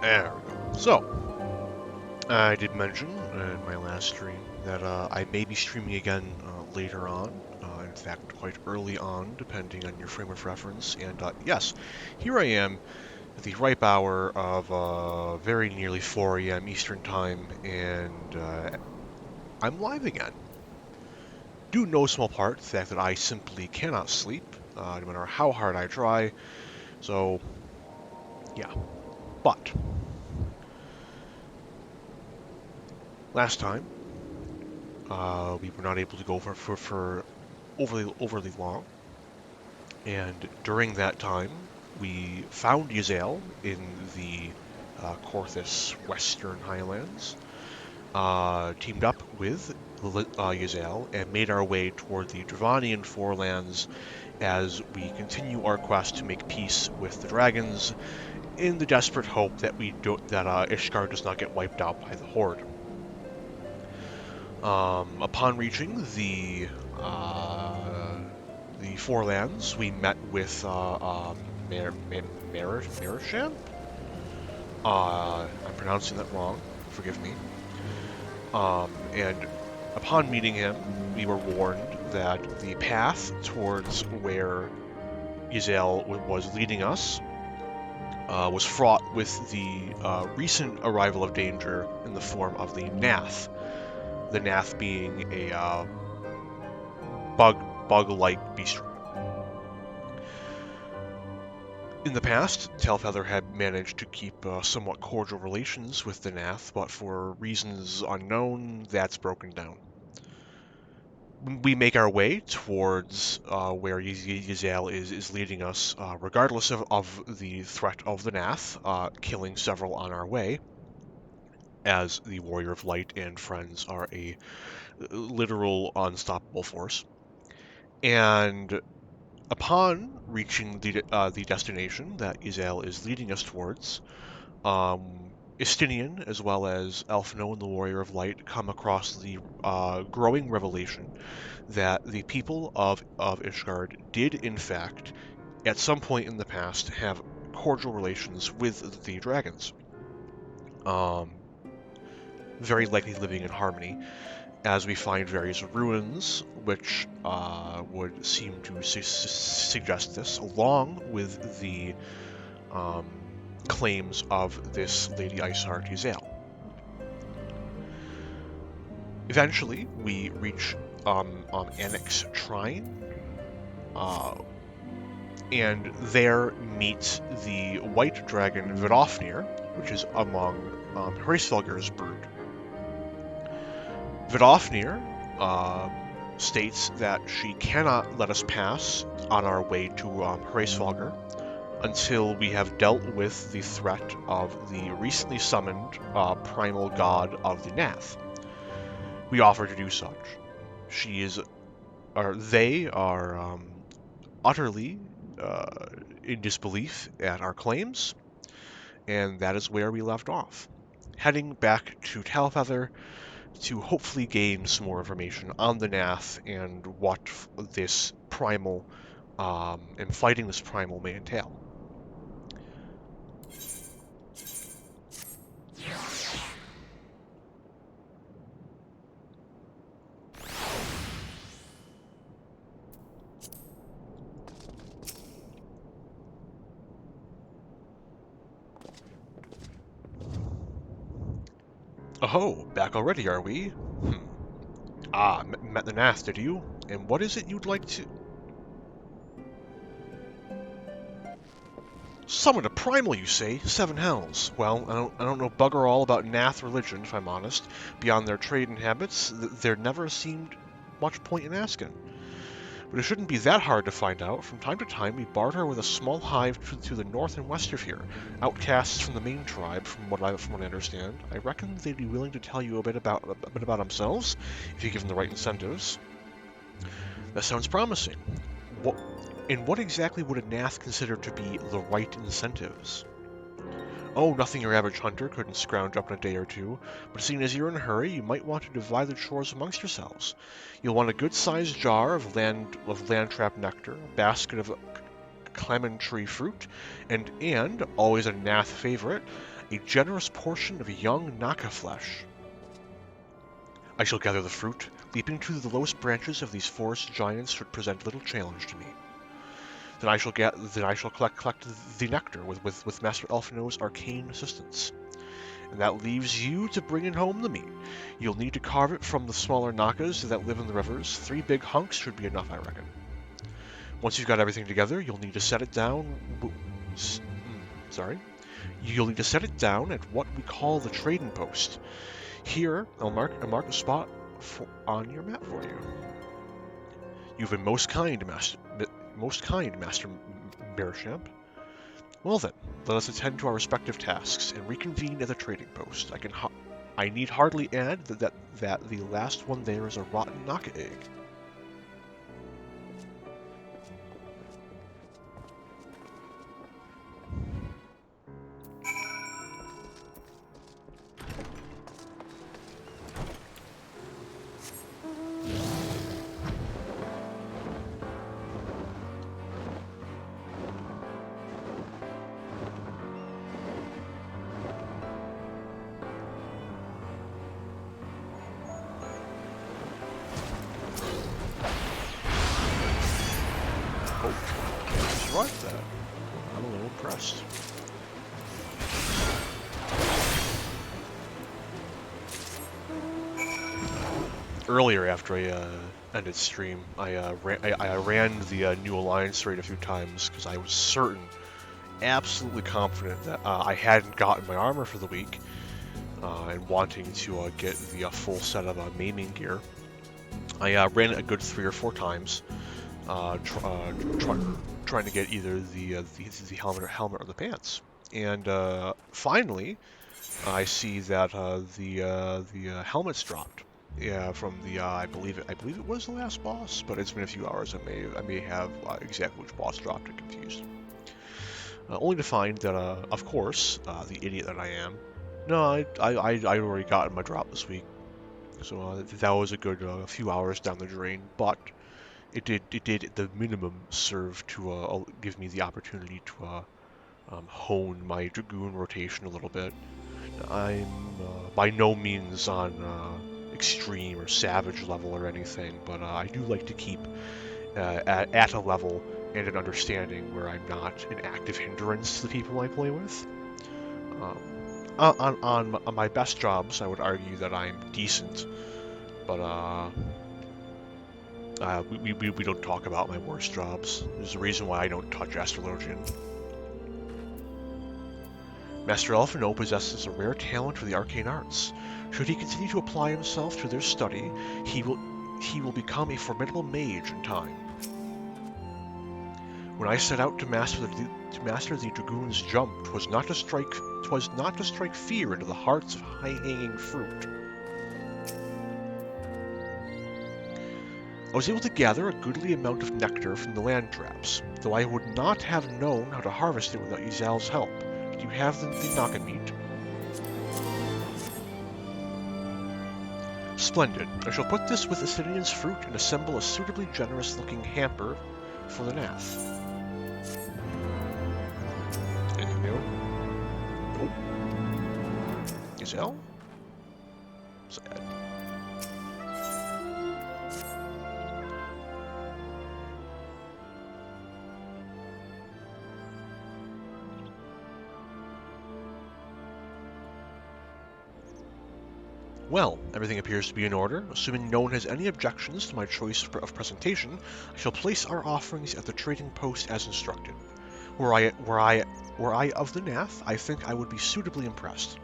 There we go. So, I did mention in my last stream that I may be streaming again later on. In fact, quite early on, depending on your frame of reference. And yes, here I am at the ripe hour of very nearly 4 a.m. Eastern Time, and I'm live again. Due no small part to the fact that I simply cannot sleep, no matter how hard I try. So, yeah. But last time, we were not able to go for overly long, and during that time, we found Yazel in the Korthus Western Highlands, teamed up with Yazel, and made our way toward the Dravanian Forelands as we continue our quest to make peace with the dragons, in the desperate hope that Ishgard does not get wiped out by the Horde. Upon reaching the Forelands, we met with Marishan? I'm pronouncing that wrong, forgive me. And upon meeting him, we were warned that the path towards where Yazel was leading us was fraught with the recent arrival of danger in the form of the Gnath. The Gnath being a bug-like beast. In the past, Tailfeather had managed to keep somewhat cordial relations with the Gnath, but for reasons unknown, that's broken down. We make our way towards where Yazel is leading us, regardless of the threat of the Gnath, killing several on our way, as the Warrior of Light and friends are a literal unstoppable force. And upon reaching the destination that Yazel is leading us towards, Istinian, as well as Elfno and the Warrior of Light, come across the growing revelation that the people of Ishgard did, in fact, at some point in the past, have cordial relations with the dragons. Very likely living in harmony, as we find various ruins which would seem to suggest this, along with the claims of this Lady Iceheart Yazel. Eventually, we reach Anix Shrine, and there meet the white dragon Vidofnir, which is among Hraesvelgur's brood. Vidofnir states that she cannot let us pass on our way to Hraesvelgur until we have dealt with the threat of the recently summoned primal god of the Gnath. We offer to do such. They are utterly in disbelief at our claims, and that is where we left off, heading back to Tailfeather to hopefully gain some more information on the Gnath and what this primal and fighting this primal may entail. Oh, back already, are we? Met the Gnath, did you? And what is it you'd like to... Summon a primal, you say? Seven hells. Well, I don't know bugger all about Gnath religion, if I'm honest. Beyond their trade and habits, there never seemed much point in asking. But it shouldn't be that hard to find out. From time to time, we barter with a small hive to the north and west of here, outcasts from the main tribe, from what I understand. I reckon they'd be willing to tell you a bit about themselves, if you give them the right incentives. That sounds promising. What exactly would a Gnath consider to be the right incentives? Oh, nothing your average hunter couldn't scrounge up in a day or two, but seeing as you're in a hurry, you might want to divide the chores amongst yourselves. You'll want a good-sized jar of land-trap nectar, a basket of clementary fruit, and, always a Gnath favorite, a generous portion of young Naka flesh. I shall gather the fruit. Leaping to the lowest branches of these forest giants should present little challenge to me. Then I shall collect the nectar with Master Elfino's arcane assistance. And that leaves you to bring in home the meat. You'll need to carve it from the smaller Nakas that live in the rivers. 3 big hunks should be enough, I reckon. Once you've got everything together, you'll need to set it down. You'll need to set it down at what we call the trading post. Here, I'll mark a spot on your map for you. You've been most kind, Master Meerschaump. Well then, let us attend to our respective tasks and reconvene at the trading post. I need hardly add that the last one there is a rotten Naka egg. Survived that. I'm a little impressed. Earlier, after I ended stream, I ran the New Alliance raid a few times because I was certain, absolutely confident that I hadn't gotten my armor for the week, and wanting to get the full set of maiming gear. I ran it a good 3 or 4 times. Trying to get either the helmet or the pants, and finally, I see that the helmet's dropped. Yeah, from the I believe it was the last boss, but it's been a few hours. I may have exactly which boss dropped it confused. Only to find that, of course, the idiot that I am. No, I'd already gotten my drop this week, so that was a good few hours down the drain, but. It did at the minimum serve to give me the opportunity to hone my Dragoon rotation a little bit. I'm by no means on extreme or savage level or anything, but I do like to keep at a level and an understanding where I'm not an active hindrance to the people I play with. On my best jobs, I would argue that I'm decent, but we don't talk about my worst jobs. There's a reason why I don't touch Astrologian. Master Elfino possesses a rare talent for the arcane arts. Should he continue to apply himself to their study, he will become a formidable mage in time. When I set out to master the Dragoon's jump, 'twas not to strike fear into the hearts of high-hanging fruit. I was able to gather a goodly amount of nectar from the land traps, though I would not have known how to harvest it without Yzal's help. Do you have the Naka meat? Splendid. I shall put this with Asinian's fruit and assemble a suitably generous-looking hamper for the Gnath. Anything new? Nope. Yzal? Sad. Well, everything appears to be in order. Assuming no one has any objections to my choice of presentation, I shall place our offerings at the trading post as instructed. Were I of the Gnath, I think I would be suitably impressed.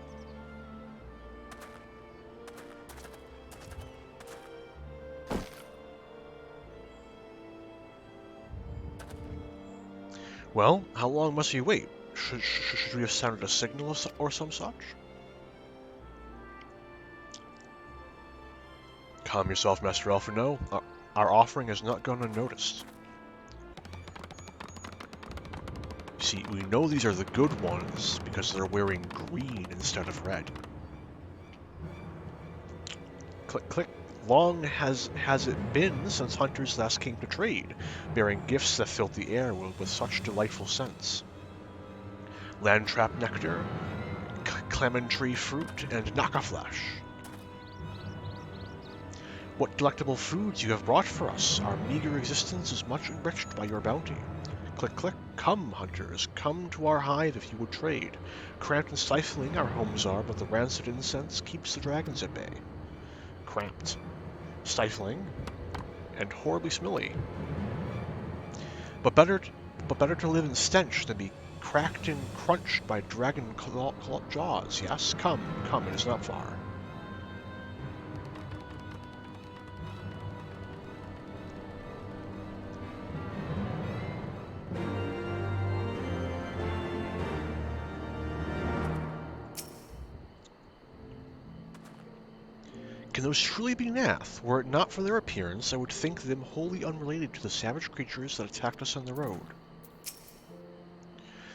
Well, how long must we wait? Should we have sounded a signal or some such? Calm yourself, Master Elfino. Our offering has not gone unnoticed. See, we know these are the good ones because they're wearing green instead of red. Click, click. Long has it been since hunters last came to trade, bearing gifts that filled the air with such delightful scents. Land trap nectar, clamon tree fruit, and knocka flesh. What delectable foods you have brought for us! Our meager existence is much enriched by your bounty. Click, click, come, hunters, come to our hive if you would trade. Cramped and stifling our homes are, but the rancid incense keeps the dragons at bay. Cramped, stifling, and horribly smelly. But better to live in stench than be cracked and crunched by dragon jaws. Yes, come, it is not far. Can those truly be Gnath? Were it not for their appearance, I would think them wholly unrelated to the savage creatures that attacked us on the road.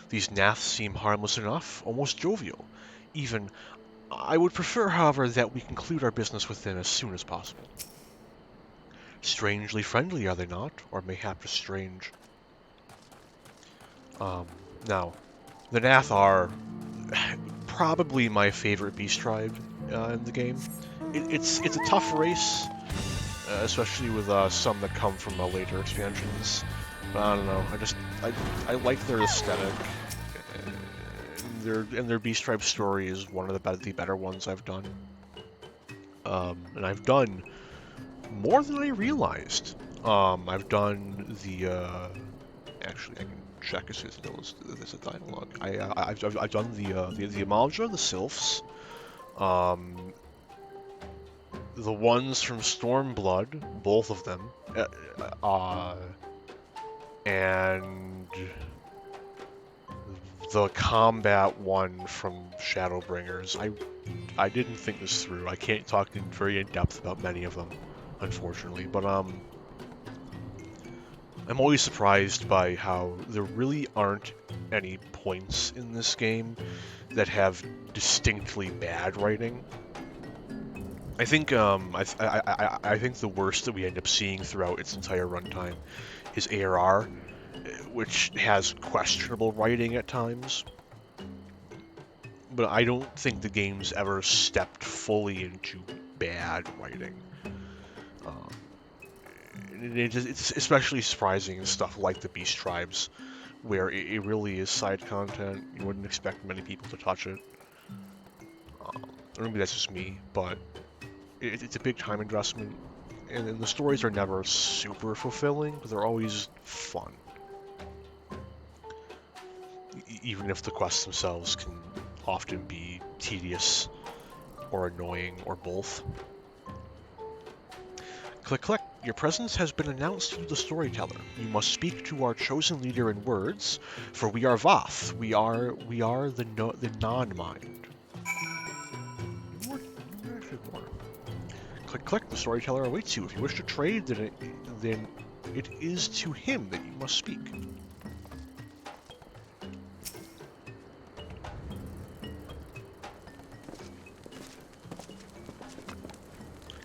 These Gnaths seem harmless enough, almost jovial. Even, I would prefer, however, that we conclude our business with them as soon as possible. Strangely friendly, are they not? Or mayhap just strange. Now, the Gnath are probably my favorite beast tribe in the game. It's a tough race, especially with some that come from later expansions. But I don't know. I like their aesthetic. And their beast tribe story is one of the better ones I've done. And I've done more than I realized. I've done the actually I can check if there's a dialogue. I've done the Amalja, the Sylphs. The ones from Stormblood, both of them, and the combat one from Shadowbringers. I didn't think this through. I can't talk very in depth about many of them, unfortunately, but I'm always surprised by how there really aren't any points in this game that have distinctly bad writing. I think I think the worst that we end up seeing throughout its entire runtime is ARR, which has questionable writing at times. But I don't think the game's ever stepped fully into bad writing. It's especially surprising in stuff like the Beast Tribes, where it really is side content. You wouldn't expect many people to touch it. Maybe that's just me, but it's a big time investment, and the stories are never super fulfilling, but they're always fun. Even if the quests themselves can often be tedious or annoying or both. Click, click. Your presence has been announced to the storyteller. You must speak to our chosen leader in words, for we are Voth. We are the non-mind. Click, click. The storyteller awaits you. If you wish to trade, then it is to him that you must speak.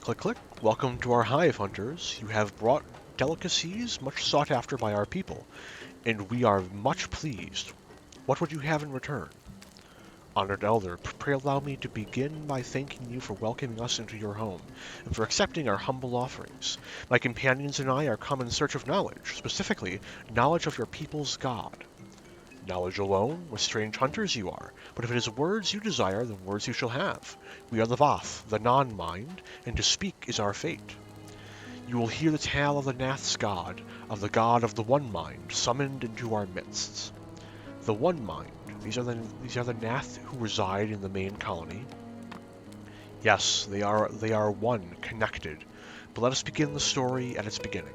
Click, click. Welcome to our hive, hunters. You have brought delicacies much sought after by our people, and we are much pleased. What would you have in return? Honored Elder, pray allow me to begin by thanking you for welcoming us into your home, and for accepting our humble offerings. My companions and I are come in search of knowledge, specifically, knowledge of your people's god. Knowledge alone, what strange hunters you are, but if it is words you desire, then words you shall have. We are the Voth, the non-mind, and to speak is our fate. You will hear the tale of the Gnath's god, of the god of the One Mind, summoned into our midst. The One Mind, these are the Gnath who reside in the main colony. Yes, they are one, connected, but let us begin the story at its beginning.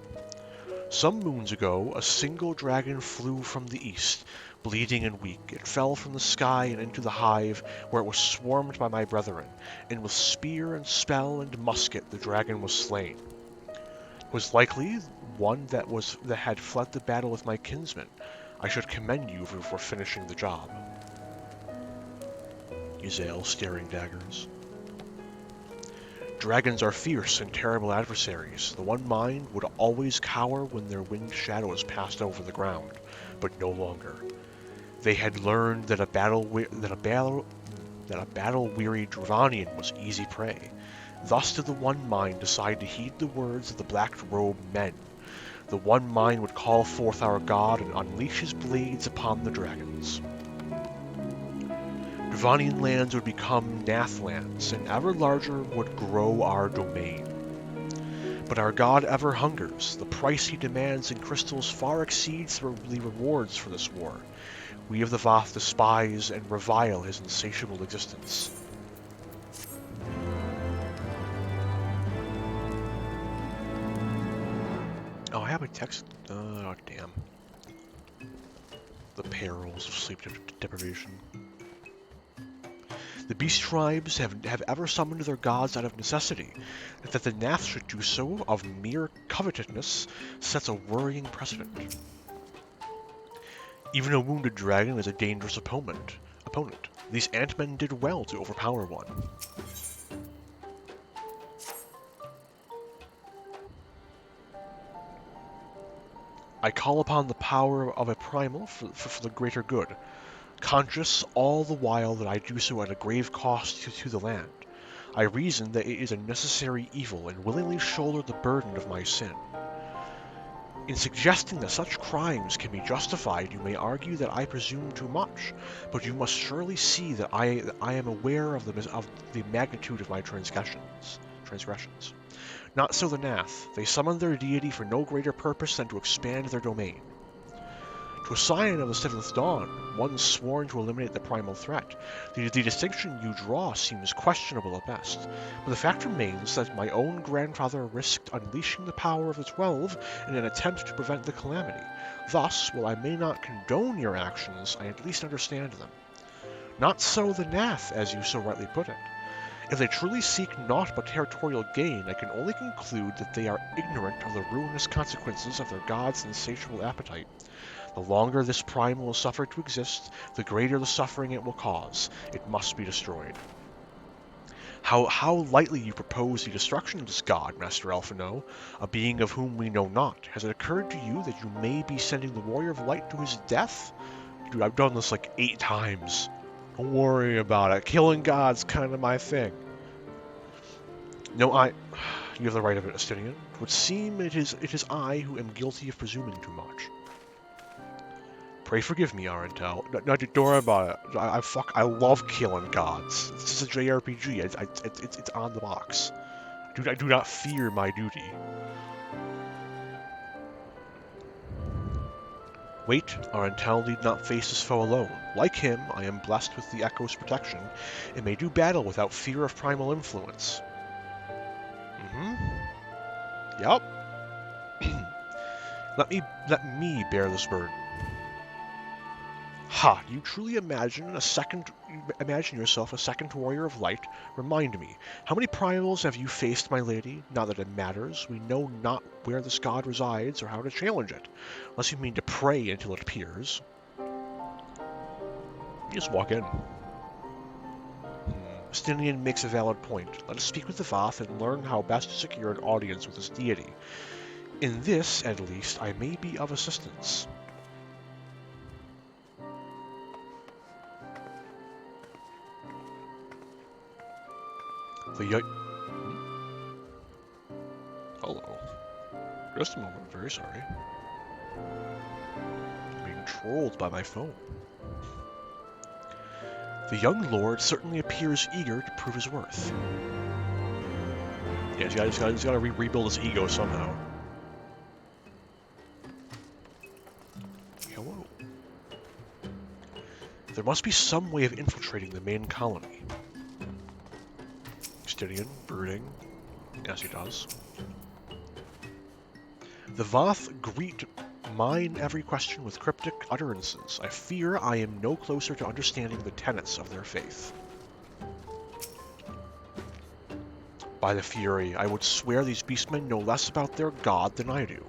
Some moons ago, a single dragon flew from the east, bleeding and weak. It fell from the sky and into the hive, where it was swarmed by my brethren, and with spear and spell and musket the dragon was slain. It was likely one that had fled the battle with my kinsmen. I should commend you for finishing the job. Yzael, staring daggers. Dragons are fierce and terrible adversaries. The One Mind would always cower when their winged shadows passed over the ground, but no longer. They had learned that a battle that a battle-weary Dravanian was easy prey. Thus did the One Mind decide to heed the words of the black-robed men. The One Mind would call forth our god and unleash his blades upon the dragons. Dravanian lands would become Gnath lands, and ever larger would grow our domain. But our god ever hungers. The price he demands in crystals far exceeds the rewards for this war. We of the Voth despise and revile his insatiable existence. Oh, I have a text. Oh, damn. The perils of sleep deprivation. The beast tribes have ever summoned their gods out of necessity. That the Gnath should do so of mere covetousness sets a worrying precedent. Even a wounded dragon is a dangerous opponent. These ant-men did well to overpower one. I call upon the power of a primal for the greater good, conscious all the while that I do so at a grave cost to the land. I reason that it is a necessary evil and willingly shoulder the burden of my sin. In suggesting that such crimes can be justified, you may argue that I presume too much, but you must surely see that I am aware of the magnitude of my transgressions. Not so the Gnath. They summoned their deity for no greater purpose than to expand their domain. To a scion of the seventh dawn, one sworn to eliminate the primal threat, the distinction you draw seems questionable at best, but the fact remains that my own grandfather risked unleashing the power of the 12 in an attempt to prevent the calamity. Thus, while I may not condone your actions, I at least understand them. Not so the Gnath, as you so rightly put it. If they truly seek naught but territorial gain, I can only conclude that they are ignorant of the ruinous consequences of their god's insatiable appetite. The longer this primal is suffered to exist, the greater the suffering it will cause. It must be destroyed. How lightly you propose the destruction of this god, Master Alphino, a being of whom we know not. Has it occurred to you that you may be sending the Warrior of Light to his death? Dude, I've done this like 8 times. Don't worry about it. Killing gods kind of my thing. No, you have the right of it, Astinian. It would seem it is I who am guilty of presuming too much. Pray forgive me, Arentel. No, don't worry about it. I love killing gods. This is a JRPG. It's on the box. I do not fear my duty. Wait, Arentel need not face his foe alone. Like him, I am blessed with the Echo's protection, and may do battle without fear of primal influence. Yup. Let me bear this burden. Ha! You truly imagine yourself a second warrior of light? Remind me, how many primals have you faced, my lady? Not that it matters. We know not where this god resides or how to challenge it, unless you mean to pray until it appears. You just walk in. Stinian makes a valid point. Let us speak with the Voth and learn how best to secure an audience with this deity. In this, at least, I may be of assistance. Hello. Just a moment, very sorry. I'm being trolled by my phone. The young lord certainly appears eager to prove his worth. Yeah, he's gotta rebuild his ego somehow. Hello. There must be some way of infiltrating the main colony. Justinian, brooding. Yes, he does. The Voth greet mine every question with cryptic utterances. I fear I am no closer to understanding the tenets of their faith. By the Fury, I would swear these beastmen know less about their god than I do.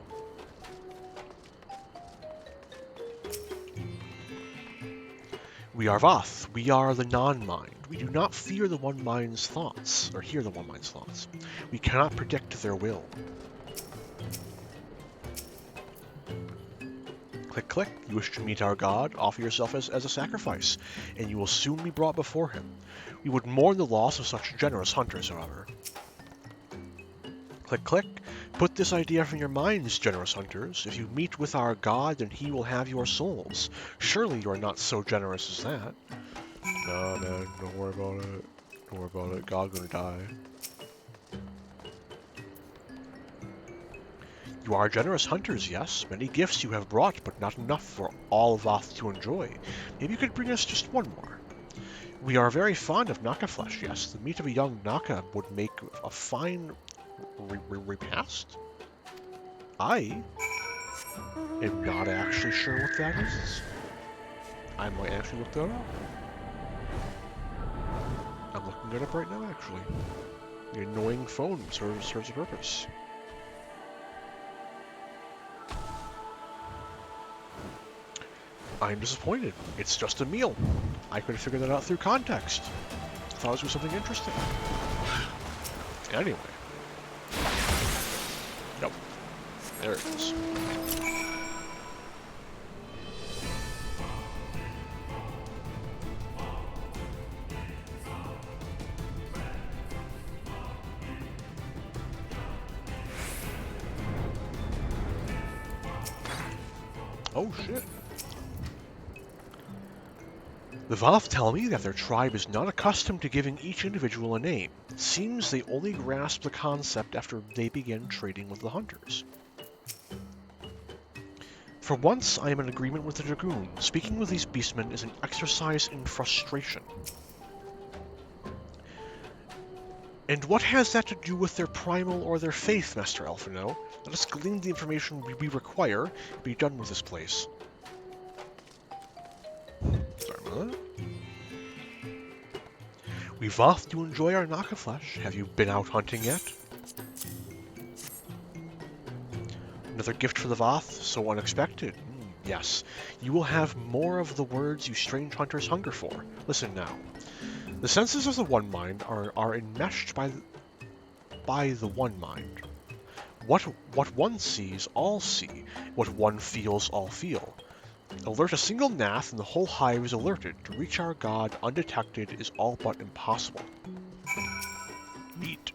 We are Voth. We are the non-mind. We do not fear the One Mind's thoughts, or hear the One Mind's thoughts. We cannot predict their will. Click, click. You wish to meet our god? Offer yourself as a sacrifice, and you will soon be brought before him. We would mourn the loss of such generous hunters, however. Click, click. Put this idea from your minds, generous hunters. If you meet with our god, then he will have your souls. Surely you are not so generous as that. Nah, man, don't worry about it. Don't worry about it. God's gonna die. You are generous hunters, yes. Many gifts you have brought, but not enough for all Gnath to enjoy. Maybe you could bring us just one more. We are very fond of Naka flesh, yes. The meat of a young Naka would make a fine repast. I am not actually sure what that is. I might actually look that up. I'm looking it up right now, actually. The annoying phone serves a purpose. I'm disappointed. It's just a meal. I could have figured that out through context. I thought it was something interesting. Anyway. Nope. There it is. Oh shit. The Gnath tell me that their tribe is not accustomed to giving each individual a name. It seems they only grasp the concept after they begin trading with the hunters. For once, I am in agreement with the Dragoon. Speaking with these beastmen is an exercise in frustration. And what has that to do with their primal or their faith, Master Elfino? Let us glean the information we require and be done with this place. Sorry about that. We Gnath do enjoy our Naka flesh. Have you been out hunting yet? Another gift for the Gnath, so unexpected. Yes, you will have more of the words you strange hunters hunger for. Listen now. The senses of the One Mind are enmeshed by the One Mind. What one sees, all see. What one feels, all feel. Alert a single Gnath and the whole hive is alerted. To reach our god undetected is all but impossible. Neat.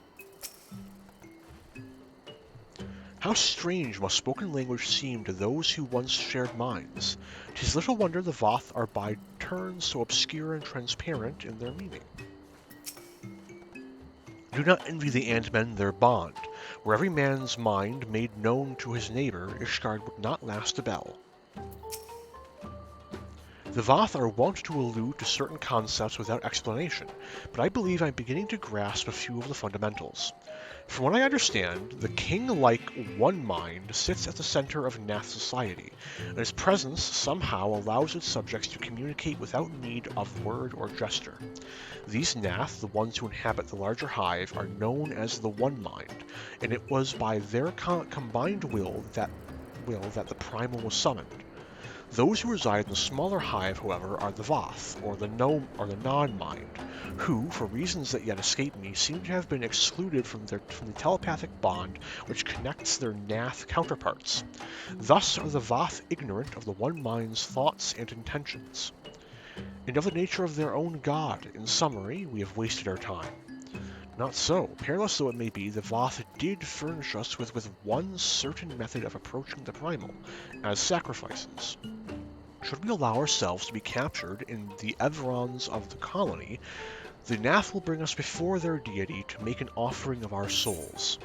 How strange must spoken language seem to those who once shared minds. 'Tis little wonder the Gnath are by turns so obscure and transparent in their meaning. Do not envy the Ant-Men their bond. Were every man's mind made known to his neighbor, Ishgard would not last a bell. The Gnath are wont to allude to certain concepts without explanation, but I believe I'm beginning to grasp a few of the fundamentals. From what I understand, the king-like One Mind sits at the center of Gnath society, and its presence somehow allows its subjects to communicate without need of word or gesture. These Gnath, the ones who inhabit the larger hive, are known as the One Mind, and it was by their combined will that the primal was summoned. Those who reside in the smaller hive, however, are the Gnath, or the non-mind, who, for reasons that yet escape me, seem to have been excluded from the telepathic bond which connects their Gnath counterparts. Thus are the Gnath ignorant of the One Mind's thoughts and intentions, and of the nature of their own god. In summary, we have wasted our time. Not so. Perilous though it may be, the Gnath did furnish us with one certain method of approaching the primal, as sacrifices. Should we allow ourselves to be captured in the Everons of the colony, the Gnath will bring us before their deity to make an offering of our souls.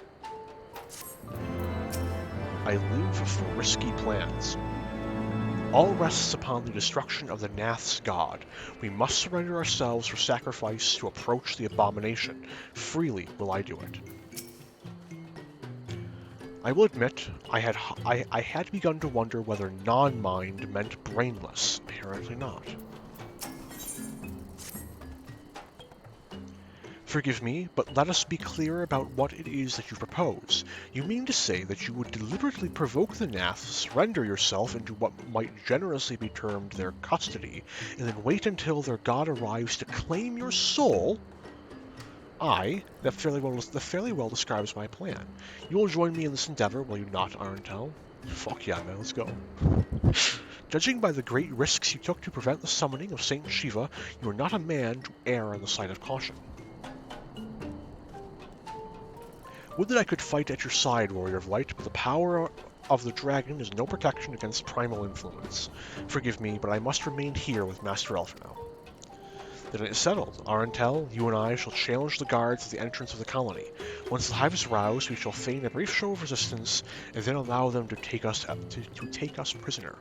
I live for risky plans. All rests upon the destruction of the Gnath's god. We must surrender ourselves for sacrifice to approach the abomination. Freely will I do it. I will admit, I had begun to wonder whether non-mind meant brainless. Apparently not. Forgive me, but let us be clear about what it is that you propose. You mean to say that you would deliberately provoke the Gnath, surrender yourself into what might generously be termed their custody, and then wait until their god arrives to claim your soul? Aye, that fairly well describes my plan. You will join me in this endeavor, will you not, Arntel? Fuck yeah, man, let's go. Judging by the great risks you took to prevent the summoning of Saint Shiva, you are not a man to err on the side of caution. Would that I could fight at your side, Warrior of Light, but the power of the dragon is no protection against primal influence. Forgive me, but I must remain here with Master Elf now. Then it is settled. Arantel, you and I shall challenge the guards at the entrance of the colony. Once the hive is roused, we shall feign a brief show of resistance, and then allow them to take us prisoner.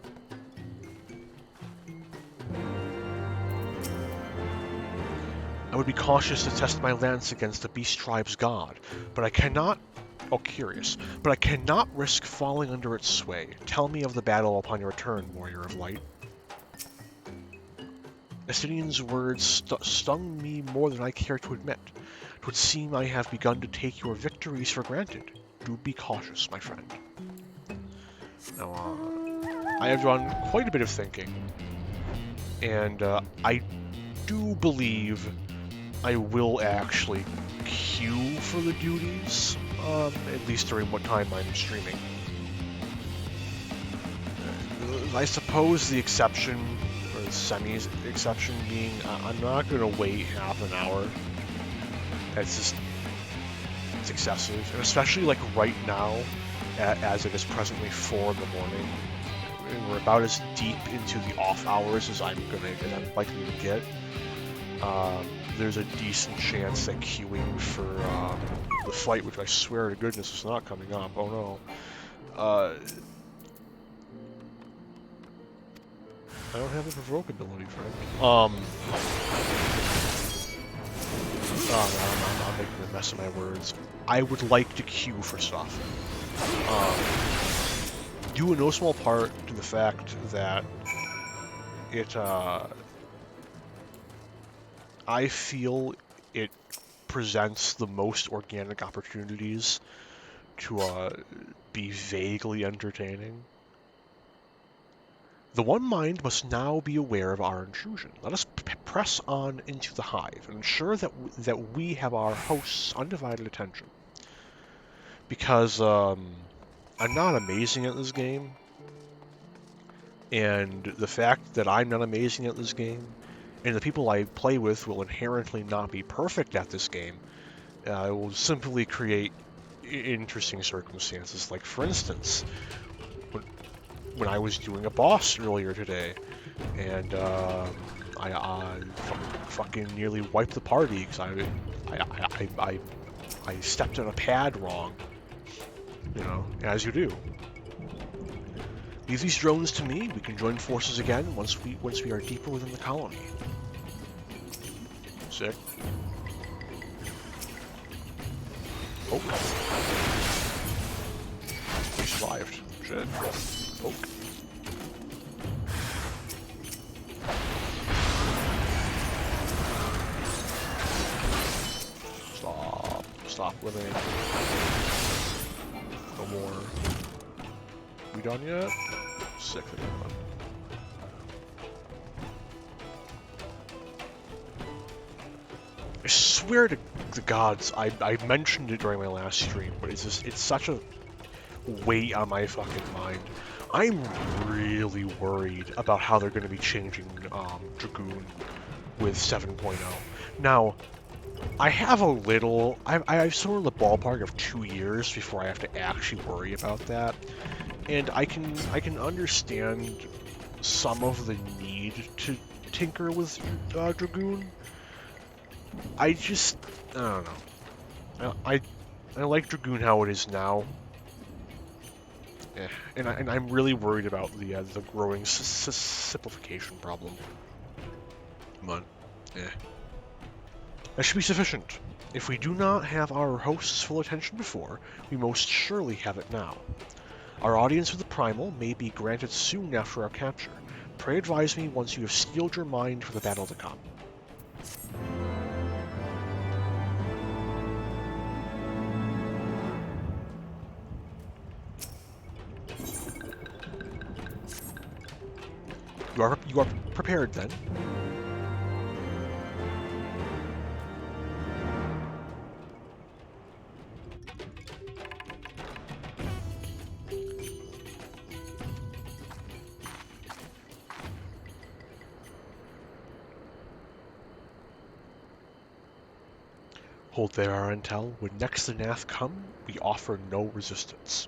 I would be cautious to test my lance against the beast tribe's god, but I cannot... Oh, curious. But I cannot risk falling under its sway. Tell me of the battle upon your return, Warrior of Light. Estinian's words stung me more than I care to admit. It would seem I have begun to take your victories for granted. Do be cautious, my friend. Now, I have done quite a bit of thinking, and I do believe I will actually queue for the duties, at least during what time I'm streaming. I suppose the exception, or the semi-exception being, I'm not going to wait half an hour. It's excessive, and especially like right now, as it is presently 4 in the morning. We're about as deep into the off hours as I'm likely to get. There's a decent chance that queuing for the fight, which I swear to goodness is not coming up. Oh no. I don't have the provoke ability, friend. Oh no, I'm making a mess of my words. I would like to queue for stuff. Due in no small part to the fact that it, I feel it presents the most organic opportunities to be vaguely entertaining. The One Mind must now be aware of our intrusion. Let us press on into the hive and ensure that we have our host's undivided attention. Because I'm not amazing at this game, and the fact that I'm not amazing at this game, and the people I play with will inherently not be perfect at this game, it will simply create interesting circumstances. Like, for instance, when I was doing a boss earlier today, and I fucking nearly wiped the party because I stepped on a pad wrong. You know, as you do. Leave these drones to me. We can join forces again once we are deeper within the colony. Sick. Oh. We survived. Shit. Oh. Stop living. No more. We done yet? Sick. I swear to the gods, I mentioned it during my last stream, but it's such a weight on my fucking mind. I'm really worried about how they're going to be changing Dragoon with 7.0. Now, I have a little... I have sort of the ballpark of 2 years before I have to actually worry about that. And I can understand some of the need to tinker with Dragoon. I don't know. I like Dragoon how it is now. And I'm really worried about the growing simplification problem. But, that should be sufficient. If we do not have our host's full attention before, we most surely have it now. Our audience with the Primal may be granted soon after our capture. Pray advise me once you have steeled your mind for the battle to come. You are prepared then? Hold there our intel. When next the Gnath come, we offer no resistance.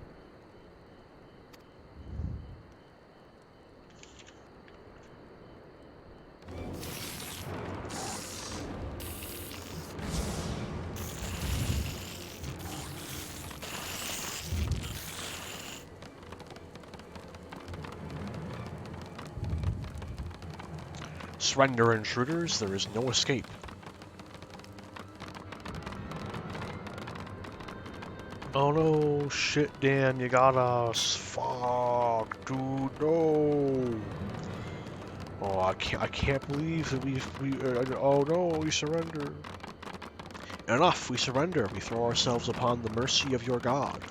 Surrender, intruders, there is no escape. Oh no, shit, Dan, you got us. Fuck, dude, no. Oh, I can't believe that oh no, we surrender. Enough, we surrender. We throw ourselves upon the mercy of your God.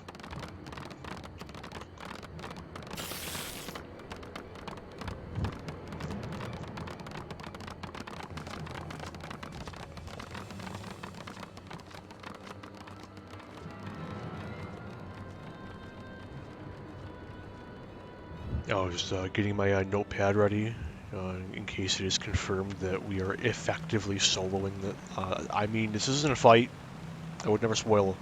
Oh, just getting my notepad ready in case it is confirmed that we are effectively soloing the. I mean, this isn't a fight. I would never spoil.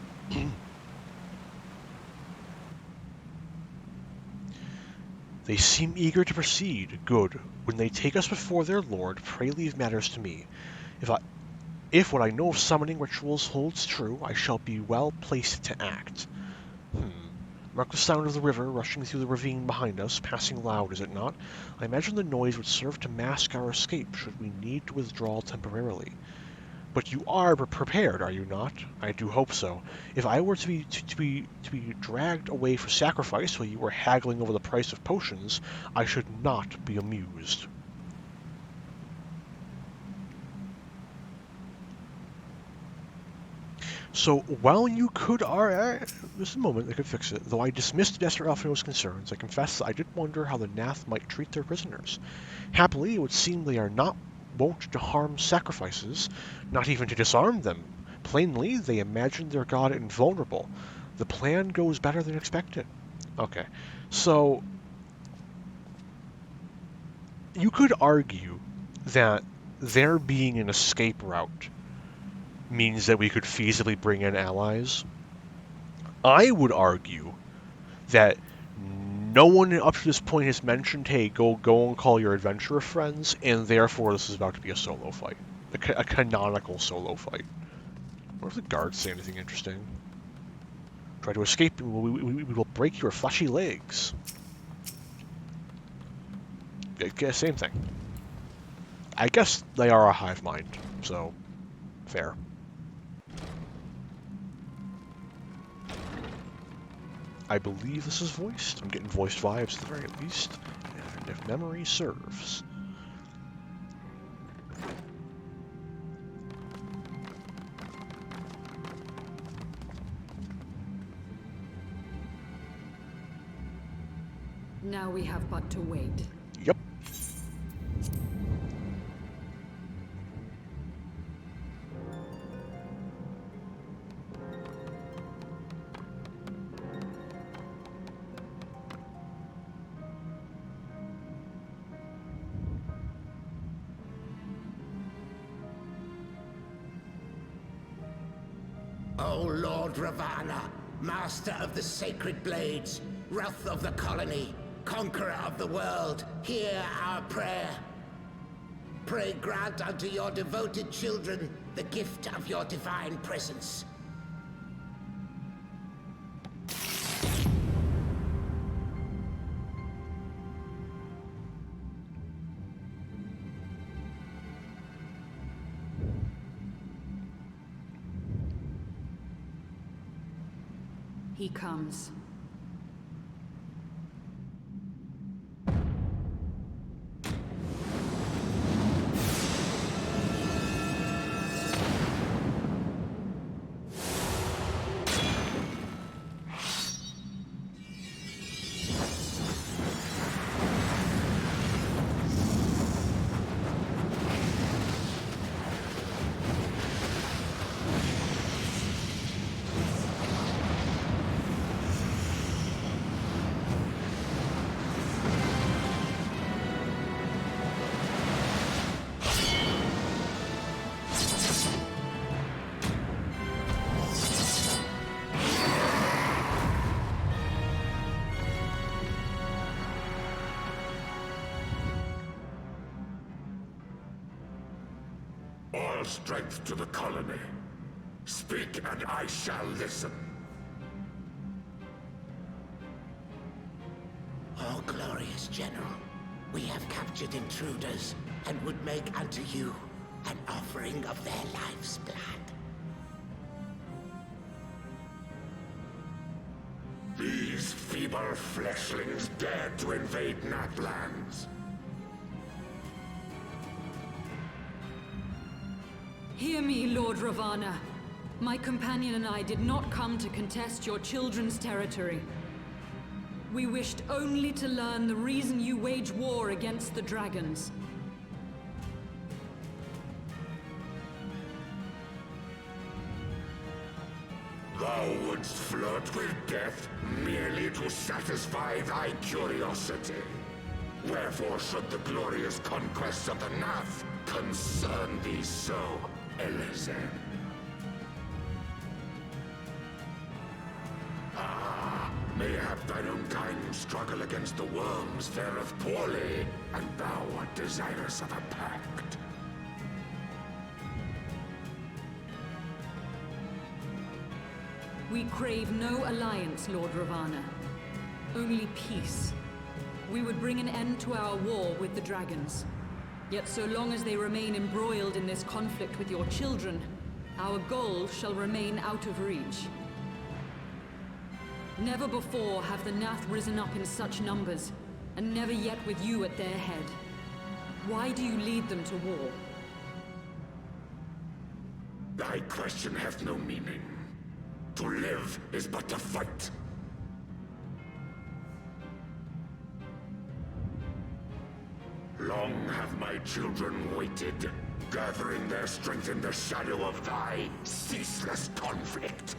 They seem eager to proceed. Good. When they take us before their lord, pray leave matters to me. If what I know of summoning rituals holds true, I shall be well placed to act. Mark the sound of the river rushing through the ravine behind us, passing loud, is it not? I imagine the noise would serve to mask our escape should we need to withdraw temporarily. But you are prepared, are you not? I do hope so. If I were to be dragged away for sacrifice while you were haggling over the price of potions, I should not be amused. So, while you could just a moment, I could fix it. Though I dismissed Master Alfino's concerns, I confess I did wonder how the Gnath might treat their prisoners. Happily, it would seem they are not wont to harm sacrifices, not even to disarm them. Plainly, they imagine their god invulnerable. The plan goes better than expected. Okay, so you could argue that there being an escape route means that we could feasibly bring in allies. I would argue that no one up to this point has mentioned, hey, go and call your adventurer friends, and therefore this is about to be a solo fight. A canonical solo fight. I wonder if the guards say anything interesting. Try to escape, and we will break your fleshy legs. Same thing. I guess they are a hive mind, so fair. I believe this is voiced. I'm getting voiced vibes at the very least. And if memory serves. Now we have but to wait. Yep. O Lord Ravana, master of the sacred blades, wrath of the colony, conqueror of the world, hear our prayer. Pray grant unto your devoted children the gift of your divine presence. He comes. All strength to the colony. Speak and I shall listen. Oh, glorious General, we have captured intruders and would make unto you an offering of their life's blood. These feeble fleshlings dared to invade Gnath lands. Hear me, Lord Ravana. My companion and I did not come to contest your children's territory. We wished only to learn the reason you wage war against the dragons. Thou wouldst flirt with death merely to satisfy thy curiosity. Wherefore should the glorious conquests of the Gnath concern thee so, Elezen? Mayhap thine own kind struggle against the worms fareth poorly, and thou art desirous of a pact. We crave no alliance, Lord Ravana. Only peace. We would bring an end to our war with the dragons. Yet so long as they remain embroiled in this conflict with your children, our goal shall remain out of reach. Never before have the Gnath risen up in such numbers, and never yet with you at their head. Why do you lead them to war? Thy question hath no meaning. To live is but to fight. Long have my children waited, gathering their strength in the shadow of thy ceaseless conflict.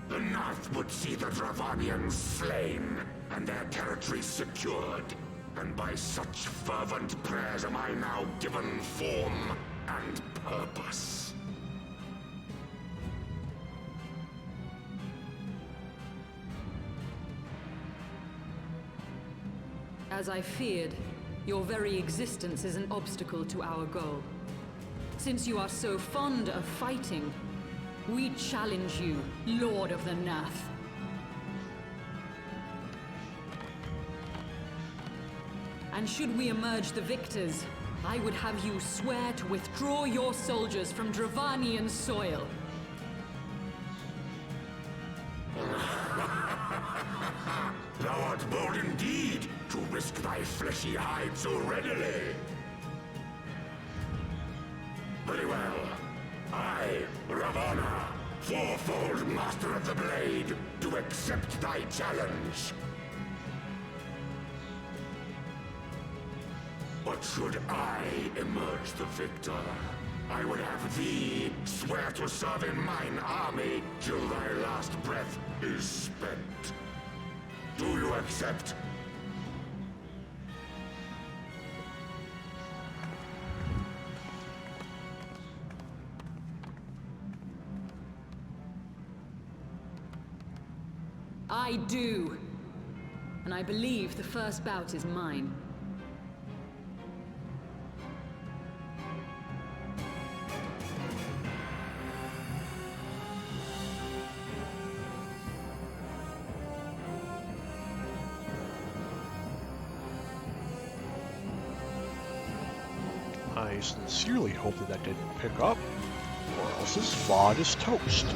The Gnath would see the Dravanians slain, and their territories secured. And by such fervent prayers am I now given form and purpose. As I feared, your very existence is an obstacle to our goal. Since you are so fond of fighting, we challenge you, Lord of the Gnath. And should we emerge the victors, I would have you swear to withdraw your soldiers from Dravanian soil. Thou art bold indeed to risk thy fleshy hide so readily. Very well. I, Ravana, fourfold master of the blade, do accept thy challenge. But should I emerge the victor, I would have thee swear to serve in mine army till thy last breath is spent. Do you accept? I do. And I believe the first bout is mine. I sincerely hope that didn't pick up, or else this VOD is toast.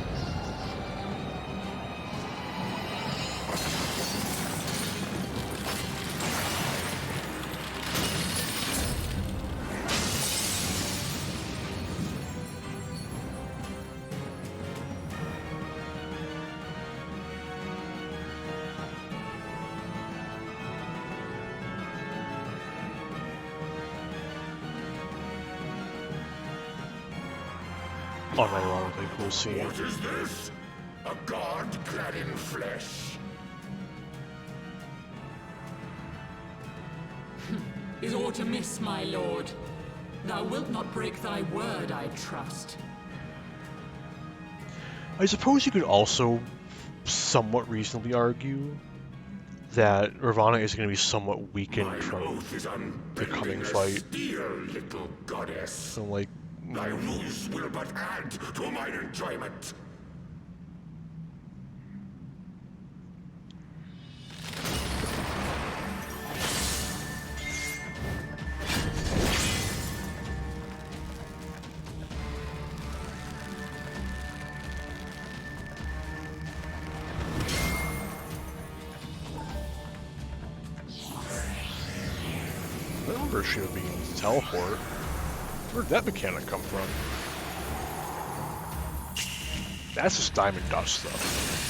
Unironically cool scene. What is this? A god clad in flesh? Is aught amiss, my lord? Thou wilt not break thy word, I trust. I suppose you could also somewhat reasonably argue that Ravana is going to be somewhat weakened My from oath is the unbending coming as fight. steel, little goddess. So, like, Thy ruse will but add to mine enjoyment. I remember she would be able to teleport. Where'd that mechanic come from? That's just diamond dust, though.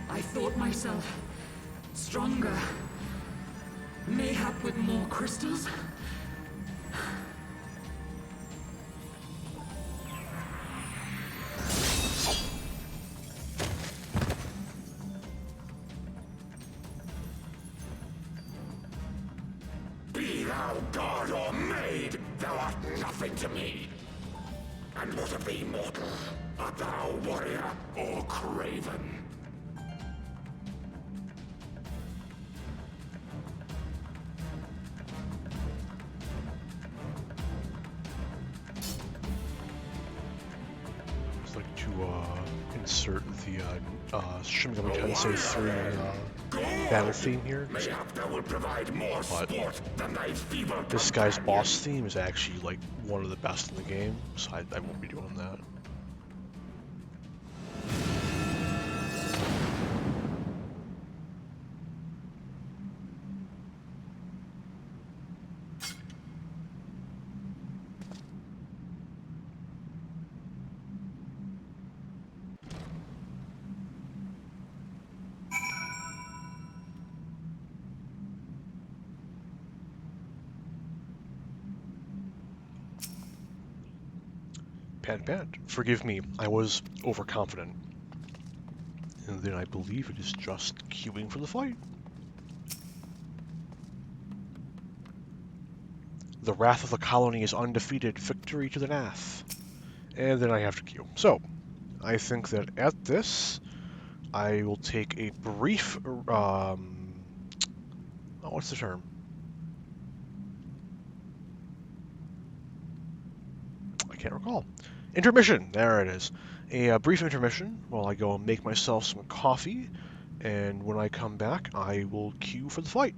I thought myself stronger. Mayhap with more crystals? Be thou god or maid, thou art nothing to me. And what of thee, mortal? Art thou warrior or craven? It's like to insert the Shin Megami Tensei 3 battle theme here. Mayhap thou will provide more But sport than thy feeble this guy's companion. boss theme is actually like one of the best in the game, so I won't be doing that. Pant. Forgive me, I was overconfident. And then I believe it is just queuing for the fight. The wrath of the colony is undefeated. Victory to the Gnath. And then I have to queue. So, I think that at this, I will take a brief, what's the term? I can't recall. Intermission, there it is. A brief intermission while I go and make myself some coffee, and when I come back, I will queue for the fight.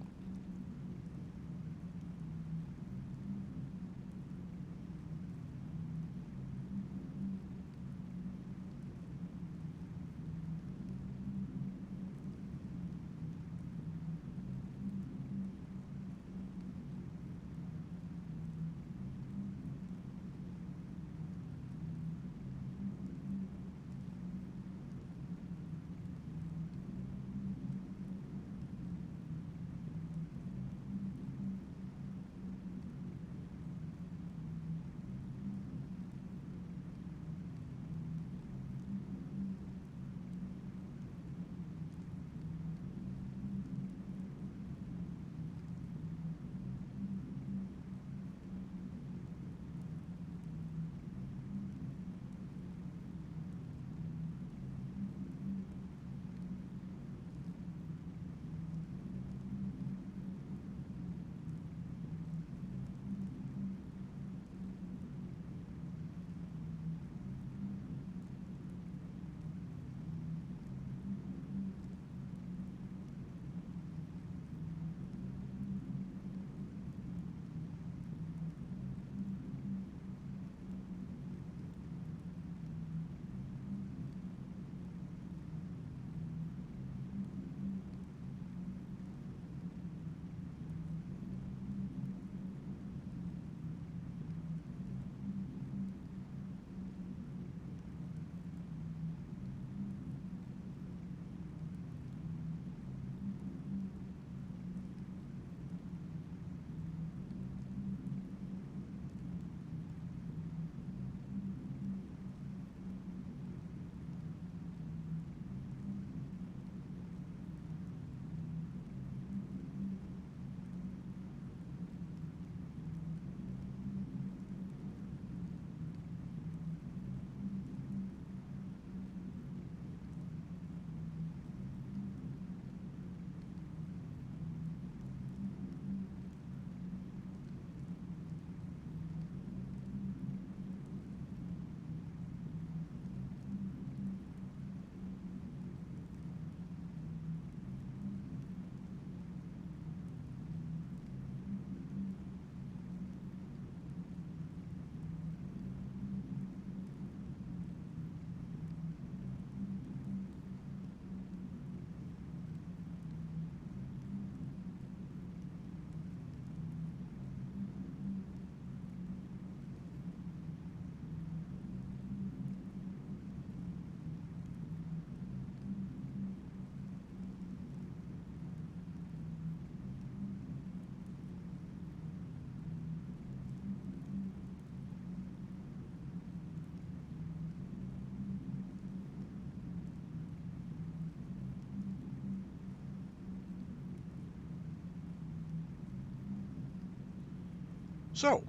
So,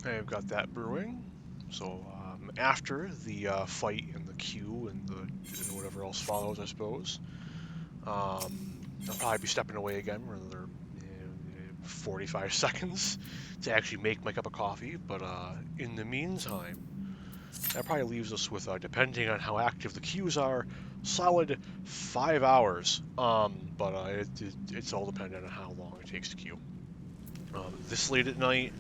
I've got that brewing. So, after the fight and the queue and the whatever else follows, I suppose, I'll probably be stepping away again for another 45 seconds to actually make my cup of coffee. But in the meantime, that probably leaves us with, depending on how active the queues are, solid 5 hours. But it's all dependent on how long it takes to queue. This late at night,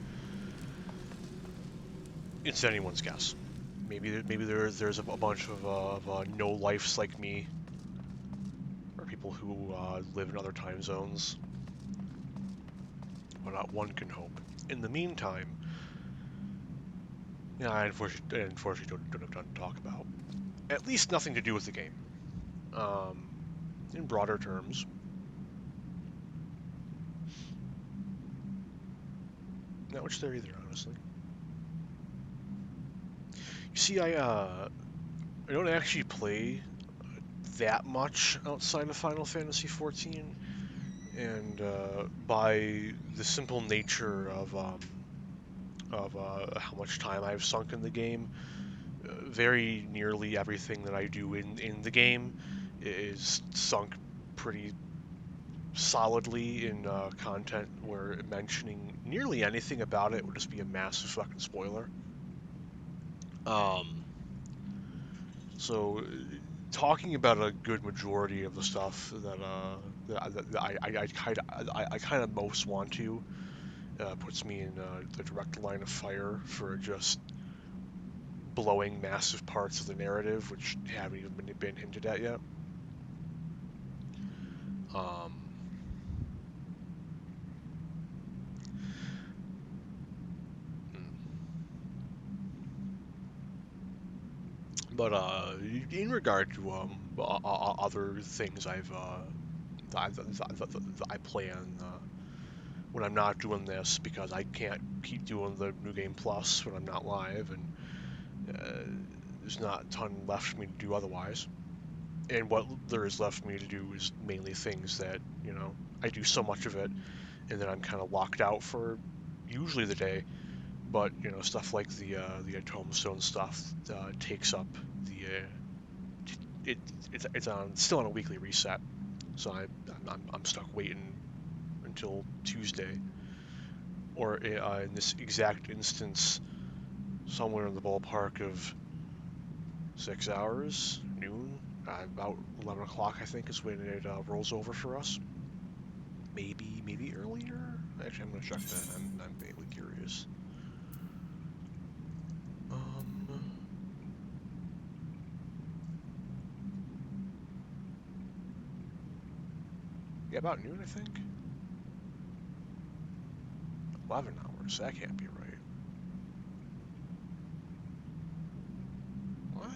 it's anyone's guess. Maybe there's a bunch of no lifes like me, or people who live in other time zones. But one can hope. In the meantime, yeah, I unfortunately don't have time to talk about. At least nothing to do with the game. In broader terms, not much there either, honestly. You see, I don't actually play that much outside of Final Fantasy XIV, and by the simple nature of how much time I've sunk in the game, very nearly everything that I do in the game is sunk pretty solidly in content where mentioning nearly anything about it would just be a massive fucking spoiler. So talking about a good majority of the stuff that I kind of most want to puts me in the direct line of fire for just blowing massive parts of the narrative, which haven't even been hinted at yet. But in regard to other things I plan when I'm not doing this, because I can't keep doing the New Game Plus when I'm not live, and there's not a ton left for me to do otherwise. And what there is left for me to do is mainly things that, I do so much of it, and then I'm kind of locked out for usually the day. But stuff like the Tombstone stuff takes up the it's still on a weekly reset, so I'm stuck waiting until Tuesday, or in this exact instance, somewhere in the ballpark of 6 hours, noon, about 11 o'clock I think is when it rolls over for us. Maybe earlier. Actually, I'm gonna check that. I'm vaguely curious. Yeah, about noon, I think. 11 hours. That can't be right. What?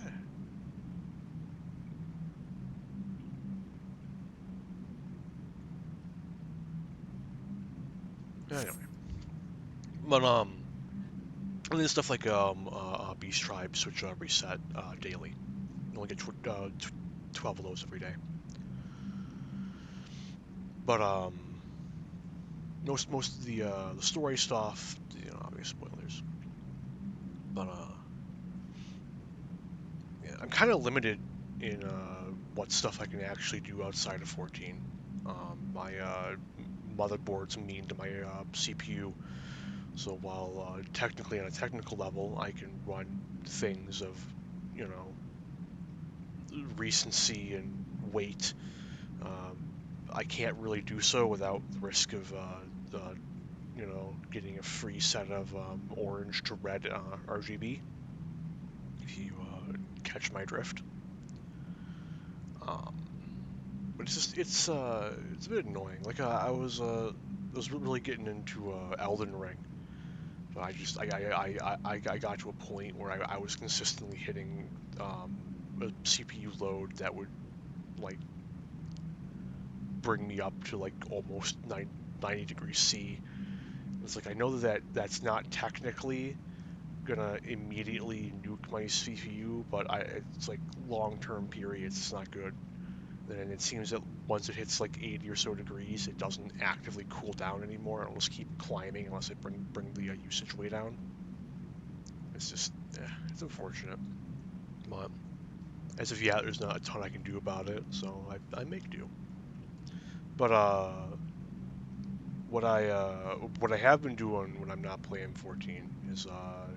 Anyway. But, and then stuff like, Beast Tribes, which reset daily. You only get 12 of those every day. But, most of the story stuff, obvious spoilers. But yeah, I'm kind of limited in what stuff I can actually do outside of 14. My motherboard's mean to my CPU, so while technically on a technical level I can run things of, recency and weight, I can't really do so without the risk of getting a free set of orange to red RGB, if you catch my drift. But it's a bit annoying. Like I was really getting into Elden Ring, but I got to a point where I was consistently hitting a CPU load that would like bring me up to like almost 90 degrees C. It's like I know that's not technically gonna immediately nuke my CPU, but it's like long-term periods, it's not good. And it seems that once it hits like 80 or so degrees, it doesn't actively cool down anymore. It'll just keep climbing unless I bring the usage way down. It's just, it's unfortunate. But as of yet, there's not a ton I can do about it, so I make do. But what I have been doing when I'm not playing 14 is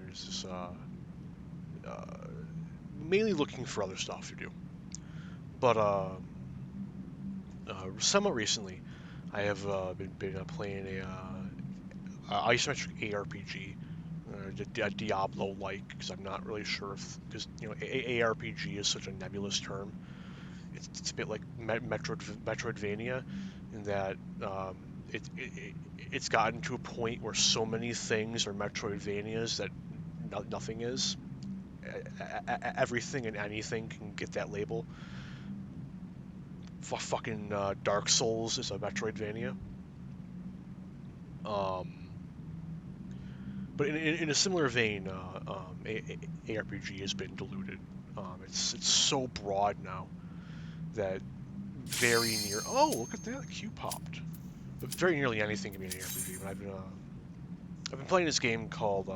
there's this mainly looking for other stuff to do. But somewhat recently, I have been playing a isometric ARPG, a Diablo-like, because I'm not really sure if, because you know, ARPG is such a nebulous term. It's a bit like Metroidvania, in that it's gotten to a point where so many things are Metroidvanias that nothing is. Everything and anything can get that label. Fucking Dark Souls is a Metroidvania. But in a similar vein, ARPG has been diluted. It's so broad now that very near. Oh, look at that! The Q popped. But very nearly anything can be an ARPG. But I've been playing this game called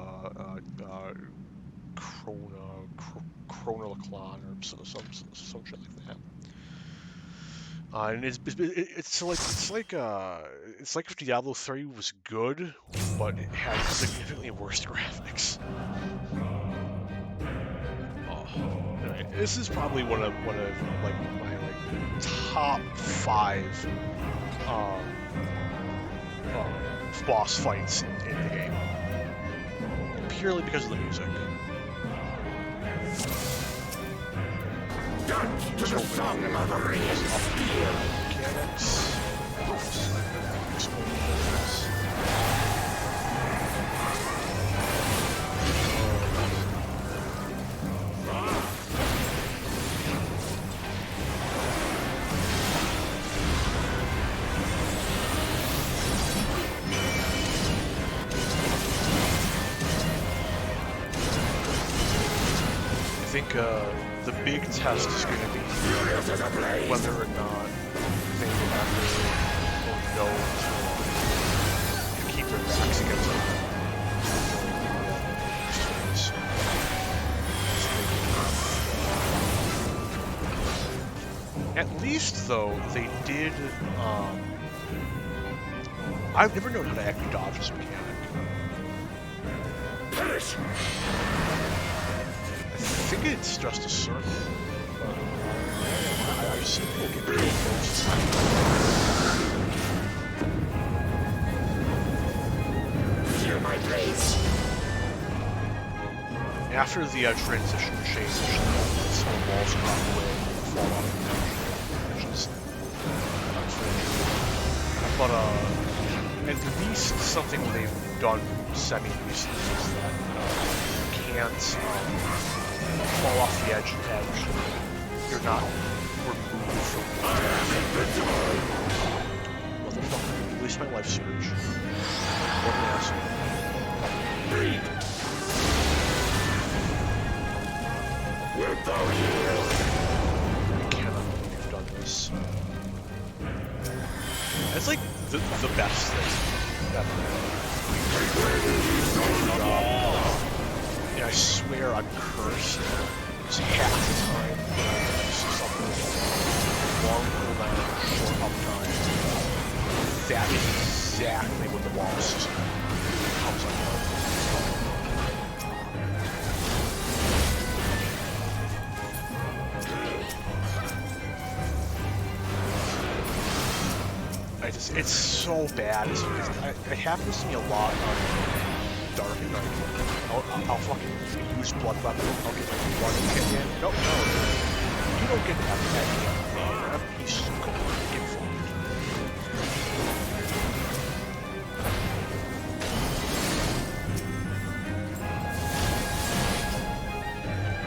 Chronolaclon or some shit like that. And it's like if Diablo 3 was good, but it had significantly worse graphics. Oh, right. This is probably one of like my top 5 boss fights in the game, purely because of the music. Dance to the song of a race of fear. Mechanics. I think the big test is going to be whether or not they will ever know to keep their backs against them. At least, though, they did. I've never known how to actually dodge this mechanic. Perish. I think it's just a circle. I've seen people get pretty close. Feel my blades. After the transition change, some walls drop away and fall out of the which is unfortunate. But at least something they've done semi-recently is that you can't fall off the edge. You're not removed from motherfucker, release my life surge. What an asshole. Read. Wilt thou yield? I cannot believe you've done this. That's like the best thing ever. I swear I'm cursed. It's half the time when I see something long cooldown, short uptime. That is exactly what the wall system comes like. It's so bad. It happens to me a lot on Dark and Night. I'll fucking use blood weapon. I'll get my blood kick in. No. You don't get that yet. You're a piece of gold. Get fucked.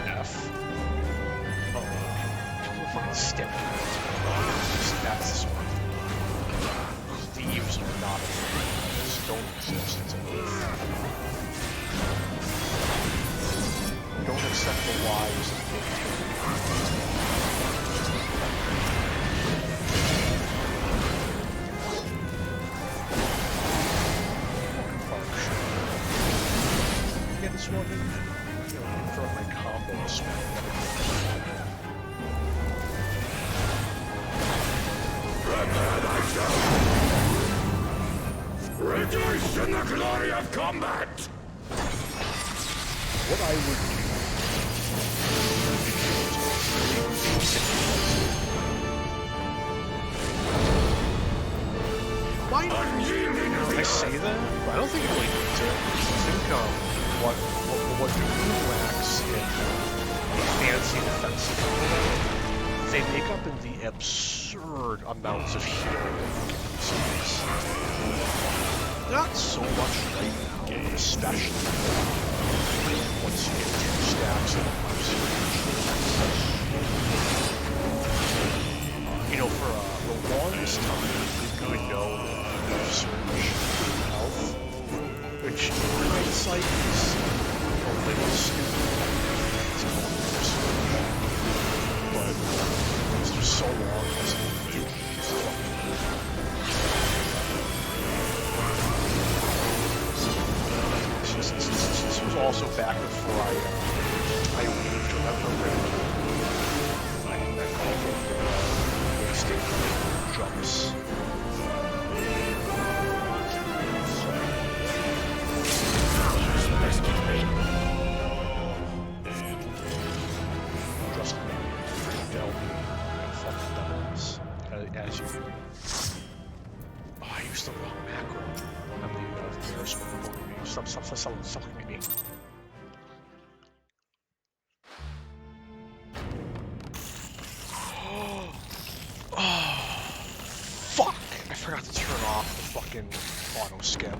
F. Oh. Fucking step. That's the sort. Thieves are not a thing. Don't exist. It's a myth. Don't accept the lies of dictators. throw my combo to smack Prepare thyself! Rejoice in the glory of combat! what I would do. Why? I say that, but I don't think it really needs it. I think what lacks in fancy defensive, they make up in the absurd amounts of healing. Not so much right now, but especially once you get 2 stacks of you know, for the longest time, we would know that surge health, which in hindsight is a little stupid. It's called surge. But it's just so long as it's this was also back before I moved to another I called it wasted jumps. Just fucking doubles as you. Oh, I used the wrong macro. I'm the embarrassment. Stop looking at me. Oh, fuck! I forgot to turn off the fucking auto skip.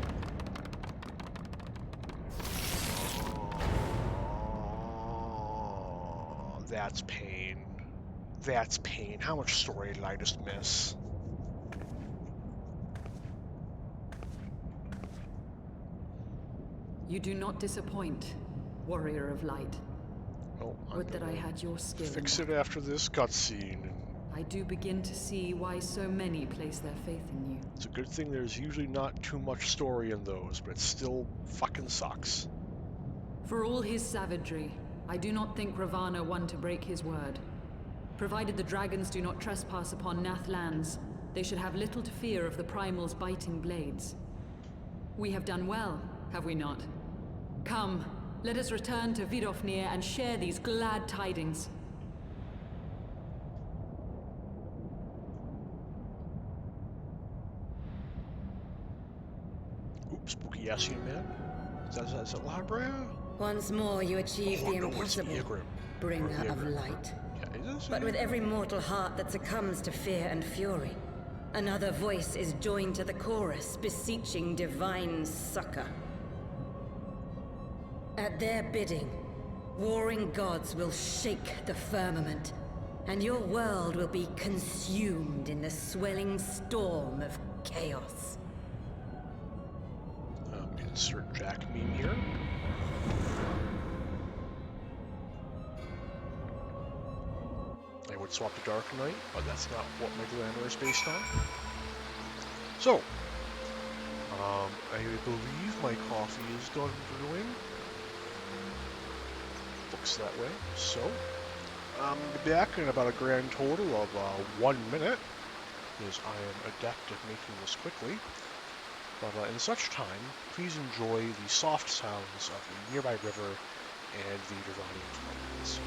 Oh, that's pain. That's pain. How much story did I just miss? You do not disappoint, warrior of light. Oh, Would that I had your skill. Fix it after this cutscene. I do begin to see why so many place their faith in you. It's a good thing there's usually not too much story in those, but it still fucking sucks. For all his savagery, I do not think Ravana one to break his word. Provided the dragons do not trespass upon Gnath lands, they should have little to fear of the Primal's biting blades. We have done well, have we not? Come, let us return to Vidofnir and share these glad tidings. Oops, spooky Yassian man. Is that Labria? Once more you achieve the no, it's impossible, Ygritte. bringer Or of Ygritte. light. Yeah, is this But with every mortal heart that succumbs to fear and fury, another voice is joined to the chorus, beseeching divine succor. At their bidding, warring gods will shake the firmament, and your world will be consumed in the swelling storm of chaos. Insert Jack meme here. I would swap the Dark Knight, but that's not what my glamour is based on. So, I believe my coffee is done brewing. Looks that way. So, I'm be back in about a grand total of 1 minute, because I am adept at making this quickly. But in such time, please enjoy the soft sounds of the nearby river and the Durranian Twins.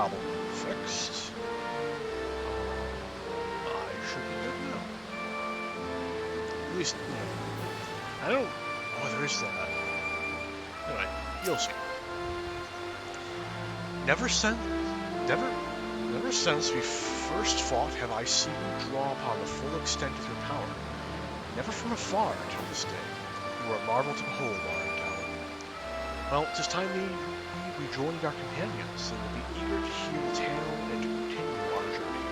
problem fixed. I should be good now. At least, I don't... Oh, there is that. Anyway, you'll see. Never since we first fought have I seen you draw upon the full extent of your power. Never from afar until this day. You are a marvel to behold, Arendelle. Well, 'tis time we rejoined our companions, and will be eager to hear the tale and to continue our journey.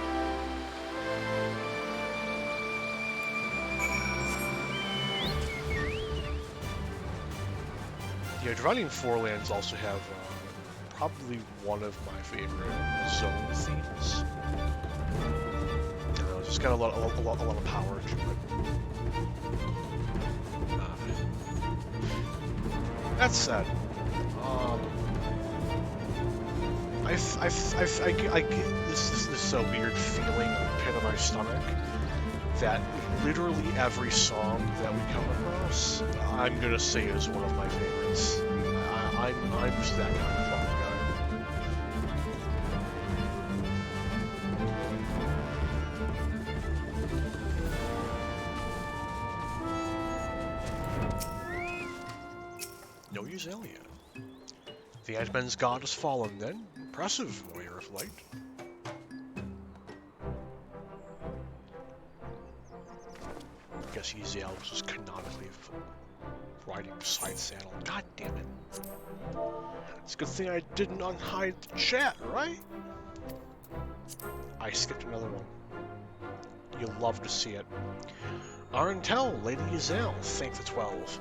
The Adrenian Forelands also have probably one of my favorite zone themes. It's got a lot of power to it. That said, I get this weird feeling in the pit of my stomach that literally every song that we come across, I'm gonna say is one of my favorites. I'm just that kind of fucking guy. No Uzaliah. The Ant-Man's god has fallen then. Impressive, warrior of light. I guess Uzal was just canonically riding beside Saddle. God damn it. It's a good thing I didn't unhide the chat, right? I skipped another one. You'll love to see it. Arendelle, Lady Uzal, thank the 12.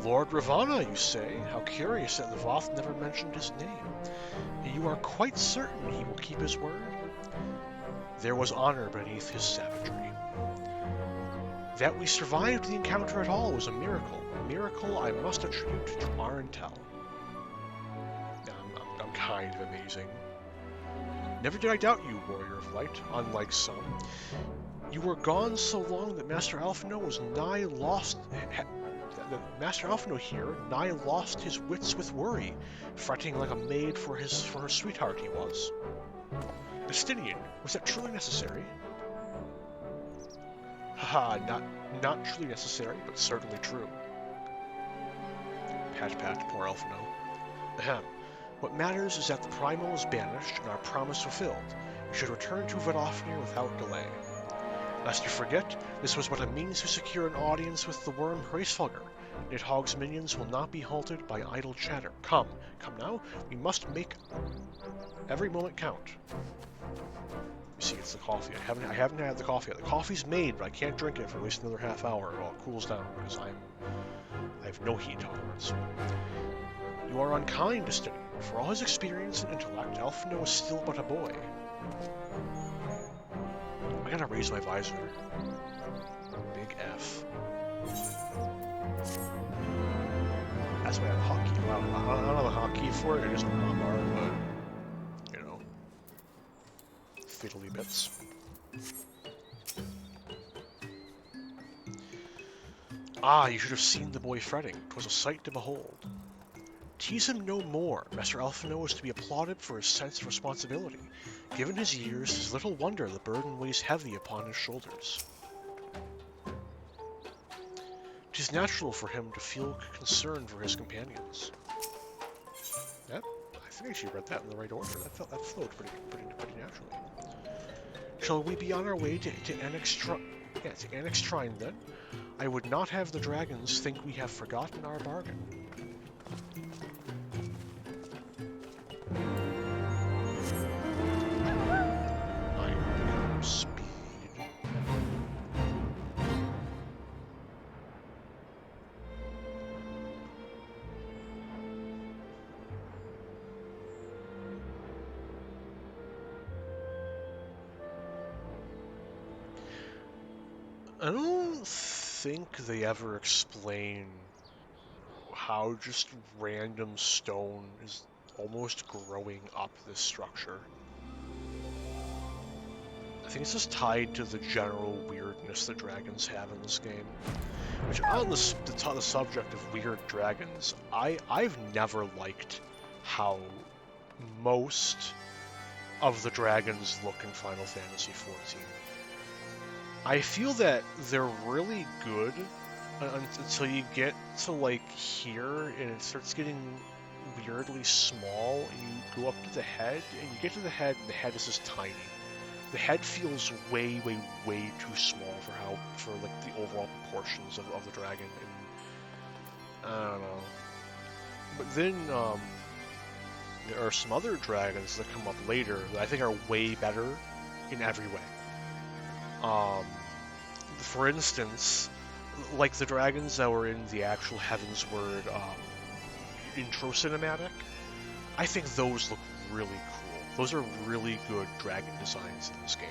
Lord Ravana, you say? How curious that Lavoth never mentioned his name. You are quite certain he will keep his word? There was honor beneath his savagery. That we survived the encounter at all was a miracle. A miracle I must attribute to Arendelle. I'm kind of amazing. Never did I doubt you, warrior of light, unlike some. You were gone so long that Master Alphino was nigh lost... Master Alphino here nigh lost his wits with worry, fretting like a maid for her sweetheart he was. Justinian, was that truly necessary? Haha, not truly necessary, but certainly true. Pat, poor Alphino. Ahem. What matters is that the Primal is banished and our promise fulfilled. We should return to Vedofnir without delay. Lest you forget, this was but a means to secure an audience with the worm Hraesvelgr. Nidhogg's minions will not be halted by idle chatter. Come now, we must make every moment count. You see, it's the coffee. I haven't had the coffee yet. The coffee's made, but I can't drink it for at least another half hour while it cools down because I have no heat tolerance. You are unkind, Justinian. For all his experience and intellect, Alphino is still but a boy. I gotta raise my visor. Big F. That's why I have hotkey. Well, I don't have a hotkey for it. It is a bar, but you know, fiddly bits. Ah, you should have seen the boy fretting. 'Twas a sight to behold. Tease him no more. Master Alphino is to be applauded for his sense of responsibility. Given his years, 'tis little wonder the burden weighs heavy upon his shoulders. 'Tis natural for him to feel concern for his companions. Yep, I think I actually read that in the right order. That flowed pretty naturally. Shall we be on our way to Annex Shrine then? I would not have the dragons think we have forgotten our bargain. Speed. I don't think they ever explain how just random stone is almost growing up this structure. I think it's just tied to the general weirdness that dragons have in this game. Which, on the subject of weird dragons, I've never liked how most of the dragons look in Final Fantasy XIV. I feel that they're really good until you get to like here and it starts getting weirdly small and you go up to the head and you get to the head and the head is just tiny. The head feels way too small for like the overall proportions of the dragon, and I don't know. But then there are some other dragons that come up later that I think are way better in every way. For instance, like the dragons that were in the actual Heavensward intro cinematic, I think those look really cool. Those are really good dragon designs in this game.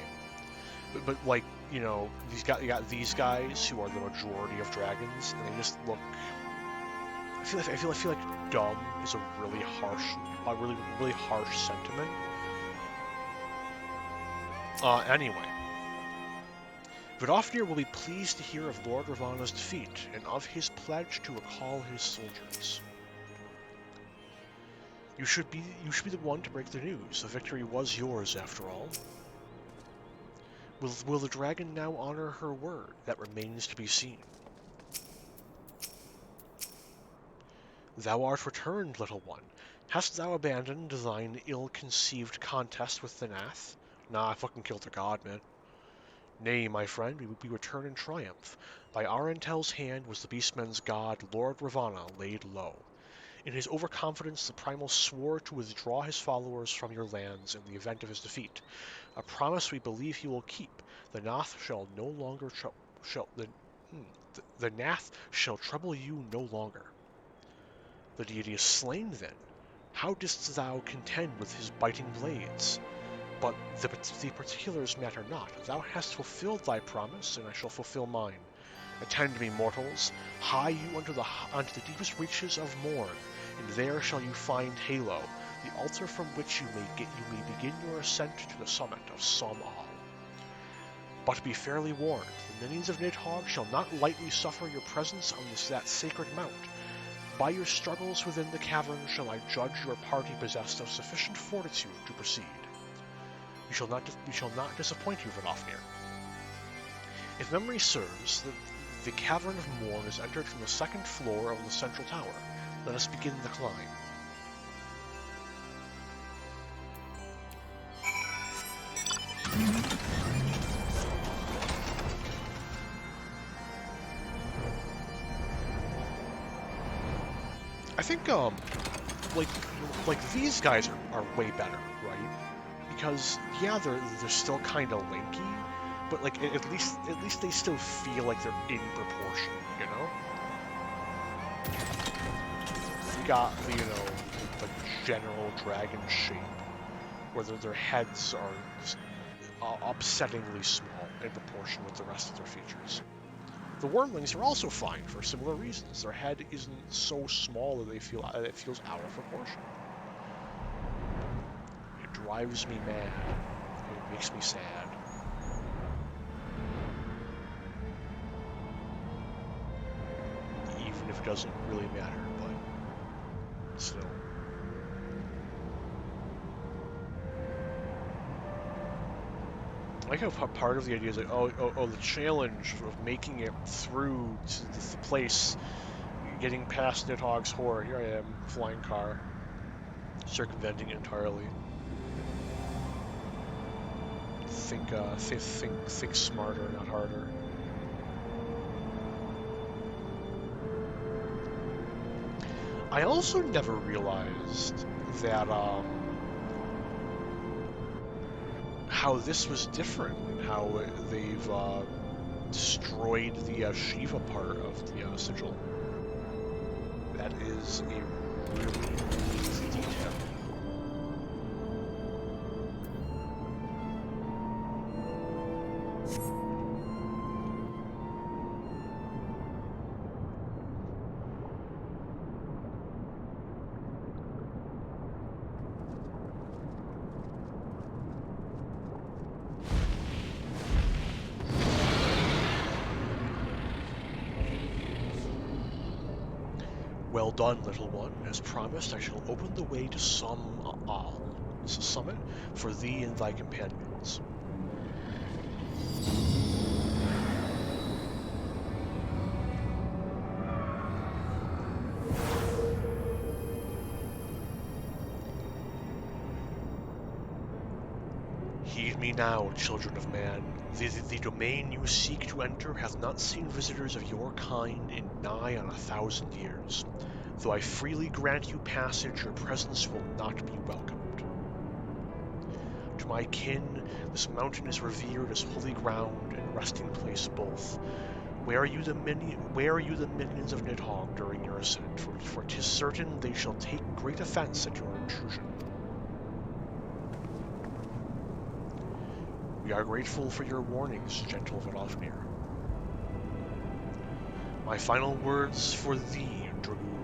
But like, you know, you got these guys who are the majority of dragons, and they just look. I feel like dumb is a really harsh sentiment. Anyway, Vidofnir will be pleased to hear of Lord Ravana's defeat and of his pledge to recall his soldiers. You should be the one to break the news. The victory was yours, after all. Will the dragon now honor her word? That remains to be seen. Thou art returned, little one. Hast thou abandoned thine ill-conceived contest with the Gnath? Nah, I fucking killed the god, man. Nay, my friend, we return in triumph. By Arentel's hand was the beastmen's god, Lord Ravana, laid low. In his overconfidence, the Primal swore to withdraw his followers from your lands in the event of his defeat. A promise we believe he will keep. The Gnath shall no longer the Gnath shall trouble you no longer. The deity is slain, then. How didst thou contend with his biting blades? But the particulars matter not. Thou hast fulfilled thy promise, and I shall fulfill mine. Attend me, mortals. Hie you unto the deepest reaches of morn, and there shall you find Halo, the altar from which you may begin your ascent to the summit of Som-Al. But be fairly warned, the minions of Nidhogg shall not lightly suffer your presence on that sacred mount. By your struggles within the cavern shall I judge your party possessed of sufficient fortitude to proceed. We shall not disappoint you, Vidofnir. If memory serves, the Cavern of Morn is entered from the second floor of the central tower. Let us begin the climb. I think, like these guys are way better, right? Because, yeah, they're still kind of lanky, but like at least they still feel like they're in proportion, you know? You got the, you know, the general dragon shape, where their heads are just upsettingly small in proportion with the rest of their features. The wormlings are also fine for similar reasons. Their head isn't so small that it feels out of proportion. It drives me mad. It makes me sad. Even if it doesn't really matter, but still. I like how part of the idea is like, oh, the challenge of making it through to the place, getting past Nidhogg's horde. Here I am, flying car, circumventing it entirely. Think smarter, not harder. I also never realized that how this was different, how they've destroyed the Shiva part of the sigil. That is a really neat detail. Well done, little one. As promised, I shall open the way to Som-Al. Dragon's summit for thee and thy companions. Heed me now, children of man. The domain you seek to enter hath not seen visitors of your kind in nigh on 1,000 years. Though I freely grant you passage, your presence will not be welcomed. To my kin, this mountain is revered as holy ground and resting place both. Where are you the minions of Nidhogg during your ascent? For 'tis certain they shall take great offense at your intrusion. We are grateful for your warnings, gentle Vidofnir. My final words for thee, Dragoon.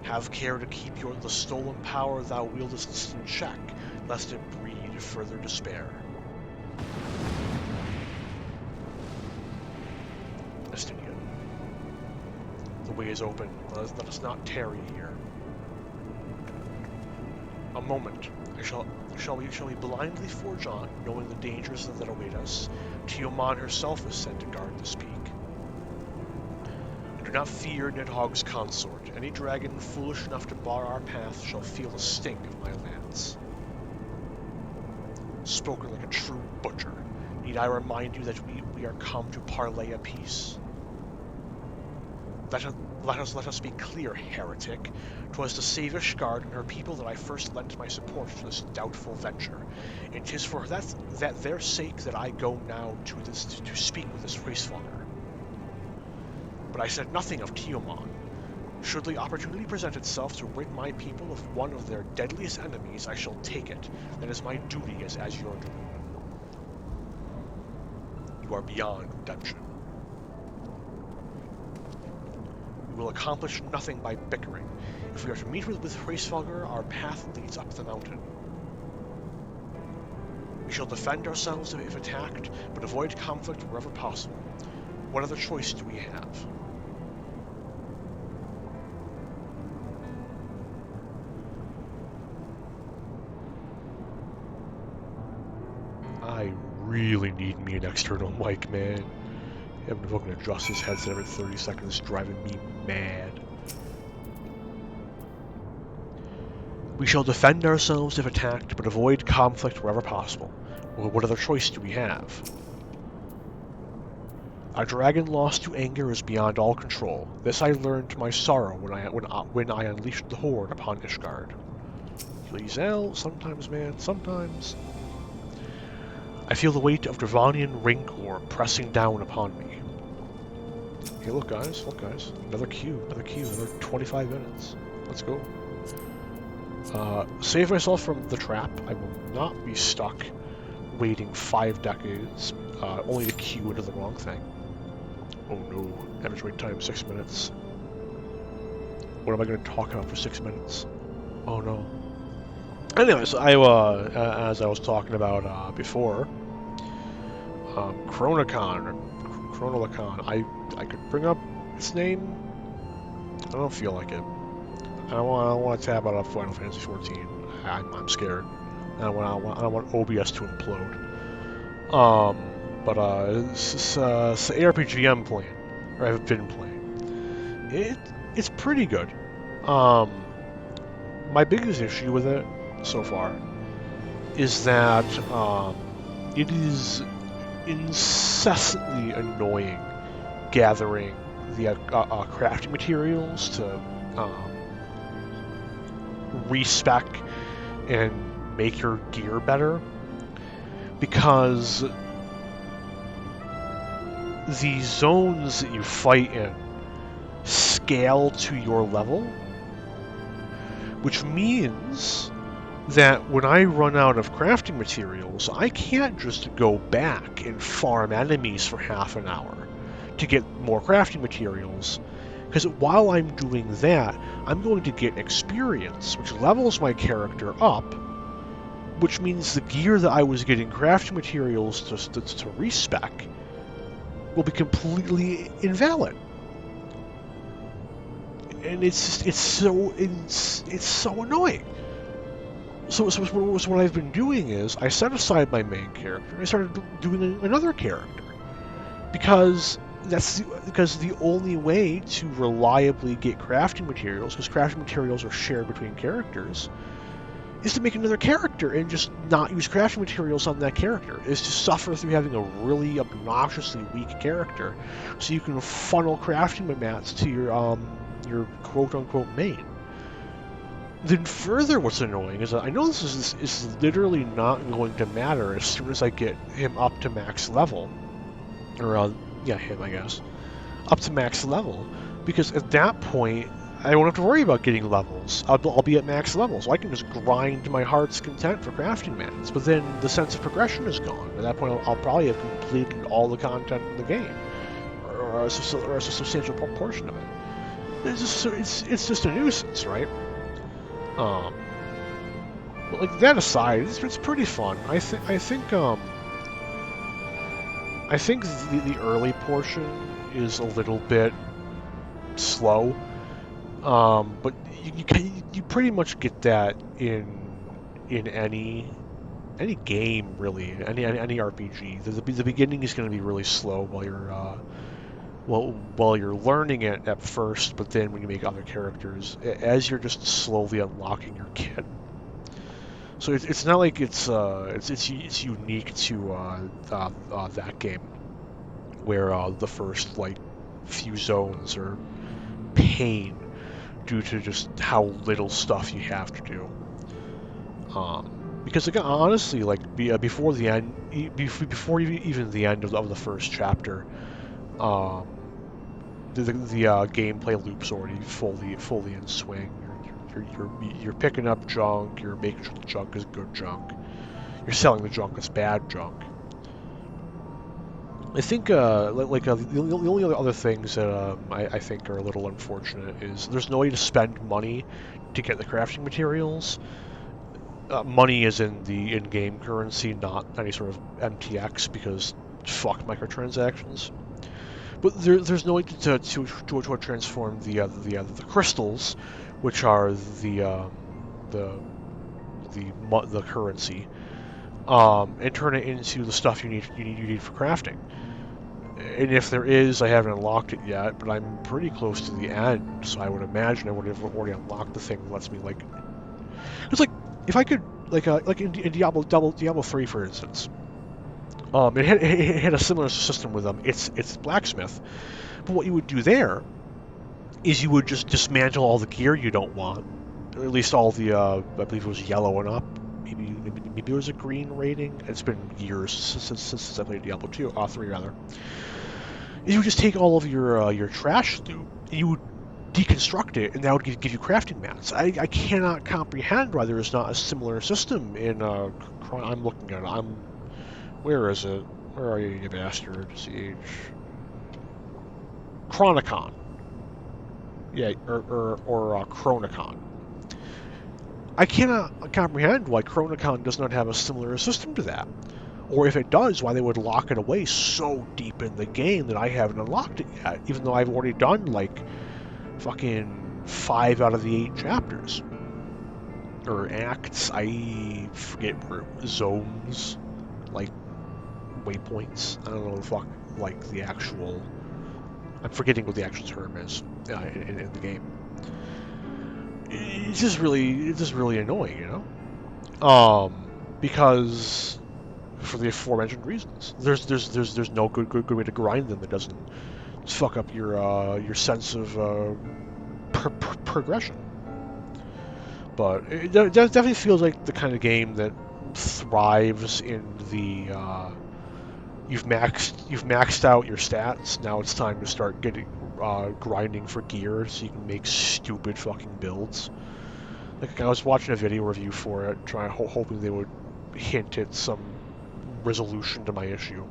Have care to keep the stolen power thou wieldest in check, lest it breed further despair. Estinian. The way is open. Let us not tarry here. A moment. Shall we blindly forge on, knowing the dangers that await us? Tiamat herself is sent to guard this peak. Do not fear Nidhogg's consort. Any dragon foolish enough to bar our path shall feel the sting of my lance. Spoken like a true butcher. Need I remind you that we are come to parley a peace? Let us be clear, heretic. 'Twas to save Ishgard and her people that I first lent my support to this doubtful venture, and 'tis for that their sake that I go now to speak with this Hraesvelgr. But I said nothing of Tiamat. Should the opportunity present itself to rid my people of one of their deadliest enemies, I shall take it. That is my duty as your duty. You are beyond redemption. We will accomplish nothing by bickering. If we are to meet with Hraesvelgr, our path leads up the mountain. We shall defend ourselves if attacked, but avoid conflict wherever possible. What other choice do we have? I really need me an external mic, man. Having to fucking adjust his headset every 30 seconds is driving me mad. We shall defend ourselves if attacked, but avoid conflict wherever possible. Well, what other choice do we have? A dragon lost to anger is beyond all control. This I learned to my sorrow when I unleashed the horde upon Ishgard. Please, Al, sometimes, man, sometimes. I feel the weight of Dravanian rancor pressing down upon me. Hey, look guys, another queue, another 25 minutes. Let's go. Save myself from the trap. I will not be stuck waiting 5 decades, only to queue into the wrong thing. Oh no, average wait time 6 minutes. What am I going to talk about for 6 minutes? Oh no. Anyways, as I was talking about before, Chronicon, I could bring up its name. I don't feel like it. I don't want to tab out of Final Fantasy 14. I'm scared. I don't want OBS to implode. It's an ARPG I'm playing, or I've been playing. It's pretty good. My biggest issue with it so far is that it is incessantly annoying gathering the crafting materials to respec and make your gear better, because the zones that you fight in scale to your level, which means that when I run out of crafting materials, I can't just go back and farm enemies for half an hour to get more crafting materials, because while I'm doing that, I'm going to get experience, which levels my character up, which means the gear that I was getting crafting materials to respec will be completely invalid. And it's so annoying. So what I've been doing is I set aside my main character and I started doing another character because because the only way to reliably get crafting materials, because crafting materials are shared between characters, is to make another character and just not use crafting materials on that character. Is to suffer through having a really obnoxiously weak character, so you can funnel crafting mats to your quote unquote main. Then further, what's annoying is that I know this is literally not going to matter as soon as I get him up to max level, or yeah, him I guess, up to max level, because at that point I won't have to worry about getting levels. I'll be at max level, so I can just grind to my heart's content for crafting mats. But then the sense of progression is gone. At that point, I'll probably have completed all the content in the game, or a substantial portion of it. It's just a nuisance, right? But like that aside, it's pretty fun. I think the early portion is a little bit slow. But you pretty much get that in any game really, any RPG. The beginning is going to be really slow while you're learning it at first, but then when you make other characters, as you're just slowly unlocking your kit. So it's not like it's unique to that game, where the first like few zones are pain due to just how little stuff you have to do. Because again, honestly, like before the end, before even the end of the first chapter, the gameplay loop's already fully in swing. You're picking up junk. You're making sure the junk is good junk. You're selling the junk as bad junk. I think the only other things that I think are a little unfortunate is there's no way to spend money to get the crafting materials. Money is in the in-game currency, not any sort of MTX, because fuck microtransactions. But there's no way to transform the crystals, which are the currency, and turn it into the stuff you need for crafting. And if there is, I haven't unlocked it yet, but I'm pretty close to the end, so I would imagine I would have already unlocked the thing that lets me like. It's like if I could like in Diablo 3, for instance. It had a similar system with it's blacksmith, but what you would do there is you would just dismantle all the gear you don't want, or at least all the I believe it was yellow and up. Maybe it was a green rating. It's been years since I played Diablo 3 rather. You would just take all of your trash loot and you would deconstruct it, and that would give you crafting mats. I cannot comprehend why there is not a similar system in. I'm looking at it. Where is it? Where are you, you bastard? CH. Chronicon. Yeah, or Chronicon. I cannot comprehend why Chronicon does not have a similar system to that. Or if it does, why they would lock it away so deep in the game that I haven't unlocked it yet, even though I've already done, like, fucking 5 out of the 8 chapters. Or acts, I forget where, zones, like, waypoints. I don't know the fuck, like, the actual, I'm forgetting what the actual term is in the game. It's just really annoying, you know? Because for the aforementioned reasons, there's no good way to grind them that doesn't fuck up your sense of progression. But it definitely feels like the kind of game that thrives in the you've maxed out your stats. Now it's time to start getting grinding for gear so you can make stupid fucking builds. Like I was watching a video review for it, hoping they would hint at some resolution to my issue.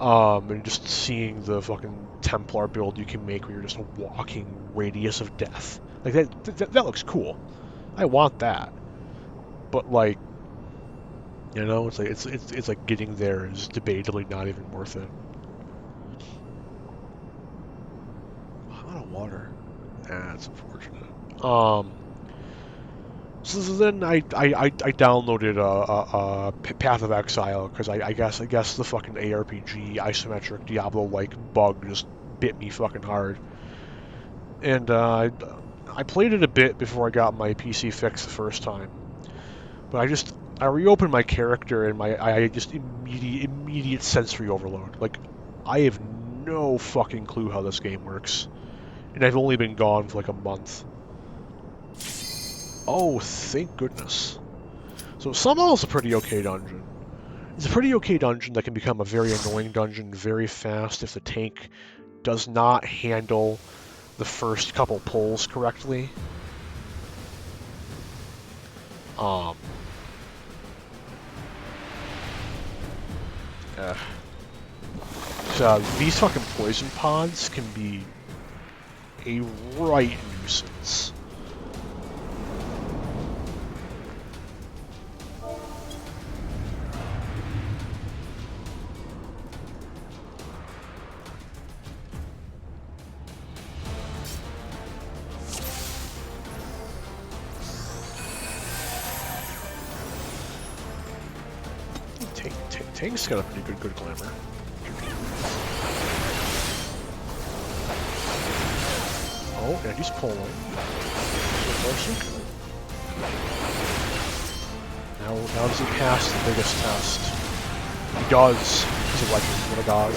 And just seeing the fucking Templar build you can make where you're just a walking radius of death. Like that looks cool. I want that. But like, you know, it's like getting there is debatably not even worth it. I'm out of water. That's unfortunate. So then I downloaded Path of Exile because I guess the fucking ARPG isometric Diablo-like bug just bit me fucking hard, and I played it a bit before I got my PC fixed the first time, but I reopened my character and I just immediate sensory overload. Like I have no fucking clue how this game works, and I've only been gone for like a month. Oh, thank goodness. So Summon's a pretty okay dungeon. It's a pretty okay dungeon that can become a very annoying dungeon very fast if the tank does not handle the first couple pulls correctly. So these fucking poison pods can be a right nuisance. Tank's got a pretty good glamour. Oh, and he's pulling. Now does he pass the biggest test? He does. He's a legend. What a god.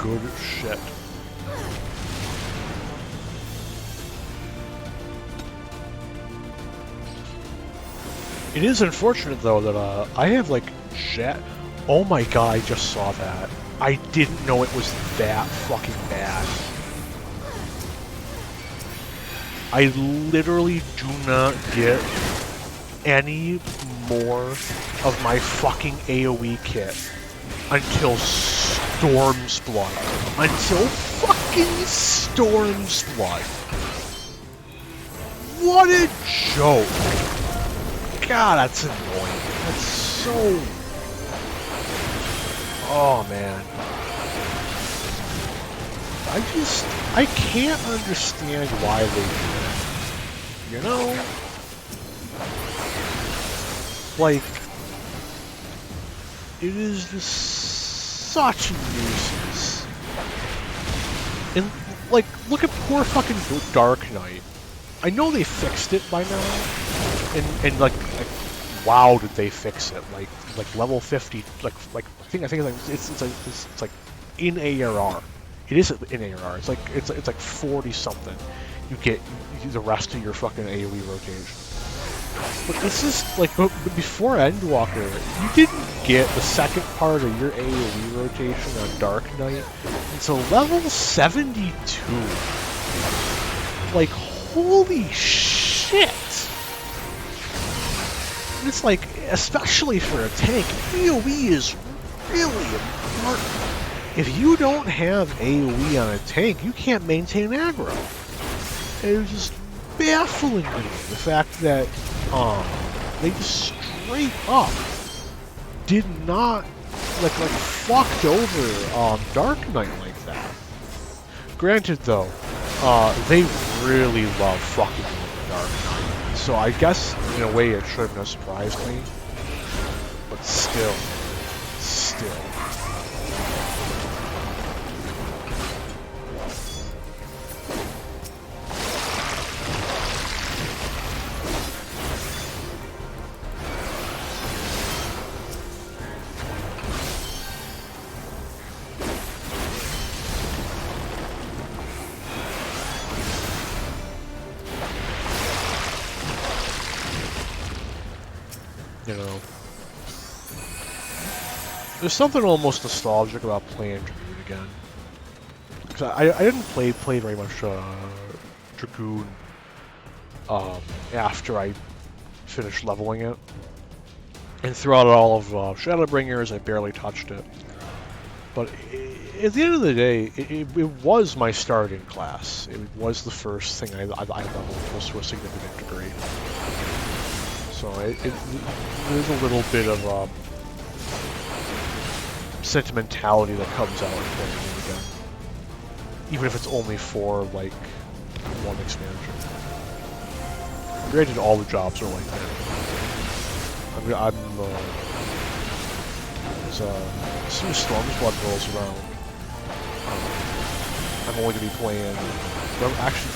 Good shit. It is unfortunate though that I have like jet. Oh my god, I just saw that. I didn't know it was that fucking bad. I literally do not get any more of my fucking AoE kit until Storm's Blood. Until fucking Storm's Blood. What a joke. God, that's annoying. That's so... Oh, man. I can't understand why they do it. You know? Like, it is just such a nuisance. And, like, look at poor fucking Dark Knight. I know they fixed it by now. And like, wow, did they fix it? Like level 50, like I think it's like in ARR. It is in ARR. It's like 40 something. You get the rest of your fucking AoE rotation. But it's just like before Endwalker, you didn't get the second part of your AoE rotation on Dark Knight until level 72. Like, holy shit! And it's like, especially for a tank, AoE is really important. If you don't have AoE on a tank, you can't maintain aggro. And it was just baffling to me, the fact that they just straight up did not like fucked over Dark Knight like that. Granted though, they really love fucking with Dark Knight, so I guess in a way it shouldn't have surprised me, but still. You know, there's something almost nostalgic about playing Dragoon again. Cause I didn't play very much Dragoon after I finished leveling it, and throughout all of Shadowbringers, I barely touched it. But at the end of the day, it was my starting class. It was the first thing I leveled to a significant degree. So there's a little bit of sentimentality that comes out of playing it again. Even if it's only for, like, one expansion. Granted, all the jobs are like that. As soon as Storm's Blood rolls around, I'm only going to be playing... Well, actually,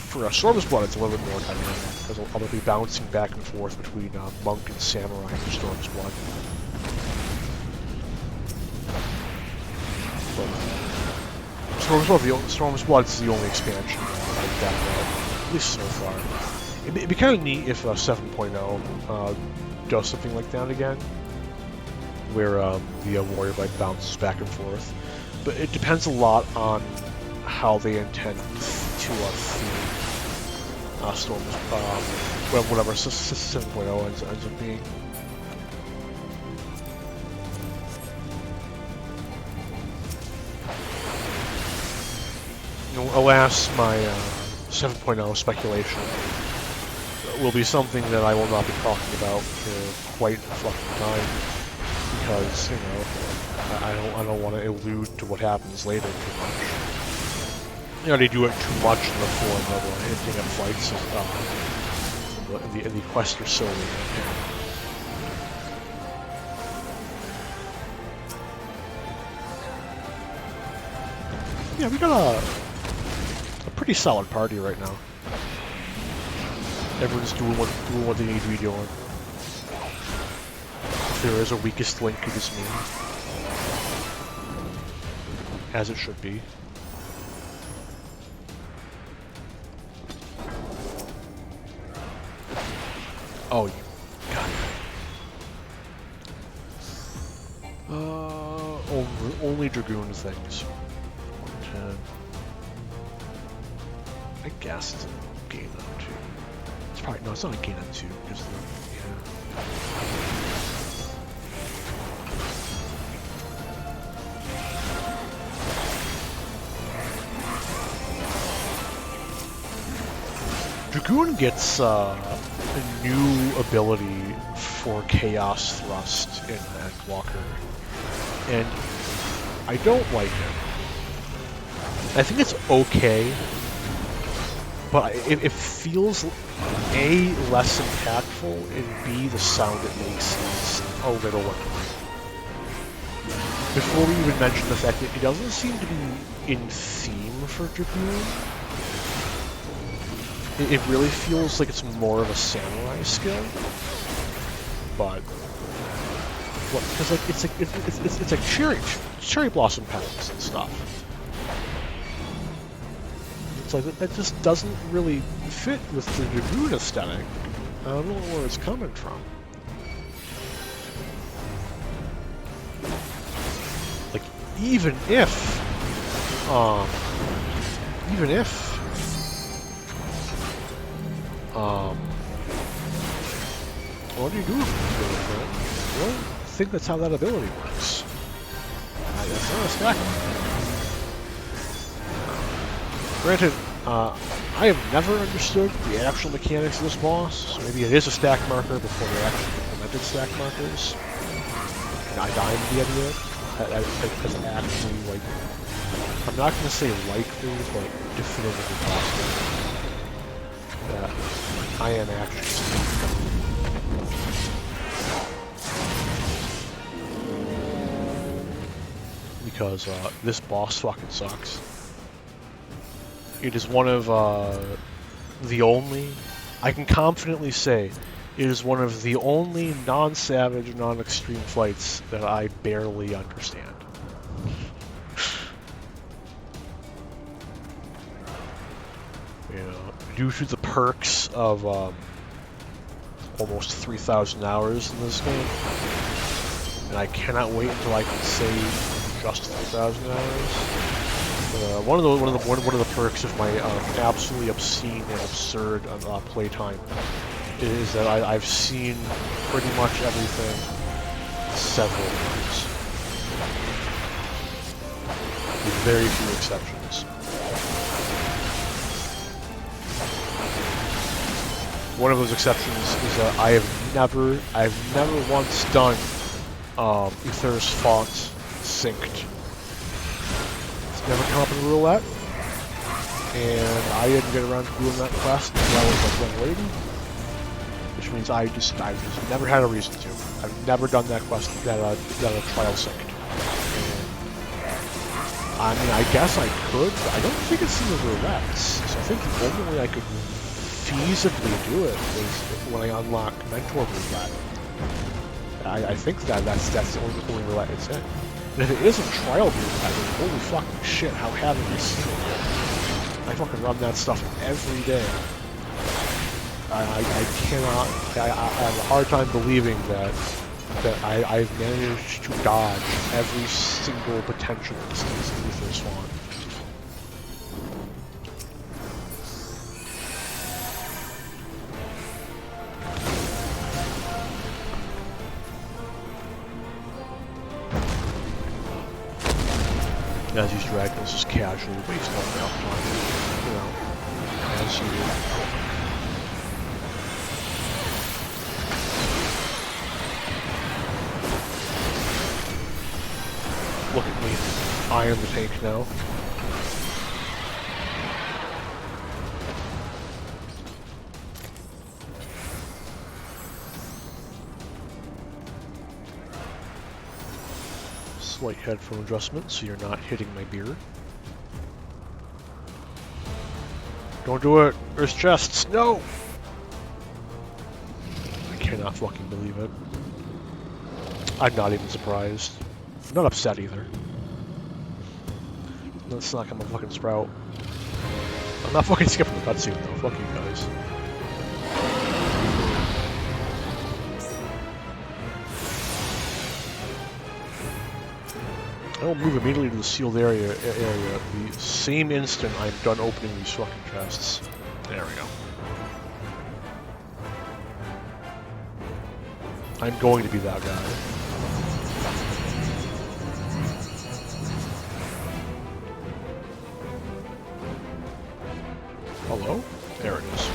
for Storm's Blood, it's a little bit more dynamic, because I'll be bouncing back and forth between Monk and Samurai for Storm's Blood. Storm's Blood is the only expansion like that, at least so far. It'd be kind of neat if 7.0 does something like that again, where the warrior blade bounces back and forth. But it depends a lot on how they intend to theme Storm's, whatever 7.0 ends up being. Alas, my 7.0 speculation will be something that I will not be talking about for quite a fucking time, because, you know, I don't want to allude to what happens later too much. You know, they do it too much in the form of hinting at fights and the quest are silly. Yeah, we got a pretty solid party right now. Everyone's doing what they need to be doing. If there is a weakest link, it is me. As it should be. Oh, you got it. Only Dragoon things. 110. I guess it's a game on 2. It's probably, no, it's not a game on 2, because Dragoon gets a new ability for Chaos Thrust in Walker, and I don't like it. I think it's okay, but it feels A, less impactful, and B, the sound it makes is a little annoying. Before we even mention the fact that it doesn't seem to be in theme for Dragoon, it really feels like it's more of a samurai skill. But what? Because like it's like cherry blossom petals and stuff. It's like that just doesn't really fit with the Dragoon aesthetic. I don't know where it's coming from. Like even if what do you do with it? I don't think that's how that ability works. That's not a stack marker. Granted, I have never understood the actual mechanics of this boss, so maybe it is a stack marker before they actually implemented stack markers. And I died in the idea as actually, like, I'm not going to say likely, but definitively possible that I am actually because this boss fucking sucks. It is one of the only, I can confidently say, it is one of the only non-savage, non-extreme fights that I barely understand. You know, due to the perks of almost 3,000 hours in this game, and I cannot wait until I can save just 3,000 hours. One of the perks of my absolutely obscene and absurd playtime is that I've seen pretty much everything several times. with very few exceptions. One of those exceptions is that I've never once done Aether's Font synced. It's never come up in roulette, and I didn't get around to doing that quest until I was like young lady, which means I just never had a reason to. I've never done that quest that a trial synced. I mean, I guess I could, but I don't think it's in the roulettes. So I think the only way I could feasibly do it is when I unlock Mentor Roulette. I think that's the only roulette it's in. And if it is a trial roulette, then holy fucking shit, how heavy is it? I fucking run that stuff every day. I cannot, I have a hard time believing that I've managed to dodge every single potential instance of Aether's Font. As these dragons just casually waste all their time, you know, as you do. Look at me. I am the tank now. Slight headphone adjustment so you're not hitting my beard. Don't do it! There's chests! No! I cannot fucking believe it. I'm not even surprised. I'm not upset either. Let's not come a fucking sprout. I'm not fucking skipping the cutscene though, fuck you guys. I will move immediately to the sealed area the same instant I'm done opening these fucking chests. There we go. I'm going to be that guy. Hello? There it is.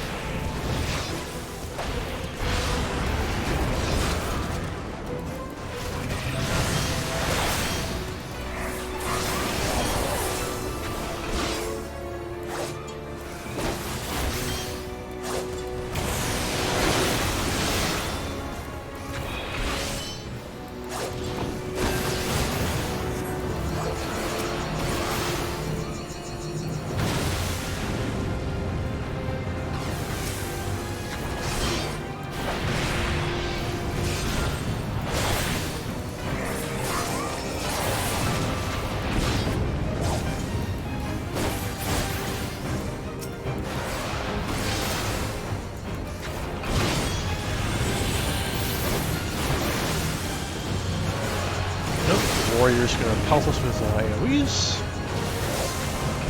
Warrior's gonna pelt us with AoEs.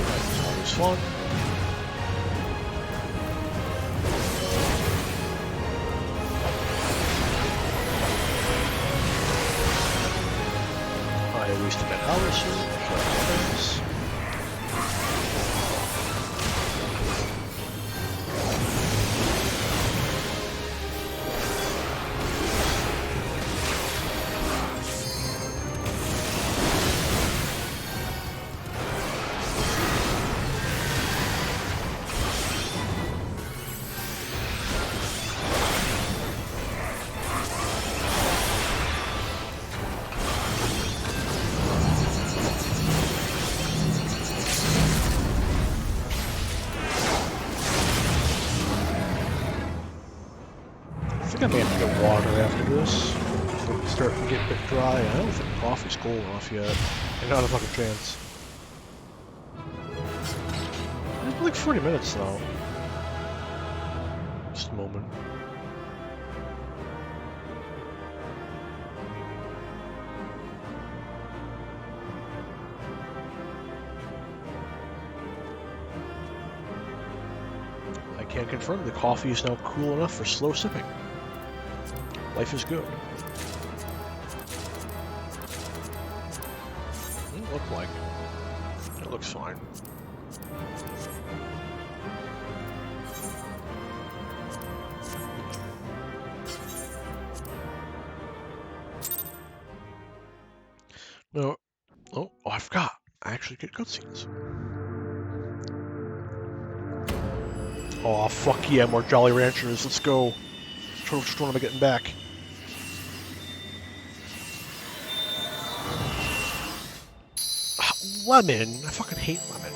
That's always fun. I wasted an hour soon. I may have to get water after this. It's starting to get a bit dry. I don't think coffee's cool enough yet. I got a fucking chance. It's been like 40 minutes now. Just a moment. I can confirm the coffee is now cool enough for slow sipping. Life is good. What does it look like? looks fine. No. Oh, I forgot. I actually get cutscenes. Oh, fuck yeah, more Jolly Ranchers. Let's go. Which one am I getting back? Lemon. I fucking hate lemon.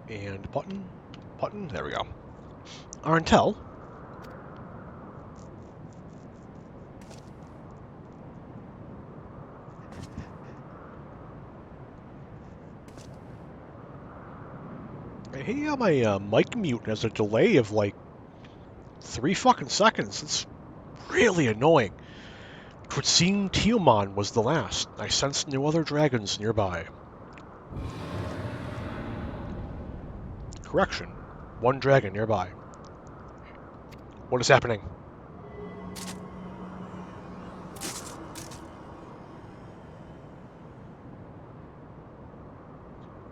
And button. Button. There we go. Arntel. Hey, my mic mute has a delay of like 3 fucking seconds. It's really annoying. Twould seem Tiamat was the last. I sensed no other dragons nearby. Correction. 1 dragon nearby. What is happening?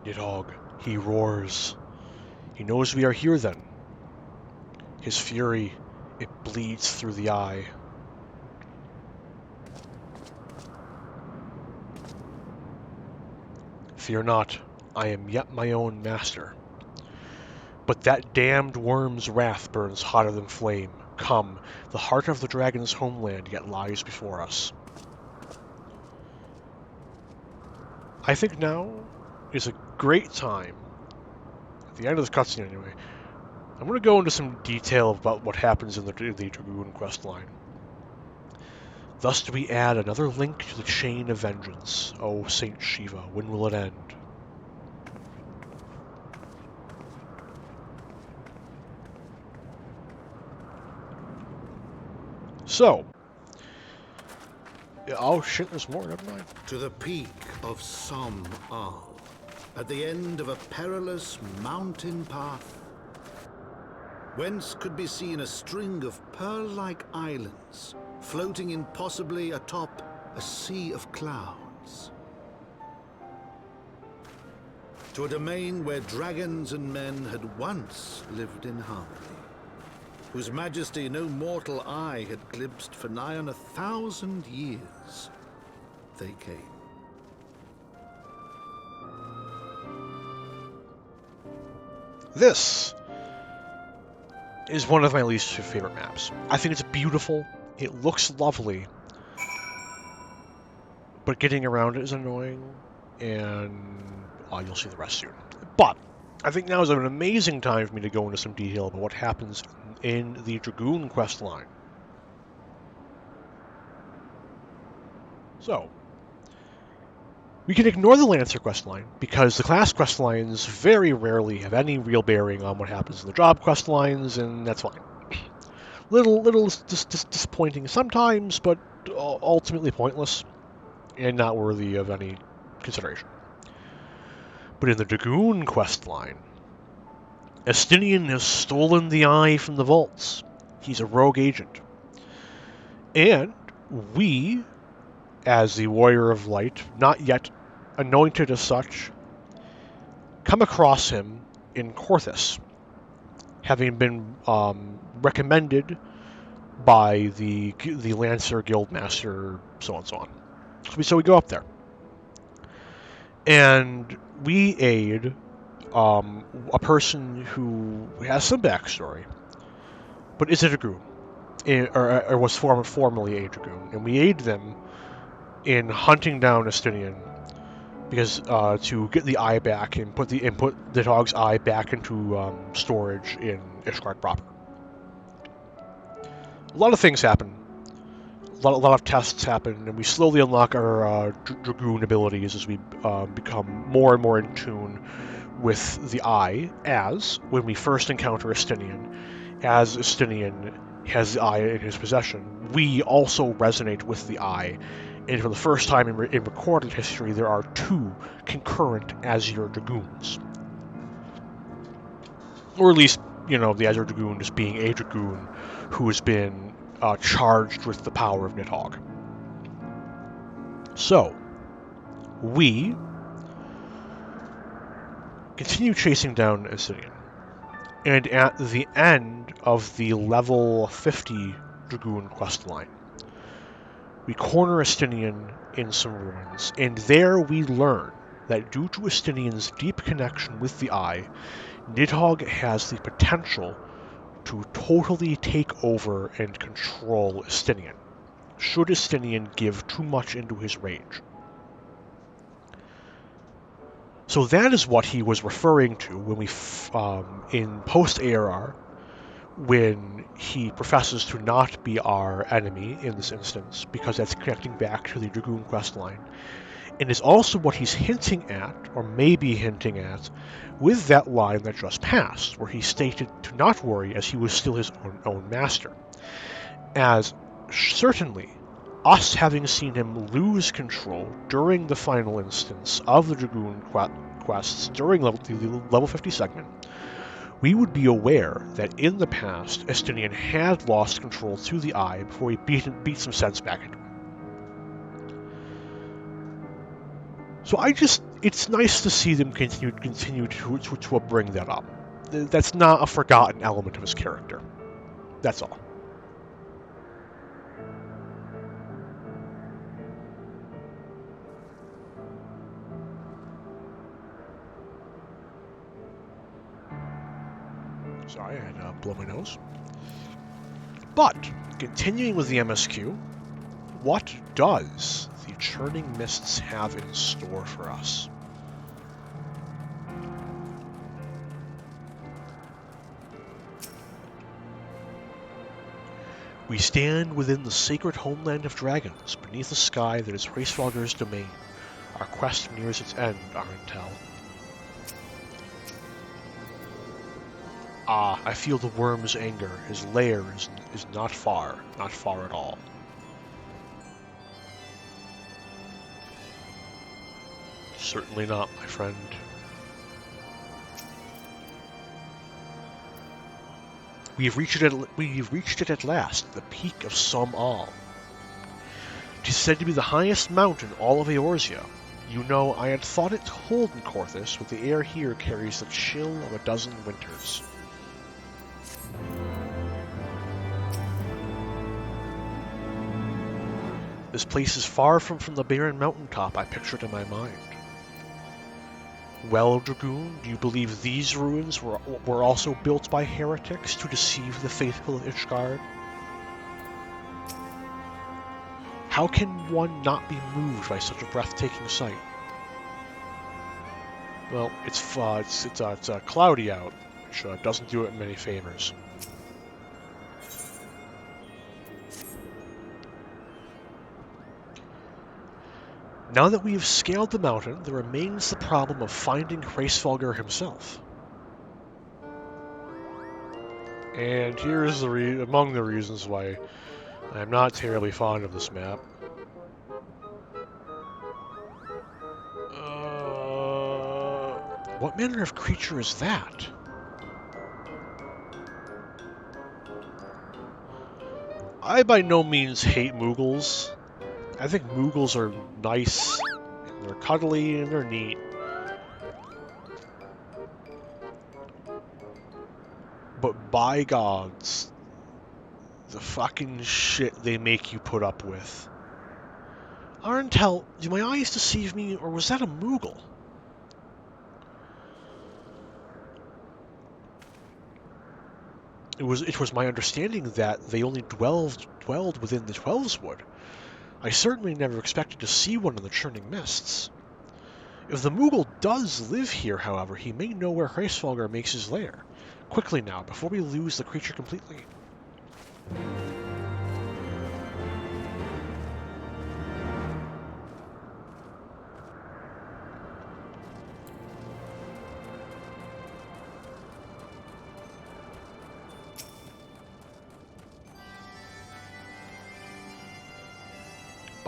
Nidhogg. He roars. He knows we are here then. His fury, it bleeds through the eye. Fear not, I am yet my own master. But that damned worm's wrath burns hotter than flame. Come, the heart of the dragon's homeland yet lies before us. I think now is a great time, at the end of this cutscene anyway, I'm going to go into some detail about what happens in the Dragoon questline. Thus do we add another link to the chain of vengeance. O Saint Shiva, when will it end? So, oh shit, there's more, never mind. To the peak of Som Al, at the end of a perilous mountain path, whence could be seen a string of pearl-like islands floating impossibly atop a sea of clouds. To a domain where dragons and men had once lived in harmony, whose majesty no mortal eye had glimpsed for nigh on 1,000 years, they came. This is one of my least favorite maps. I think it's beautiful, it looks lovely, but getting around it is annoying, and you'll see the rest soon. But I think now is an amazing time for me to go into some detail about what happens in the Dragoon questline. So, we can ignore the Lancer questline, because the class questlines very rarely have any real bearing on what happens in the job questlines, and that's fine. Little disappointing sometimes, but ultimately pointless, and not worthy of any consideration. But in the Dragoon questline, Estinian has stolen the eye from the vaults. He's a rogue agent. And we, as the Warrior of Light, not yet anointed as such, come across him in Korthus, having been recommended by the Lancer Guildmaster, so on and so on. So we go up there. And we aid a person who has some backstory, but is a Dragoon, or was formerly a Dragoon, and we aid them in hunting down Estinian, because to get the eye back and put the dog's eye back into storage in Ishgard proper. A lot of things happen. A lot of tests happen, and we slowly unlock our Dragoon abilities as we become more and more in tune with the eye, as when we first encounter Estinian, as Estinian has the eye in his possession, we also resonate with the eye, And for the first time in recorded history, there are 2 concurrent Azure Dragoons. Or at least, the Azure Dragoon just being a Dragoon who has been charged with the power of Nidhogg. So, we continue chasing down Estinian. And at the end of the level 50 Dragoon questline, we corner Estinian in some ruins, and there we learn that due to Estinian's deep connection with the Eye, Nidhogg has the potential to totally take over and control Estinian, should Estinian give too much into his rage. So that is what he was referring to when we, in post-ARR, when he professes to not be our enemy in this instance, because that's connecting back to the Dragoon questline, and is also what he's hinting at, or maybe hinting at, with that line that just passed, where he stated to not worry as he was still his own master. As certainly, us having seen him lose control during the final instance of the Dragoon quests during the level 50 segment, we would be aware that in the past, Estinian had lost control to the Eye before he beat some sense back into him. So it's nice to see them continue to bring that up. That's not a forgotten element of his character. That's all. Sorry, I had to blow my nose. But, continuing with the MSQ, what does the Churning Mists have in store for us? We stand within the sacred homeland of dragons, beneath a sky that is Hraesvelgur's domain. Our quest nears its end, Arentel. Ah, I feel the worm's anger. His lair is not far at all. Certainly not, my friend. We've reached it at last, the peak of Som-Al. It is said to be the highest mountain in all of Eorzea. You know, I had thought it cold in Korthus, but the air here carries the chill of a dozen winters. This place is far from the barren mountaintop I pictured in my mind. Well, Dragoon, do you believe these ruins were also built by heretics to deceive the faithful of Ishgard? How can one not be moved by such a breathtaking sight? Well, it's cloudy out, which doesn't do it many favors. Now that we have scaled the mountain, there remains the problem of finding Hraesvelgur himself. And here's among the reasons why I'm not terribly fond of this map. What manner of creature is that? I by no means hate Moogles. I think Moogles are nice, and they're cuddly, and they're neat. But by gods, the fucking shit they make you put up with. Arentel, do my eyes deceive me, or was that a Moogle? It was my understanding that they only dwelled within the Heavensward. I certainly never expected to see one in the Churning Mists. If the Moogle does live here, however, he may know where Hraesvelgur makes his lair. Quickly now, before we lose the creature completely.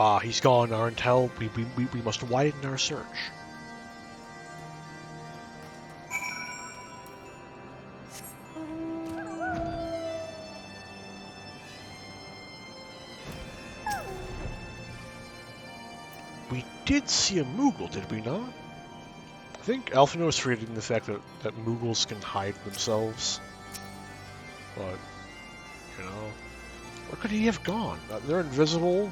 Ah, he's gone, Arentel. We must widen our search. We did see a Moogle, did we not? I think Alphino is forgetting the fact that Moogles can hide themselves. But, you know, where could he have gone? They're invisible.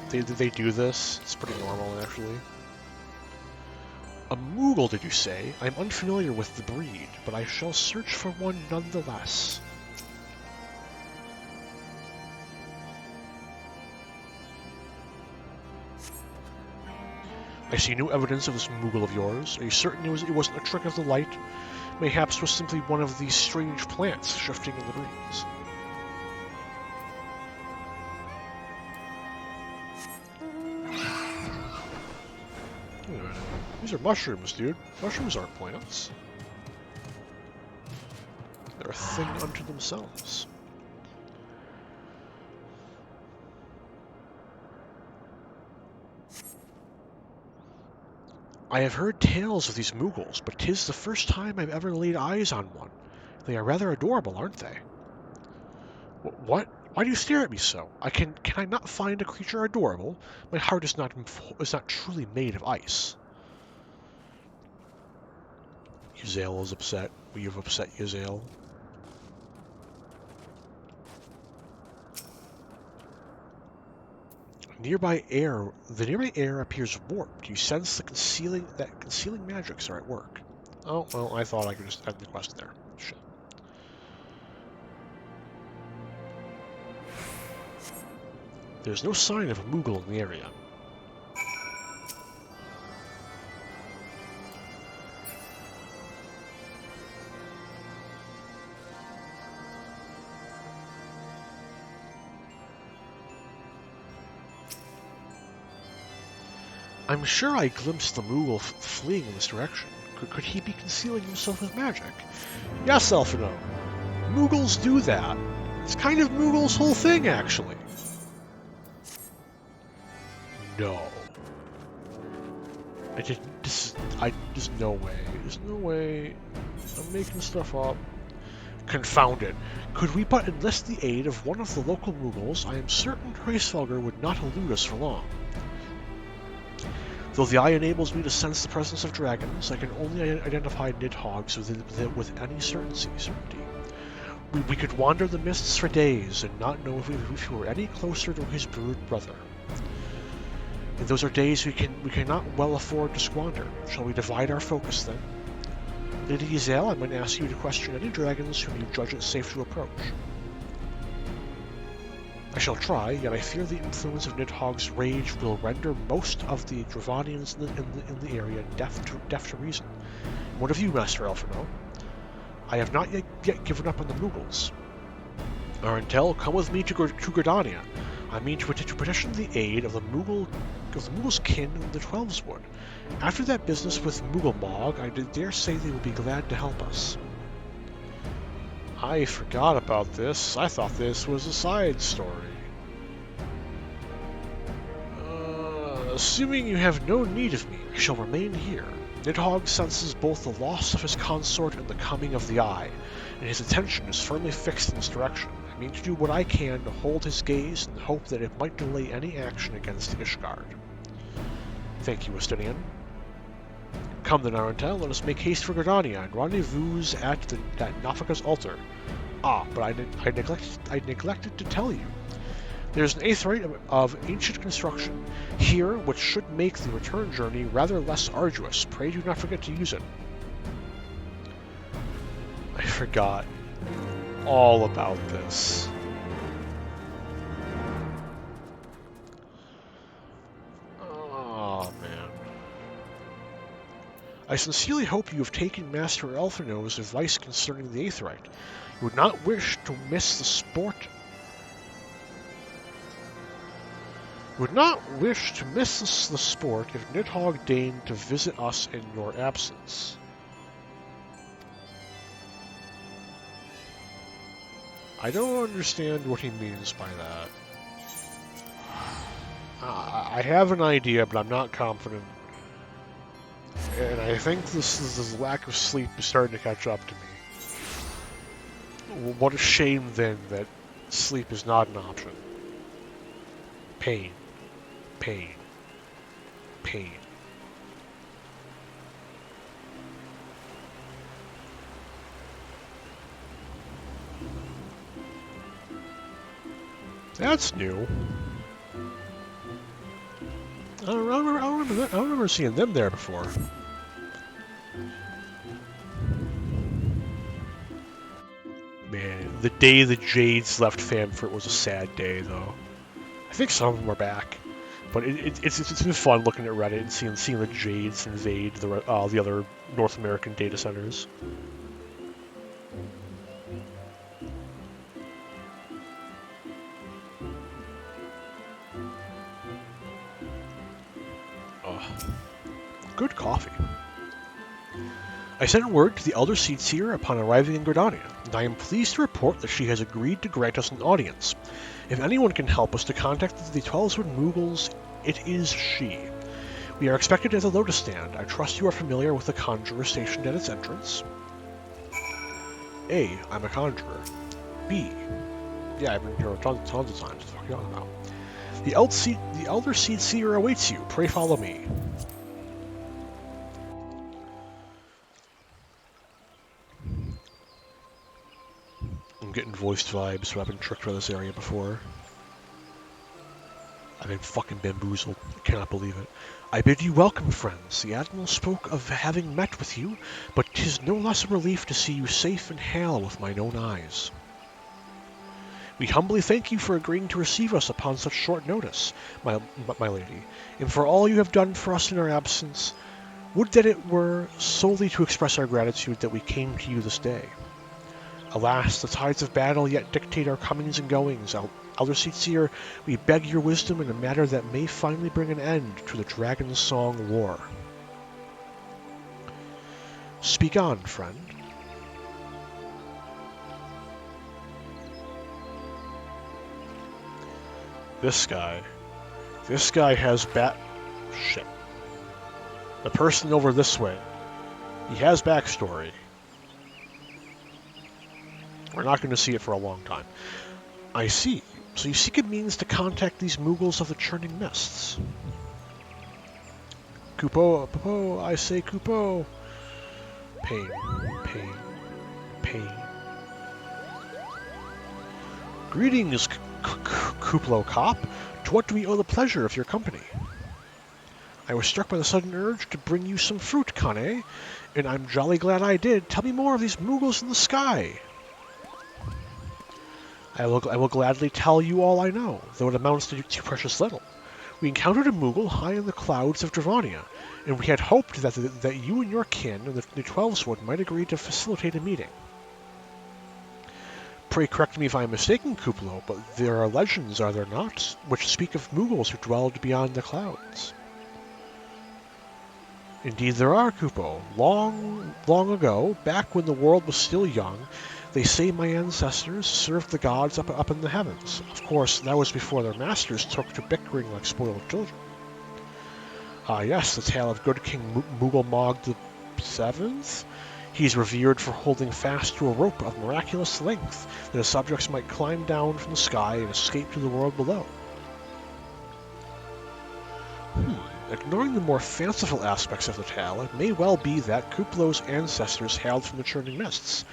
They do this. It's pretty normal, actually. A Moogle, did you say? I'm unfamiliar with the breed, but I shall search for one nonetheless. I see no evidence of this Moogle of yours. Are you certain it wasn't a trick of the light? Mayhaps it was simply one of these strange plants shifting in the breeze. Wait a minute. These are mushrooms, dude. Mushrooms aren't plants. They're a thing unto themselves. I have heard tales of these Moogles, but 'tis the first time I've ever laid eyes on one. They are rather adorable, aren't they? What? Why do you stare at me so? Can I not find a creature adorable? My heart is not truly made of ice. Yazel is upset. We have upset Yazel. The nearby air appears warped. You sense that concealing magics are at work. Oh, well, I thought I could just end the quest there. Shit. There's no sign of a Moogle in the area. I'm sure I glimpsed the Moogle fleeing in this direction. Could he be concealing himself with magic? Yes, Elfino. Moogles do that. It's kind of Moogle's whole thing, actually. No. There's no way. There's no way. I'm making stuff up. Confound it. Could we but enlist the aid of one of the local Moogles, I am certain Hraesvelgr would not elude us for long. Though the eye enables me to sense the presence of dragons, I can only identify nidhogg's with any certainty. We could wander the mists for days and not know if we were any closer to his brood brother. And those are days we cannot well afford to squander. Shall we divide our focus then? Lady Yazel, I might ask you to question any dragons whom you judge it safe to approach. I shall try, yet I fear the influence of Nidhogg's rage will render most of the Dravanians in the area deaf to reason. What of you, Master Elfino? I have not yet given up on the Moogles. Arentel, come with me to Gridania. I mean to petition the aid of the Moogle's kin in the Twelveswood. After that business with Moogle I dare say they will be glad to help us. I forgot about this. I thought this was a side story. Assuming you have no need of me, I shall remain here. Nidhogg senses both the loss of his consort and the coming of the Eye, and his attention is firmly fixed in this direction. I mean to do what I can to hold his gaze in the hope that it might delay any action against Ishgard. Thank you, Estinian. Come then, Arentel, let us make haste for Gridania and rendezvous at Nafika's altar. Ah, but I neglected to tell you. There's an aetheryte of ancient construction here which should make the return journey rather less arduous. Pray do not forget to use it. I forgot all about this. Oh, man. I sincerely hope you have taken Master Elfino's advice concerning the aetheryte. You would not wish to miss the sport. Would not wish to miss the sport if Nidhogg deigned to visit us in your absence. I don't understand what he means by that. I have an idea, but I'm not confident. And I think this lack of sleep is starting to catch up to me. What a shame, then, that sleep is not an option. Pain. Pain. Pain. That's new. I don't remember seeing them there before. Man, the day the Jades left Famfort was a sad day, though. I think some of them are back, but it's been fun looking at Reddit and seeing the Jades invade the other North American data centers. Good coffee. I sent word to the Elder Seedseer upon arriving in Gridania, and I am pleased to report that she has agreed to grant us an audience. If anyone can help us to contact the 12-Sword Moogles, it is she. We are expected at the Lotus Stand. I trust you are familiar with the Conjurer stationed at its entrance. A. I'm a Conjurer. B. Yeah, I've been here tons of times. What the fuck are you talking about? The Elder Seedseer awaits you. Pray follow me. I'm getting voiced vibes, so I've been tricked by this area before. I've been fucking bamboozled. I cannot believe it. I bid you welcome, friends. The Admiral spoke of having met with you, but 'tis no less a relief to see you safe and hale with mine own eyes. We humbly thank you for agreeing to receive us upon such short notice, my lady, and for all you have done for us in our absence. Would that it were solely to express our gratitude that we came to you this day. Alas, the tides of battle yet dictate our comings and goings. Elder Seedseer, we beg your wisdom in a matter that may finally bring an end to the Dragon Song War. Speak on, friend. This guy has shit. The person over this way, he has backstory. We're not going to see it for a long time. I see. So you seek a means to contact these Moogles of the Churning Mists. Kupo, I say Kupo. Pain, pain, pain. Greetings, Kuplo Cop. To what do we owe the pleasure of your company? I was struck by the sudden urge to bring you some fruit, Kane, and I'm jolly glad I did. Tell me more of these Moogles in the sky. I will gladly tell you all I know, though it amounts to precious little. We encountered a Moogle high in the clouds of Dravania, and we had hoped that you and your kin and the 12-Sword might agree to facilitate a meeting. Pray correct me if I am mistaken, Kuplo, but there are legends, are there not, which speak of Moogles who dwelled beyond the clouds. Indeed there are, Kupo. Long, long ago, back when the world was still young, they say my ancestors served the gods up in the heavens. Of course, that was before their masters took to bickering like spoiled children. Ah yes, the tale of good King Moogle the Seventh. He's revered for holding fast to a rope of miraculous length that his subjects might climb down from the sky and escape to the world below. Ignoring the more fanciful aspects of the tale, it may well be that Kuplo's ancestors hailed from the Churning Mists.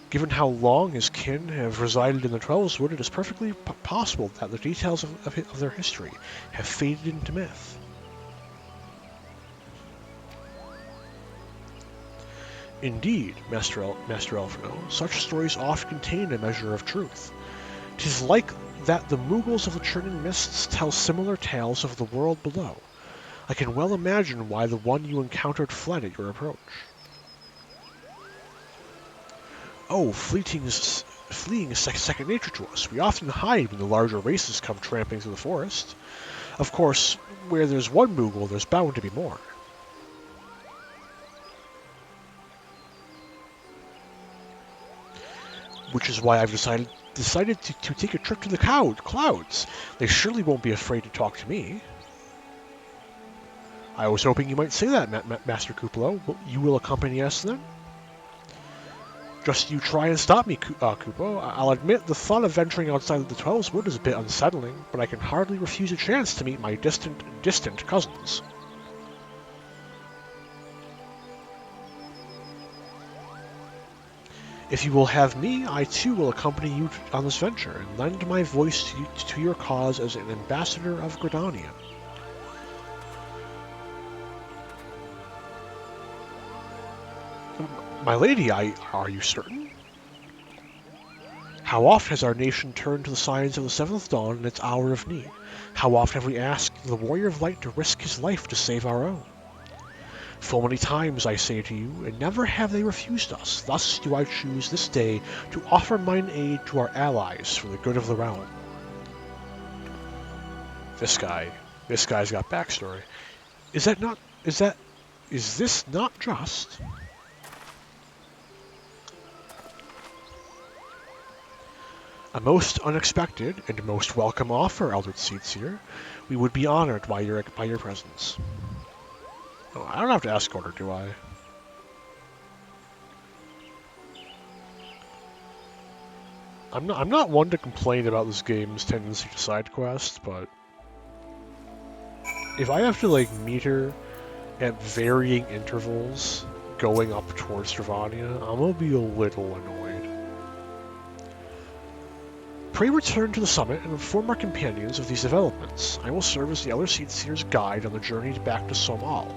Given how long his kin have resided in the 12-Sword, it is perfectly possible that the details of their history have faded into myth. Indeed, Master Elfrino, such stories oft contain a measure of truth. 'Tis like that the Moogles of the Churning Mists tell similar tales of the world below. I can well imagine why the one you encountered fled at your approach. Oh, fleeing is second nature to us. We often hide when the larger races come tramping through the forest. Of course, where there's one Moogle, there's bound to be more. Which is why I've decided to take a trip to the clouds. They surely won't be afraid to talk to me. I was hoping you might say that, Master Kuplo. You will accompany us then? Just you try and stop me, Kupo. I'll admit the thought of venturing outside of the Twelves Wood is a bit unsettling, but I can hardly refuse a chance to meet my distant cousins. If you will have me, I too will accompany you on this venture, and lend my voice to your cause as an ambassador of Gridania. My lady, are you certain? How oft has our nation turned to the signs of the seventh dawn in its hour of need? How oft have we asked the warrior of light to risk his life to save our own? Full many times I say to you, and never have they refused us. Thus do I choose this day to offer mine aid to our allies for the good of the realm. This guy's got backstory. Is this not just? A most unexpected and most welcome offer, Eldred Seedseer. We would be honored by your presence. Oh, I don't have to escort her, do I? I'm not one to complain about this game's tendency to side quest, but if I have to like meet her at varying intervals going up towards Travania, I'm gonna be a little annoyed. Pray return to the summit and inform our companions of these developments. I will serve as the Elder Seedseer's guide on the journey back to Somal.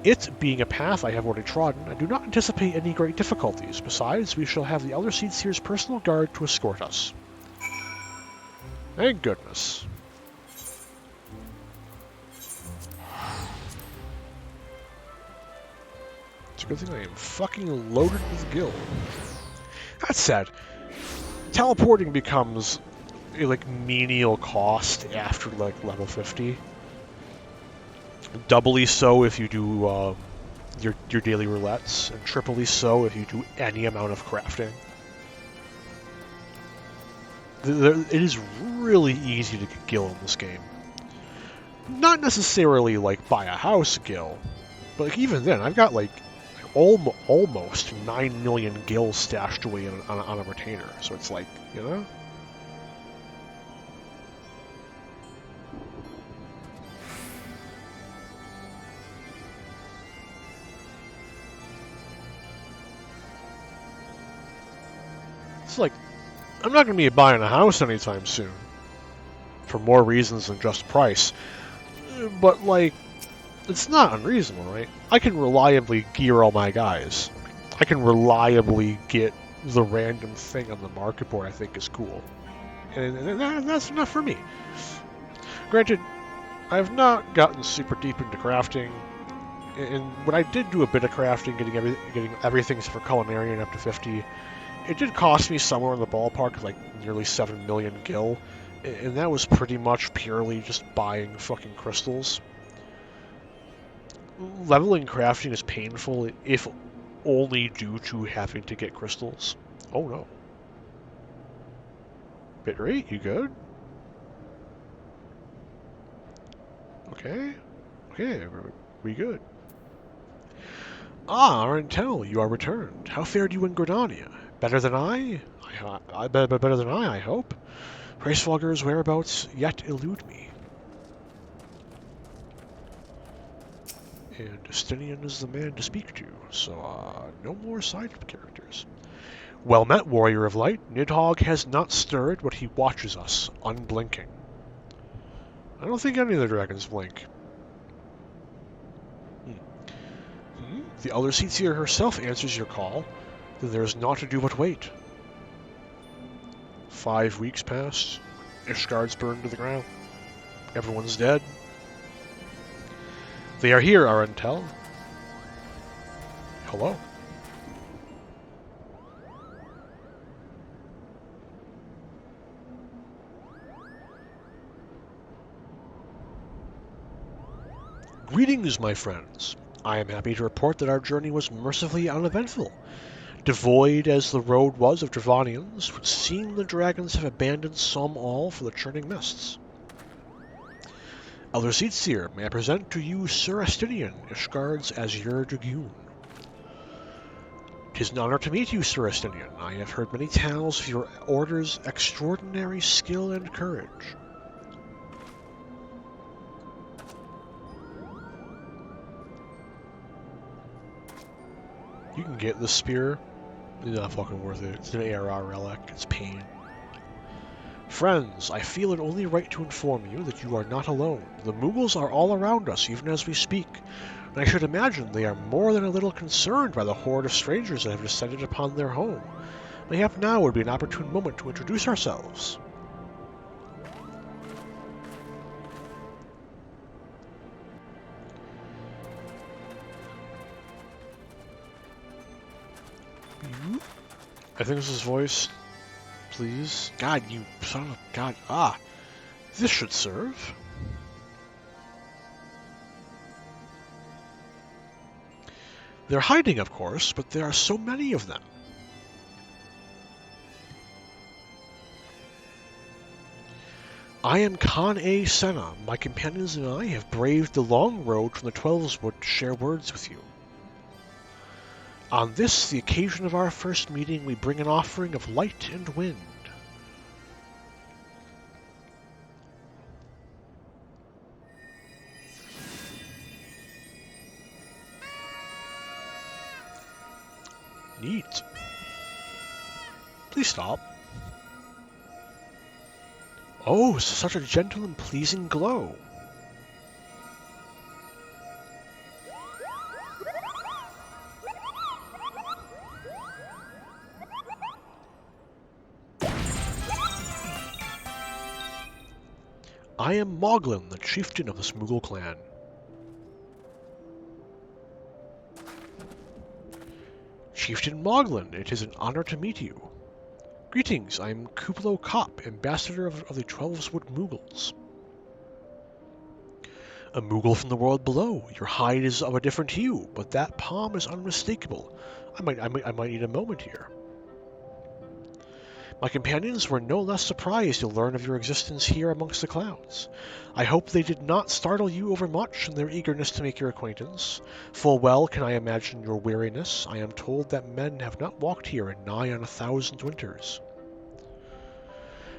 It being a path I have already trodden, I do not anticipate any great difficulties. Besides, we shall have the Elder Seedseer's personal guard to escort us. Thank goodness. It's a good thing I am fucking loaded with gil. That said, teleporting becomes a like menial cost after like level 50. Doubly so if you do your daily roulettes, and triply so if you do any amount of crafting. It is really easy to get gil in this game. Not necessarily like buy a house gil, but like, even then, I've got like almost 9 million gil stashed away on a retainer, so it's like, you know? It's like, I'm not going to be buying a house anytime soon, for more reasons than just price, but like, it's not unreasonable, right? I can reliably gear all my guys. I can reliably get the random thing on the market board I think is cool. And that's enough for me. Granted, I have not gotten super deep into crafting, and when I did do a bit of crafting, getting everything for culinary and up to 50, it did cost me somewhere in the ballpark of like nearly 7 million gil, and that was pretty much purely just buying fucking crystals. Leveling crafting is painful, if only due to having to get crystals. Oh no. Bitrate, you good? Okay. Okay, we good. Ah, Arentel, you are returned. How fared you in Gridania? Better than I? Better than I hope. Hraesvelgur's whereabouts yet elude me. And Justinian is the man to speak to, so no more side characters. Well met, Warrior of Light. Nidhogg has not stirred, but he watches us, unblinking. I don't think any of the dragons blink. The Elder Seedseer herself answers your call, then there is naught to do but wait. 5 weeks passed. Ishgard's burned to the ground. Everyone's dead. They are here, Arentel. Hello. Greetings, my friends. I am happy to report that our journey was mercifully uneventful. Devoid as the road was of Dravanians, it would seem the dragons have abandoned some all for the churning mists. Elder Seatseer, may I present to you Sir Estinian, Ishgard's Azure Dragoon. 'Tis an honor to meet you, Sir Estinian. I have heard many tales of your order's extraordinary skill and courage. You can get this spear. It's not fucking worth it. It's an ARR relic. It's pain. Friends, I feel it only right to inform you that you are not alone. The Moogles are all around us, even as we speak, and I should imagine they are more than a little concerned by the horde of strangers that have descended upon their home. Mayhap now would be an opportune moment to introduce ourselves. I think this is his voice. Please. God, you son of God. Ah, this should serve. They're hiding, of course, but there are so many of them. I am Khan A. Senna. My companions and I have braved the long road from the Twelveswood to share words with you. On this, the occasion of our first meeting, we bring an offering of light and wind. Neat. Please stop. Oh, such a gentle and pleasing glow. I am Moglin, the chieftain of the Smoogle clan. Chieftain Moglin, it is an honor to meet you. Greetings, I am Kuplo Kopp, ambassador of the Twelveswood Moogles. A Moogle from the world below. Your hide is of a different hue, but that palm is unmistakable. I might need a moment here. My companions were no less surprised to learn of your existence here amongst the clouds. I hope they did not startle you overmuch in their eagerness to make your acquaintance. Full well can I imagine your weariness. I am told that men have not walked here in nigh on 1,000 winters.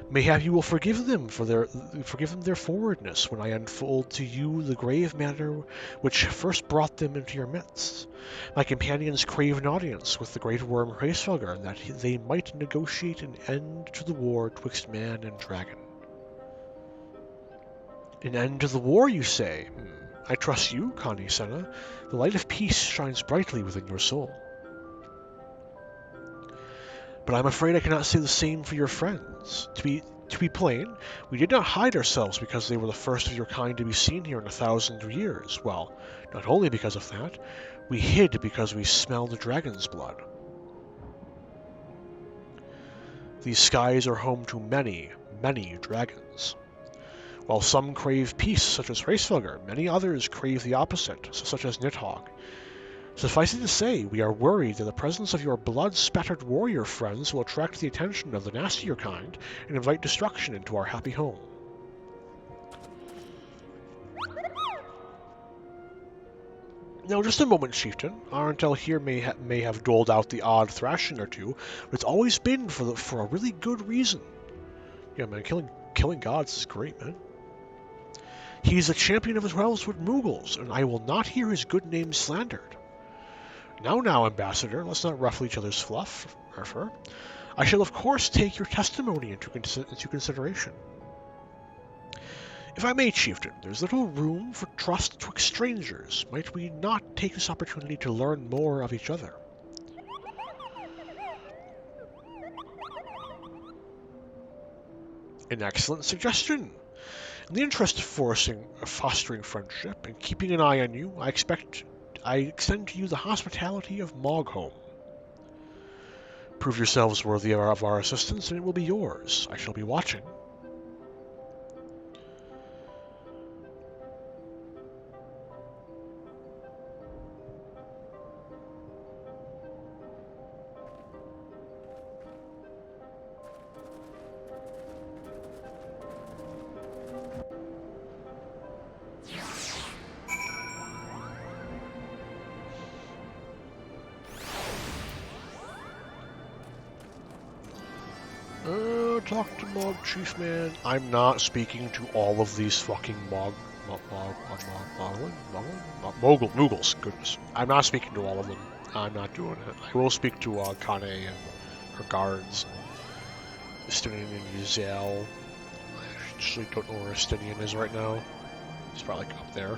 Mayhap you will forgive them their forwardness when I unfold to you the grave matter which first brought them into your midst. My companions crave an audience with the great worm Hraesvelgr, that they might negotiate an end to the war twixt man and dragon. An end to the war, you say? I trust you, Connie Senna. The light of peace shines brightly within your soul. But I'm afraid I cannot say the same for your friends. To be plain, we did not hide ourselves because they were the first of your kind to be seen here in 1,000 years. Well, not only because of that, we hid because we smelled the dragon's blood. These skies are home to many, many dragons. While some crave peace, such as Hraesvelgr, many others crave the opposite, such as Nidhogg. Suffice it to say, we are worried that the presence of your blood-spattered warrior friends will attract the attention of the nastier kind and invite destruction into our happy home. Now, just a moment, Chieftain. Arentel here may have doled out the odd thrashing or two, but it's always been for a really good reason. Yeah, man, killing gods is great, man. He's a champion of the Twelveswood Moogles, and I will not hear his good name slandered. Now, Ambassador, let's not ruffle each other's fluff or fur. I shall, of course, take your testimony into consideration. If I may, Chieftain, there's little room for trust twixt strangers. Might we not take this opportunity to learn more of each other? An excellent suggestion. In the interest of fostering friendship and keeping an eye on you, I extend to you the hospitality of Mogholm. Prove yourselves worthy of our assistance, and it will be yours. I shall be watching. Talk to Mog Chief Man. I'm not speaking to all of these fucking Moogles. Goodness. I'm not speaking to all of them. I'm not doing it. I will speak to Kane and her guards. Estinian and Yuzel. I actually don't know where Estinian is right now. He's probably up there.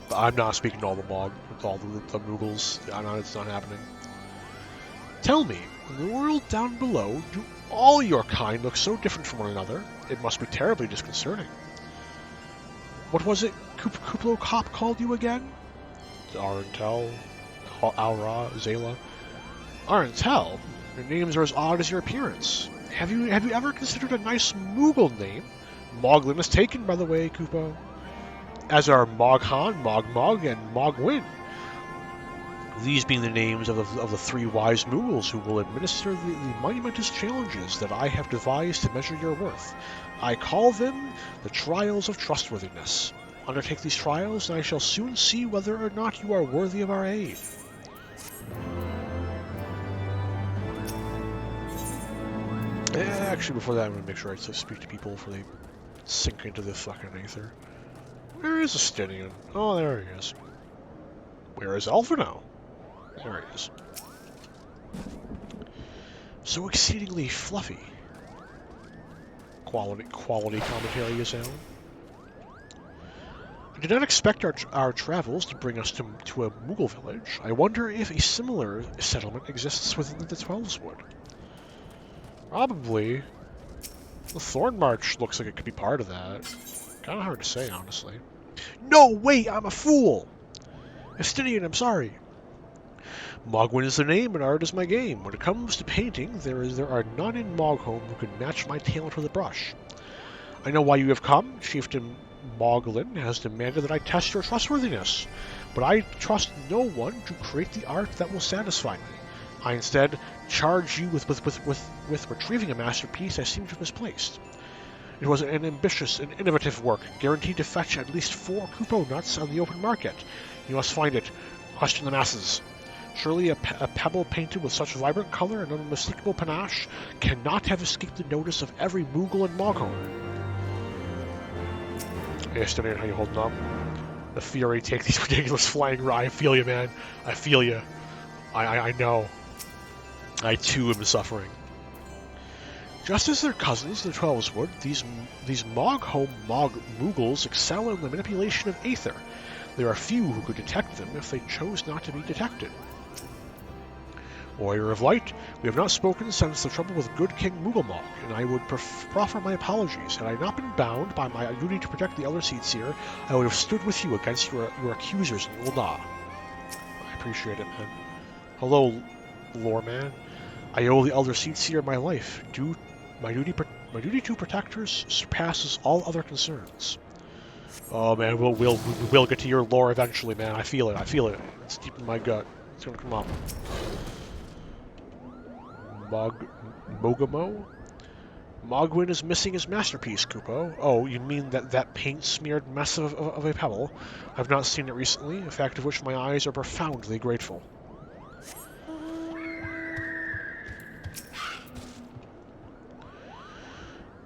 But I'm not speaking to all the Moogles. It's not happening. Tell me, in the world down below, do all your kind look so different from one another? It must be terribly disconcerting. What was it Kuplo Cop called you again? Arentel, Aura, Zayla. Arentel? Your names are as odd as your appearance. Have you ever considered a nice Moogle name? Moglin is taken, by the way, Kupo. As are Moghan, Mogmog, and Mogwin. These being the names of the three wise Moogles who will administer the monumentous challenges that I have devised to measure your worth. I call them the Trials of Trustworthiness. Undertake these trials, and I shall soon see whether or not you are worthy of our aid. Actually, before that, I'm going to make sure I speak to people before they sink into the fucking aether. Where is Estinian? Oh, there he is. Where is Alphino? There he is. So exceedingly fluffy. Quality commentary is out. I did not expect our travels to bring us to a Moogle village. I wonder if a similar settlement exists within the Twelveswood. Probably. The Thorn March looks like it could be part of that. Kind of hard to say, honestly. No, wait, I'm a fool! Estinian, I'm sorry. Mogwin is the name and art is my game. When it comes to painting, there are none in Mogholm who can match my talent with a brush. I know why you have come. Chieftain Moglin has demanded that I test your trustworthiness, but I trust no one to create the art that will satisfy me. I instead charge you with retrieving a masterpiece I seem to have misplaced. It was an ambitious and innovative work, guaranteed to fetch at least 4 Kupo nuts on the open market. You must find it. Question the masses. Surely a pebble painted with such vibrant color and unmistakable panache cannot have escaped the notice of every Moogle in Mogholm. Hey, Estinian, how you holding up? The Fury take these ridiculous flying rye. I feel you, man. I feel you. I know. I too am suffering. Just as their cousins, the Twelveswood, these Mogholm Moogles excel in the manipulation of aether. There are few who could detect them if they chose not to be detected. Warrior of Light, we have not spoken since the trouble with good King Mooglemog, and I would proffer my apologies. Had I not been bound by my duty to protect the Elder Seedseer, I would have stood with you against your accusers in Ul'dah. I appreciate it, man. Hello, Loreman. I owe the Elder Seedseer my life. My duty to protect her surpasses all other concerns. Oh man, we'll get to your lore eventually, man. I feel it. It's deep in my gut. It's gonna come up. Mogamo? Mogwin is missing his masterpiece, Kupo. Oh, you mean that paint-smeared mess of a pebble? I've not seen it recently, a fact of which my eyes are profoundly grateful.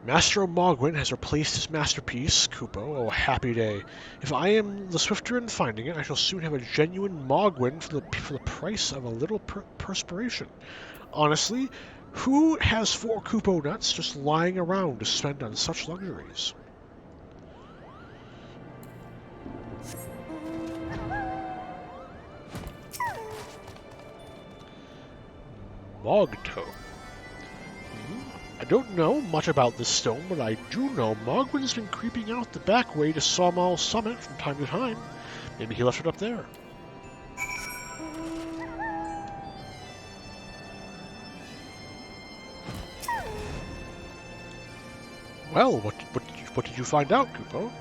Master Mogwin has replaced his masterpiece, Kupo. Oh, happy day. If I am the swifter in finding it, I shall soon have a genuine Mogwin for the price of a little perspiration. Honestly, who has 4 Kupo nuts just lying around to spend on such luxuries? Mogto. I don't know much about this stone, but I do know Mogwin's been creeping out the back way to Sawmall Summit from time to time. Maybe he left it up there. Well, what did you find out, Kupo?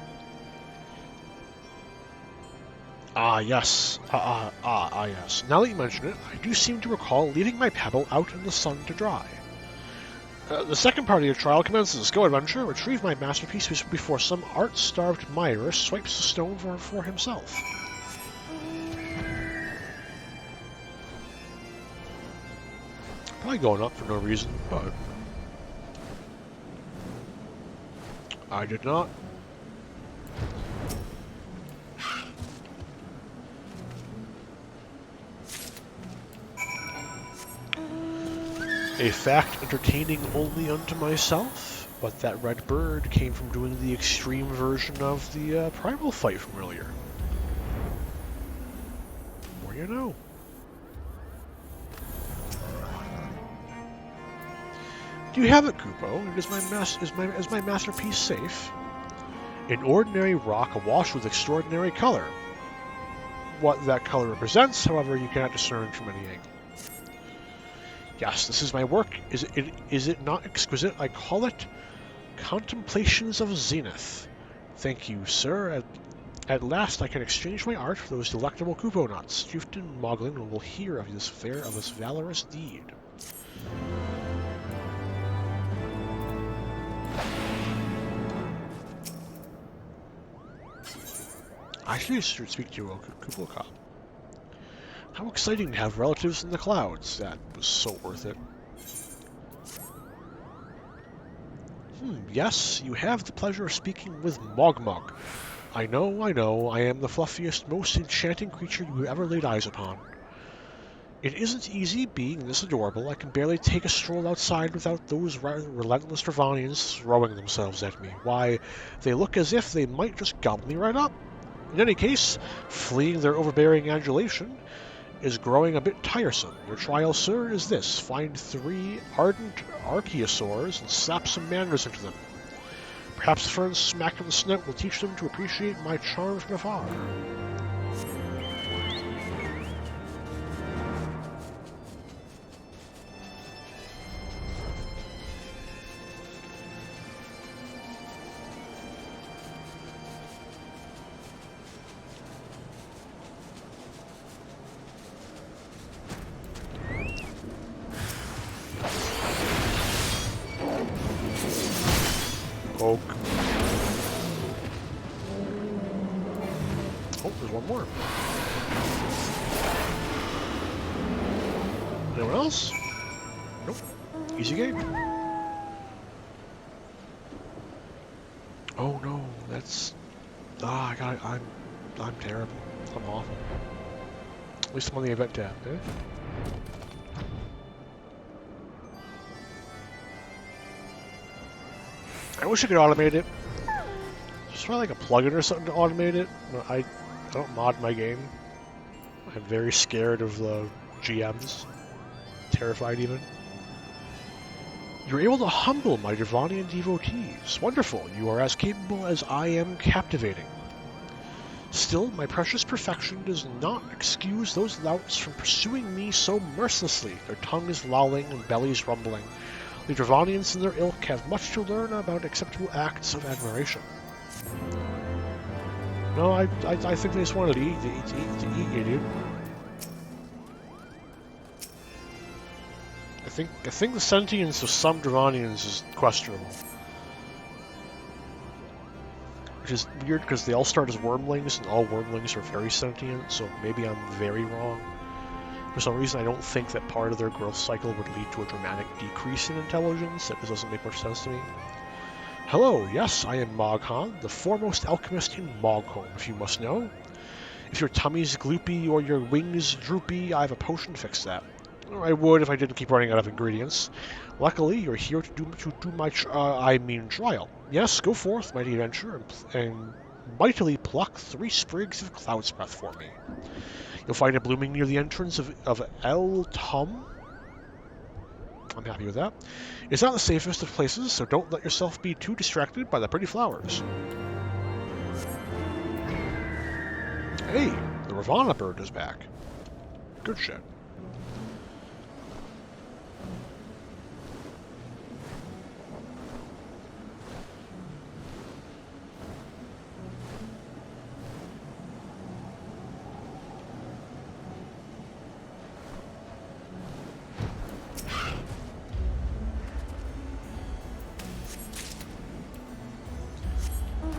Yes. Yes. Now that you mention it, I do seem to recall leaving my pebble out in the sun to dry. The second part of your trial commences. Go, adventure. Retrieve my masterpiece before some art-starved mire swipes the stone for himself. Probably going up for no reason, but I did not. A fact entertaining only unto myself, but that red bird came from doing the extreme version of the primal fight from earlier. More you know. Do you have it, Kupo? Is my masterpiece safe? An ordinary rock awash with extraordinary color. What that color represents, however, you cannot discern from any angle. Yes, this is my work. Is it not exquisite? I call it Contemplations of Zenith. Thank you, sir. At last I can exchange my art for those delectable Kupo nuts. Chieftain Moglin will hear of this valorous deed. I should speak to a Kupo cop. How exciting to have relatives in the clouds. That was so worth it. Yes, you have the pleasure of speaking with Mogmog. I know, I am the fluffiest, most enchanting creature you ever laid eyes upon. It isn't easy being this adorable. I can barely take a stroll outside without those relentless Dravanians throwing themselves at me. Why, they look as if they might just gobble me right up. In any case, fleeing their overbearing adulation is growing a bit tiresome. Your trial, sir, is this. Find 3 ardent archaeosaurs and slap some manners into them. Perhaps a firm smack of the snout will teach them to appreciate my charms from afar. Oh, there's one more. Anyone else? Nope. Easy game. Oh no, that's... I'm terrible. I'm awful. At least I'm on the event tab, eh? I wish I could automate it. Just try like a plugin or something to automate it. I don't mod my game. I'm very scared of the GMs. Terrified even. You're able to humble my Dravanian devotees. Wonderful. You are as capable as I am captivating. Still, my precious perfection does not excuse those louts from pursuing me so mercilessly, their tongues lolling and bellies rumbling. The Dravanians and their ilk have much to learn about acceptable acts of admiration. No, I think they just wanted to eat you, dude. I think the sentience of some Dravanians is questionable. Which is weird because they all start as wormlings and all wormlings are very sentient, so maybe I'm very wrong. For some reason, I don't think that part of their growth cycle would lead to a dramatic decrease in intelligence. That just doesn't make much sense to me. Hello, yes, I am Moghan, the foremost alchemist in Mogholm, if you must know. If your tummy's gloopy or your wings droopy, I have a potion to fix that. Or I would if I didn't keep running out of ingredients. Luckily, you're here to do my trial. Yes, go forth, mighty adventurer, and mightily pluck 3 sprigs of cloud's breath for me. You'll find it blooming near the entrance of El Tum. I'm happy with that. It's not the safest of places, so don't let yourself be too distracted by the pretty flowers. Hey, the Ravana bird is back. Good shit.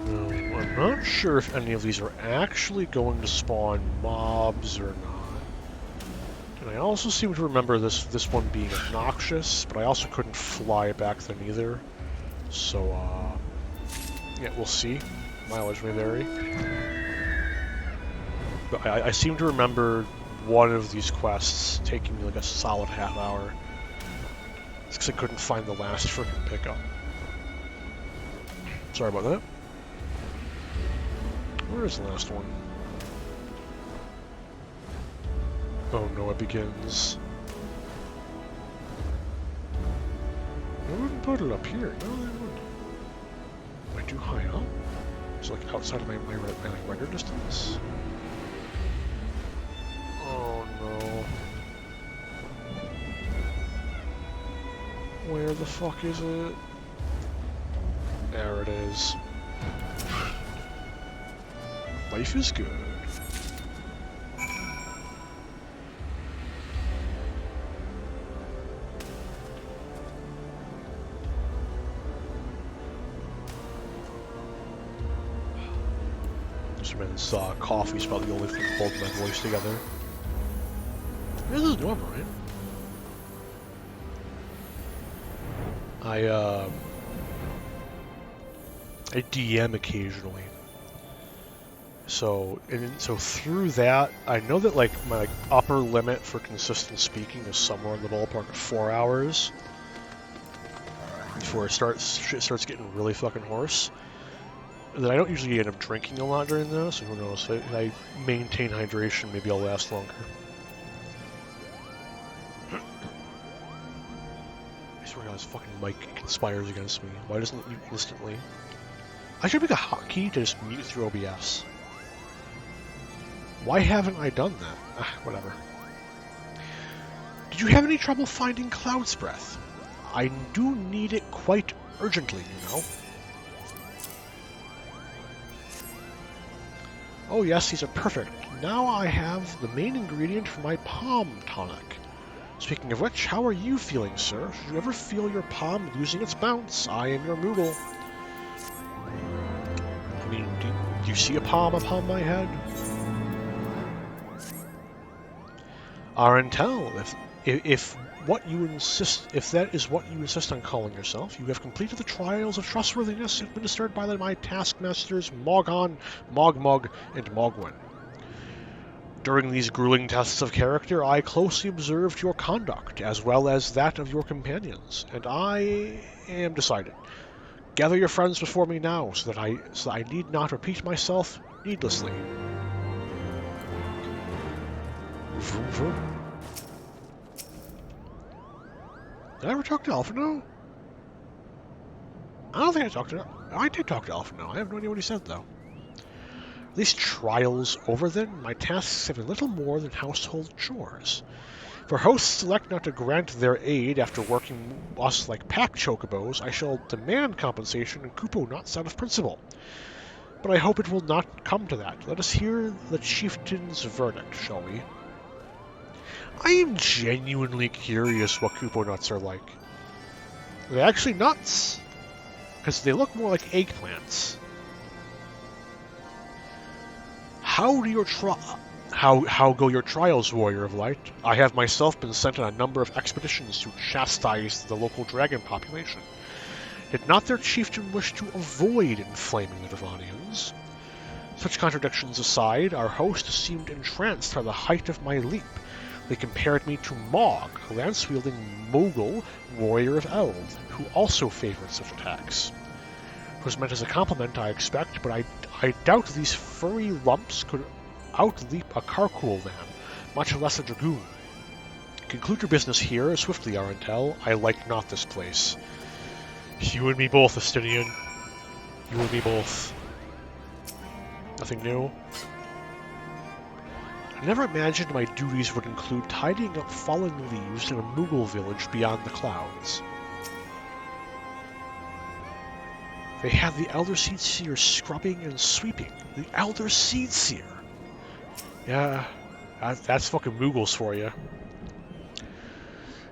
I'm not sure if any of these are actually going to spawn mobs or not. And I also seem to remember this one being obnoxious, but I also couldn't fly back then either. So, Yeah, we'll see. Mileage may vary. But I seem to remember one of these quests taking me like a solid half hour. It's because I couldn't find the last frickin' pickup. Sorry about that. Where is the last one? Oh no, it begins. I wouldn't put it up here. No, I wouldn't. Am I too high up? It's like outside of my render distance? Oh no. Where the fuck is it? There it is. Life is good. This man's coffee's probably the only thing holding my voice together. This is normal, right? I DM occasionally. So through that, I know that like my upper limit for consistent speaking is somewhere in the ballpark of 4 hours before shit starts getting really fucking hoarse. And then I don't usually end up drinking a lot during this, so who knows? If I maintain hydration, maybe I'll last longer. I swear to God, this fucking mic conspires against me. Why doesn't it mute instantly? I should make a hotkey to just mute through OBS. Why haven't I done that? Whatever. Did you have any trouble finding Cloud's Breath? I do need it quite urgently, you know. Oh yes, these are perfect. Now I have the main ingredient for my palm tonic. Speaking of which, how are you feeling, sir? Should you ever feel your palm losing its bounce? I am your Moogle. I mean, do you see a palm upon my head? Arentel, if that is what you insist on calling yourself, you have completed the trials of trustworthiness administered by my taskmasters Mogon, Mogmog, and Mogwin. During these grueling tests of character, I closely observed your conduct, as well as that of your companions, and I am decided. Gather your friends before me now, so that I need not repeat myself needlessly. Vroom, vroom. Did I ever talk to Alphino? I don't think I talked to him. I did talk to Alphino. I have no idea what he said, though. Are these trials over, then? My tasks have been little more than household chores. For hosts elect not to grant their aid after working us like pack chocobos, I shall demand compensation and Kupo not out of principle. But I hope it will not come to that. Let us hear the chieftain's verdict, shall we? I am genuinely curious what Kupo nuts are like. Are they actually nuts? Because they look more like eggplants. How go your trials, Warrior of Light? I have myself been sent on a number of expeditions to chastise the local dragon population. Did not their chieftain wish to avoid inflaming the Devonians? Such contradictions aside, our host seemed entranced by the height of my leap. They compared me to Mog, a lance-wielding Mogul warrior of Eld, who also favored such attacks. It was meant as a compliment, I expect, but I doubt these furry lumps could outleap a Karkul man, much less a Dragoon. Conclude your business here, swiftly, Arentel. I like not this place. You and me both, Estinian. You and me both. Nothing new? I never imagined my duties would include tidying up fallen leaves in a Moogle village beyond the clouds. They had the Elder Seedseer scrubbing and sweeping. The Elder Seedseer! Yeah, that's fucking Moogles for you.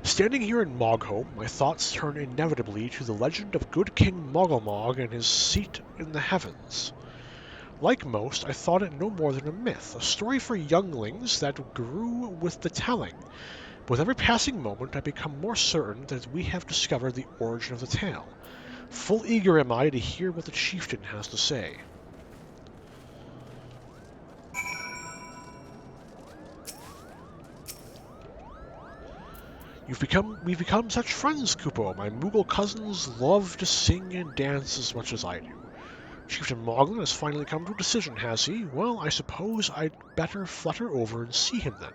Standing here in Mogholm, my thoughts turn inevitably to the legend of good King Mogglemog and his seat in the heavens. Like most, I thought it no more than a myth, a story for younglings that grew with the telling. With every passing moment, I become more certain that we have discovered the origin of the tale. Full eager am I to hear what the chieftain has to say. We've become such friends, Kupo. My Moogle cousins love to sing and dance as much as I do. Chieftain Moglin has finally come to a decision, has he? Well, I suppose I'd better flutter over and see him then.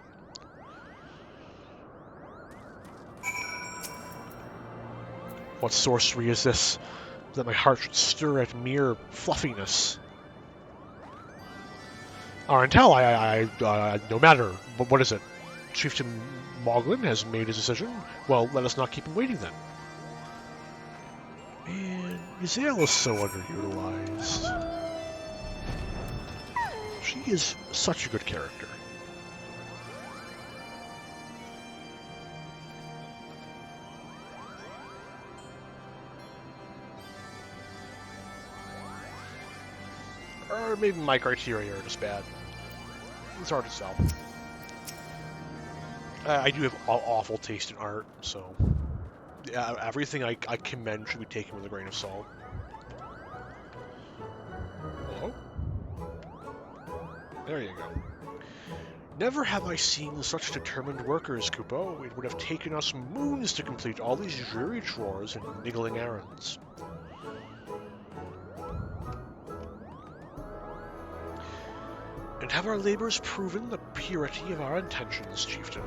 What sorcery is this, that my heart should stir at mere fluffiness? Arentel, no matter. But what is it? Chieftain Moglin has made his decision. Well, let us not keep him waiting then. Man, Yzael is so underutilized. She is such a good character. Or maybe my criteria are just bad. It's hard to tell. I do have awful taste in art, so yeah, everything I commend should be taken with a grain of salt. Hello? There you go. Never have I seen such determined workers, Kupo. It would have taken us moons to complete all these dreary chores and niggling errands. And have our labors proven the purity of our intentions, Chieftain?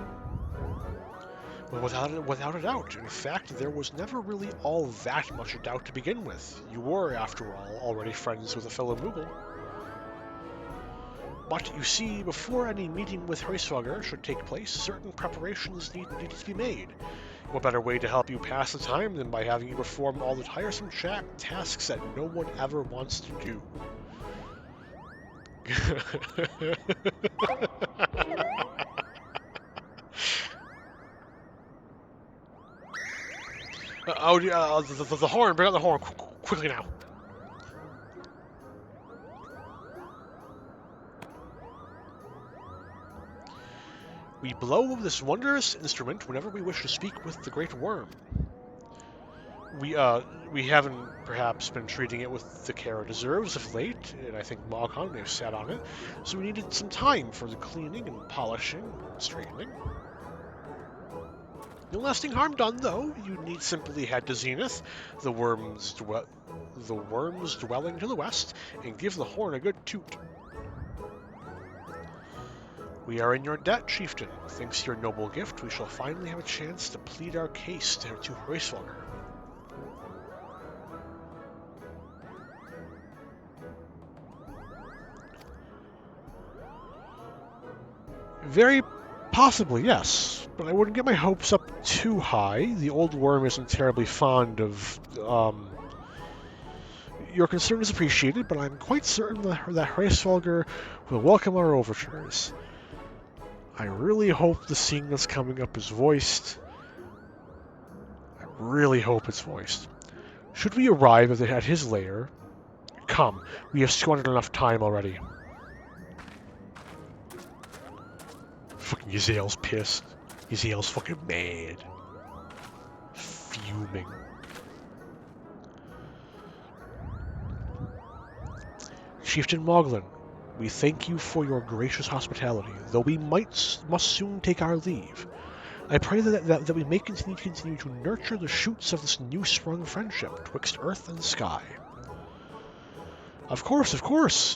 Well, without a doubt. In fact, there was never really all that much a doubt to begin with. You were, after all, already friends with a fellow Moogle. But, you see, before any meeting with Heavensward should take place, certain preparations need to be made. What better way to help you pass the time than by having you perform all the tiresome tasks that no one ever wants to do? The horn! Bring out the horn quickly now. We blow this wondrous instrument whenever we wish to speak with the Great Worm. We haven't perhaps been treating it with the care it deserves of late, and I think Moghan may have sat on it, so we needed some time for the cleaning and polishing and straightening. No lasting harm done, though. You need simply head to Zenith, the worm's dwelling to the west, and give the horn a good toot. We are in your debt, Chieftain. Thanks to your noble gift, we shall finally have a chance to plead our case to Heavensward. Very possibly, yes. But I wouldn't get my hopes up too high. The old worm isn't terribly fond of, Your concern is appreciated, but I'm quite certain that Heavensward will welcome our overtures. I really hope the scene that's coming up is voiced. I really hope it's voiced. Should we arrive at his lair? Come, we have squandered enough time already. Fucking Yzael's pissed. Yzael's fucking mad. Fuming. Chieftain Moglin, we thank you for your gracious hospitality, though we must soon take our leave. I pray that we may continue to nurture the shoots of this new-sprung friendship twixt earth and sky. Of course, of course.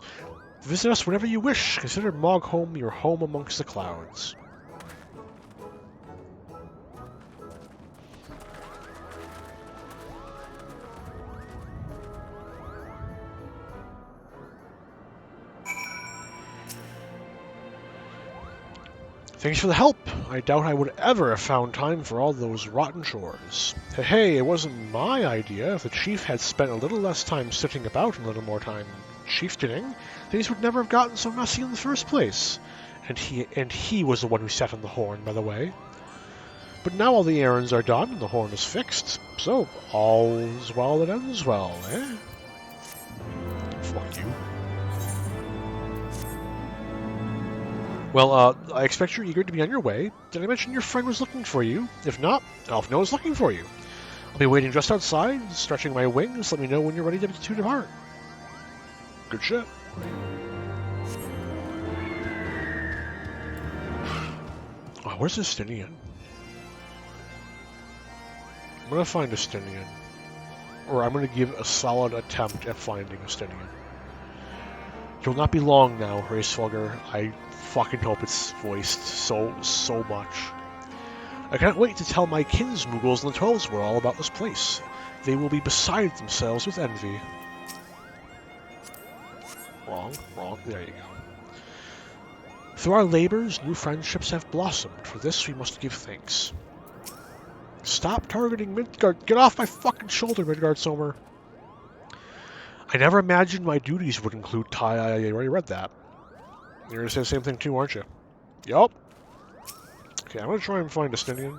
Visit us whenever you wish. Consider Mogholm your home amongst the clouds. Thanks for the help. I doubt I would ever have found time for all those rotten chores. Hey, it wasn't my idea. If the chief had spent a little less time sitting about and a little more time chieftaining, things would never have gotten so messy in the first place. And he was the one who sat on the horn, by the way. But now all the errands are done and the horn is fixed, so all's well that ends well, eh? Fuck you. Well, I expect you're eager to be on your way. Did I mention your friend was looking for you? If not, Elfno is looking for you. I'll be waiting just outside, stretching my wings. Let me know when you're ready to depart. Good shit. Oh, where's Justinian? I'm gonna find Justinian. Or I'm gonna give a solid attempt at finding Justinian. You'll not be long now, Racefolger. I fucking hope it's voiced so much. I can't wait to tell my kinsmoogles in the 12s all about this place. They will be beside themselves with envy. Wrong. There you go. Through our labors, new friendships have blossomed. For this, we must give thanks. Stop targeting Midgard. Get off my fucking shoulder, Midgard Somer. I never imagined my duties would include I already read that. You're gonna say the same thing too, aren't you? Yup. Okay, I'm gonna try and find Justinian.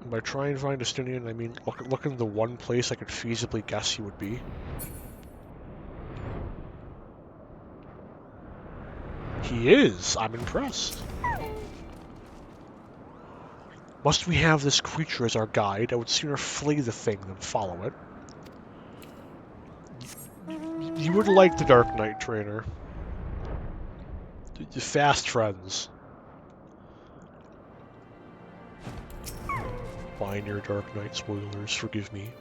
And by try and find Justinian, I mean look in the one place I could feasibly guess he would be. He is. I'm impressed. Must we have this creature as our guide? I would sooner flee the thing than follow it. You would like the Dark Knight trainer. Fast friends. Minor Dark Knight spoilers, forgive me.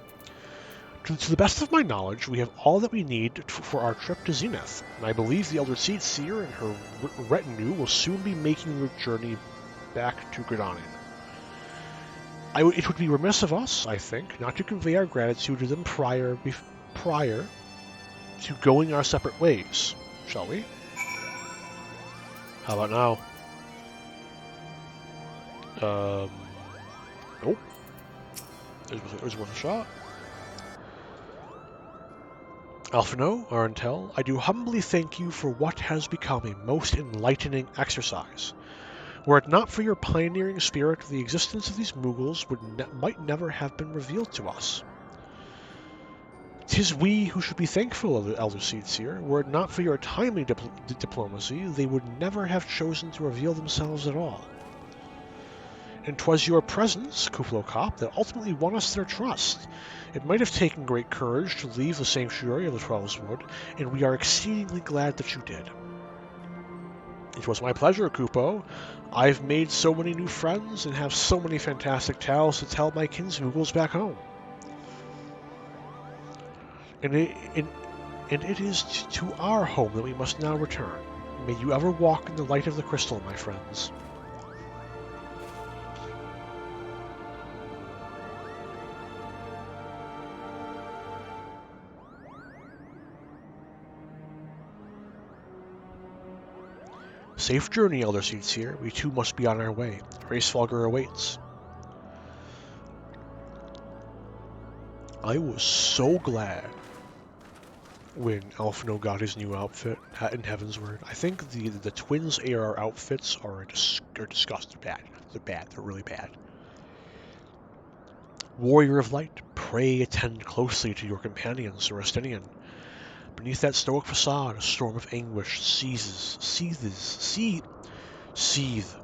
To the best of my knowledge, we have all that we need for our trip to Gnath, and I believe the Elder Seer and her retinue will soon be making their journey back to Gnath. It would be remiss of us, I think, not to convey our gratitude to them prior to going our separate ways, shall we? How about now? Nope. It was worth a shot. Alphino, Arantel, I do humbly thank you for what has become a most enlightening exercise. Were it not for your pioneering spirit, the existence of these Moogles might never have been revealed to us. 'Tis we who should be thankful of the Elder Seer. Were it not for your timely diplomacy, they would never have chosen to reveal themselves at all. And 'twas your presence, Kuplokop, that ultimately won us their trust. It might have taken great courage to leave the sanctuary of the Twelveswood, and we are exceedingly glad that you did. It was my pleasure, Kupo. I've made so many new friends and have so many fantastic tales to tell my kinsmoogles back home. And it is to our home that we must now return. May you ever walk in the light of the crystal, my friends. Safe journey, Elder Seer. We too must be on our way. Racefolger awaits. I was so glad when Alphino got his new outfit in Heavensward. I think the twins' AR outfits are disgusting. Bad. They're bad. They're really bad. Warrior of Light, pray attend closely to your companion, Sir Justinian. Beneath that stoic facade, a storm of anguish seethe,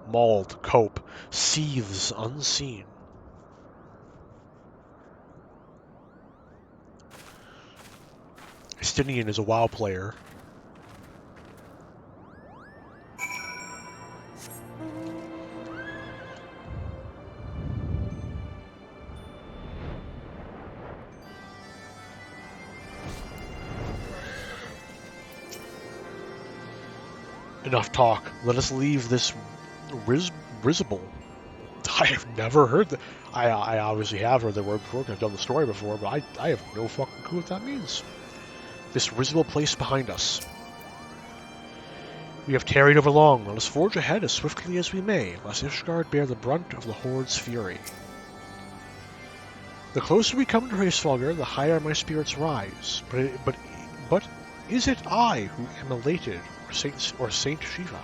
mauled, cope, seethes unseen. Justinian is a WoW player. Enough talk. Let us leave this risible. I have never heard that. I obviously have heard the word before, because I've done the story before, but I have no fucking clue what that means. This risible place behind us. We have tarried over long. Let us forge ahead as swiftly as we may, lest Ishgard bear the brunt of the Horde's fury. The closer we come to Racefolger, the higher my spirits rise. But is it I who am elated, or Saint Shiva?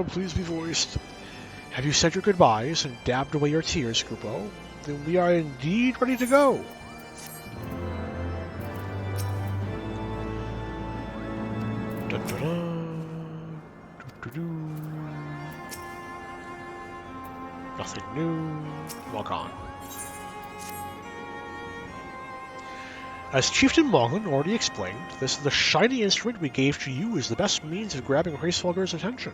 Please be voiced. Have you said your goodbyes and dabbed away your tears, Kupo? Then we are indeed ready to go. Nothing new. Walk on. As Chieftain Moglin already explained, the shiny instrument we gave to you is the best means of grabbing Hraesvelgur's attention.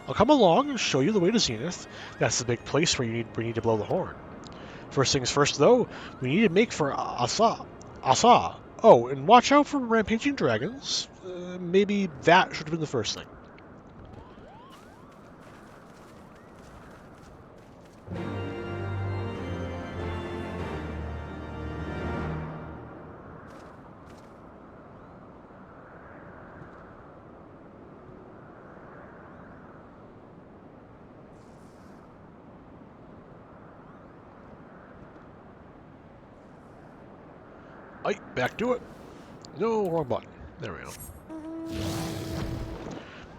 I'll come along and show you the way to Zenith. That's the big place where we need to blow the horn. First things first, though, we need to make for Asa. Oh, and watch out for rampaging dragons. Maybe that should have been the first thing. Right, back to it. No, wrong button. There we go.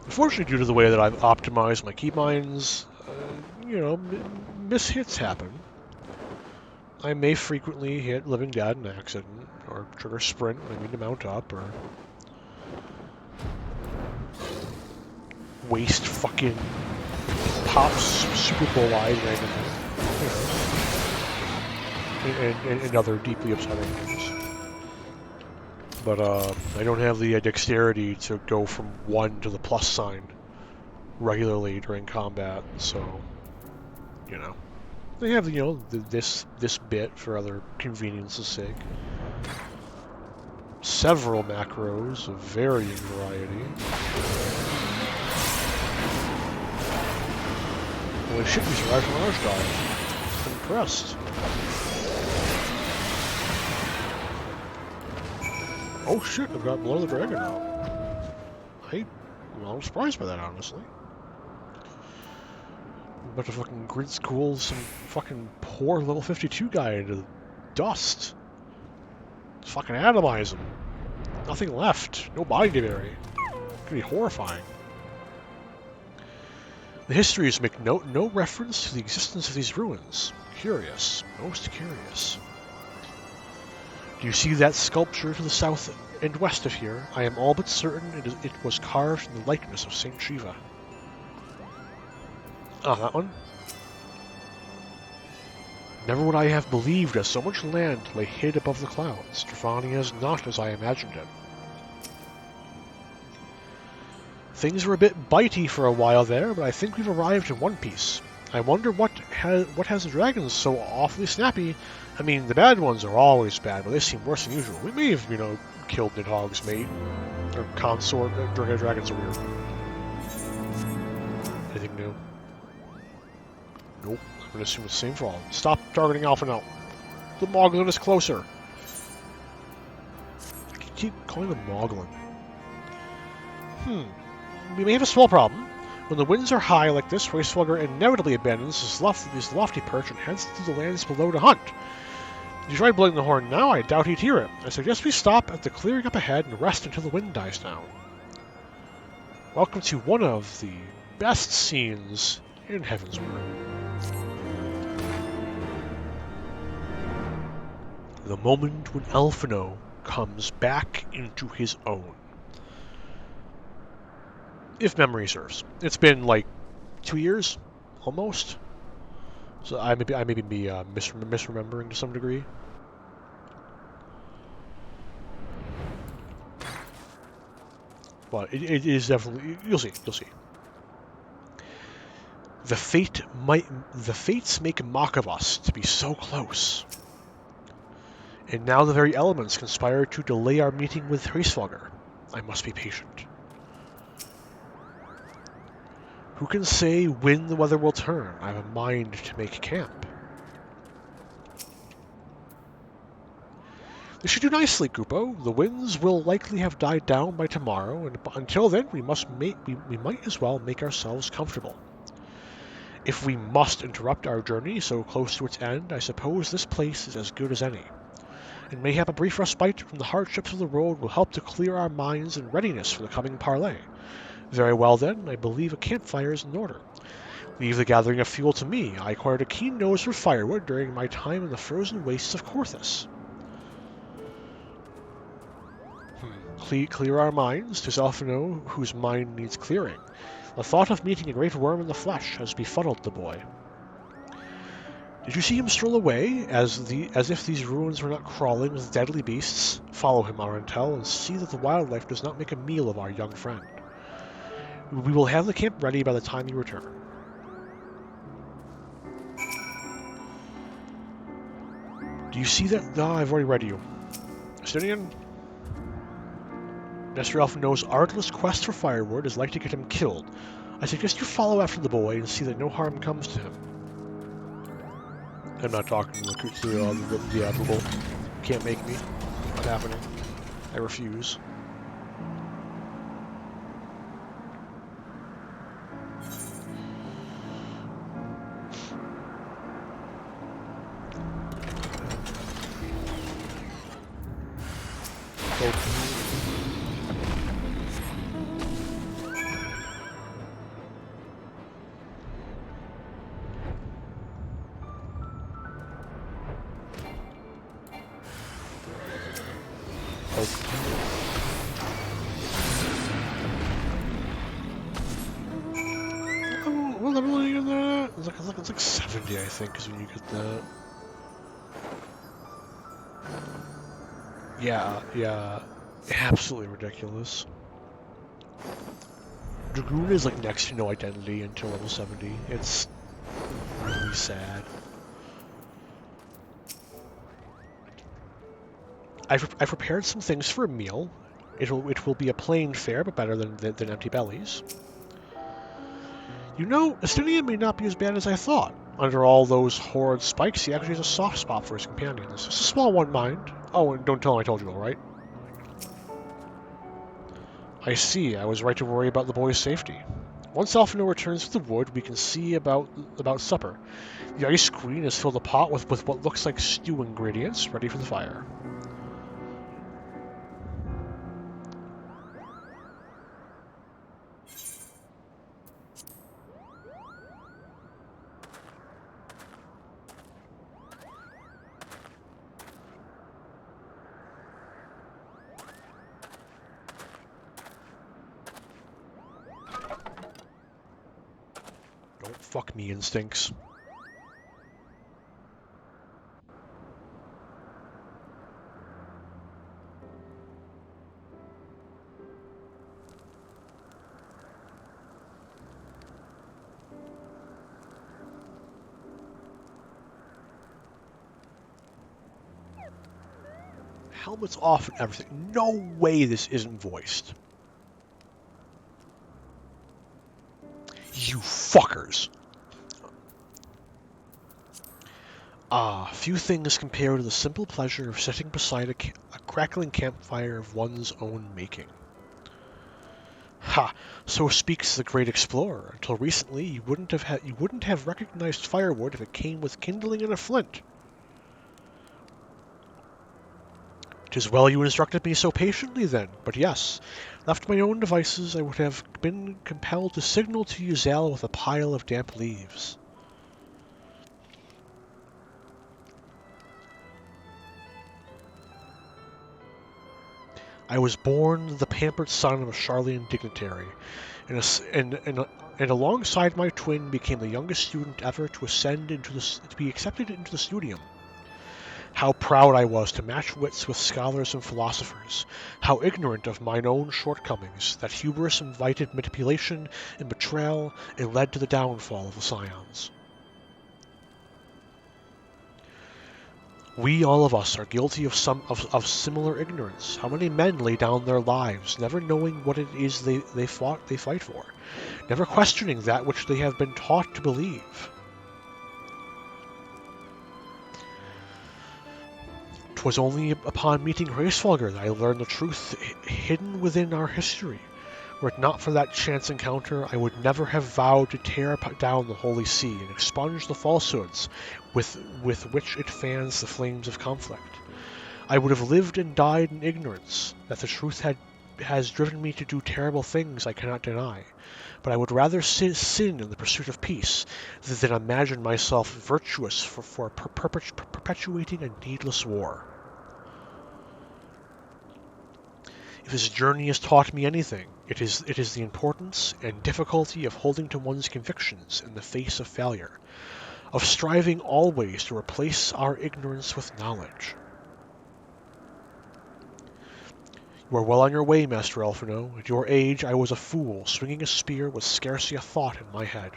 Unfortunately, due to the way that I've optimized my keybinds, mishits happen. I may frequently hit Living Dead in accident, or trigger sprint when I need to mount up, or waste fucking pops Super Bowl eyes randomly, and other deeply upsetting things. But I don't have the dexterity to go from 1 to the plus sign regularly during combat, so they have this bit for other convenience's sake. Several macros of varying variety. Holy shit, we survived from Arch dive. I'm impressed. Oh shit, I've got Blood of the Dragon now. I'm surprised by that, honestly. I'm about to fucking grid school some fucking poor level 52 guy into dust. Just fucking atomize him. Nothing left. No body to bury. It's gonna be horrifying. The histories make no reference to the existence of these ruins. Curious. Most curious. Do you see that sculpture to the south and west of here? I am all but certain it was carved in the likeness of Saint Shiva. Ah, that one? Never would I have believed that so much land lay hid above the clouds. Drevania is not as I imagined it. Things were a bit bitey for a while there, but I think we've arrived in one piece. I wonder what has the dragons so awfully snappy. I mean, the bad ones are always bad, but they seem worse than usual. We may have, killed Nidhogg's mate, or consort. Dragons are weird. Anything new? Nope. I'm gonna assume it's the same for all. Stop targeting Alpha now. The Moglin is closer. I keep calling them Moglin. We may have a small problem. When the winds are high like this, Hraesvelgur inevitably abandons his lofty perch and heads to the lands below to hunt. If you tried blowing the horn now, I doubt he'd hear it. I suggest we stop at the clearing up ahead and rest until the wind dies down. Welcome to one of the best scenes in Heavensward. The moment when Elfino comes back into his own. If memory serves. It's been like 2 years, almost. So I may be misremembering to some degree. But it is definitely, you'll see. The fates make mock of us to be so close. And now the very elements conspire to delay our meeting with Hraesvelgur. I must be patient. Who can say when the weather will turn? I have a mind to make camp. This should do nicely, Kupo. The winds will likely have died down by tomorrow, and until then we might as well make ourselves comfortable. If we must interrupt our journey so close to its end, I suppose this place is as good as any. And mayhap a brief respite from the hardships of the road will help to clear our minds in readiness for the coming parley. Very well then, I believe a campfire is in order. Leave the gathering of fuel to me. I acquired a keen nose for firewood during my time in the frozen wastes of Korthus. Clear our minds, 'tis Elfino whose mind needs clearing. The thought of meeting a great worm in the flesh has befuddled the boy. Did you see him stroll away, as if these ruins were not crawling with deadly beasts? Follow him, Arantel, and see that the wildlife does not make a meal of our young friend. We will have the camp ready by the time you return. Do you see that? No, I've already read you. Estinian? Nesrielf knows Ardla's quest for firewood is like to get him killed. I suggest you follow after the boy and see that no harm comes to him. I'm not talking to the admirable. Can't make me. Not happening. I refuse. What level are you in there? It's like 70, I think, is when you get that. Yeah. Absolutely ridiculous. Dragoon is like next to no identity until level 70. It's really sad. I've prepared some things for a meal. It will be a plain fare, but better than empty bellies. You know, Estonia may not be as bad as I thought. Under all those horrid spikes, he actually has a soft spot for his companions. It's a small one, mind. Oh, and don't tell him I told you, all right? I see. I was right to worry about the boy's safety. Once Alphino returns to the wood, we can see about supper. The ice screen has filled a pot with what looks like stew ingredients, ready for the fire. Don't fuck me, instincts. Helmet's off and everything. No way this isn't voiced. You fuckers. Few things compare to the simple pleasure of sitting beside a crackling campfire of one's own making. Ha! So speaks the great explorer. Until recently, you wouldn't have recognized firewood if it came with kindling and a flint. 'Tis well you instructed me so patiently then, but yes, left to my own devices, I would have been compelled to signal to Uzal with a pile of damp leaves. I was born the pampered son of a Charlian dignitary, and alongside my twin became the youngest student ever to be accepted into the studium. How proud I was to match wits with scholars and philosophers, how ignorant of mine own shortcomings, that hubris invited manipulation and betrayal and led to the downfall of the Scions. We, all of us, are guilty of similar ignorance. How many men lay down their lives, never knowing what it is they fight for, never questioning that which they have been taught to believe. 'Twas only upon meeting Hraesvelgr that I learned the truth hidden within our history. Were it not for that chance encounter, I would never have vowed to tear down the Holy See and expunge the falsehoods with which it fans the flames of conflict. I would have lived and died in ignorance, that the truth has driven me to do terrible things I cannot deny. But I would rather sin in the pursuit of peace than imagine myself virtuous for perpetuating a needless war. If this journey has taught me anything, it is the importance and difficulty of holding to one's convictions in the face of failure. of striving always to replace our ignorance with knowledge. You are well on your way, Master Elfino. At your age, I was a fool, swinging a spear with scarcely a thought in my head.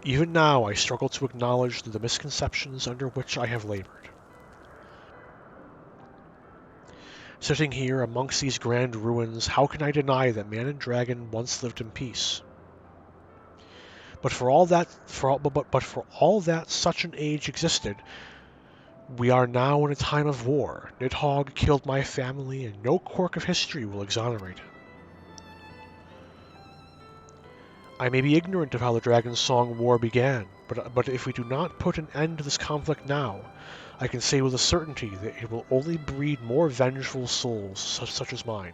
Even now, I struggle to acknowledge the misconceptions under which I have labored. Sitting here amongst these grand ruins, how can I deny that man and dragon once lived in peace? But for all that such an age existed, we are now in a time of war. Nidhogg killed my family, and no quirk of history will exonerate him. I may be ignorant of how the Dragon Song War began, but if we do not put an end to this conflict now, I can say with a certainty that it will only breed more vengeful souls such as mine.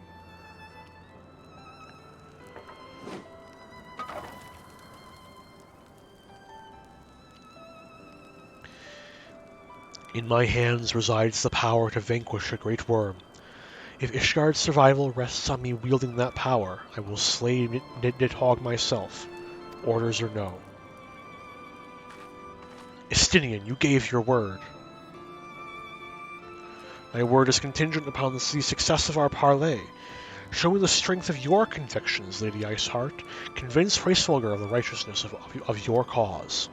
In my hands resides the power to vanquish a great worm. If Ishgard's survival rests on me wielding that power, I will slay Nidhogg myself, orders or no. Estinian, you gave your word. My word is contingent upon the success of our parley. Show me the strength of your convictions, Lady Iceheart. Convince Hraesvelgr of the righteousness of your cause.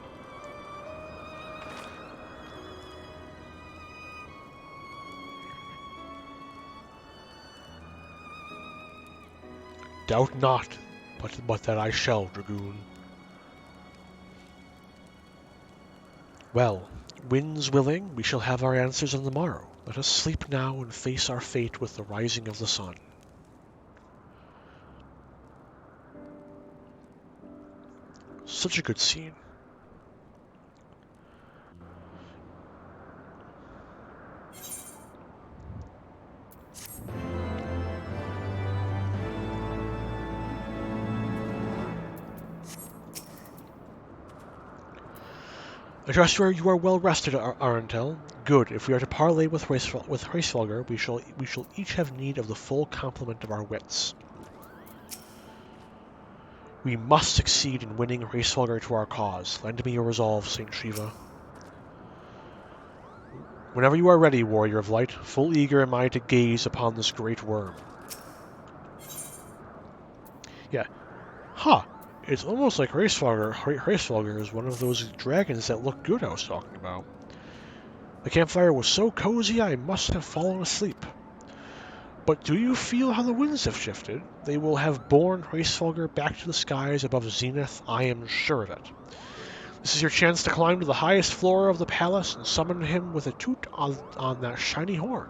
Doubt not, but that I shall, Dragoon. Well, winds willing, we shall have our answers on the morrow. Let us sleep now and face our fate with the rising of the sun. Such a good scene. I trust you are well rested, Arentel. Good. If we are to parley with Hraesvelgr, we shall each have need of the full complement of our wits. We must succeed in winning Hraesvelgr to our cause. Lend me your resolve, Saint Shiva. Whenever you are ready, Warrior of Light, full eager am I to gaze upon this great worm. Yeah. Huh. It's almost like Hraesvelgr is one of those dragons that look good I was talking about. The campfire was so cozy I must have fallen asleep. But do you feel how the winds have shifted? They will have borne Hraesvelgr back to the skies above Zenith, I am sure of it. This is your chance to climb to the highest floor of the palace and summon him with a toot on that shiny horn.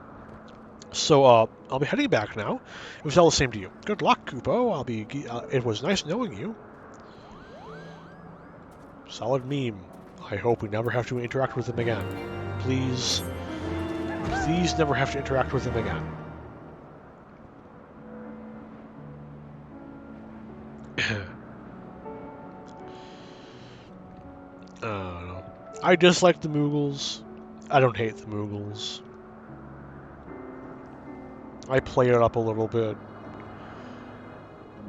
So, I'll be heading back now. It was all the same to you. Good luck, Kupo. It was nice knowing you. Solid meme. I hope we never have to interact with him again. Please never have to interact with him again. I don't know. I dislike the Moogles. I don't hate the Moogles. I play it up a little bit.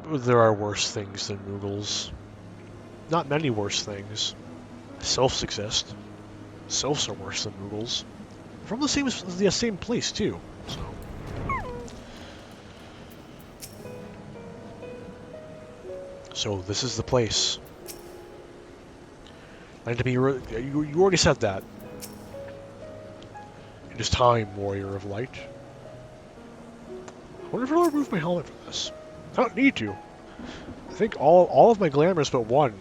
There are worse things than Moogles. Not many worse things. Sylphs exist. Sylphs are worse than Moogles. From the same place too. So this is the place. And to be, you already said that. It is time, Warrior of Light. I wonder if I'll remove my helmet for this. I don't need to. I think all of my glamours but one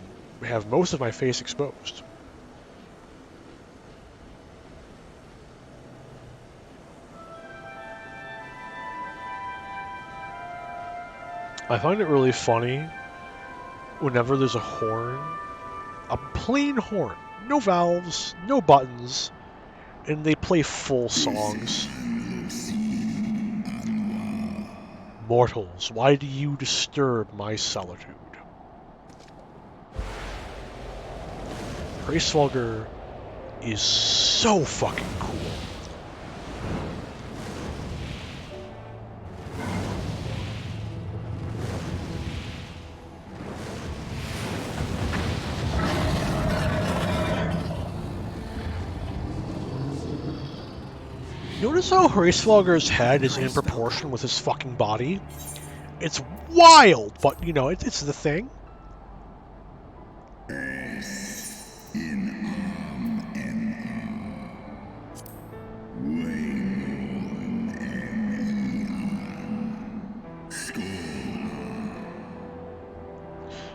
have most of my face exposed. I find it really funny whenever there's a horn, a plain horn, no valves, no buttons, and they play full songs. Mortals, why do you disturb my solitude? Hraesvelgr is so fucking cool. Notice how Hraesvelgur's head is in proportion with his fucking body? It's wild, but, you know, it's the thing.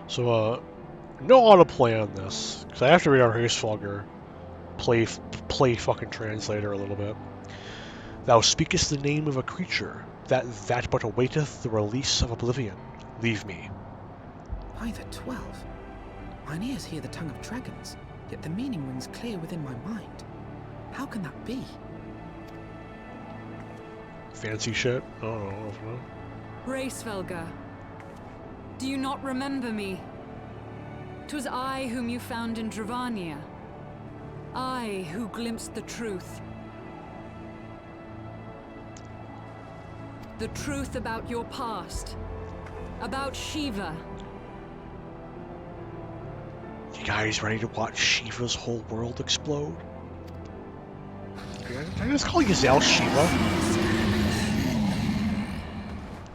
So, know how to play on this, because I have to read on Hraesvelgur, play fucking translator a little bit. Thou speakest the name of a creature, that but awaiteth the release of oblivion. Leave me. By the 12. Mine ears hear the tongue of dragons, yet the meaning rings clear within my mind. How can that be? Fancy shit? I don't know. Hraesvelgur, do you not remember me? 'Twas I whom you found in Dravania. I who glimpsed the truth. The truth about your past. About Shiva. You guys ready to watch Shiva's whole world explode? Did I just call Giselle Shiva?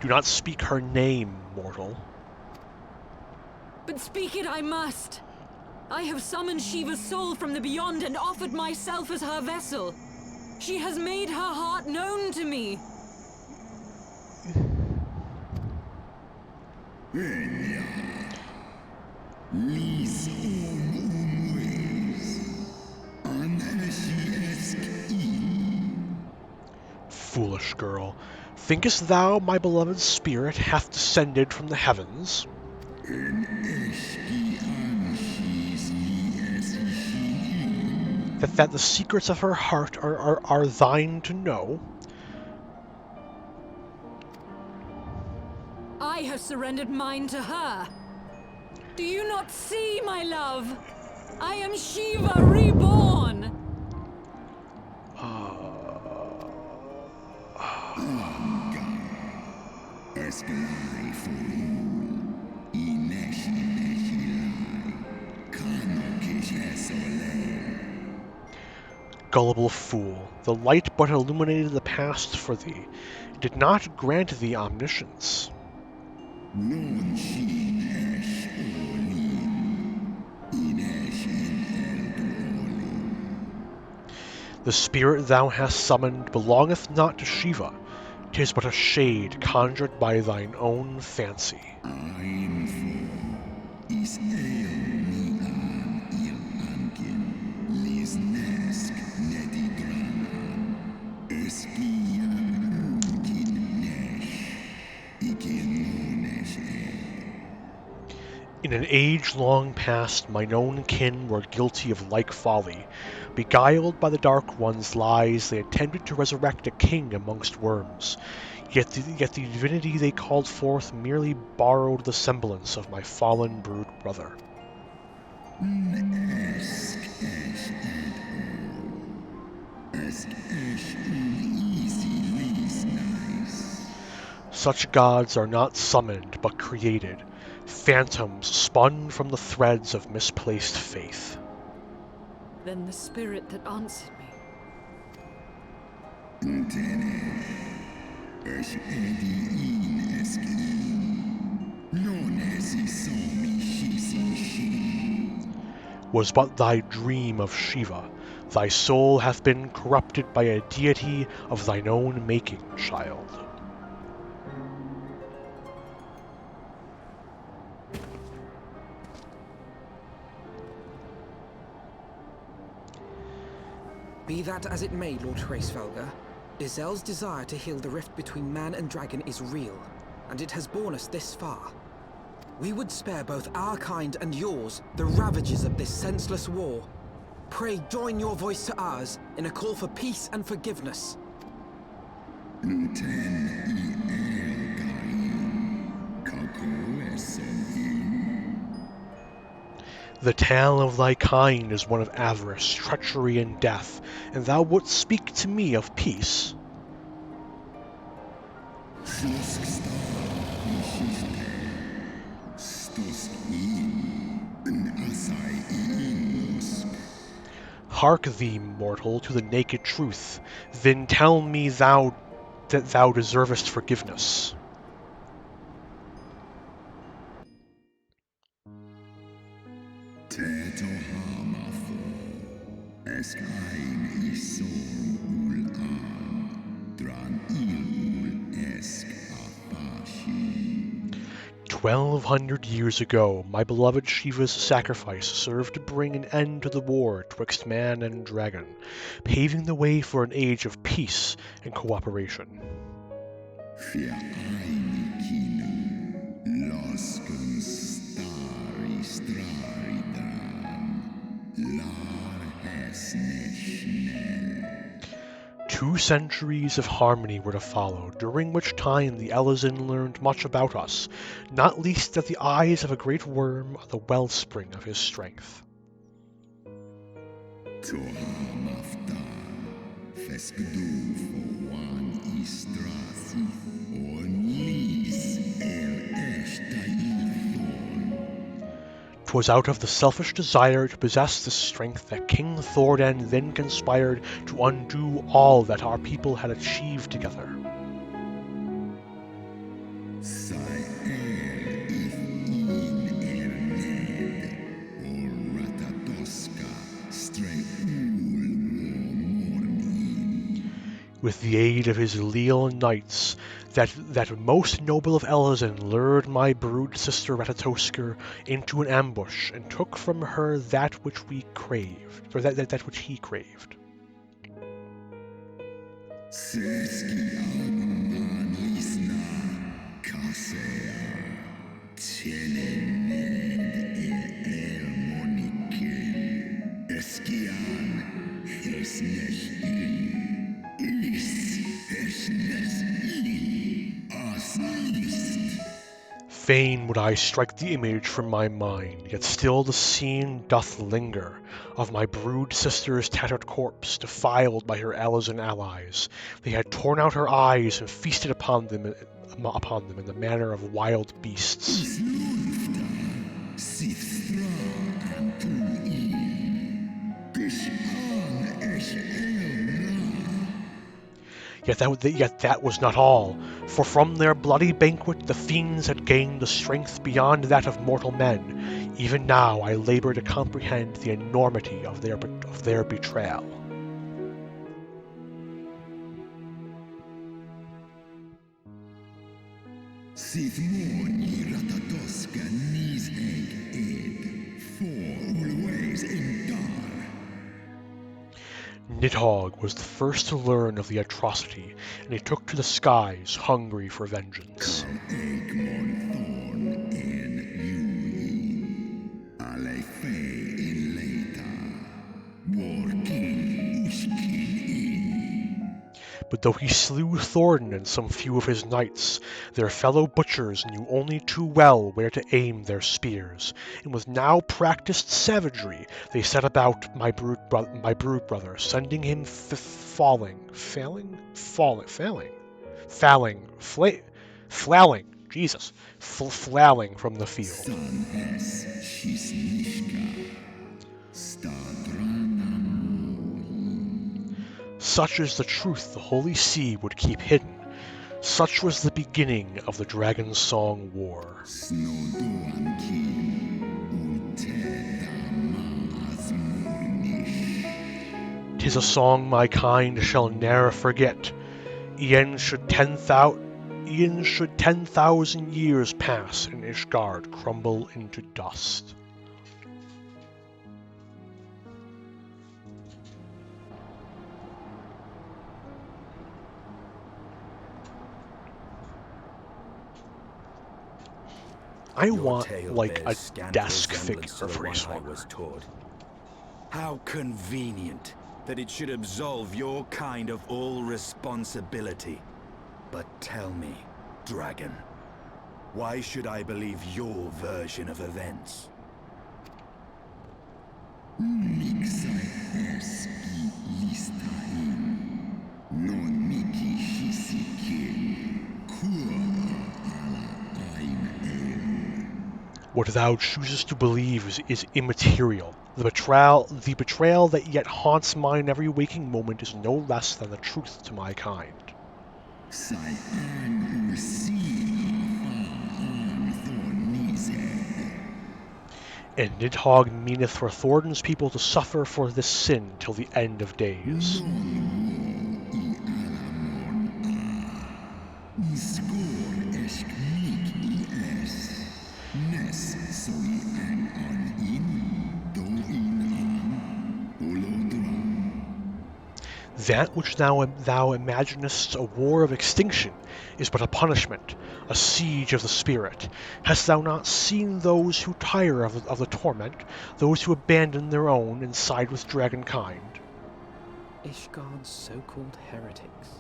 Do not speak her name, mortal. But speak it I must. I have summoned Shiva's soul from the beyond and offered myself as her vessel. She has made her heart known to me. Foolish girl, thinkest thou my beloved spirit hath descended from the heavens? That the secrets of her heart are thine to know? I have surrendered mine to her. Do you not see, my love? I am Shiva reborn. Gullible fool, the light but illuminated the past for thee. It did not grant thee omniscience. The spirit thou hast summoned belongeth not to Shiva. 'Tis but a shade conjured by thine own fancy. In an age long past, mine own kin were guilty of like folly. Beguiled by the Dark One's lies, they attempted to resurrect a king amongst worms. Yet the divinity they called forth merely borrowed the semblance of my fallen brood brother. Such gods are not summoned, but created. Phantoms spun from the threads of misplaced faith. Then the spirit that answered me. Was but thy dream of Shiva. Thy soul hath been corrupted by a deity of thine own making, child. Be that as it may, Lord Hraesvelgur, Izel's desire to heal the rift between man and dragon is real, and it has borne us this far. We would spare both our kind and yours the ravages of this senseless war. Pray join your voice to ours in a call for peace and forgiveness. The tale of thy kind is one of avarice, treachery, and death, and thou wouldst speak to me of peace. hark thee, mortal, to the naked truth. Then tell me that thou deservest forgiveness. Esk ein isor ul dran il esk apashi. 1,200 years ago, my beloved Shiva's sacrifice served to bring an end to the war twixt man and dragon, paving the way for an age of peace and cooperation. Fia aini kinu, losken stari staridan, lar hesne schnell. 2 centuries of harmony were to follow, during which time the Elezen learned much about us, not least that the eyes of a great worm are the wellspring of his strength. Tohamafta, feskdu for one istrasi, onis el eshtaithon. 'Twas out of the selfish desire to possess the strength that King Thordan then conspired to undo all that our people had achieved together. Sai el if in erned, or ratatoska, stray mornin. With the aid of his leal knights, that most noble of Elezen lured my brood sister Ratatosker into an ambush and took from her that which we craved, or that which he craved. Seski agman lisna, kasea, tjenened el monikel, eskian, hesnes is hesnes asnist. Fain would I strike the image from my mind, yet still the scene doth linger of my brood sister's tattered corpse, defiled by her Elezen allies. They had torn out her eyes and feasted upon them in the manner of wild beasts. Yet that was not all, for from their bloody banquet the fiends had gained a strength beyond that of mortal men. Even now I labor to comprehend the enormity of their betrayal. Sith moni ratatoska nis ed, for always in dar. Nidhogg was the first to learn of the atrocity, and he took to the skies, hungry for vengeance. But though he slew Thordan and some few of his knights, their fellow butchers knew only too well where to aim their spears, and with now practiced savagery they set about my brood brother, sending him falling from the field. Such is the truth the Holy See would keep hidden. Such was the beginning of the Dragon Song War. 'Tis a song my kind shall ne'er forget. E'en should 10,000 years pass and Ishgard crumble into dust. I want, like, a desk figure for Heavensward. How convenient that it should absolve your kind of all responsibility. But tell me, Dragon, why should I believe your version of events? What thou choosest to believe is immaterial. The betrayal that yet haunts mine every waking moment is no less than the truth to my kind. And Nidhogg meaneth for Thornton's people to suffer for this sin till the end of days. That which thou imaginest a war of extinction is but a punishment, a siege of the spirit. Hast thou not seen those who tire of the torment, those who abandon their own and side with dragonkind? Ishgard's so-called heretics.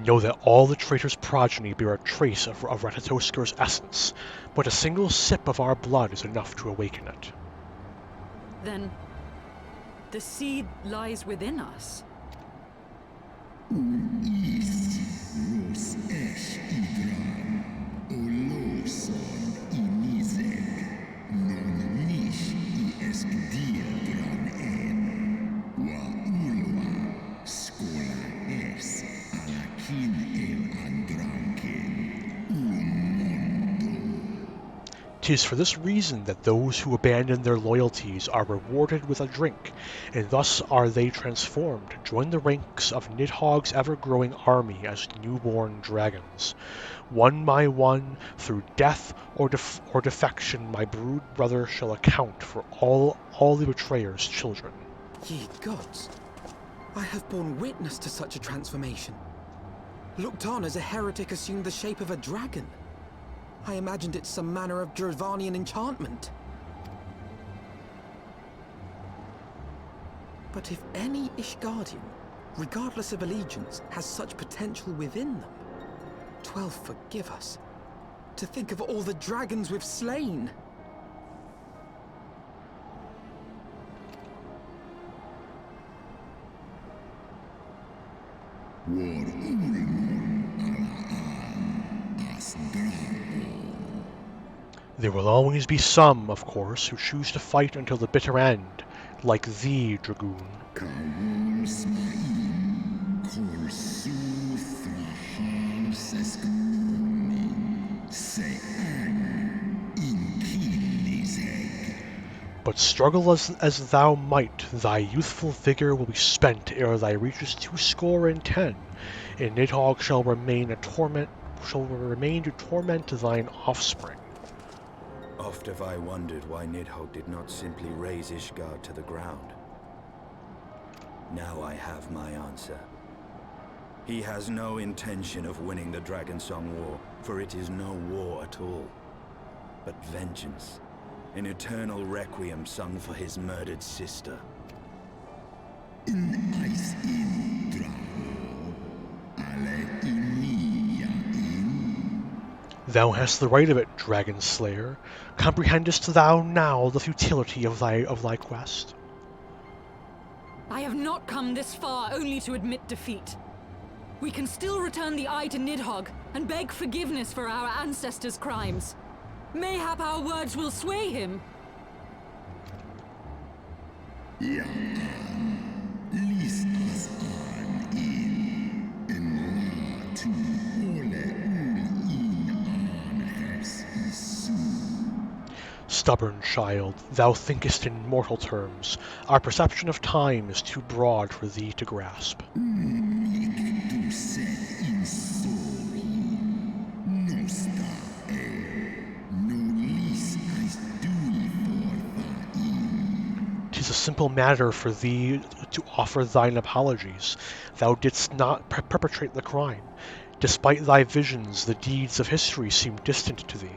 Know that all the traitor's progeny bear a trace of Ratatosker's essence, but a single sip of our blood is enough to awaken it. Then the seed lies within us. Tis for this reason that those who abandon their loyalties are rewarded with a drink, and thus are they transformed to join the ranks of Nidhogg's ever-growing army as newborn dragons. One by one, through death or defection, my brood brother shall account for all the betrayer's children. Ye gods, I have borne witness to such a transformation. Looked on as a heretic assumed the shape of a dragon. I imagined it some manner of Dravanian enchantment. But if any Ishgardian, regardless of allegiance, has such potential within them, 12 forgive us. To think of all the dragons we've slain! There will always be some, of course, who choose to fight until the bitter end, like thee, Dragoon. But struggle as thou might, thy youthful vigor will be spent ere thou reachest 210, and Nidhogg shall remain to torment thine offspring. Oft have I wondered why Nidhogg did not simply raze Ishgard to the ground. Now I have my answer. He has no intention of winning the Dragonsong War, for it is no war at all, but vengeance. An eternal requiem sung for his murdered sister. Thou hast the right of it, Dragon Slayer. Comprehendest thou now the futility of thy quest? I have not come this far only to admit defeat. We can still return the eye to Nidhogg and beg forgiveness for our ancestors' crimes. Mayhap our words will sway him. Stubborn child, thou thinkest in mortal terms. Our perception of time is too broad for thee to grasp. Tis a simple matter for thee to offer thine apologies. Thou didst not perpetrate the crime. Despite thy visions, the deeds of history seem distant to thee.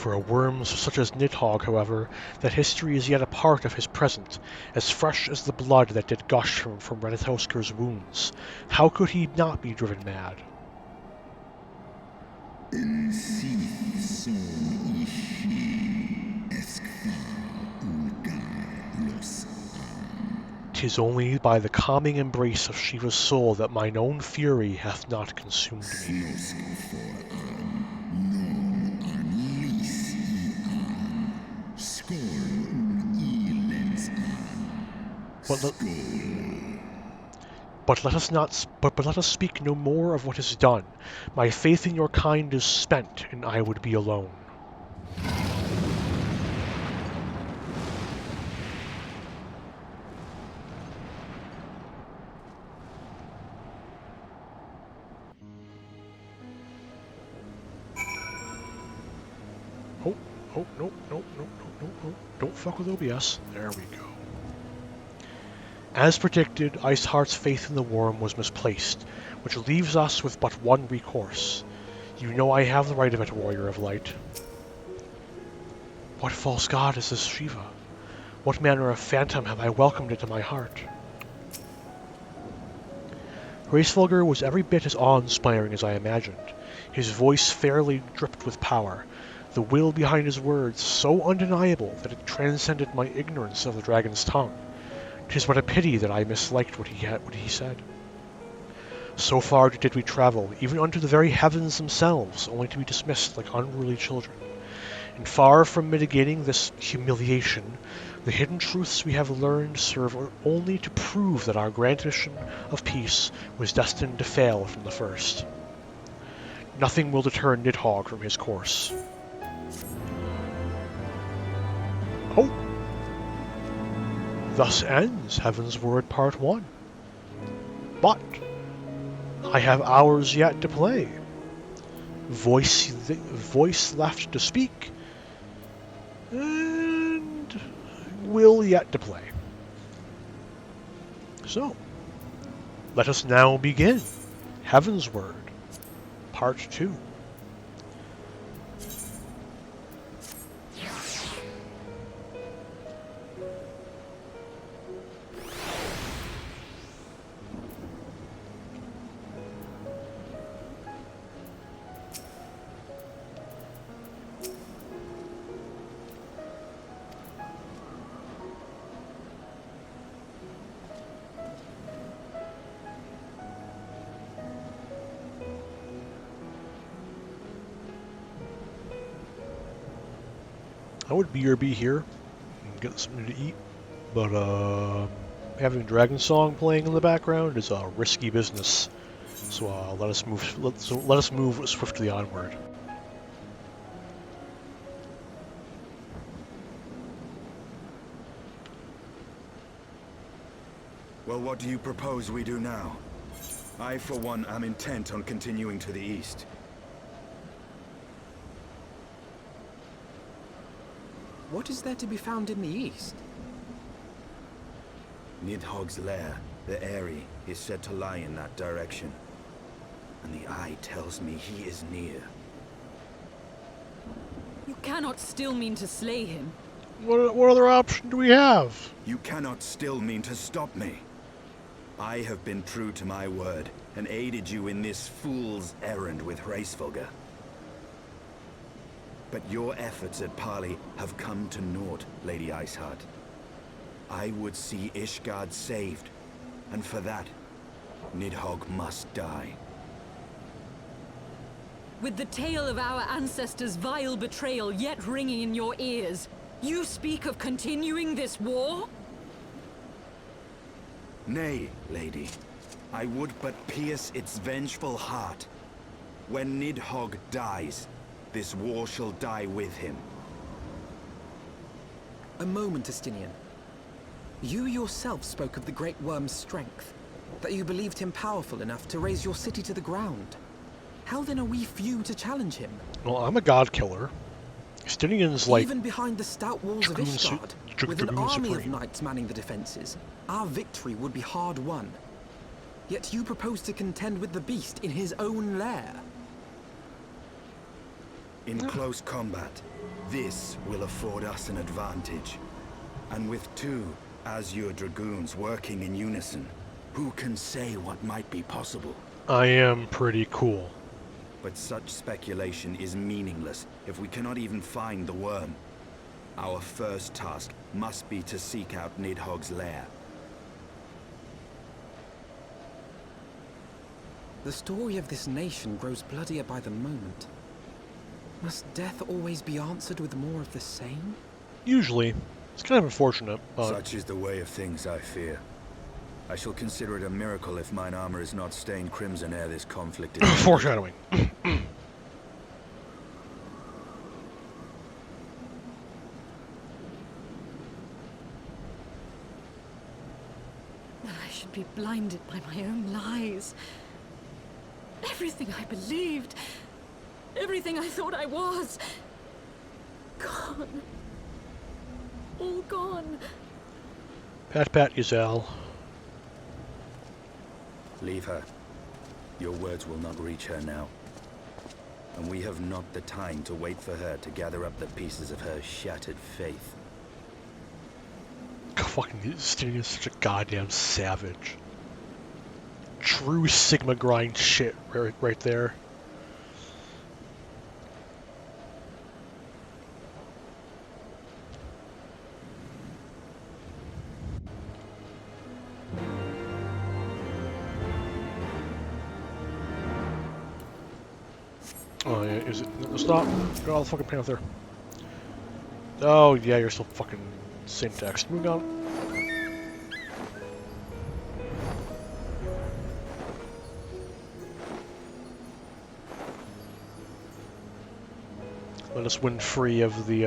For a worm such as Nidhogg, however, that history is yet a part of his present, as fresh as the blood that did gush from Renethosker's wounds. How could he not be driven mad? "'Tis only by the calming embrace of Shiva's soul that mine own fury hath not consumed me." But let us speak no more of what is done. My faith in your kind is spent, and I would be alone. Oh, nope. Don't fuck with OBS. There we go. As predicted, Iceheart's faith in the worm was misplaced, which leaves us with but one recourse. You know I have the right of it, Warrior of Light. What false god is this Shiva? What manner of phantom have I welcomed into my heart? Hraesvelgr was every bit as awe-inspiring as I imagined. His voice fairly dripped with power, the will behind his words so undeniable that it transcended my ignorance of the dragon's tongue. 'Tis but a pity that I misliked what he said. So far did we travel, even unto the very heavens themselves, only to be dismissed like unruly children. And far from mitigating this humiliation, the hidden truths we have learned serve only to prove that our grand mission of peace was destined to fail from the first. Nothing will deter Nidhogg from his course. Oh! Thus ends Heavensward Part 1. But I have hours yet to play. Voice left to speak, and will yet to play. So, let us now begin Heavensward Part 2. I would BRB here and get something to eat, but having Dragon Song playing in the background is a risky business. So let us move swiftly onward. Well, what do you propose we do now? I, for one, am intent on continuing to the east. What is there to be found in the east? Nidhogg's lair, the Eyrie, is said to lie in that direction. And the eye tells me he is near. You cannot still mean to slay him. What other option do we have? You cannot still mean to stop me. I have been true to my word, and aided you in this fool's errand with Hraesvelgr. But your efforts at parley have come to naught, Lady Iceheart. I would see Ishgard saved, and for that, Nidhogg must die. With the tale of our ancestors' vile betrayal yet ringing in your ears, you speak of continuing this war? Nay, lady. I would but pierce its vengeful heart. When Nidhogg dies, this war shall die with him. A moment, Estinian. You yourself spoke of the Great Worm's strength, that you believed him powerful enough to raise your city to the ground. How then are we few to challenge him? Well, I'm a god killer. Estinian's like... Even behind the stout walls of Ishgard, with an army of knights manning the defenses, our victory would be hard won. Yet you propose to contend with the beast in his own lair. In close combat, this will afford us an advantage. And with two Azure Dragoons working in unison, who can say what might be possible? I am pretty cool. But such speculation is meaningless if we cannot even find the worm. Our first task must be to seek out Nidhogg's lair. The story of this nation grows bloodier by the moment. Must death always be answered with more of the same? Usually. It's kind of unfortunate, but... Such is the way of things, I fear. I shall consider it a miracle if mine armor is not stained crimson ere this conflict is... Foreshadowing. I should be blinded by my own lies. Everything I believed, everything I thought I was, gone. All gone. Pat pat, Giselle. Leave her. Your words will not reach her now. And we have not the time to wait for her to gather up the pieces of her shattered faith. Fucking Styria is such a goddamn savage. True Sigma grind shit right there. Oh yeah, is it? Stop! Get all the fucking panther. Oh yeah, you're still fucking same text. Moving on. Let us win free of the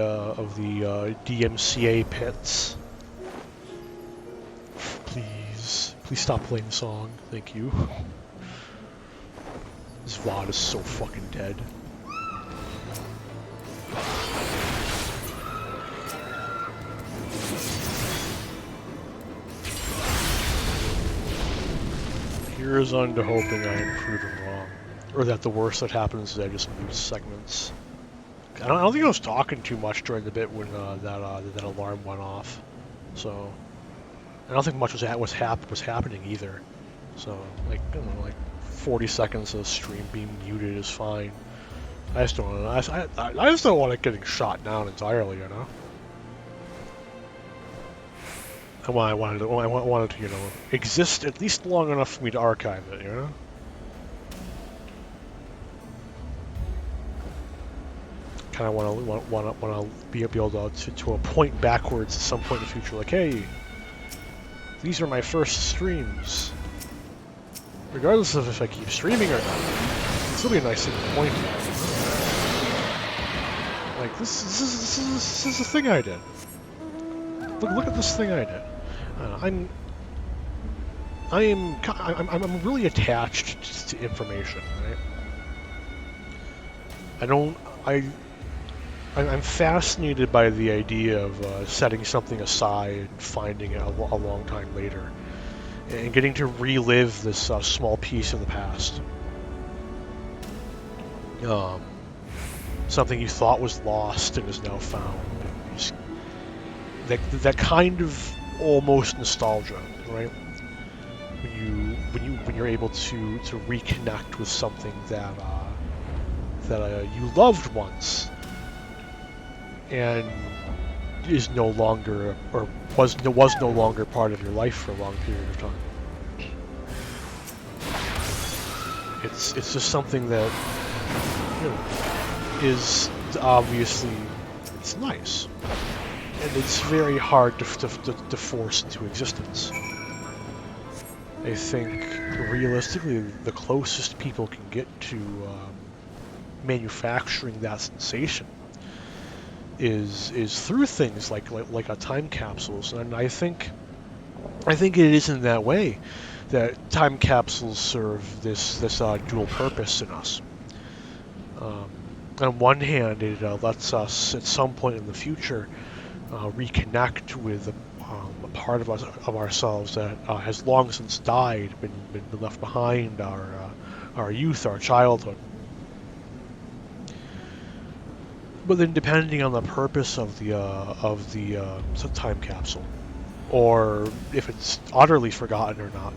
DMCA pits. Please, please stop playing the song. Thank you. This VOD is so fucking dead. Here's unto hoping I am proven wrong. Or that the worst that happens is I just mute segments. I don't think I was talking too much during the bit when that alarm went off. So I don't think much was happening either. So like, I don't know, like 40 seconds of stream being muted is fine. I just don't know. I just don't want it getting shot down entirely, you know. I wanted to, you know, exist at least long enough for me to archive it, you know. Kind of want to be able to a point backwards at some point in the future, like, hey, these are my first streams. Regardless of if I keep streaming or not, it'll still be a nice thing to point at. Like this is a thing I did. Look at this thing I did. I'm really attached to information, right? I'm fascinated by the idea of setting something aside and finding it a long time later, and getting to relive this small piece of the past. Something you thought was lost and is now found. That kind of almost nostalgia, right? When you're able to reconnect with something that you loved once and is no longer, or was no longer part of your life for a long period of time. It's just something that, you know, is obviously, it's nice, and it's very hard to force into existence. I think realistically the closest people can get to manufacturing that sensation is through things like a time capsules, and I think it is in that way that time capsules serve this dual purpose in us. On one hand, it lets us at some point in the future reconnect with a part of ourselves that has long since died, been left behind, our youth, our childhood. But then, depending on the purpose of the time capsule, or if it's utterly forgotten or not,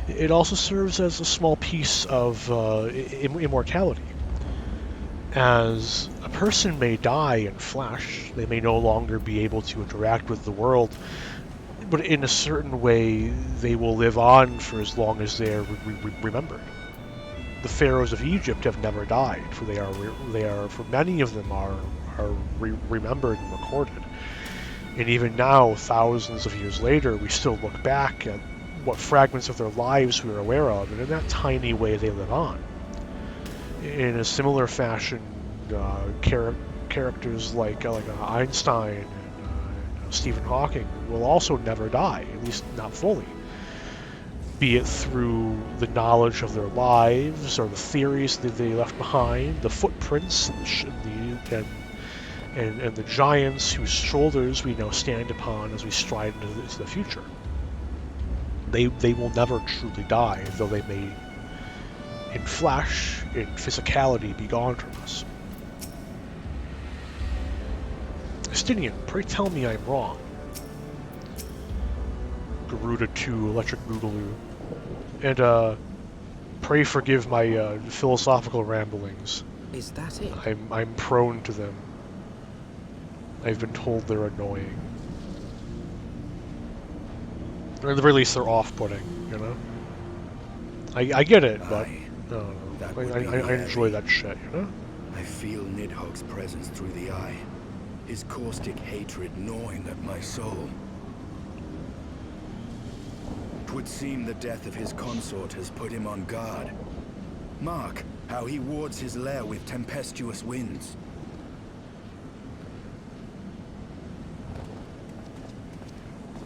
it also serves as a small piece of immortality. As a person may die in flesh, they may no longer be able to interact with the world, but in a certain way, they will live on for as long as they are remembered. The pharaohs of Egypt have never died, for they are for many of them are remembered and recorded. And even now, thousands of years later, we still look back at what fragments of their lives we are aware of, and in that tiny way they live on. In a similar fashion, characters like Einstein and Stephen Hawking will also never die, at least not fully. Be it through the knowledge of their lives or the theories that they left behind, the footprints and the giants whose shoulders we now stand upon as we stride into the future. They will never truly die, though they may, in flesh, in physicality, be gone from us. Justinian, pray tell me I'm wrong. Garuda 2, Electric Boogaloo. And, pray forgive my, philosophical ramblings. Is that it? I'm prone to them. I've been told they're annoying. Or at the very least, they're off-putting, you know? I get it, but I enjoy that shit, you know? I feel Nidhogg's presence through the eye. His caustic hatred gnawing at my soul. 'Twould seem the death of his consort has put him on guard. Mark how he wards his lair with tempestuous winds.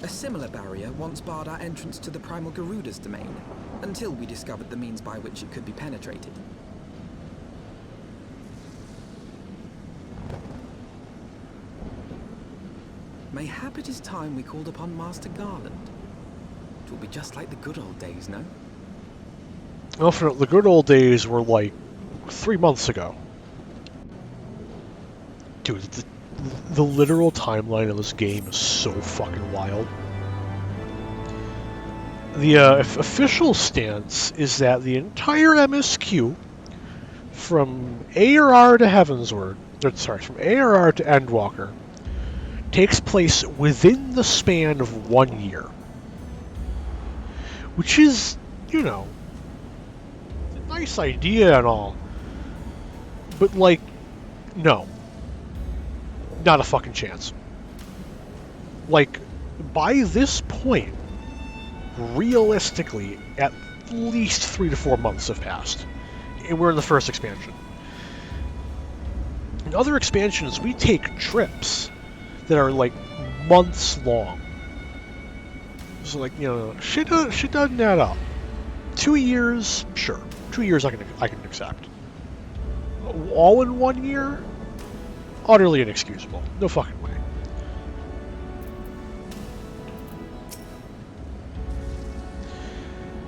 A similar barrier once barred our entrance to the primal Garuda's domain, until we discovered the means by which it could be penetrated. Mayhap it is time we called upon Master Garland. It will be just like the good old days, no? Well, for the good old days were like 3 months ago. Dude, the literal timeline of this game is so fucking wild. The official stance is that the entire MSQ, from ARR to Heavensward, from ARR to Endwalker, takes place within the span of 1 year. Which is, you know, a nice idea and all. But, like, no. Not a fucking chance. Like, by this point, realistically, at least 3 to 4 months have passed. And we're in the first expansion. In other expansions, we take trips that are, like, months long. So, like, you know, shit doesn't add up. 2 years, sure. 2 years I can accept. All in 1 year? Utterly inexcusable. No fucking way.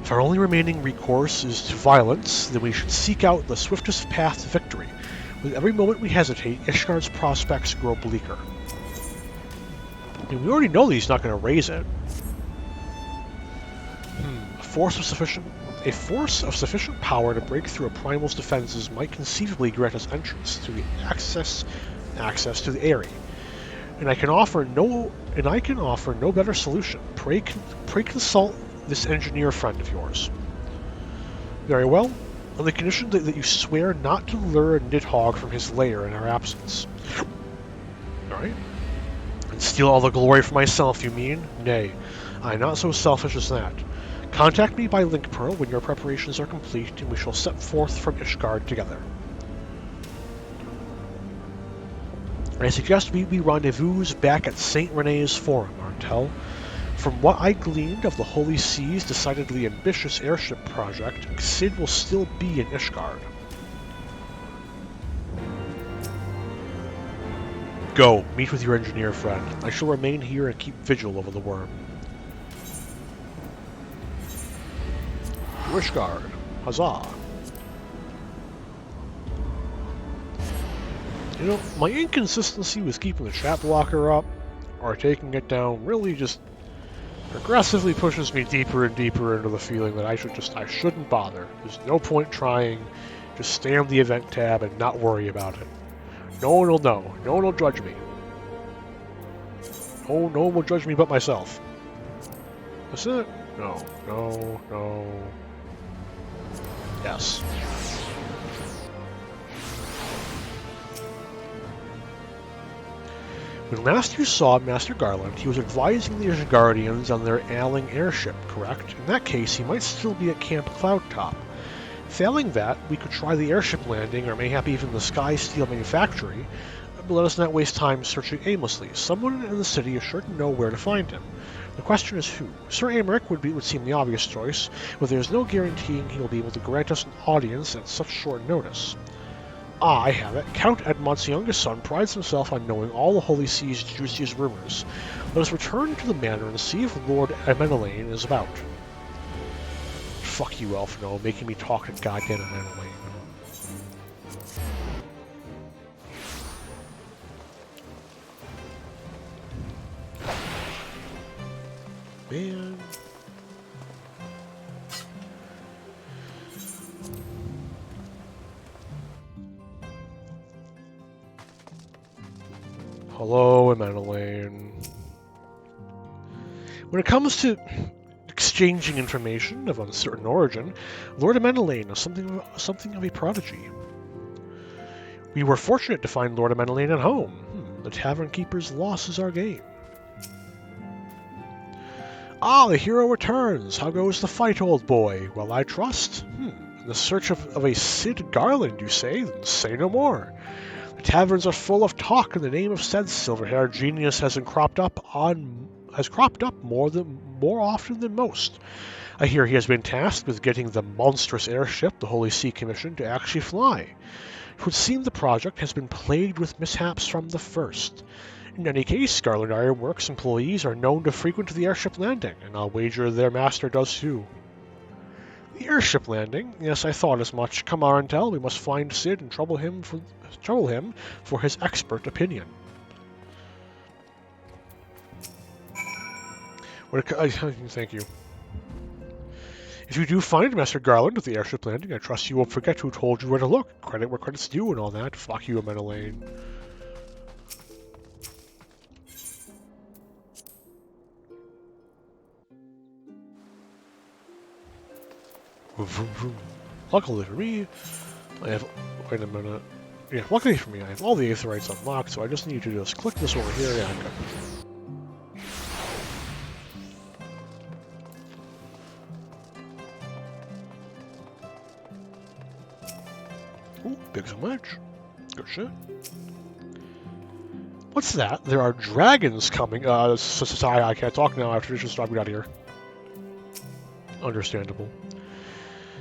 If our only remaining recourse is to violence, then we should seek out the swiftest path to victory. With every moment we hesitate, Ishgard's prospects grow bleaker. And we already know that he's not going to raise it. A force of sufficient power to break through a primal's defenses might conceivably grant us entrance to the access to the area. And I can offer no better solution. Pray consult this engineer friend of yours. Very well, on the condition that you swear not to lure Nidhogg from his lair in our absence. Alright? And steal all the glory for myself, you mean? Nay, I am not so selfish as that. Contact me by link pearl when your preparations are complete, and we shall set forth from Ishgard together. I suggest we rendezvous back at St. Rene's Forum, Arntel. From what I gleaned of the Holy Sea's decidedly ambitious airship project, Sid will still be in Ishgard. Go, meet with your engineer friend. I shall remain here and keep vigil over the worm. Ishgard, huzzah! You know, my inconsistency with keeping the chat blocker up, or taking it down, really just progressively pushes me deeper and deeper into the feeling that I shouldn't bother. There's no point trying. Just stay on the event tab and not worry about it. No one will know. No one will judge me. No one will judge me but myself. That's it? No, no, no. Yes. When last you saw Master Garland, he was advising the Guardians on their ailing airship, correct? In that case, he might still be at Camp Cloudtop. Failing that, we could try the airship landing, or mayhap even the Sky Steel manufactory, but let us not waste time searching aimlessly. Someone in the city is sure to know where to find him. The question is who. Sir Aymeric would seem the obvious choice, but there is no guaranteeing he will be able to grant us an audience at such short notice. Ah, I have it. Count Edmont's youngest son prides himself on knowing all the Holy See's juiciest rumors. Let us return to the manor and see if Lord Amenelaine is about. Fuck you, Elfno, making me talk to goddamn Amenelaine. Man. Hello, Amenelaine. When it comes to exchanging information of uncertain origin, Lord Amenelaine is something of a prodigy. We were fortunate to find Lord Amenelaine at home. The tavern keeper's loss is our gain. Ah, the hero returns. How goes the fight, old boy? Well, I trust. In the search of a Cid Garland, you say? Then say no more. The taverns are full of talk, and the name of said silver-haired genius has cropped up more often than most. I hear he has been tasked with getting the monstrous airship the Holy See commissioned to actually fly. It would seem the project has been plagued with mishaps from the first. In any case, Garland Ironworks employees are known to frequent the airship landing, and I'll wager their master does too. The airship landing? Yes, I thought as much. Come on, Arentel, we must find Cid and trouble him for his expert opinion. Thank you. If you do find Master Garland at the airship landing, I trust you won't forget who told you where to look. Credit where credit's due and all that. Fuck you, Amenelaine. Luckily for me, I have... Wait a minute. Yeah, luckily for me, I have all the Aetherites unlocked, so I just need to just click this over here. Yeah, okay. Ooh, big so much. Good shit. What's that? There are dragons coming. I can't talk now after just dropping out of here. Understandable.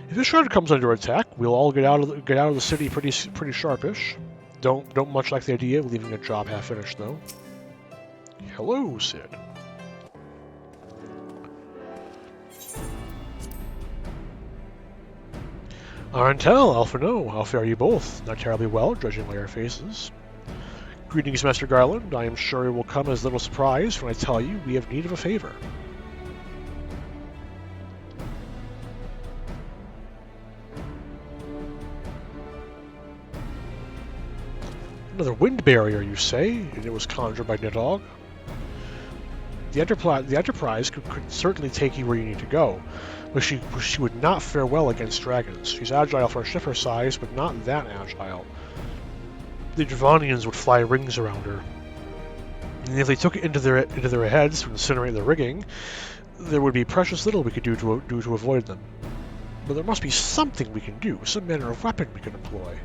If this shard comes under attack, we'll all get out of the city pretty sharpish. Don't much like the idea of leaving a job half finished though. Hello, Cid. Arentel, Alphino, how fare you both? Not terribly well, judging by your faces. Greetings, Master Garland. I am sure it will come as little surprise when I tell you we have need of a favor. Another wind barrier, you say? And it was conjured by Nidhogg? The Enterprise could certainly take you where you need to go, but she would not fare well against dragons. She's agile for a ship her size, but not that agile. The Dravanians would fly rings around her. And if they took it into their heads to incinerate the rigging, there would be precious little we could do to avoid them. But there must be something we can do, some manner of weapon we can employ.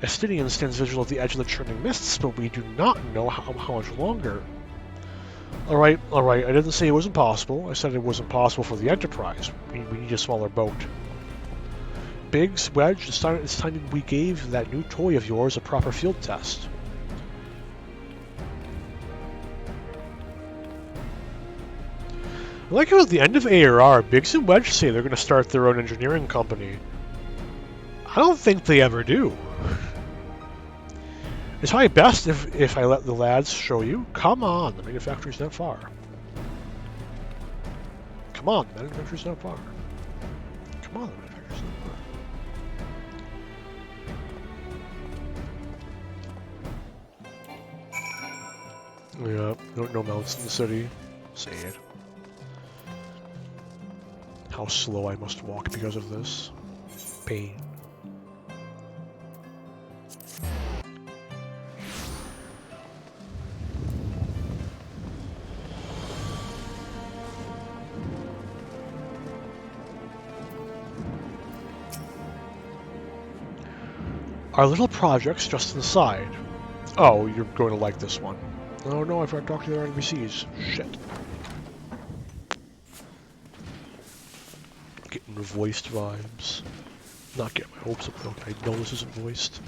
Estinian stands vigil at the edge of the churning mists, but we do not know how much longer. Alright, I didn't say it was impossible. I said it was impossible for the Enterprise. We need a smaller boat. Biggs, Wedge, it's time we gave that new toy of yours a proper field test. I like how at the end of ARR, Biggs and Wedge say they're going to start their own engineering company. I don't think they ever do. It's probably best if I let the lads show you. Come on, the manufacturer's not far. Come on, the manufacturer's not far. Come on, the manufacturer's not far. Yeah, no mounts in the city. Sad. How slow I must walk because of this. Pain. Our little project's just inside. Oh, you're going to like this one. Oh no, I forgot to talk to their NPCs. Shit. Getting voiced vibes. Not getting my hopes up though. I know this isn't voiced.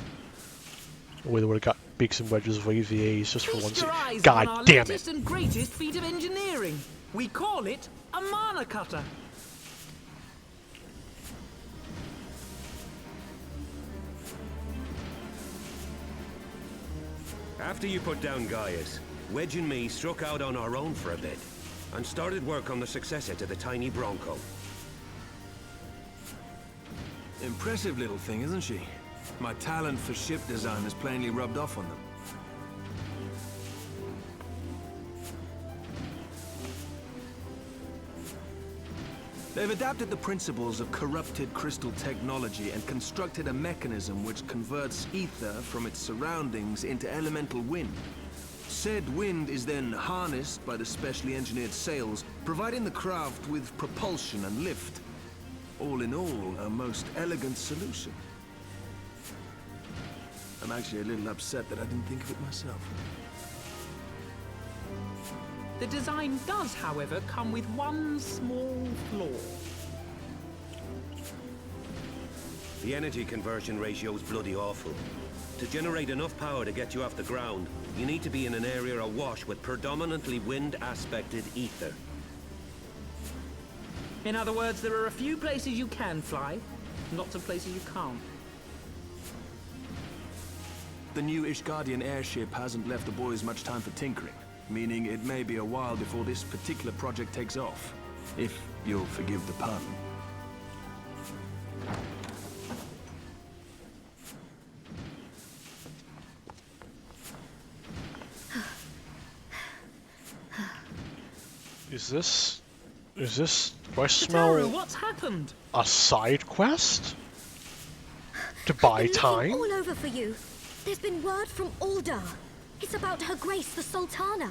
The way they would have got Bakes and Wedges of AVAs just for one second. God damn it! Latest and greatest feat of engineering. We call it a mana cutter. After you put down Gaius, Wedge and me struck out on our own for a bit, and started work on the successor to the tiny Bronco. Impressive little thing, isn't she? My talent for ship design has plainly rubbed off on them. They've adapted the principles of corrupted crystal technology and constructed a mechanism which converts ether from its surroundings into elemental wind. Said wind is then harnessed by the specially engineered sails, providing the craft with propulsion and lift. All in all, a most elegant solution. I'm actually a little upset that I didn't think of it myself. The design does, however, come with one small flaw. The energy conversion ratio is bloody awful. To generate enough power to get you off the ground, you need to be in an area awash with predominantly wind-aspected ether. In other words, there are a few places you can fly, lots of places you can't. The new Ishgardian airship hasn't left the boys much time for tinkering, meaning it may be a while before this particular project takes off, if you'll forgive the pun. Do I smell Kataru, what's happened? a side quest? To buy time? All over for you. There's been word from Ulda. It's about Her Grace the Sultana.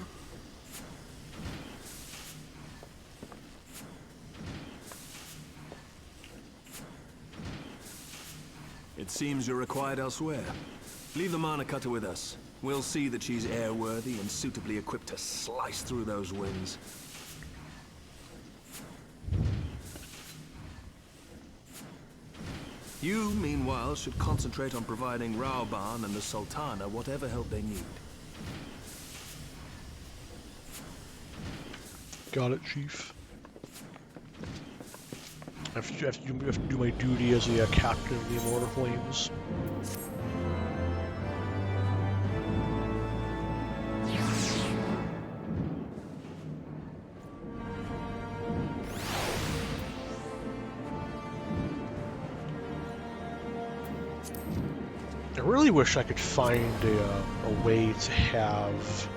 It seems you're required elsewhere. Leave the mana cutter with us. We'll see that she's airworthy and suitably equipped to slice through those winds. You, meanwhile, should concentrate on providing Raoban and the Sultana whatever help they need. Got it, Chief. I have to do my duty as the captain of the Immortal Flames. I really wish I could find a way to have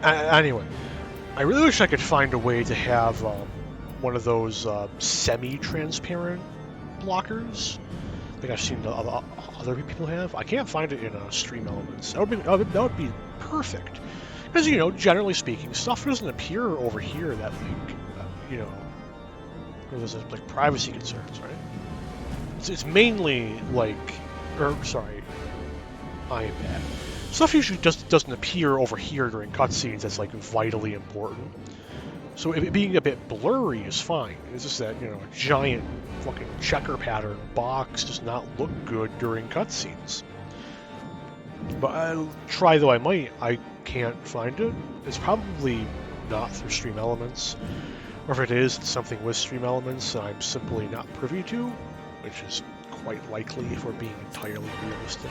anyway, I really wish I could find a way to have one of those semi-transparent blockers, like I've seen other people have. I can't find it in Stream Elements. That would be perfect, because generally speaking, stuff doesn't appear over here that where there's like privacy concerns, right? It's mainly like, sorry, I am bad. Stuff usually just doesn't appear over here during cutscenes that's like vitally important. So it being a bit blurry is fine. It's just that, a giant fucking checker pattern box does not look good during cutscenes. But I'll try though I might. I can't find it. It's probably not through Stream Elements. Or if it is, it's something with Stream Elements that I'm simply not privy to, which is quite likely if we're being entirely realistic.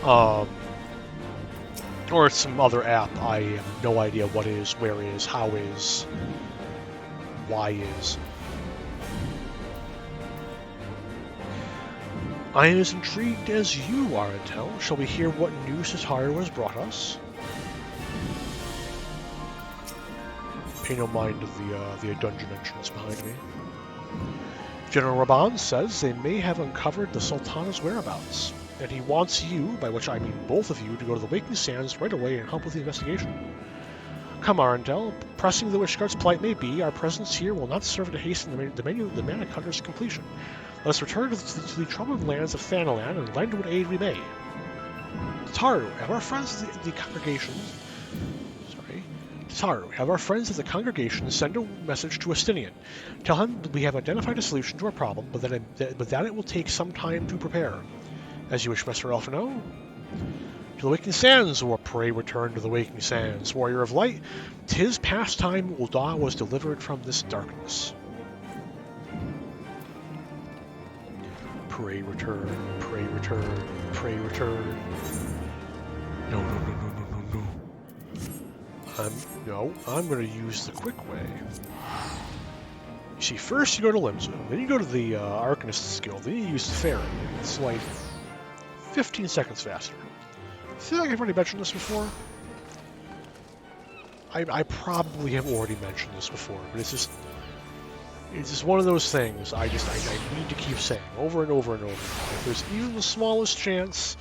Or it's some other app I have no idea what is, where is, how is, why is. I am as intrigued as you are, Intel. Shall we hear what news Hitaru has brought us? Pay no mind of the dungeon entrance behind me. General Raban says they may have uncovered the Sultana's whereabouts, and he wants you, by which I mean both of you, to go to the Waking Sands right away and help with the investigation. Come, Arundel. Pressing the Wishguard's plight may be, our presence here will not serve to hasten the Manic Hunter's completion. Let us return to the troubled lands of Thanalan and lend what aid we may. Taru, have our friends at the congregation... Taru, have our friends at the congregation send a message to Astinian. Tell him that we have identified a solution to our problem, but that it will take some time to prepare. As you wish, Master Elfino. To the Waking Sands, or pray return to the Waking Sands. Warrior of Light, 'tis past time Ul'dah was delivered from this darkness. Pray return, pray return, pray return. No. I'm going to use the quick way. You see, first you go to Limsa, then you go to the Arcanist Guild, then you use the Ferry. It's like 15 seconds faster. I feel like I've already mentioned this before. I probably have already mentioned this before, but it's just one of those things I need to keep saying over and over and over. If there's even the smallest chance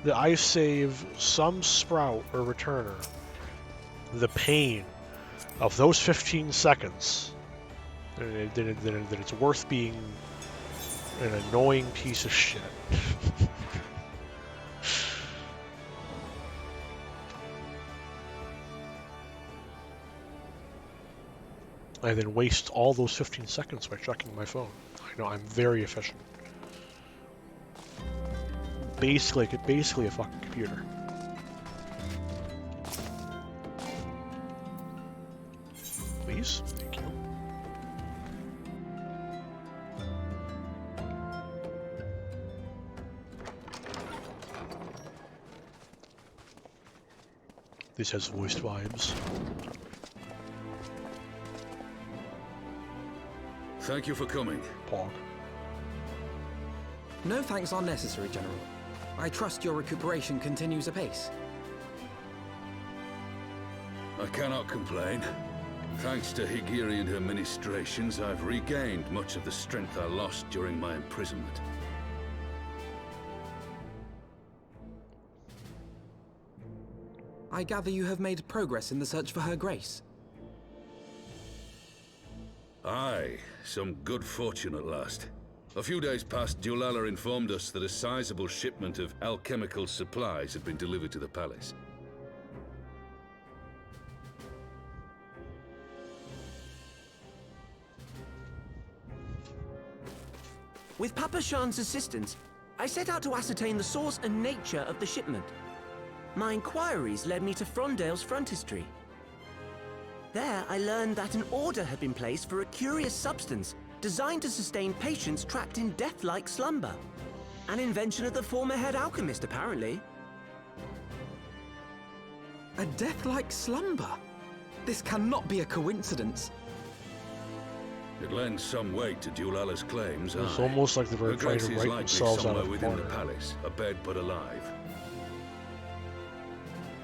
that I save some sprout or returner the pain of those 15 seconds, then it's worth being an annoying piece of shit. I then waste all those 15 seconds by checking my phone. I know, I'm very efficient. Basically a fucking computer. Please, thank you. This has voiced vibes. Thank you for coming. Pog. No thanks are necessary, General. I trust your recuperation continues apace. I cannot complain. Thanks to Higiri and her ministrations, I've regained much of the strength I lost during my imprisonment. I gather you have made progress in the search for Her Grace. Aye, some good fortune at last. A few days past, Dulala informed us that a sizable shipment of alchemical supplies had been delivered to the palace. With Papa Shan's assistance, I set out to ascertain the source and nature of the shipment. My inquiries led me to Frondale's frontistery. There, I learned that an order had been placed for a curious substance designed to sustain patients trapped in death-like slumber. An invention of the former head alchemist, apparently. A death-like slumber? This cannot be a coincidence. It lends some weight to Dulala's claims. It's almost like they were Her trying Grace to is write likely themselves out somewhere of the within corner. the palace, abed but alive.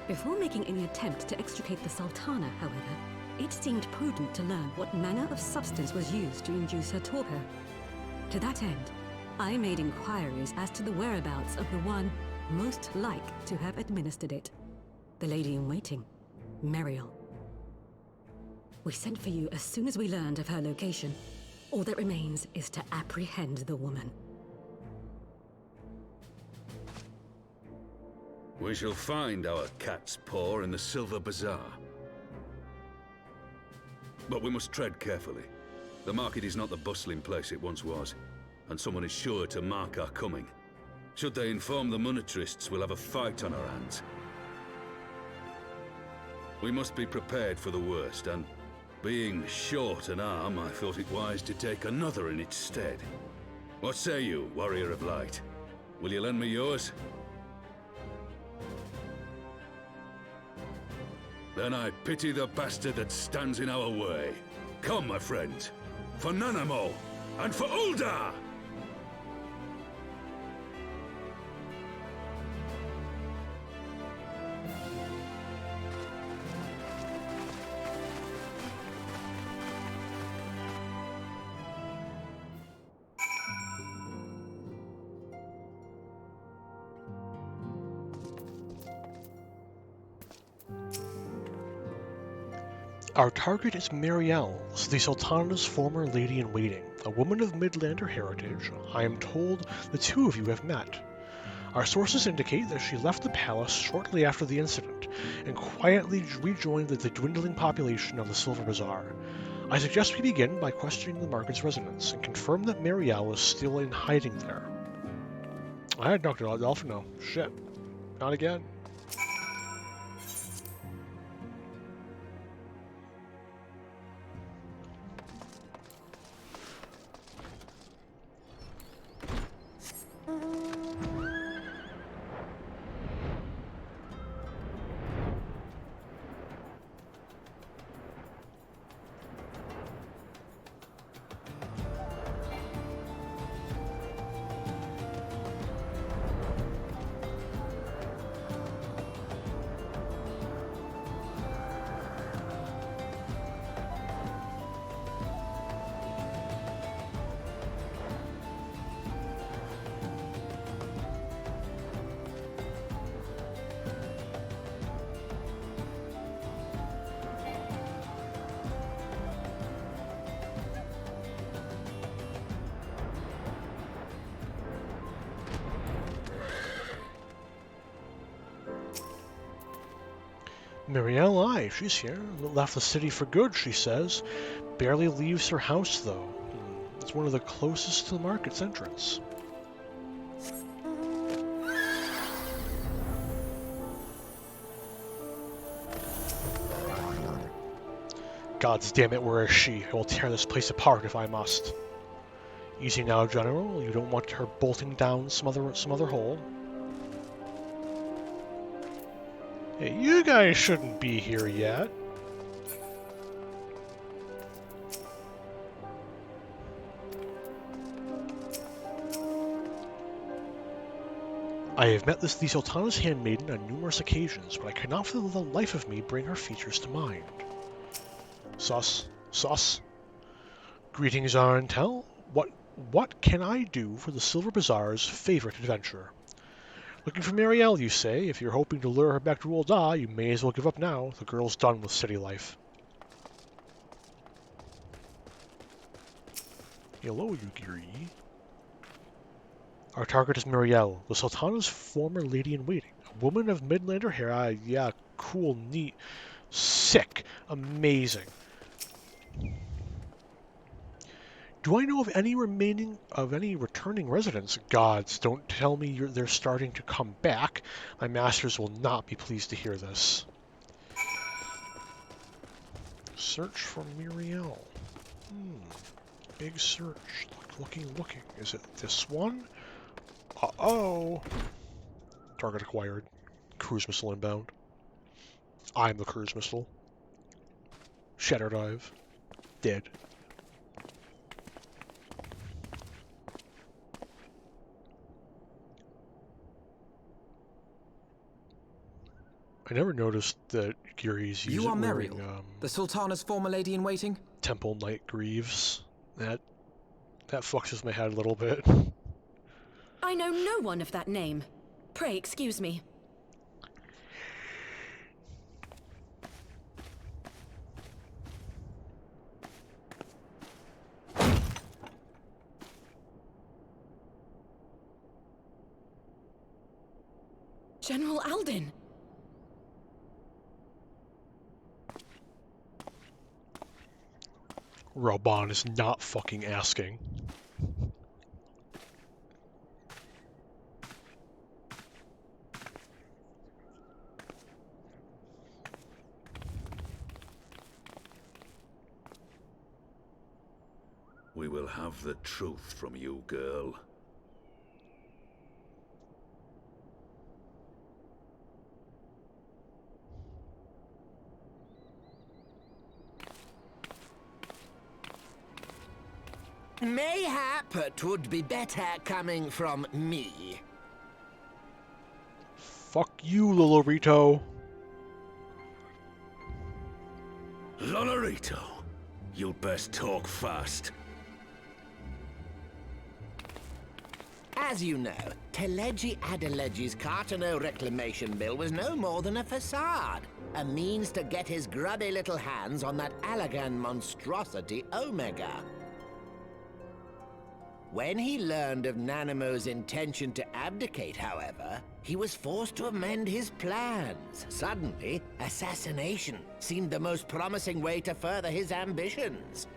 Before making any attempt to extricate the Sultana, however, it seemed prudent to learn what manner of substance was used to induce her torpor. To that end, I made inquiries as to the whereabouts of the one most like to have administered it. The lady in waiting, Meriel. We sent for you as soon as we learned of her location. All that remains is to apprehend the woman. We shall find our cat's paw in the Silver Bazaar. But we must tread carefully. The market is not the bustling place it once was, and someone is sure to mark our coming. Should they inform the monetrists, we'll have a fight on our hands. We must be prepared for the worst, and being short an arm, I thought it wise to take another in its stead. What say you, Warrior of Light? Will you lend me yours? Then I pity the bastard that stands in our way. Come, my friends, for Nanamo, and for Uldar! Our target is Marielle, the Sultana's former lady-in-waiting, a woman of Midlander heritage. I am told the two of you have met. Our sources indicate that she left the palace shortly after the incident, and quietly rejoined the dwindling population of the Silver Bazaar. I suggest we begin by questioning the market's residents, and confirm that Marielle is still in hiding there. I had Dr. Delphino. Shit. Not again. Marielle, aye, she's here. Left the city for good, she says. Barely leaves her house, though. It's one of the closest to the market's entrance. Gods damn it, where is she? I will tear this place apart if I must. Easy now, General. You don't want her bolting down some other hole. Hey, you guys shouldn't be here yet. I have met the Sultana's handmaiden on numerous occasions, but I cannot for the life of me bring her features to mind. Sus. Greetings, Arentel. What can I do for the Silver Bazaar's favorite adventurer? Looking for Marielle, you say? If you're hoping to lure her back to Ul'dah, you may as well give up now. The girl's done with city life. Hello, Yugiri. Our target is Marielle, the Sultana's former lady-in-waiting. A woman of Midlander hair. Yeah, cool, neat, sick, amazing. Do I know of any returning residents? Gods, don't tell me they're starting to come back. My masters will not be pleased to hear this. Search for Marielle. Big search. Looking. Is it this one? Uh-oh. Target acquired. Cruise missile inbound. I'm the cruise missile. Shatter dive. Dead. I never noticed that Giri's using. You are Marielle, the Sultana's former lady-in-waiting? Temple Knight Greaves. That fucks with my head a little bit. I know no one of that name. Pray excuse me. General Alden! Raban is not fucking asking. have the truth from you, girl. Mayhap it would be better coming from me. Fuck you, Lolorito. Lolorito, you'd best talk fast. As you know, Teleji Adeleji's Cartano reclamation bill was no more than a facade. A means to get his grubby little hands on that Allagan monstrosity Omega. When he learned of Nanamo's intention to abdicate, however, he was forced to amend his plans. Suddenly, assassination seemed the most promising way to further his ambitions.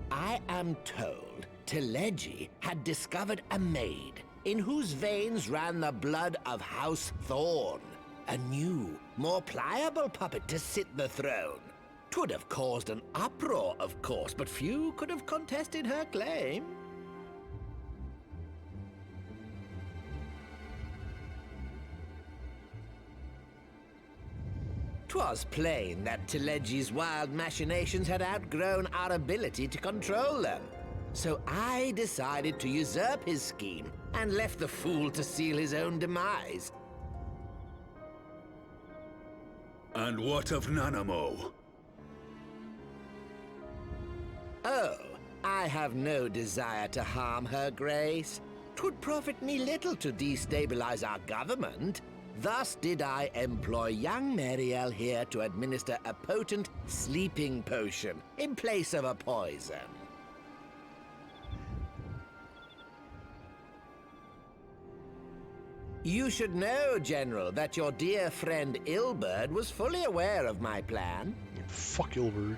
I am told Teleji had discovered a maid in whose veins ran the blood of House Thorn, a new, more pliable puppet to sit the throne. 'Twould have caused an uproar, of course, but few could have contested her claim. 'Twas plain that Teleji's wild machinations had outgrown our ability to control them. So I decided to usurp his scheme and left the fool to seal his own demise. And what of Nanamo? Oh, I have no desire to harm her grace. 'Twould profit me little to destabilize our government. Thus did I employ young Mariel here to administer a potent sleeping potion in place of a poison. You should know, General, that your dear friend Ilberd was fully aware of my plan. Fuck Ilberd.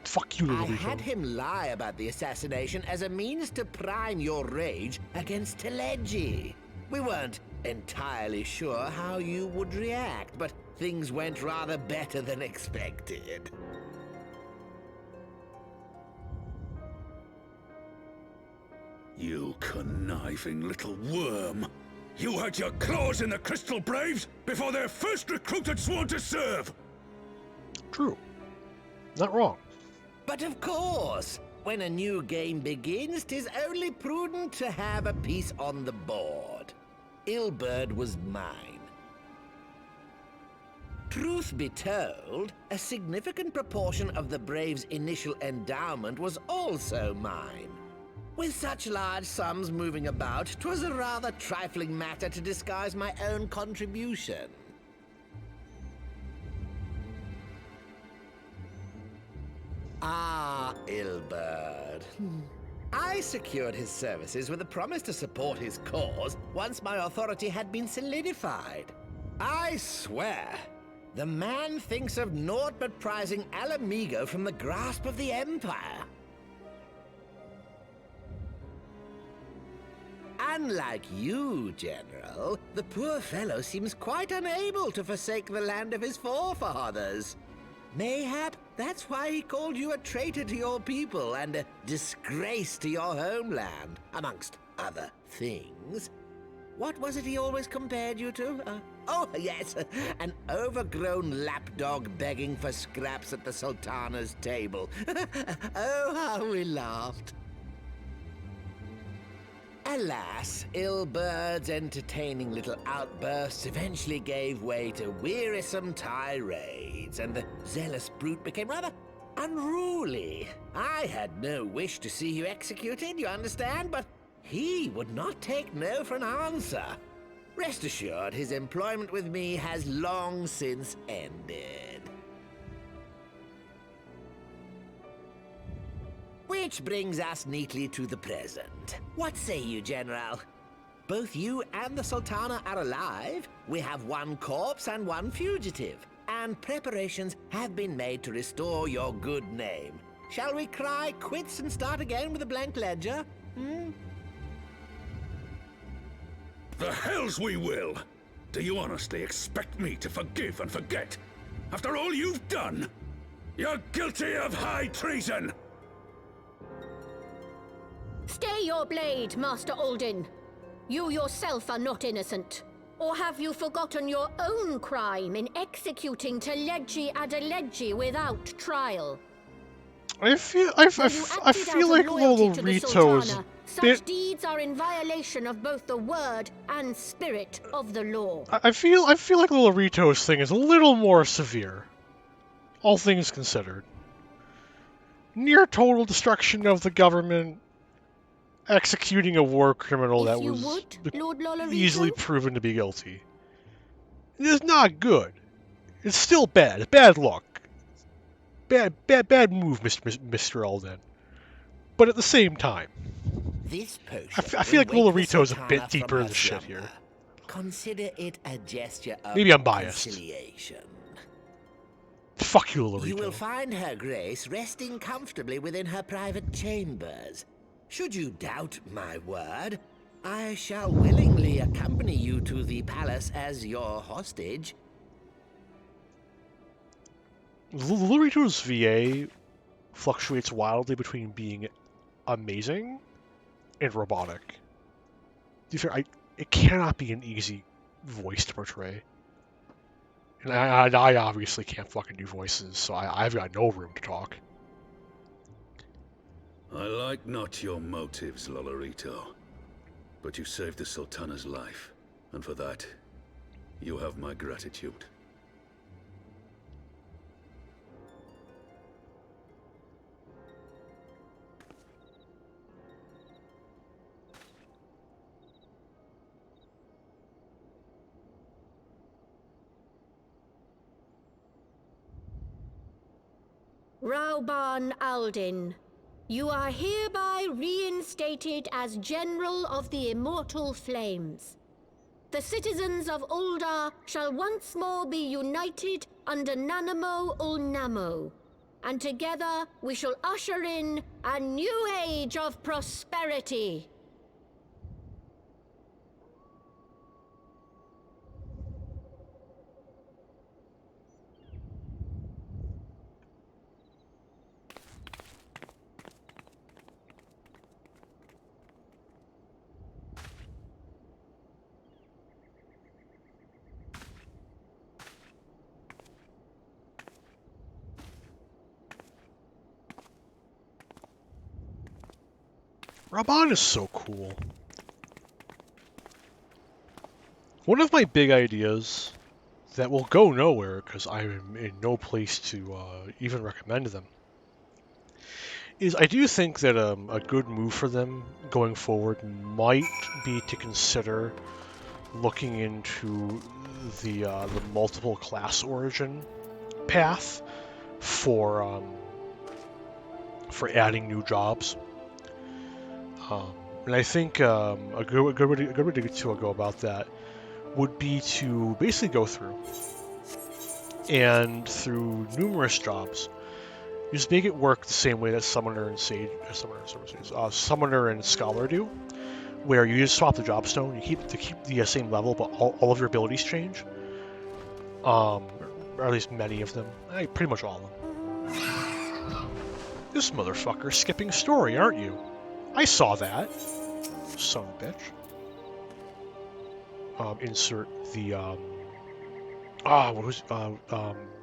Fuck you, I Lolorito. had him lie about the assassination as a means to prime your rage against Teleji. We weren't entirely sure how you would react, but things went rather better than expected. You conniving little worm! You had your claws in the Crystal Braves before their first recruit had sworn to serve! True. Not wrong. But of course, when a new game begins, 'tis only prudent to have a piece on the board. Ilberd was mine. Truth be told, a significant proportion of the Braves' initial endowment was also mine. With such large sums moving about, 'twas a rather trifling matter to disguise my own contribution. Ah, Ilberd. I secured his services with a promise to support his cause once my authority had been solidified. I swear, the man thinks of naught but prizing Alamigo from the grasp of the Empire. Unlike you, General, the poor fellow seems quite unable to forsake the land of his forefathers. Mayhap that's why he called you a traitor to your people and a disgrace to your homeland, amongst other things. What was it he always compared you to? Oh, yes, an overgrown lapdog begging for scraps at the Sultana's table. Oh, how we laughed. Alas, Ilberd's entertaining little outbursts eventually gave way to wearisome tirades, and the zealous brute became rather unruly. I had no wish to see you executed, you understand, but he would not take no for an answer. Rest assured, his employment with me has long since ended. Which brings us neatly to the present. What say you, General? Both you and the Sultana are alive. We have one corpse and one fugitive. And preparations have been made to restore your good name. Shall we cry quits and start again with a blank ledger? The hells we will! Do you honestly expect me to forgive and forget? After all you've done? You're guilty of high treason! Stay your blade, Master Alden. You yourself are not innocent. Or have you forgotten your own crime in executing Teledji Adeledji without trial? I feel like Lolorito is such deeds are in violation of both the word and spirit of the law. I feel like Lolorito's thing is a little more severe, all things considered. Near total destruction of the government, executing a war criminal that was easily proven to be guilty. It is not good. It's still bad. Bad luck. Bad move, Mr. Alden. But at the same time, This potion I feel like Lolorito's a bit deeper in the shit here. Consider it a gesture of Maybe I'm biased. conciliation. Fuck you, Lolorito. You will find her grace resting comfortably within her private chambers. Should you doubt my word, I shall willingly accompany you to the palace as your hostage. Lolorito's VA fluctuates wildly between being amazing and robotic. To be fair, it cannot be an easy voice to portray. And I obviously can't fucking do voices, so I've got no room to talk. I like not your motives, Lolorito. But you saved the Sultana's life, and for that, you have my gratitude. Rauban Aldin, you are hereby reinstated as General of the Immortal Flames. The citizens of Ul'dah shall once more be united under Nanamo Ul'Namo, and together we shall usher in a new age of prosperity. Rauban is so cool. One of my big ideas that will go nowhere because I'm in no place to even recommend them is I do think that a good move for them going forward might be to consider looking into the multiple class origin path for adding new jobs. And I think a good way to go about that would be to basically go through and through numerous jobs, just make it work the same way that Summoner and Summoner and Scholar do, where you just swap the job stone, you keep the same level, but all of your abilities change, or at least many of them, pretty much all of them. This motherfucker's skipping story, aren't you? I saw that. Son of a bitch. Insert the,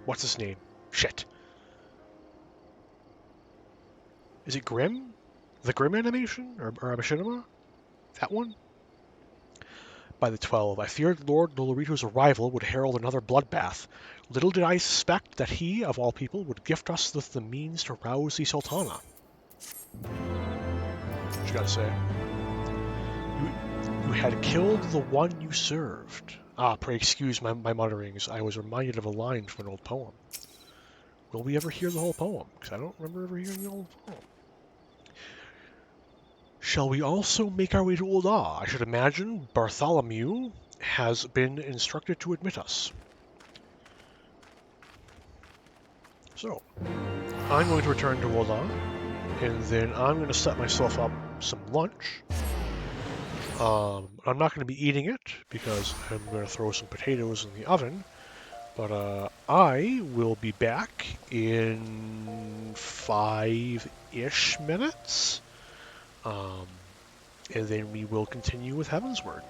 what's his name? Shit. Is it Grim? The Grim animation? Or Machinima? That one? By the 12, I feared Lord Lolorito's arrival would herald another bloodbath. Little did I suspect that he, of all people, would gift us with the means to rouse the Sultana. What you gotta say? You had killed the one you served. Pray excuse my mutterings. I was reminded of a line from an old poem. Will we ever hear the whole poem? Because I don't remember ever hearing the whole poem. Shall we also make our way to Ul'dah? I should imagine Bartholomew has been instructed to admit us. So, I'm going to return to Ul'dah, and then I'm going to set myself up some lunch. I'm not going to be eating it, because I'm going to throw some potatoes in the oven, but I will be back in 5-ish minutes. And then we will continue with Heavensward.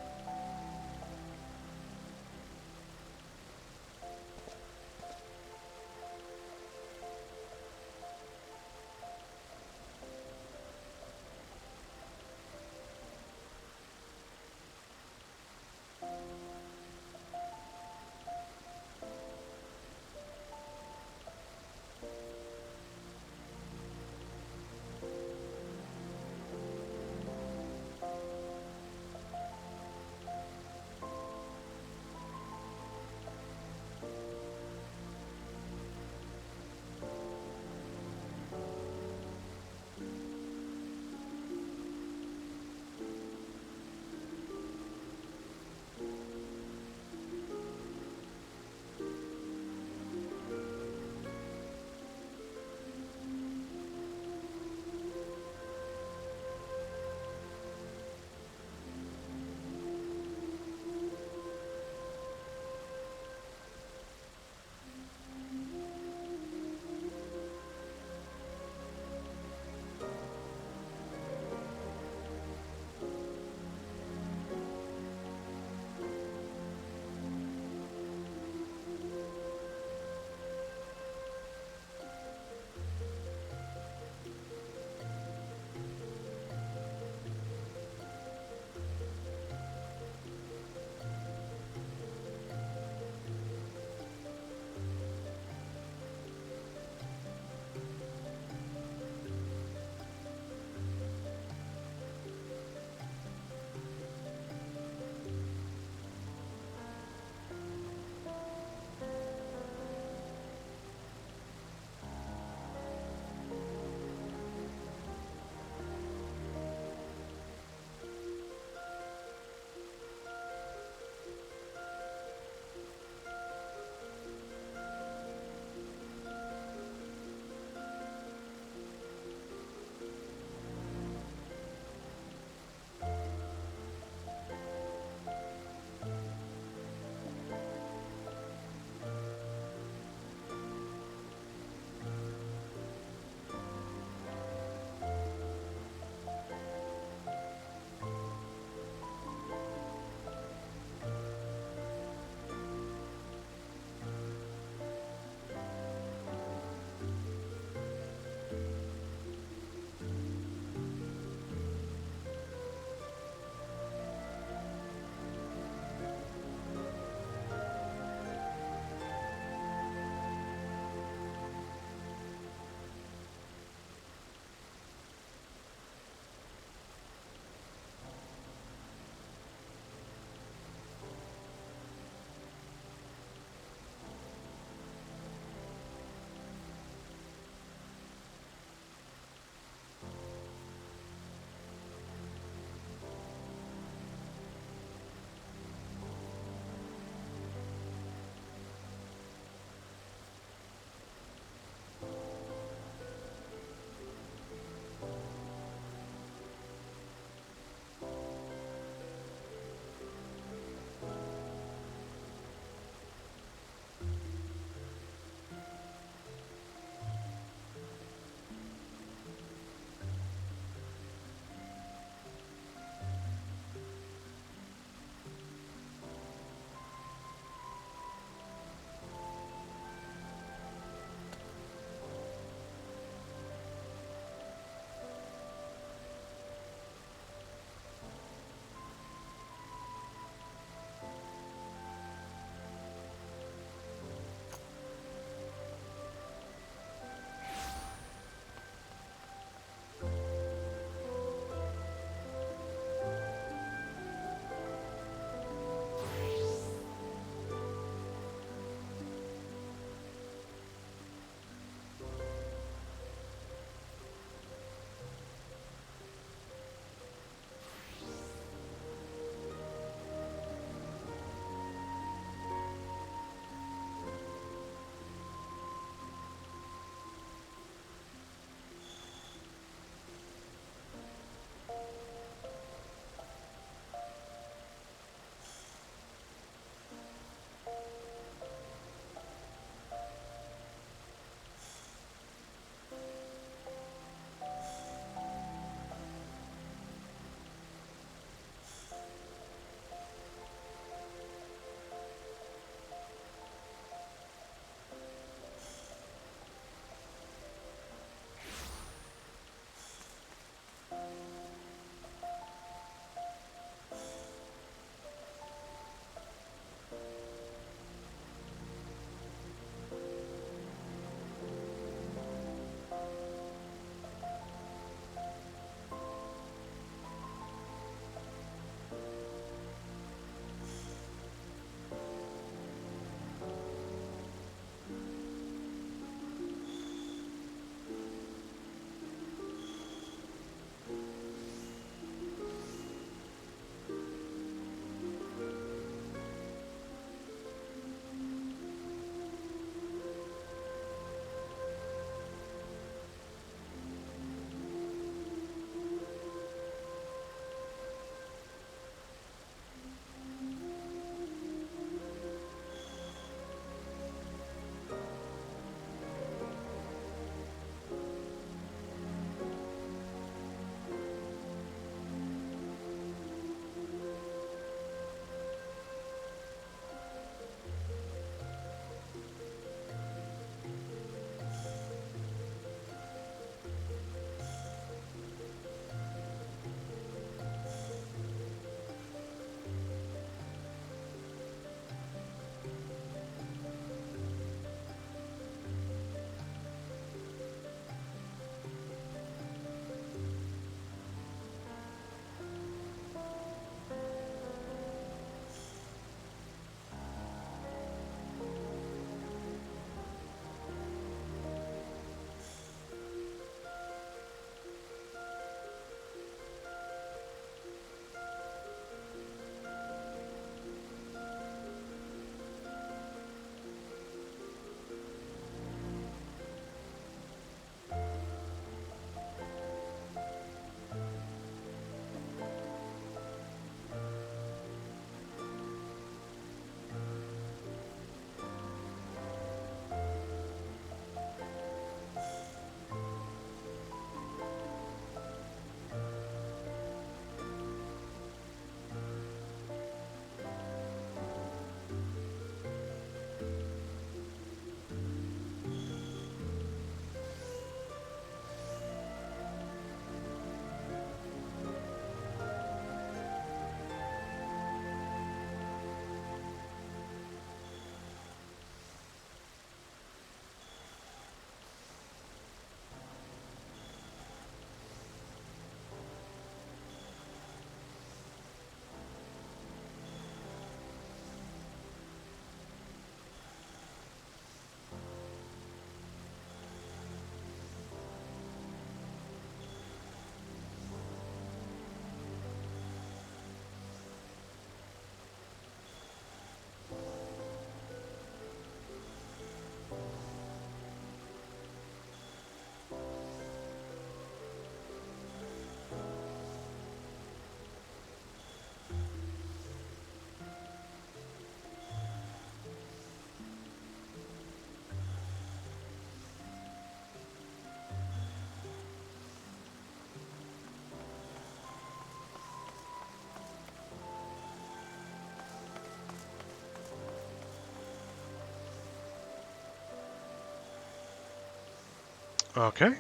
Okay.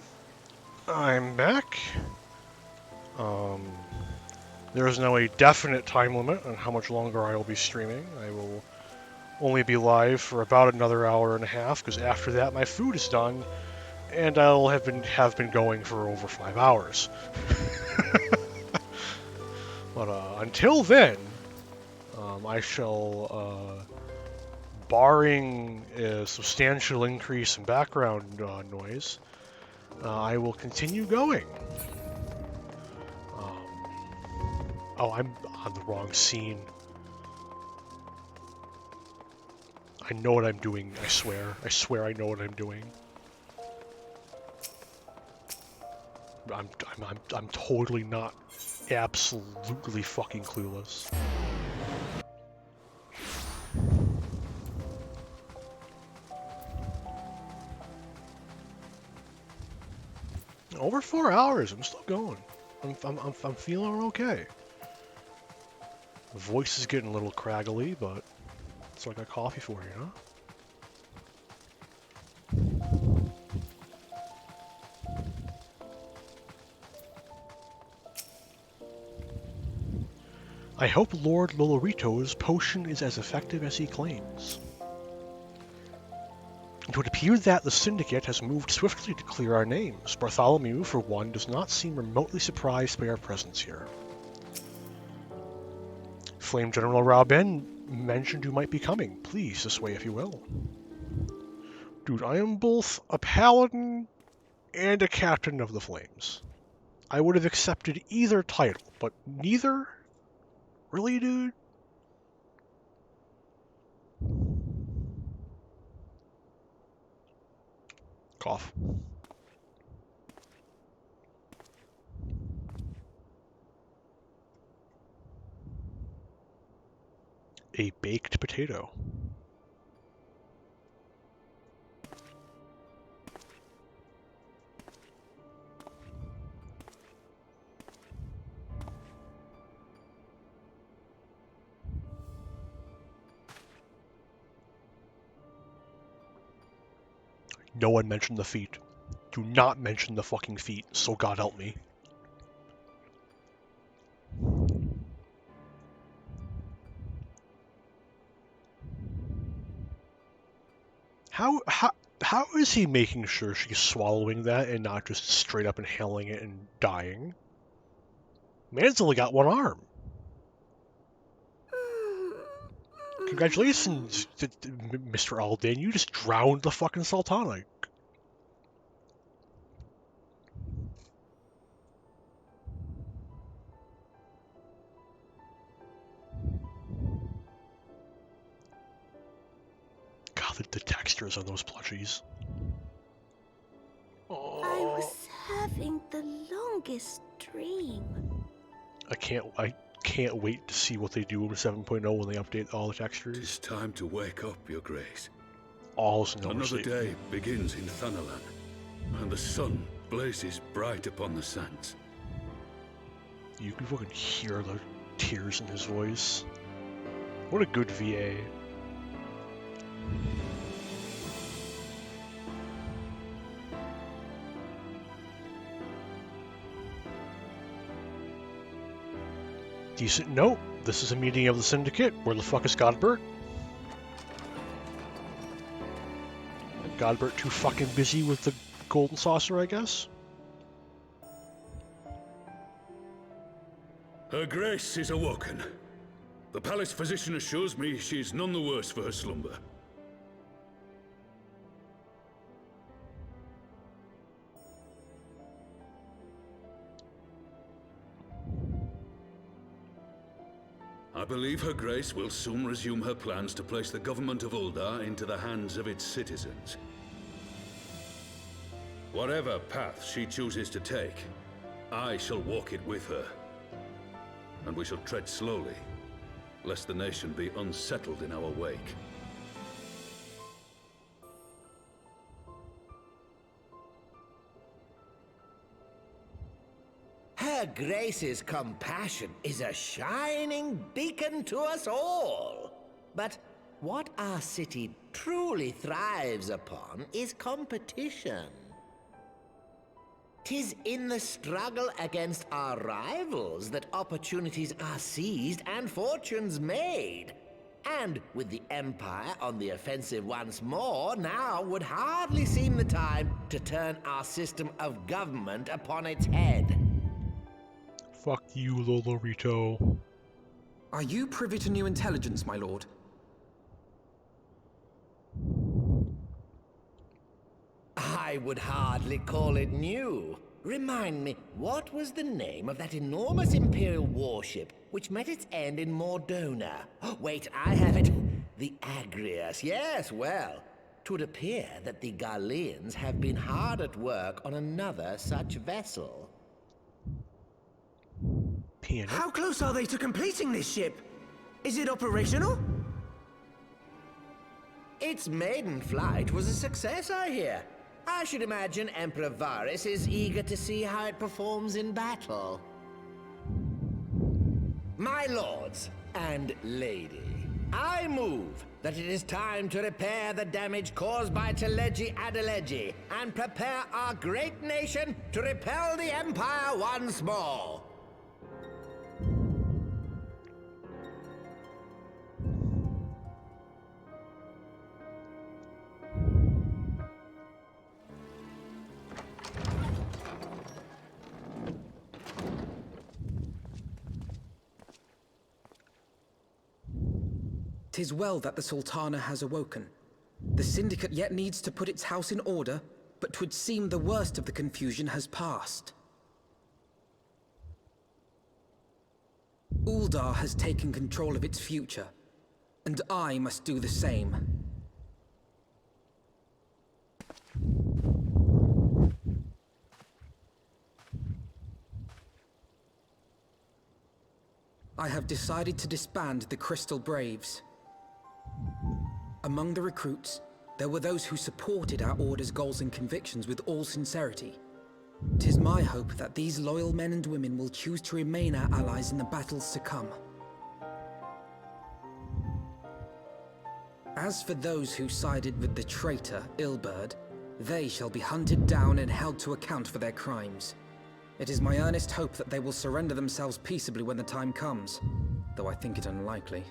I'm back. There is now a definite time limit on how much longer I will be streaming. I will only be live for about another hour and a half, because after that my food is done, and I'll have been going for over 5 hours. But until then, I shall, barring a substantial increase in background noise, I will continue going. Oh, I'm on the wrong scene. I know what I'm doing, I swear. I swear I know what I'm doing. I'm totally not absolutely fucking clueless. Over 4 hours, I'm still going. I'm feeling okay. The voice is getting a little craggly, but it's like a coffee for you, huh? I hope Lord Lolorito's potion is as effective as he claims. It would appear that the Syndicate has moved swiftly to clear our names. Bartholomew, for one, does not seem remotely surprised by our presence here. Flame General Raoben mentioned you might be coming. Please, this way if you will. Dude, I am both a paladin and a captain of the Flames. I would have accepted either title, but neither? Really, dude? Cough. A baked potato. No one mentioned the feet. Do not mention the fucking feet, so God help me. How is he making sure she's swallowing that and not just straight up inhaling it and dying? Man's only got one arm. Congratulations, Mr. Alden. You just drowned the fucking Sultana. God, the textures on those plushies. I was having the longest dream. I can't wait to see what they do with 7.0 when they update all the textures. It's time to wake up, Your Grace. All's no Another day begins in Thanalan, and the sun blazes bright upon the sands. You can fucking hear the tears in his voice. What a good VA. Decent note. This is a meeting of the Syndicate. Where the fuck is Godbert? Godbert too fucking busy with the golden saucer, I guess? Her Grace is awoken. The palace physician assures me she's none the worse for her slumber. I believe Her Grace will soon resume her plans to place the government of Uldar into the hands of its citizens. Whatever path she chooses to take, I shall walk it with her. And we shall tread slowly, lest the nation be unsettled in our wake. Her Grace's compassion is a shining beacon to us all. But what our city truly thrives upon is competition. 'Tis in the struggle against our rivals that opportunities are seized and fortunes made. And with the Empire on the offensive once more, now would hardly seem the time to turn our system of government upon its head. Fuck you, Lolorito. Are you privy to new intelligence, my lord? I would hardly call it new. Remind me, what was the name of that enormous Imperial warship which met its end in Mordona? Wait, I have it. The Agrias. Yes, well, 'twould appear that the Garleans have been hard at work on another such vessel. How close are they to completing this ship? Is it operational? Its maiden flight was a success, I hear. I should imagine Emperor Varys is eager to see how it performs in battle. My lords and lady, I move that it is time to repair the damage caused by Teleji Adeleji and prepare our great nation to repel the Empire once more. "'Tis well that the Sultana has awoken. The Syndicate yet needs to put its house in order, but 'twould seem the worst of the confusion has passed. Uldar has taken control of its future, and I must do the same. I have decided to disband the Crystal Braves. Among the recruits, there were those who supported our Order's goals and convictions with all sincerity. 'Tis my hope that these loyal men and women will choose to remain our allies in the battles to come. As for those who sided with the traitor, Ilberd, they shall be hunted down and held to account for their crimes. It is my earnest hope that they will surrender themselves peaceably when the time comes, though I think it unlikely.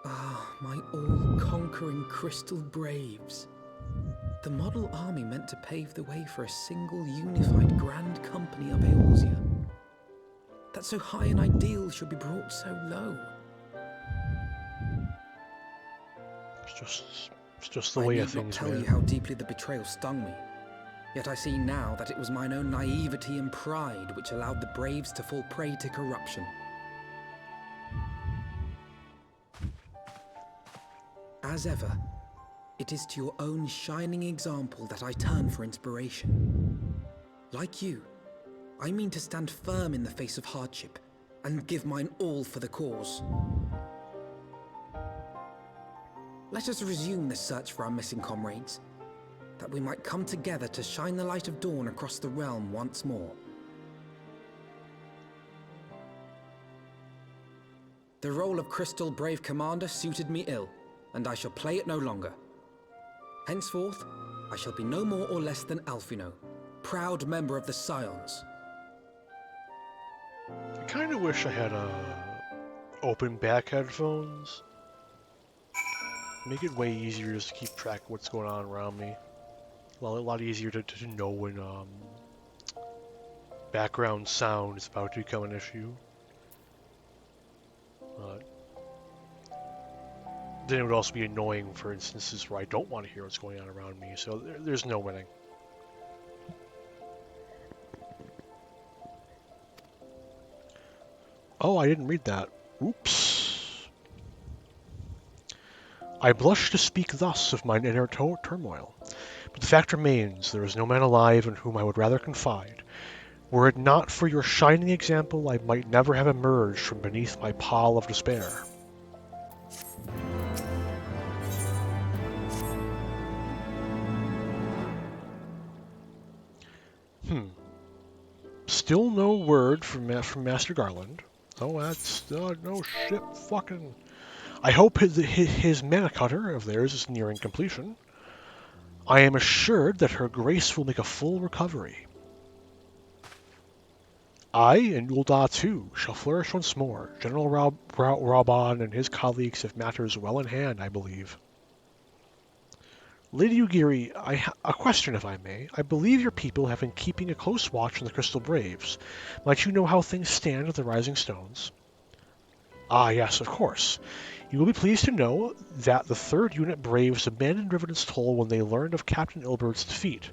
Ah, my all-conquering Crystal Braves. The model army meant to pave the way for a single unified Grand Company of Eorzea. That so high an ideal should be brought so low. It's just the way of things, I need not tell you how deeply the betrayal stung me. Yet I see now that it was mine own naivety and pride which allowed the Braves to fall prey to corruption. As ever, it is to your own shining example that I turn for inspiration. Like you, I mean to stand firm in the face of hardship and give mine all for the cause. Let us resume the search for our missing comrades, that we might come together to shine the light of dawn across the realm once more. The role of Crystal Brave Commander suited me ill, and I shall play it no longer. Henceforth, I shall be no more or less than Alfino, proud member of the Scions. I kind of wish I had open back headphones. Make it way easier just to keep track of what's going on around me. A lot easier to know when background sound is about to become an issue. Then it would also be annoying for instances where I don't want to hear what's going on around me, so there's no winning. Oh, I didn't read that. Oops. I blush to speak thus of mine inner turmoil, but the fact remains there is no man alive in whom I would rather confide. Were it not for your shining example, I might never have emerged from beneath my pall of despair. Still no word from Master Garland. Oh, that's no shit. Fucking. I hope his mana cutter of theirs is nearing completion. I am assured that her grace will make a full recovery. I, and Ul'dah too, shall flourish once more. General Raban and his colleagues have matters well in hand, I believe. Lady Ugiri, a question if I may. I believe your people have been keeping a close watch on the Crystal Braves. Might you know how things stand with the Rising Stones? Ah, yes, of course. You will be pleased to know that the 3rd Unit Braves abandoned Riverton's Toll when they learned of Captain Ilbert's defeat.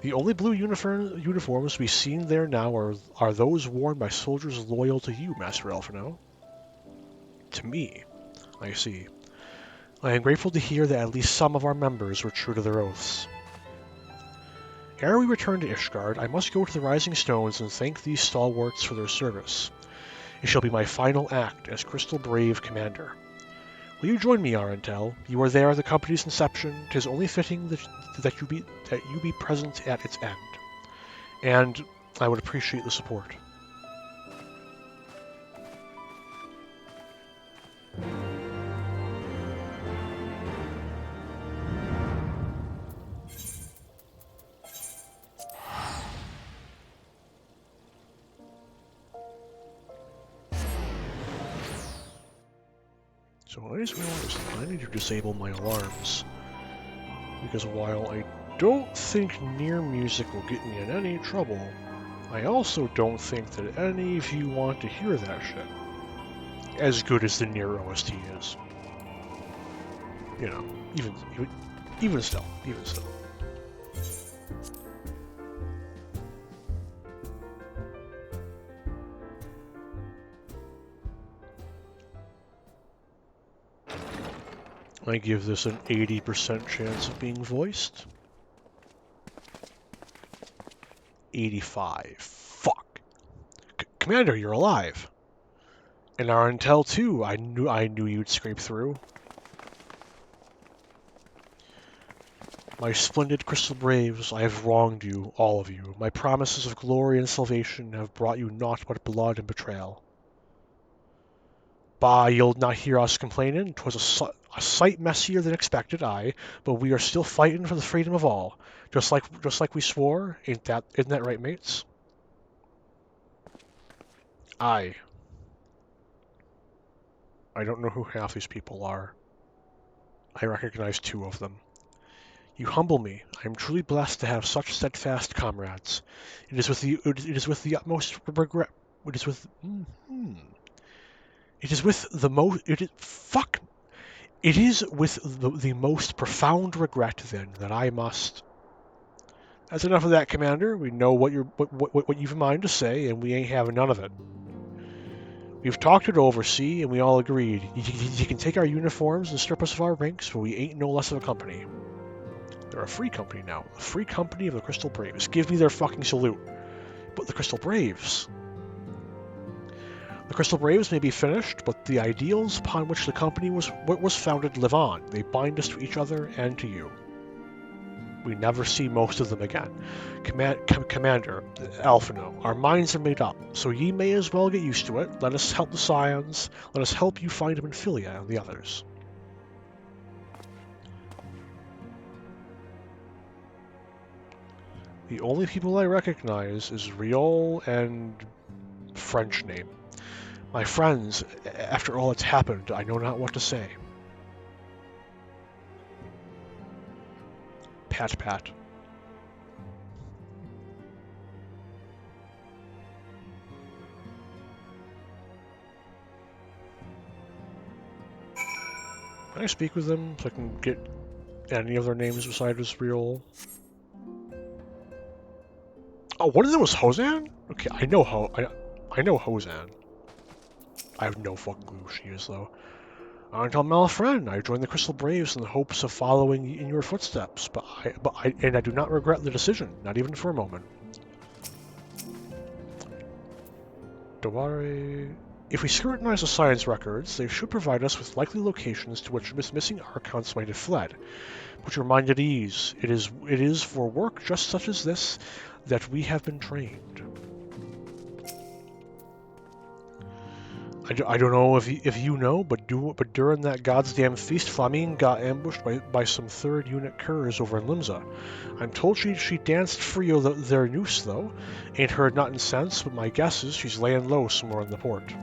The only blue uniforms to be seen there now are those worn by soldiers loyal to you, Master Alphino. To me, I see. I am grateful to hear that at least some of our members were true to their oaths. Ere we return to Ishgard, I must go to the Rising Stones and thank these stalwarts for their service. It shall be my final act as Crystal Brave Commander. Will you join me, Arantel? You were there at the company's inception. 'Tis only fitting that you be present at its end. And I would appreciate the support. So I just realized I need to disable my alarms. Because while I don't think near music will get me in any trouble, I also don't think that any of you want to hear that shit. As good as the near OST is. You know, even still. I give this an 80% chance of being voiced. 85. Fuck. Commander, you're alive. And our intel too. I knew you'd scrape through. My splendid Crystal Braves, I have wronged you, all of you. My promises of glory and salvation have brought you naught but blood and betrayal. Bah, you'll not hear us complaining. 'Twas a sight messier than expected, aye, but we are still fighting for the freedom of all, just like we swore. Isn't that right, mates? Aye. I don't know who half these people are. I recognize 2 of them. You humble me. I am truly blessed to have such steadfast comrades. It is with the utmost regret. It is with the most profound regret, then, that I must. That's enough of that, Commander. We know what you've in mind to say, and we ain't having none of it. We've talked it over, see, and we all agreed. You can take our uniforms and strip us of our ranks, but we ain't no less of a company. They're a free company now. A free company of the Crystal Braves. Give me their fucking salute. But the Crystal Braves. The Crystal Braves may be finished, but the ideals upon which the company was founded live on. They bind us to each other and to you. We never see most of them again. Commander, Alphino, our minds are made up, so ye may as well get used to it. Let us help the Scions. Let us help you find Amphilia and the others. The only people I recognize is Riol and French name. My friends, after all that's happened, I know not what to say. Pat pat. Can I speak with them so I can get any of their names besides Riol? Oh, one of them was Hozan? Okay, I know Hozan. I have no fucking clue who she is, though. Until Malfren, I joined the Crystal Braves in the hopes of following in your footsteps, but I do not regret the decision, not even for a moment. Dawari. If we scrutinize the science records, they should provide us with likely locations to which missing Archons might have fled. Put your mind at ease. It is for work just such as this that we have been trained. I don't know if you know, but during that goddamn feast, Flamine got ambushed by some third unit curs over in Limsa. I'm told she danced free of their noose though. Ain't heard nothing since, but my guess is she's laying low somewhere in the port.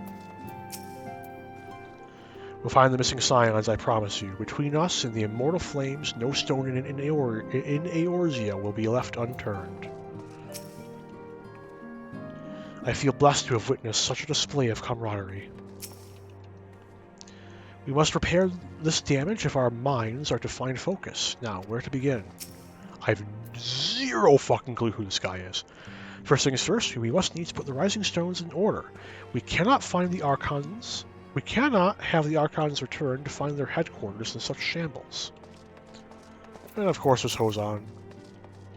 We'll find the missing scions, I promise you. Between us and the immortal flames, no stone in Eorzea will be left unturned. I feel blessed to have witnessed such a display of camaraderie. We must repair this damage if our minds are to find focus. Now, where to begin? I have zero fucking clue who this guy is. First things first, we must need to put the Rising Stones in order. We cannot find the Archons. We cannot have the Archons return to find their headquarters in such shambles. And of course there's Hozan.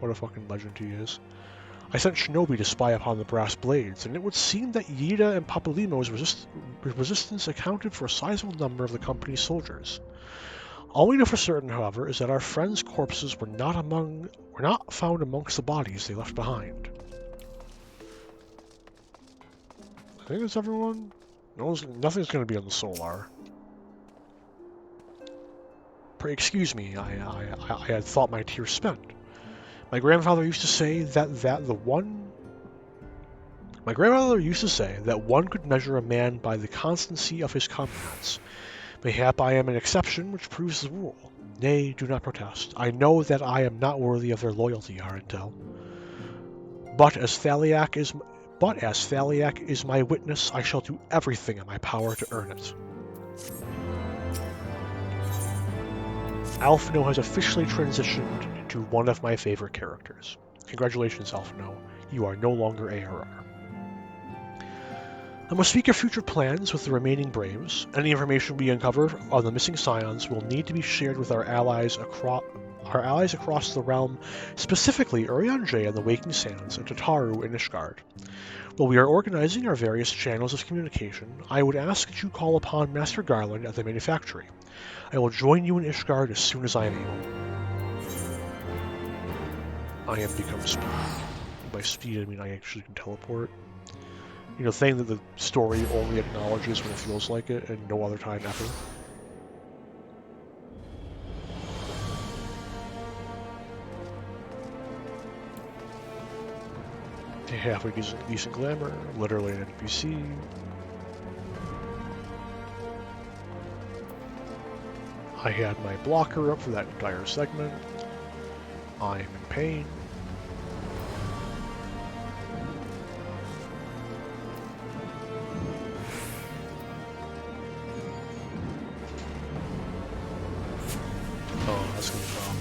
What a fucking legend he is. I sent Shinobi to spy upon the brass blades, and it would seem that Yida and Papalimo's resistance accounted for a sizable number of the company's soldiers. All we know for certain, however, is that our friends' corpses were not found amongst the bodies they left behind. I think that's everyone. Nothing's going to be on the Solar. Excuse me, I had thought my tears spent. My grandfather used to say that one could measure a man by the constancy of his comrades. Mayhap I am an exception which proves the rule. Nay, do not protest. I know that I am not worthy of their loyalty, Arentel. But as Thaliak is my witness, I shall do everything in my power to earn it. Alphino has officially transitioned into one of my favorite characters. Congratulations, Alphino. You are no longer ARR. I must speak of future plans with the remaining Braves. Any information we uncover on the missing scions will need to be shared with our allies across the realm, specifically Urianger and the Waking Sands, and Tataru and Ishgard. While we are organizing our various channels of communication, I would ask that you call upon Master Garland at the manufactory. I will join you in Ishgard as soon as I am able. I have become speed. By speed, I mean I actually can teleport. You know, thing that the story only acknowledges when it feels like it, and no other time ever. Halfway decent glamour, literally an NPC. I had my blocker up for that entire segment. I'm in pain. Oh, that's gonna be fun.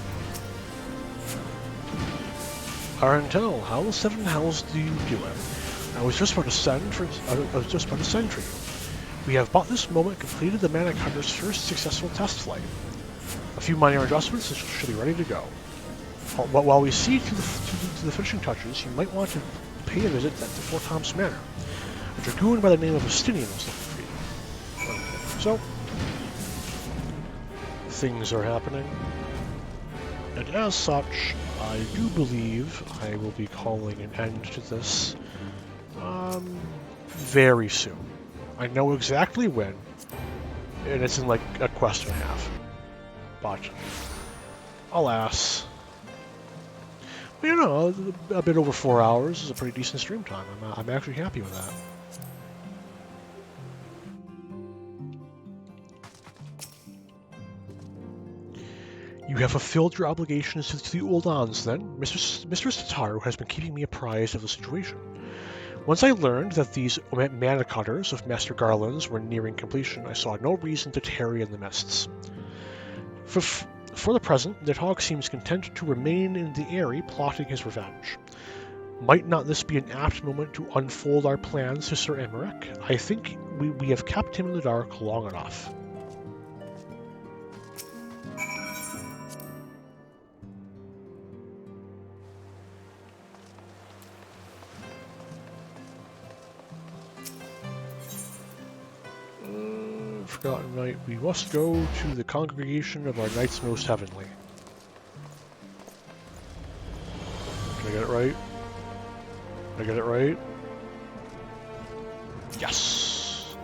Arentel, how the seven hells do you do it? I was just about to send for you. We have but this moment completed the Manic Hunter's first successful test flight. A few minor adjustments and should be ready to go. While we see to the finishing touches, you might want to pay a visit to Fort Tom's Manor. A dragoon by the name of Justinian was looking for you. Okay. So, things are happening. And as such, I do believe I will be calling an end to this very soon. I know exactly when, and it's in like a quest and a half. But, alas. But, you know, a bit over 4 hours is a pretty decent stream time. I'm actually happy with that. You have fulfilled your obligations to the Uldans, then. Mistress Tataru has been keeping me apprised of the situation. Once I learned that these mana cutters of Master Garland's were nearing completion, I saw no reason to tarry in the mists. For the present, Nidhogg seems content to remain in the Eyrie, plotting his revenge. Might not this be an apt moment to unfold our plans to Sir Emmerich? I think we have kept him in the dark long enough. Forgotten Knight, we must go to the congregation of our Knights Most Heavenly. Did I get it right? Did I get it right? Yes!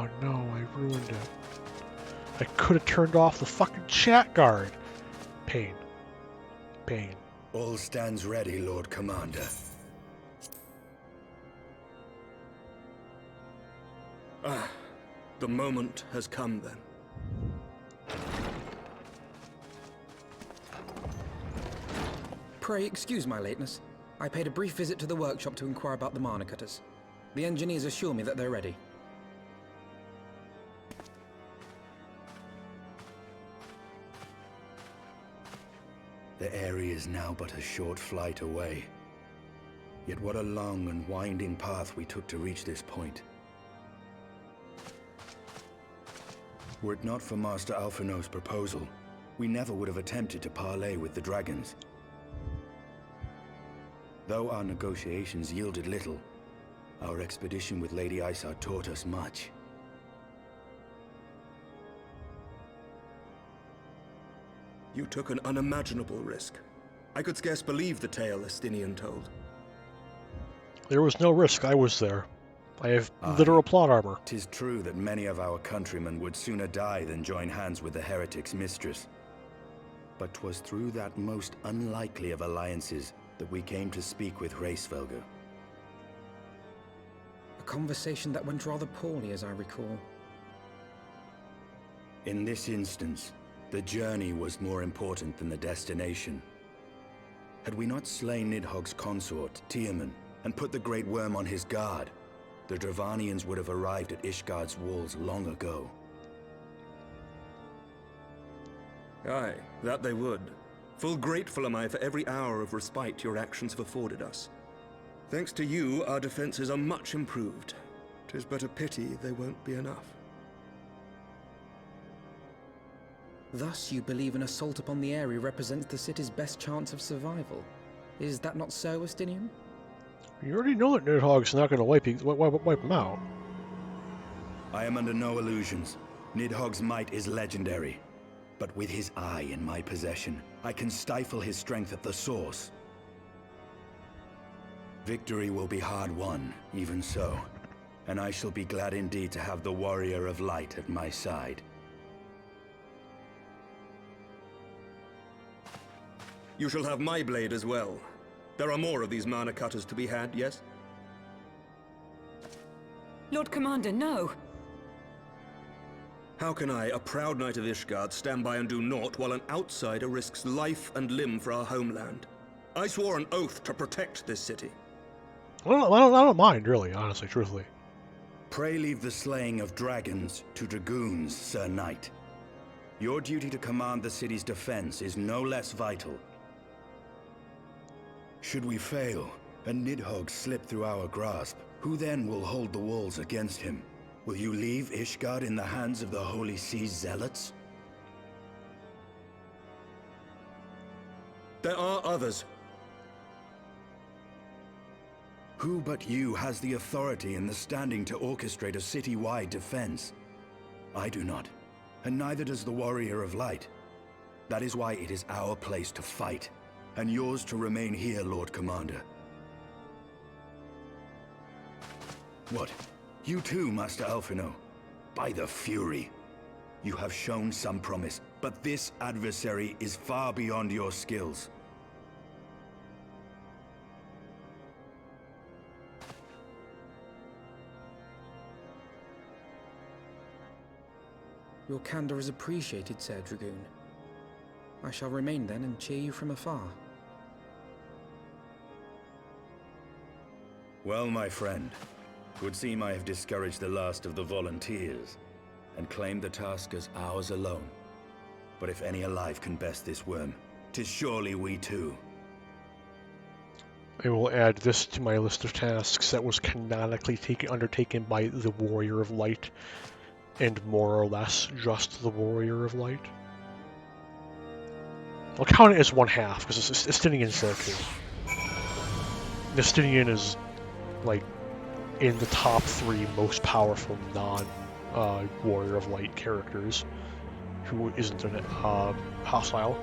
Oh no, I ruined it. I could have turned off the fucking chat guard. Pain. Pain. All stands ready, Lord Commander. Ah, the moment has come then. Pray excuse my lateness. I paid a brief visit to the workshop to inquire about the mana cutters. The engineers assure me that they're ready. The area is now but a short flight away. Yet what a long and winding path we took to reach this point. Were it not for Master Alphino's proposal, we never would have attempted to parley with the dragons. Though our negotiations yielded little, our expedition with Lady Isar taught us much. You took an unimaginable risk. I could scarce believe the tale Estinian told. There was no risk. I was there. I have literal plot armor. 'Tis true that many of our countrymen would sooner die than join hands with the heretic's mistress. But 'twas through that most unlikely of alliances that we came to speak with Hraesvelgr. A conversation that went rather poorly, as I recall. In this instance, the journey was more important than the destination. Had we not slain Nidhogg's consort, Tiaman, and put the Great Worm on his guard, the Dravanians would have arrived at Ishgard's walls long ago. Aye, that they would. Full grateful am I for every hour of respite your actions have afforded us. Thanks to you, our defenses are much improved. 'Tis but a pity they won't be enough. Thus, you believe an assault upon the area represents the city's best chance of survival. Is that not so, Estinian? You already know that Nidhogg's not going to wipe him out. I am under no illusions. Nidhogg's might is legendary. But with his eye in my possession, I can stifle his strength at the source. Victory will be hard won, even so. And I shall be glad indeed to have the Warrior of Light at my side. You shall have my blade as well. There are more of these mana cutters to be had, yes? Lord Commander, no! How can I, a proud knight of Ishgard, stand by and do naught while an outsider risks life and limb for our homeland? I swore an oath to protect this city. I don't mind, really, honestly, truthfully. Pray leave the slaying of dragons to dragoons, Sir Knight. Your duty to command the city's defense is no less vital. Should we fail, and Nidhogg slip through our grasp, who then will hold the walls against him? Will you leave Ishgard in the hands of the Holy Sea's zealots? There are others. Who but you has the authority and the standing to orchestrate a city-wide defense? I do not, and neither does the Warrior of Light. That is why it is our place to fight, and yours to remain here, Lord Commander. What? You too, Master Alphino? By the Fury! You have shown some promise, but this adversary is far beyond your skills. Your candor is appreciated, Sir Dragoon. I shall remain then and cheer you from afar. Well, my friend, it would seem I have discouraged the last of the volunteers, and claimed the task as ours alone. But if any alive can best this worm, 'tis surely we too. I will add this to my list of tasks that was canonically undertaken by the Warrior of Light, and more or less just the Warrior of Light. I'll count it as one half, because Estinian's there too. Estinian is, like, in the top 3 most powerful non-Warrior of Light characters, who isn't hostile.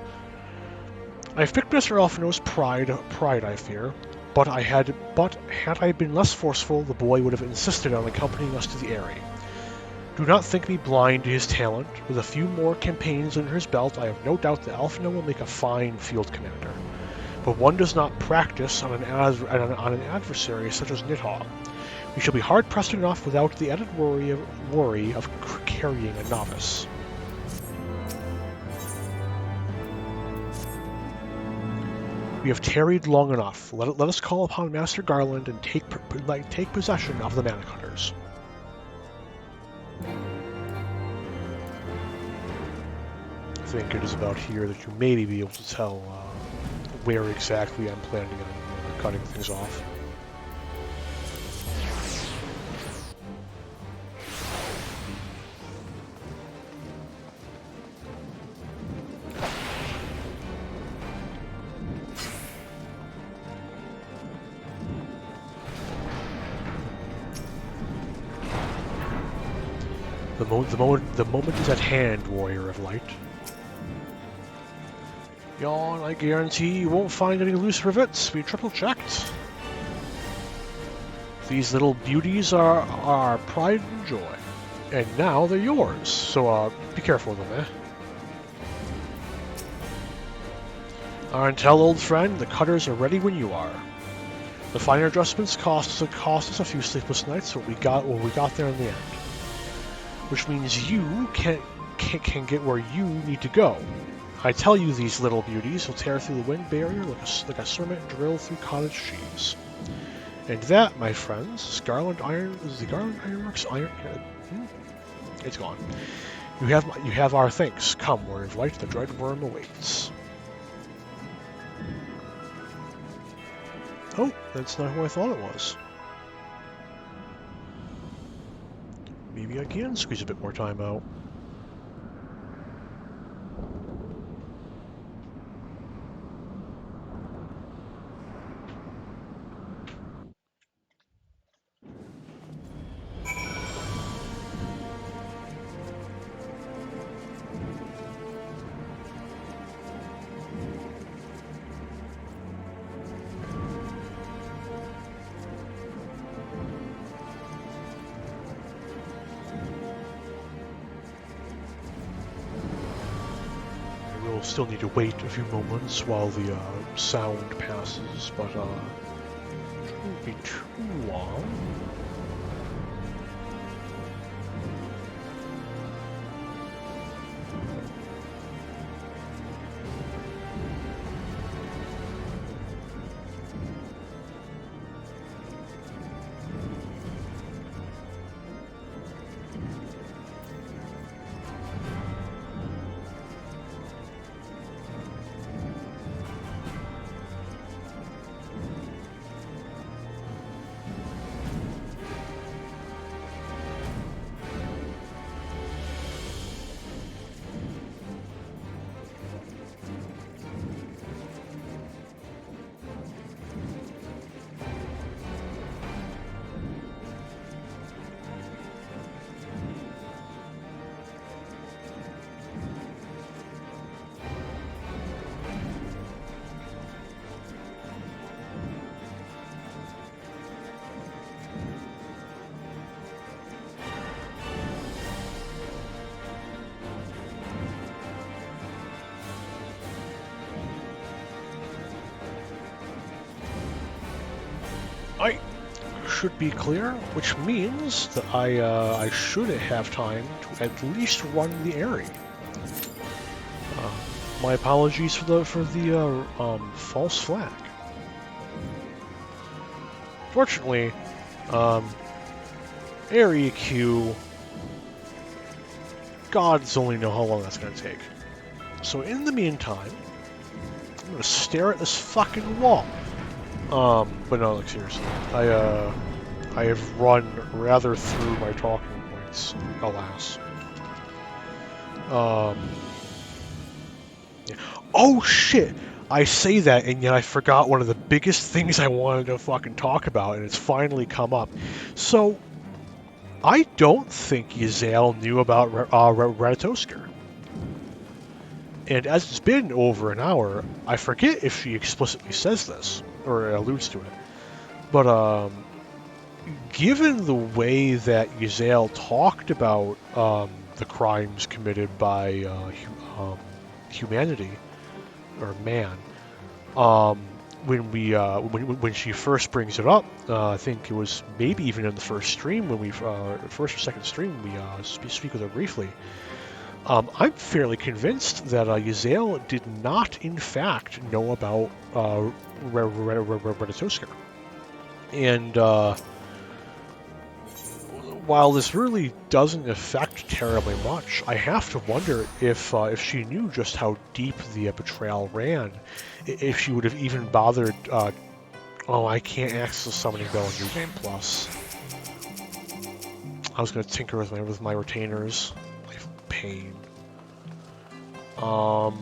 I've picked Mr. Alphino's pride I fear, but had I been less forceful, the boy would have insisted on accompanying us to the area. Do not think me blind to his talent. With a few more campaigns under his belt, I have no doubt that Alfino will make a fine field commander. But one does not practice on an adversary such as Nidhogg. We shall be hard-pressed enough without the added worry of carrying a novice. We have tarried long enough. Let us call upon Master Garland and take possession of the Mana Cutters. I think it is about here that you maybe be able to tell where exactly I'm planning on cutting things off. The moment is at hand, Warrior of Light. Yawn, I guarantee you won't find any loose rivets. We triple-checked. These little beauties are our pride and joy. And now they're yours, so be careful with them, Tell, old friend, the cutters are ready when you are. The finer adjustments cost us a few sleepless nights, but we got there in the end. Which means you can get where you need to go. I tell you, these little beauties will tear through the wind barrier like a serpent drill through cottage cheese. And that, my friends, is the Garland Ironworks iron. It's gone. You have our thanks. Come, Warrior of Light, the dread worm awaits. Oh, that's not who I thought it was. Maybe I can squeeze a bit more time out. We'll still need to wait a few moments while the sound passes, but it won't be too long. I should be clear, which means that I should have time to at least run the area. My apologies for the false flag. Fortunately, area Q, gods only know how long that's going to take. So in the meantime, I'm going to stare at this fucking wall. But no, like seriously, I have run rather through my talking points, alas. Yeah. Oh shit! I say that, and yet I forgot one of the biggest things I wanted to fucking talk about, and it's finally come up. So, I don't think Yzael knew about Ratatoskr. And as it's been over an hour, I forget if she explicitly says this, or alludes to it. But, given the way that Yzael talked about the crimes committed by humanity or man, when she first brings it up, I think it was maybe even in the first stream when we first or second stream we speak with her briefly. I'm fairly convinced that Yzael did not, in fact, know about Renatoskar. And while this really doesn't affect terribly much, I have to wonder if she knew just how deep the betrayal ran, if she would have even bothered. Oh, I can't access the summoning bell in New Game Plus. I was going to tinker with my retainers. Pain. But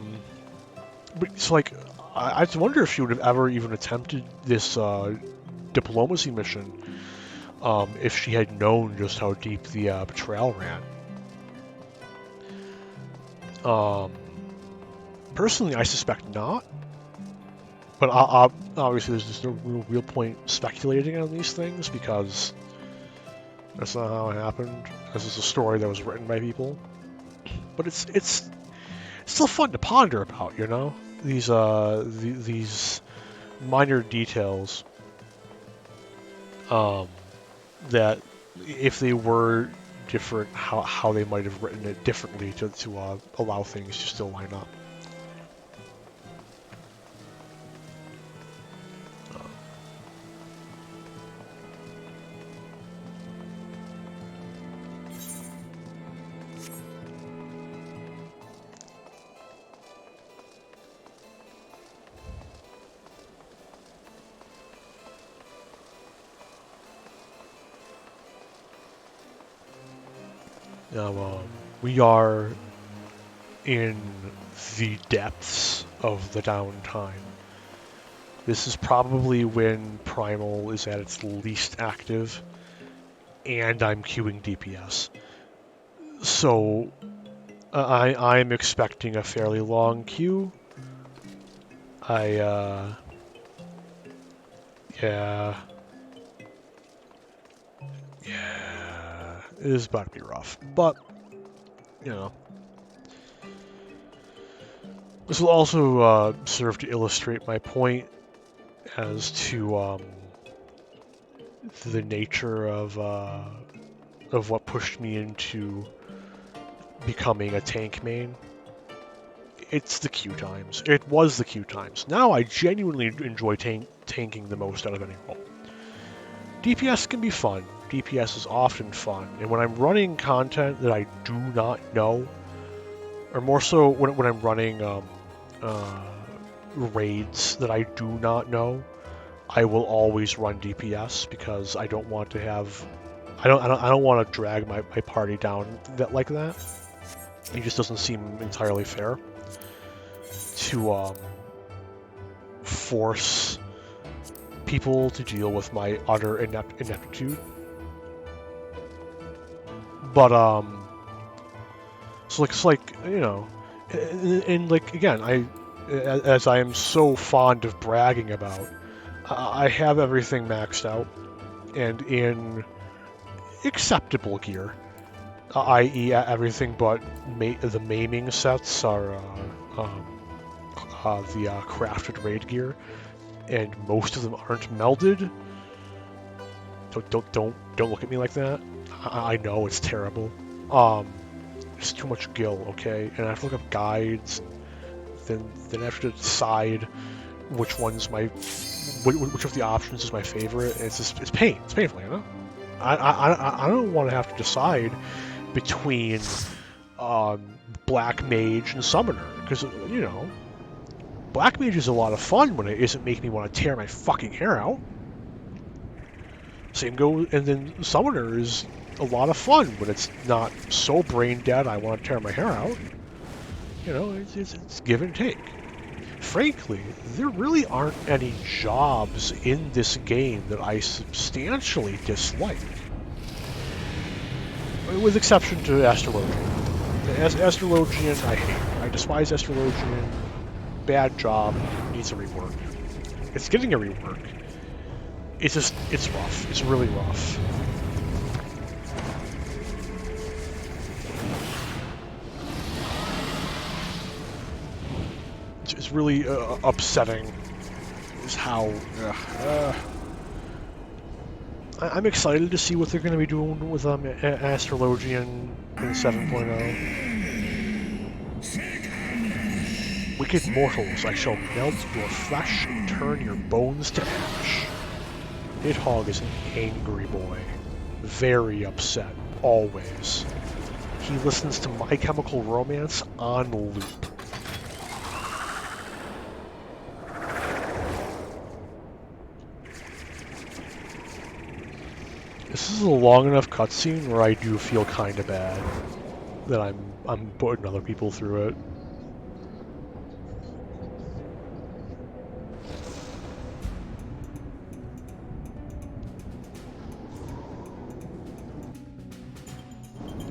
it's like, I wonder if she would have ever even attempted this diplomacy mission if she had known just how deep the betrayal ran. Personally, I suspect not. But obviously, there's just no real point speculating on these things because that's not how it happened. This is a story that was written by people. But it's still fun to ponder about, you know, these minor details. That if they were different, how they might have written it differently to allow things to still line up. Now, we are in the depths of the downtime. This is probably when Primal is at its least active, and I'm queuing DPS. So, I'm expecting a fairly long queue. Yeah. It is about to be rough, but, you know. This will also serve to illustrate my point as to the nature of what pushed me into becoming a tank main. It's the queue times. It was the queue times. Now I genuinely enjoy tanking the most out of any role. DPS can be fun. DPS is often fun, and when I'm running content that I do not know, or more so when I'm running raids that I do not know, I will always run DPS because I don't want to have, I don't want to drag my party down like that. It just doesn't seem entirely fair to force people to deal with my utter ineptitude. But so it's like, you know, and like again, as I am so fond of bragging about, I have everything maxed out and in acceptable gear, i.e. everything but the maiming sets are the crafted raid gear, and most of them aren't melded. Don't look at me like that. I know it's terrible. It's too much gil, okay? And I have to look up guides. Then I have to decide which one's which of the options is my favorite. It's painful, you know. I don't want to have to decide between Black Mage and Summoner, because, you know, Black Mage is a lot of fun when it isn't making me want to tear my fucking hair out. Same goes, and then Summoner is a lot of fun when it's not so brain dead I want to tear my hair out. You know, it's give and take. Frankly, there really aren't any jobs in this game that I substantially dislike. With exception to Astrologian. Astrologian, I hate. I despise Astrologian. Bad job. Needs a rework. It's getting a rework. it's rough. It's really rough. It's really upsetting. Is how. I'm excited to see what they're going to be doing with Astrologian in 7.0. Wicked mortals, I shall melt your flesh and turn your bones to ash. Nidhogg is an angry boy. Very upset, always. He listens to My Chemical Romance on loop. This is a long enough cutscene where I do feel kind of bad that I'm putting other people through it.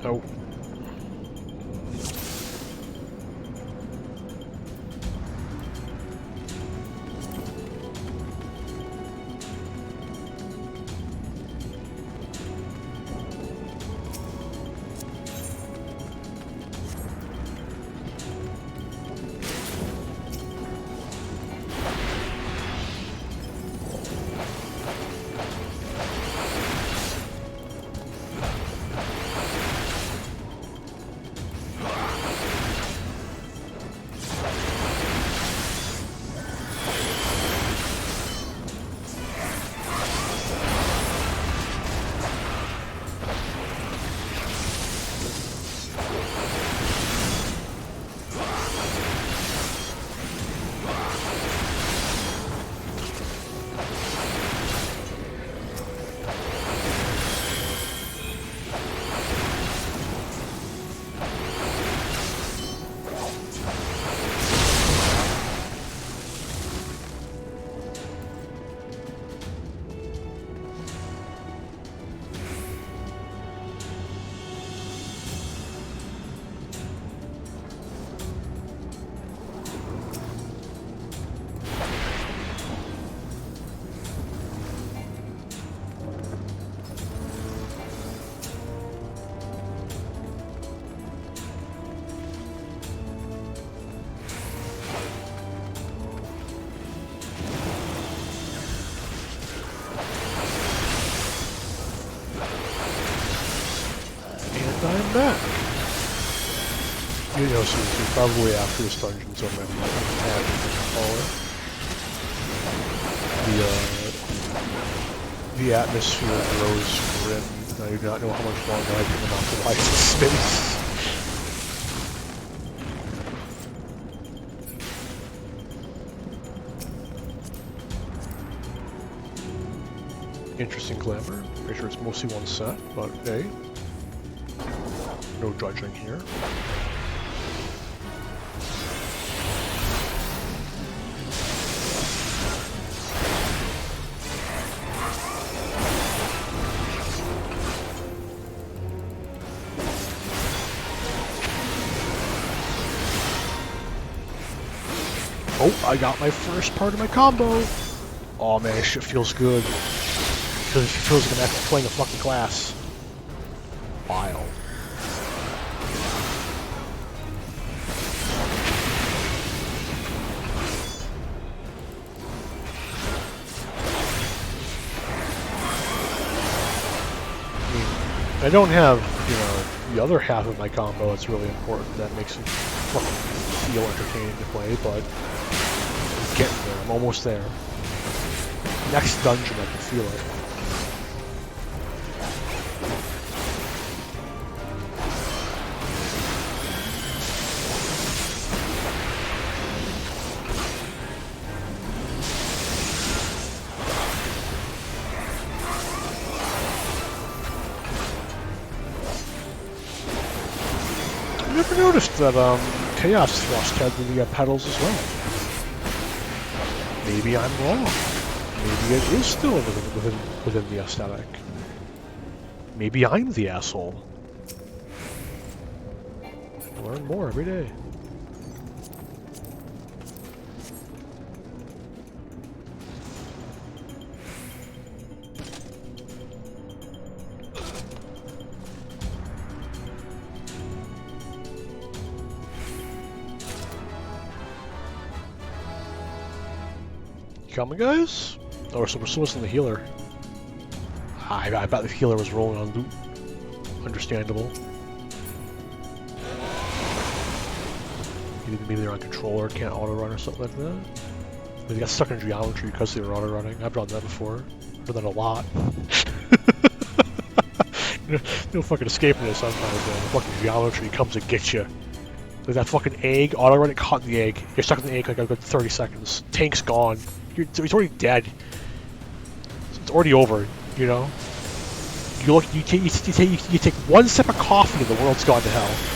Oh. I'm back. You know, seriously, probably after this dungeon's over, I'm happy to call it. The atmosphere grows grim. I do not know how much longer I can occupy this space. Interesting glamour. Pretty sure it's mostly one set, but hey. No judging here. Oh, I got my first part of my combo. Oh man, this shit feels good. It feels like I'm actually playing a fucking class. Wild. I don't have, you know, the other half of my combo that's really important that makes it fucking feel entertaining to play, but I'm getting there. I'm almost there. Next dungeon, I can feel it. I never noticed that Chaos Thrust had the pedals as well. Maybe I'm wrong. Maybe it is still within the aesthetic. Maybe I'm the asshole. Learn more every day. coming, guys? Oh, we're still missing the healer. I bet the healer was rolling on loot. Understandable. Maybe they're on controller, can't auto-run or something like that. Maybe they got stuck in geometry because they were auto-running. I've done that before. I've done that a lot. No fucking escaping this sometimes, man. The fucking geometry comes and gets you. Like that fucking egg, auto-run it, caught in the egg. You're stuck in the egg like a good 30 seconds. Tank's gone. He's already dead. It's already over, you know? You take one sip of coffee and the world's gone to hell.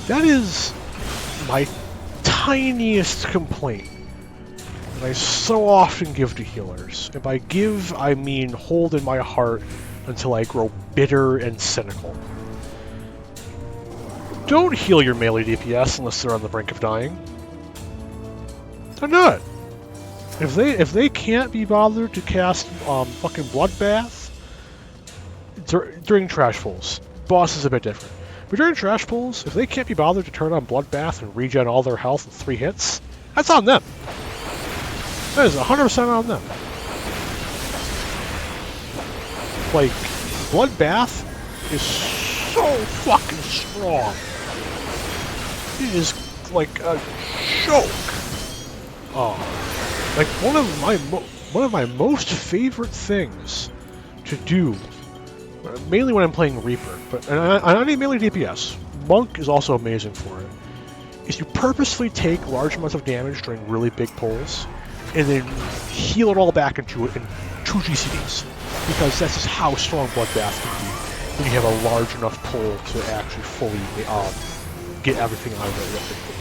That is my tiniest complaint that I so often give to healers. And by give, I mean hold in my heart until I grow bitter and cynical. Don't heal your melee DPS unless they're on the brink of dying. They're not. If they can't be bothered to cast fucking Bloodbath during trash pulls, boss is a bit different. But during trash pulls, if they can't be bothered to turn on Bloodbath and regen all their health in 3 hits, that's on them. That is 100% on them. Like, Bloodbath is so fucking strong. It is like a joke. Oh, like one of my most favorite things to do. Mainly when I'm playing Reaper, but and I need melee DPS. Monk is also amazing for it. Is you purposely take large amounts of damage during really big pulls, and then heal it all back into 2 GCDs, because that's just how strong Bloodbath can be when you have a large enough pull to actually fully get everything out of it real quick.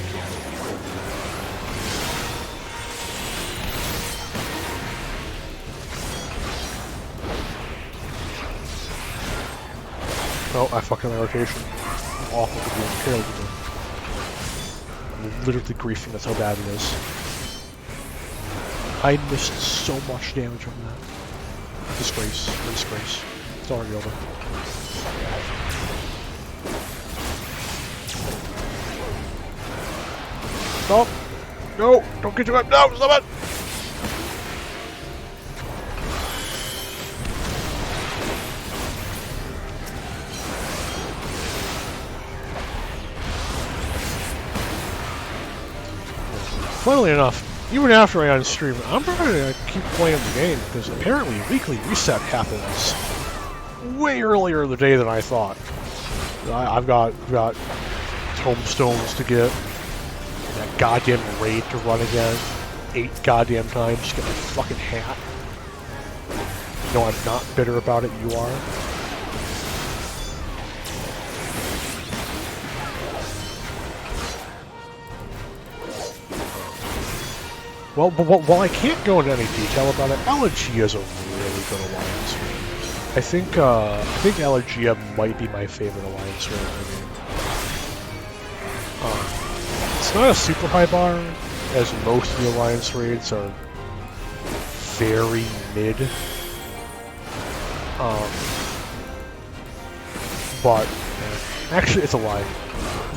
Oh, I fucking my rotation. I'm awful for being terrible. I'm literally griefing, that's how bad it is. I missed so much damage from that. Disgrace. Disgrace. It's already over. Stop! No! Don't get too up! No! Stop it! Funnily enough, even after I unstream, I'm probably going to keep playing the game, because apparently weekly reset happens way earlier in the day than I thought. I've got tombstones to get, that goddamn raid to run again, 8 goddamn times to get my fucking hat. No, I'm not bitter about it, you are. Well, while I can't go into any detail about it, Elegia is a really good alliance raid. I think Elegia might be my favorite alliance raid in the game. It's not a super high bar, as most of the alliance raids are very mid. But actually, it's a lie.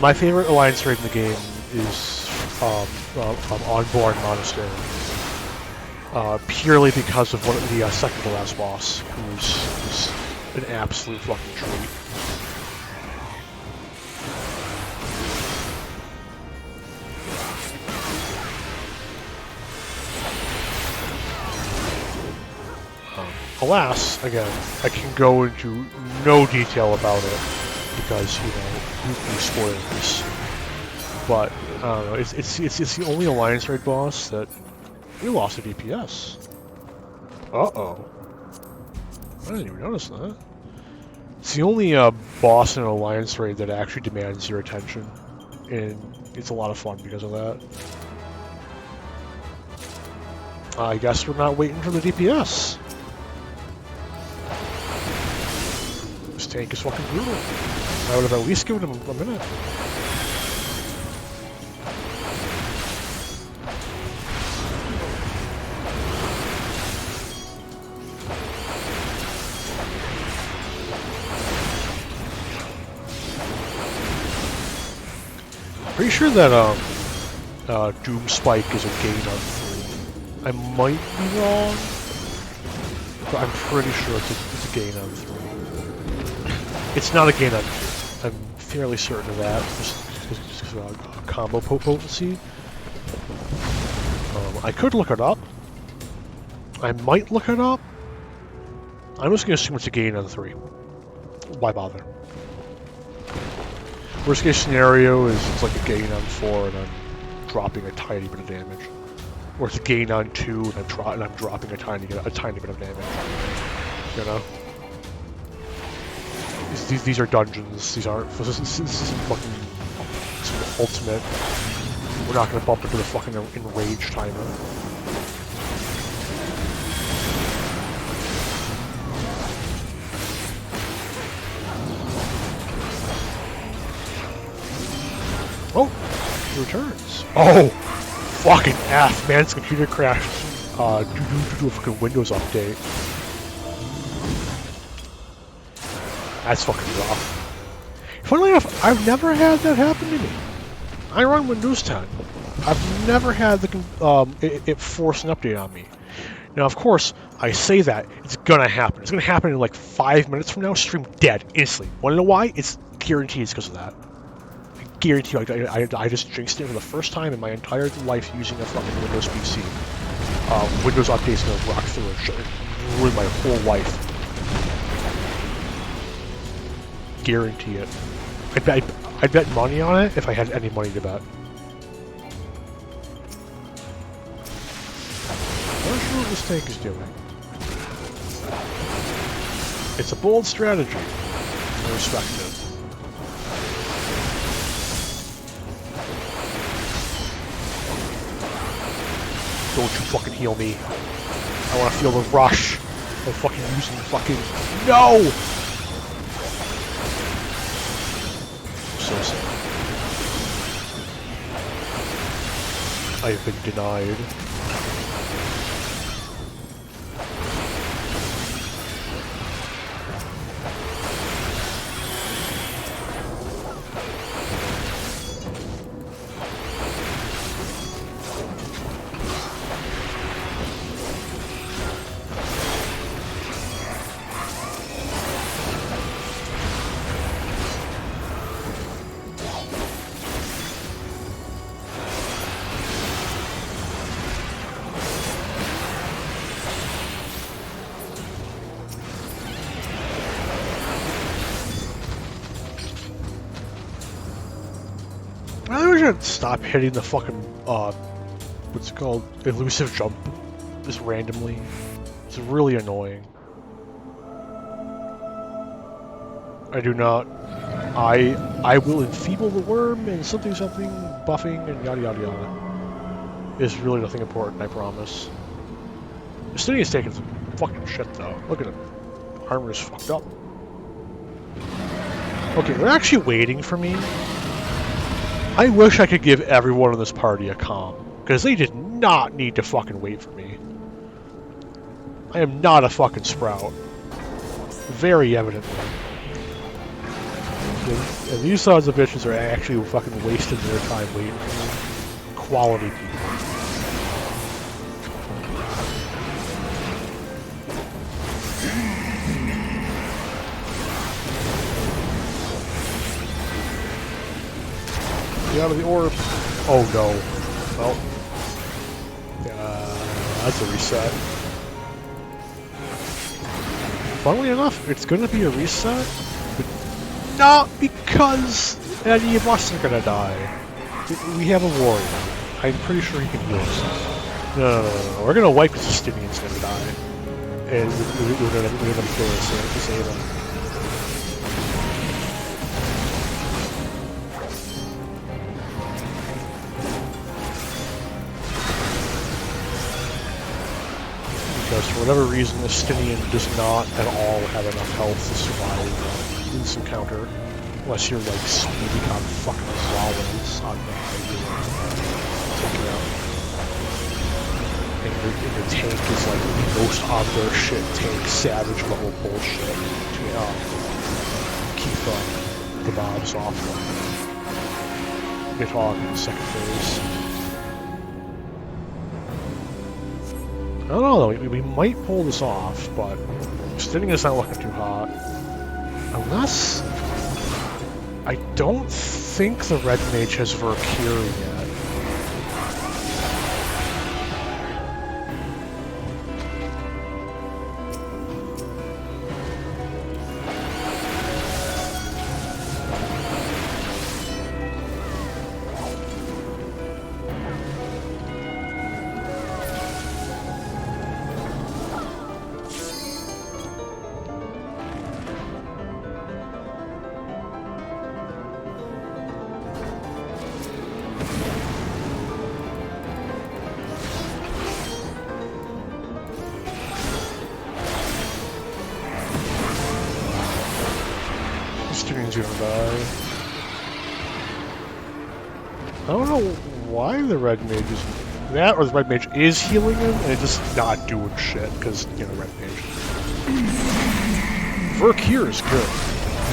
My favorite alliance raid in the game is Unborn Monastery. Purely because of the second to last boss, who's an absolute fucking treat. Alas, again, I can go into no detail about it because, you know, you spoilers. But I don't know. It's the only alliance raid boss that we lost a DPS. Uh-oh. I didn't even notice that. It's the only boss in an alliance raid that actually demands your attention, and it's a lot of fun because of that. I guess we're not waiting for the DPS. This tank is fucking brutal. I would have at least given him a minute. Pretty sure that Doom Spike is a gain on 3. I might be wrong, but I'm pretty sure it's a gain on 3. It's not a gain on 2. I'm fairly certain of that, just because of combo potency. I could look it up. I might look it up. I'm just going to assume it's a gain on 3. Why bother? Worst case scenario is it's like a gain on 4 and I'm dropping a tiny bit of damage. Or it's a gain on 2 and I'm dropping a tiny bit of damage. You know? These are dungeons. These aren't. This isn't fucking ultimate. We're not gonna bump into the fucking enrage timer. Oh, he returns. Oh, fucking F, man! His computer crashed. Due to a fucking Windows update. That's fucking rough. Funnily enough, I've never had that happen to me. I run Windows 10. I've never had it force an update on me. Now, of course, I say that it's gonna happen. It's gonna happen in like 5 minutes from now. Stream dead instantly. Wanna know why? It's guaranteed it's because of that. I guarantee you, I just jinxed it for the first time in my entire life using a fucking Windows PC. Windows update's gonna rock through and ruin my whole life. Guarantee it. I'd bet money on it if I had any money to bet. I'm not sure what this tank is doing. It's a bold strategy. I respect it. Don't you fucking heal me. I want to feel the rush of fucking using fucking... No! So sad. I have been denied. I should stop hitting the fucking, what's it called? Elusive jump. Just randomly. It's really annoying. I do not. I will enfeeble the worm and something, buffing and yada yada yada. It's really nothing important, I promise. Justinian's taking some fucking shit though. Look at him. Armor is fucked up. Okay, they're actually waiting for me. I wish I could give everyone in this party a comm, because they did not need to fucking wait for me. I am not a fucking sprout. Very evidently. And these sons of bitches are actually fucking wasting their time waiting for me. Quality people. Get out of the orb. Oh no. Well. That's a reset. Funnily enough, it's gonna be a reset, but not because any of us are gonna die. We have a warrior. I'm pretty sure he can heal us. No. We're gonna wipe because Justinian's gonna die. And we're gonna kill us to save him. Because for whatever reason, Justinian does not at all have enough health to survive this encounter. Unless you're like speeding on fucking Rollins on the take it out. And your tank is like the most on their shit tank, savage level bullshit to keep the mobs off Nidhogg in the second phase. I don't know though, we might pull this off, but Stinning is not looking too hot. Unless... I don't think the Red Mage has Valkyrie yet. Stinning's gonna die. I don't know why the Red Mage is... That or the Red Mage is healing him, and it's just not doing shit, because, you know, Red Mage. Valkyrie is good.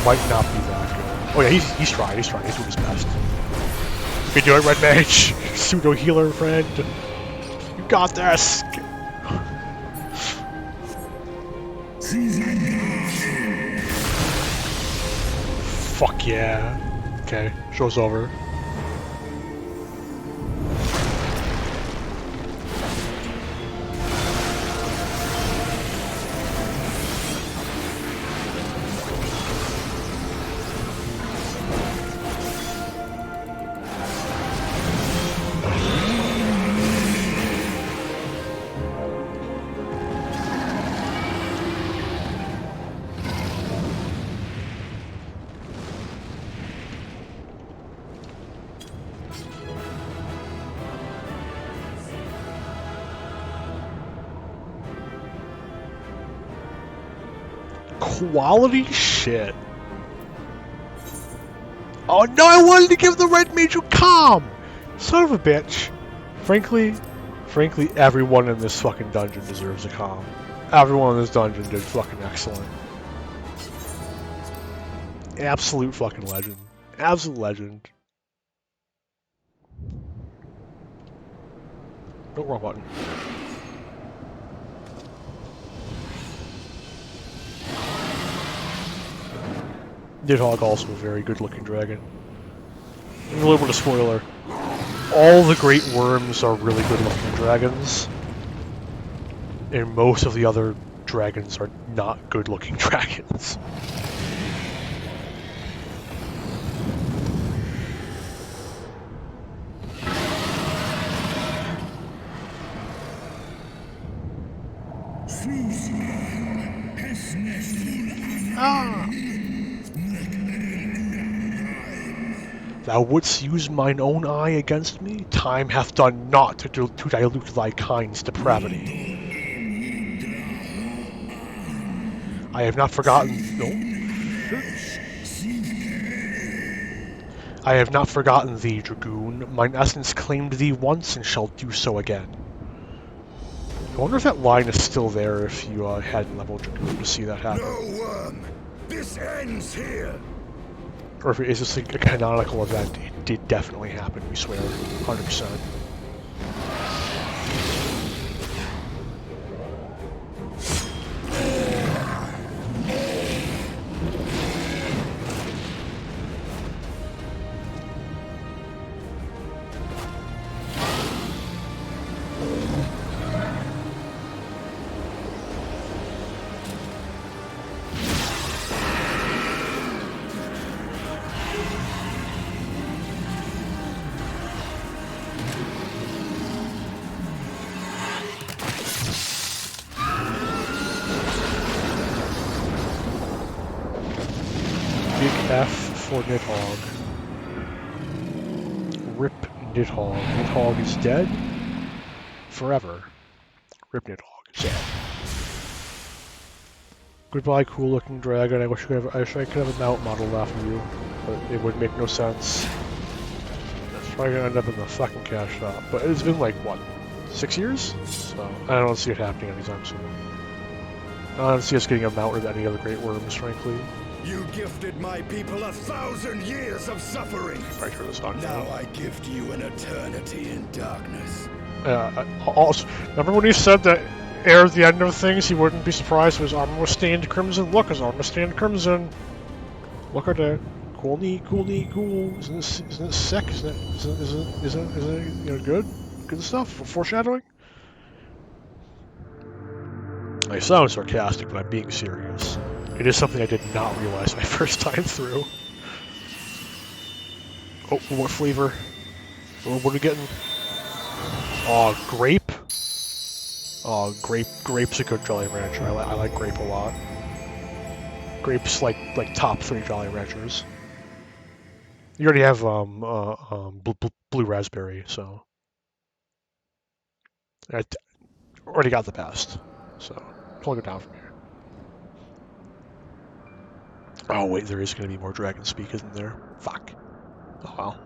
Might not be that good. Oh yeah, he's trying, he's doing his best. You can do it, Red Mage! Pseudo healer friend! You got this! Fuck yeah. Okay, show's over. Quality shit. Oh no, I wanted to give the Red Mage a calm! Son of a bitch. Frankly, everyone in this fucking dungeon deserves a calm. Everyone in this dungeon did fucking excellent. Absolute fucking legend. Absolute legend. Oh, wrong button. Nidhogg also a very good looking dragon. A little bit of spoiler. All the great worms are really good looking dragons. And most of the other dragons are not good looking dragons. Ah! Thou wouldst use mine own eye against me? Time hath done naught to dilute thy kind's depravity. I have not forgotten... No? I have not forgotten thee, Dragoon. Mine essence claimed thee once and shall do so again. I wonder if that line is still there if you hadn't leveled Dragoon to see that happen. No worm! This ends here! Or if it is just like a canonical event, it did definitely happen, we swear. 100%. F for Nidhogg. Rip Nidhogg. Nidhogg is dead. Forever. Rip Nidhogg is dead. Goodbye, cool looking dragon. I wish I could have a mount modeled after you. but it would make no sense. That's probably gonna end up in the fucking cash shop. But it's been like, what, 6 years? So I don't see it happening anytime soon. I don't see us getting a mount of any other Great Worms, frankly. You gifted my people 1,000 years of suffering. Probably turn this on. Now I gift you an eternity in darkness. Also, remember when he said that ere the end of things he wouldn't be surprised if his armor was stained crimson? Look, his armor was stained crimson. Look at it. Cool, neat, cool, neat, cool. Isn't it sick? Isn't it good? Good stuff. Foreshadowing. I sound sarcastic, but I'm being serious. It is something I did not realize my first time through. Oh, what flavor? What are we getting? Oh, grape? Oh, grape's a good Jolly Rancher. I like grape a lot. Grape's like top 3 Jolly Ranchers. You already have blue raspberry, so I already got the best. So I'll go down from here. Oh wait, there is going to be more dragon speak, isn't there? Fuck. Oh well.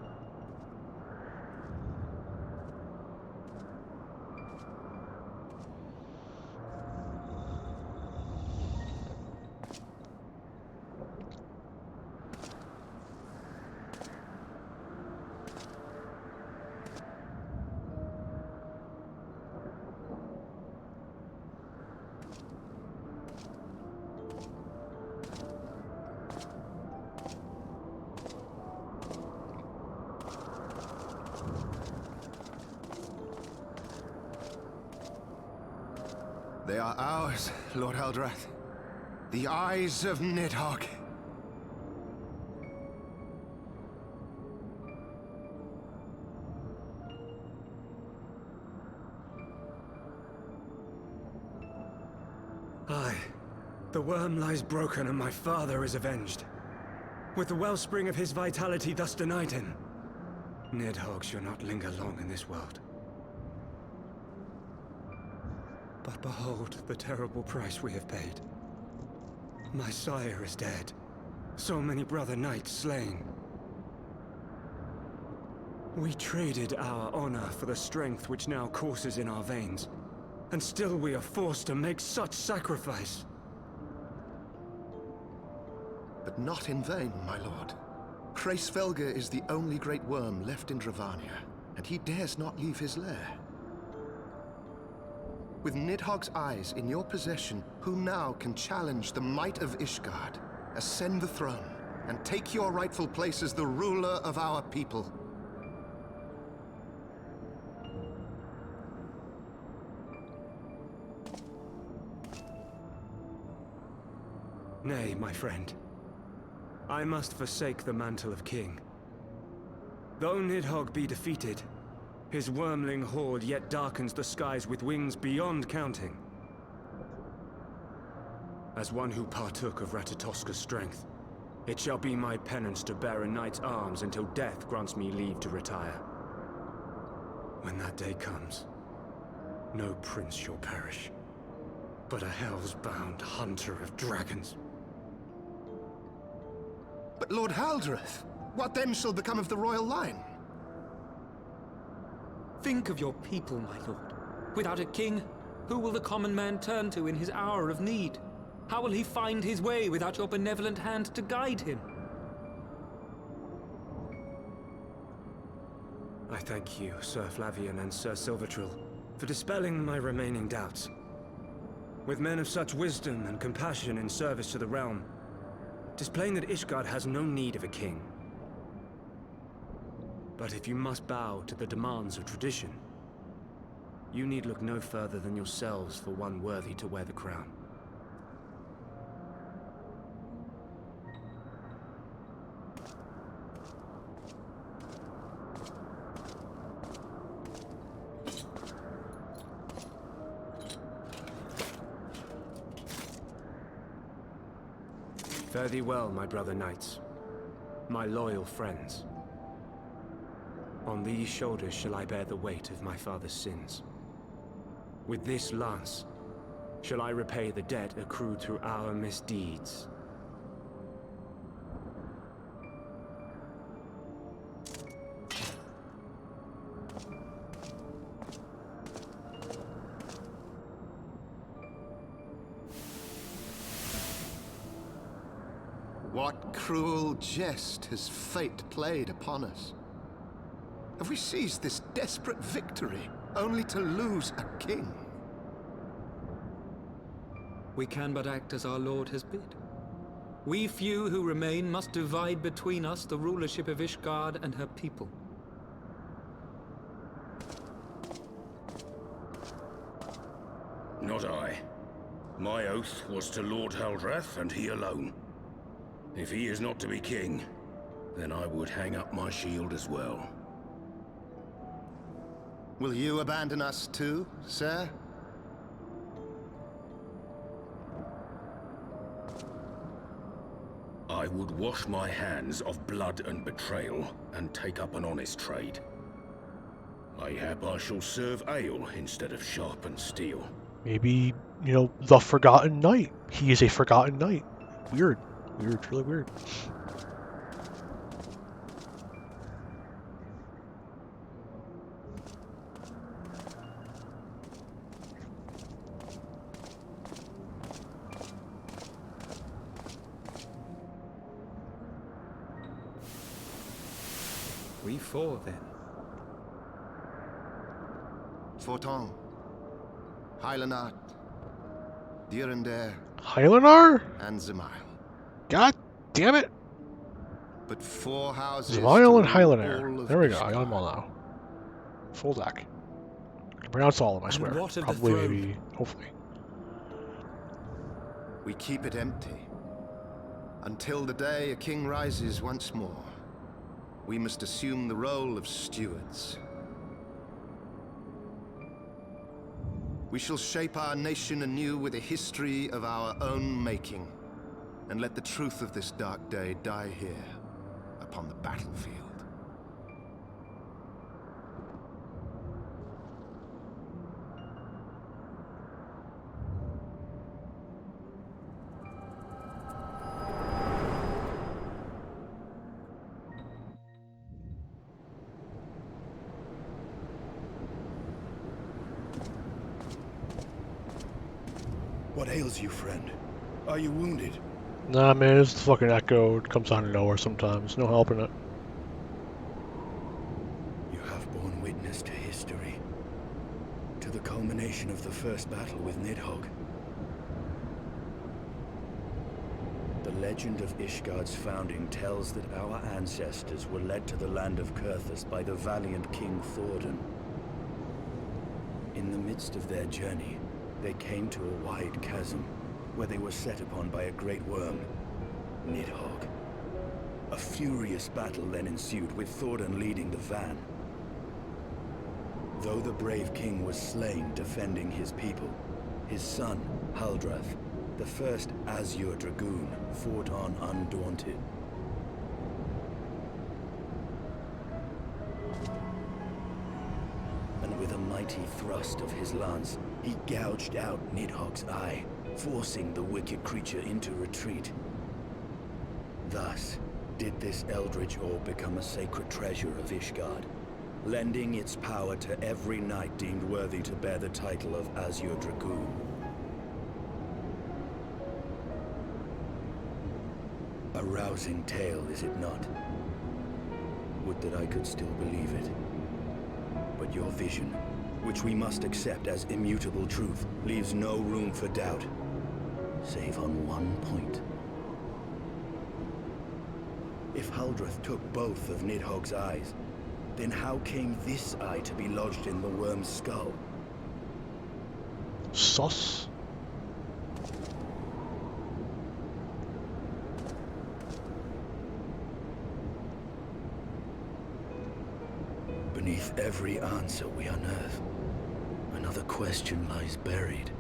They are ours, Lord Haldrath. The eyes of Nidhogg. Aye. The worm lies broken and my father is avenged. With the wellspring of his vitality thus denied him, Nidhogg shall not linger long in this world. But behold the terrible price we have paid. My sire is dead. So many brother knights slain. We traded our honor for the strength which now courses in our veins. And still we are forced to make such sacrifice. But not in vain, my lord. Hraesvelgr is the only great worm left in Dravania, and he dares not leave his lair. With Nidhogg's eyes in your possession, who now can challenge the might of Ishgard, ascend the throne, and take your rightful place as the ruler of our people? Nay, my friend. I must forsake the mantle of king. Though Nidhogg be defeated, his wormling horde yet darkens the skies with wings beyond counting. As one who partook of Ratatoska's strength, it shall be my penance to bear a knight's arms until death grants me leave to retire. When that day comes, no prince shall perish, but a hell's-bound hunter of dragons. But Lord Haldrath, what then shall become of the royal line? Think of your people, my lord. Without a king, who will the common man turn to in his hour of need? How will he find his way without your benevolent hand to guide him? I thank you, Sir Flavian and Sir Silvertrill, for dispelling my remaining doubts. With men of such wisdom and compassion in service to the realm, 'tis plain that Ishgard has no need of a king. But if you must bow to the demands of tradition, you need look no further than yourselves for one worthy to wear the crown. Fare thee well, my brother knights, my loyal friends. On these shoulders shall I bear the weight of my father's sins. With this lance shall I repay the debt accrued through our misdeeds. What cruel jest has fate played upon us? Have we seized this desperate victory only to lose a king? We can but act as our lord has bid. We few who remain must divide between us the rulership of Ishgard and her people. Not I. My oath was to Lord Haldrath, and he alone. If he is not to be king, then I would hang up my shield as well. Will you abandon us too, sir? I would wash my hands of blood and betrayal, and take up an honest trade. Mayhap I shall serve ale instead of sharpened steel. Maybe, you know, the Forgotten Knight. He is a Forgotten Knight. Weird. Weird, really weird. We four, then. Fortong, Hylanat, Dyrendare, Hylanar? and Zemail. God damn it! But 4 houses. Zemail and Hylanar. There we go, I got them all now. Full deck. I can pronounce all of them, I swear. What of Probably, the throne? maybe, hopefully. We keep it empty. Until the day a king rises once more. We must assume the role of stewards. We shall shape our nation anew with a history of our own making, and let the truth of this dark day die here, upon the battlefield. What ails you, friend? Are you wounded? Nah, man, it's the fucking echo. It comes out of nowhere sometimes. No helping it. You have borne witness to history. To the culmination of the first battle with Nidhogg. The legend of Ishgard's founding tells that our ancestors were led to the land of Kurthus by the valiant King Thordan. In the midst of their journey, they came to a wide chasm, where they were set upon by a great worm, Nidhogg. A furious battle then ensued, with Thordan leading the van. Though the brave king was slain defending his people, his son, Haldrath, the first Azure Dragoon, fought on undaunted. And with a mighty thrust of his lance, he gouged out Nidhogg's eye, forcing the wicked creature into retreat. Thus, did this eldritch orb become a sacred treasure of Ishgard, lending its power to every knight deemed worthy to bear the title of Azure Dragoon. A rousing tale, is it not? Would that I could still believe it. But your vision, which we must accept as immutable truth, leaves no room for doubt, save on one point. If Haldrath took both of Nidhogg's eyes, then how came this eye to be lodged in the worm's skull? Sus. Beneath every answer we unearth, another question lies buried.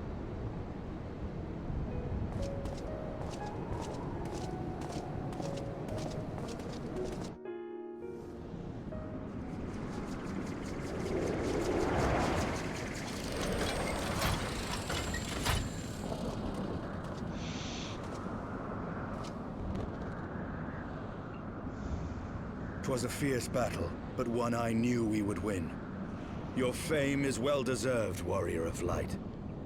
'Twas a fierce battle, but one I knew we would win. Your fame is well deserved, warrior of light.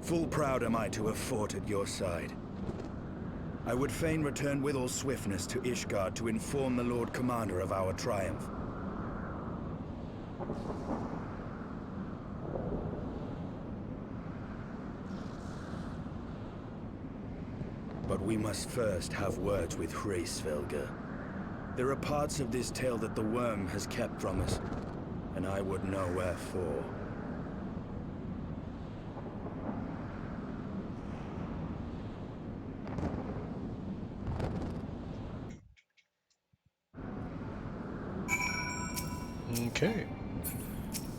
Full proud am I to have fought at your side. I would fain return with all swiftness to Ishgard to inform the Lord Commander of our triumph. But we must first have words with Hraesvelgr. There are parts of this tale that the worm has kept from us, and I would know wherefore. Okay.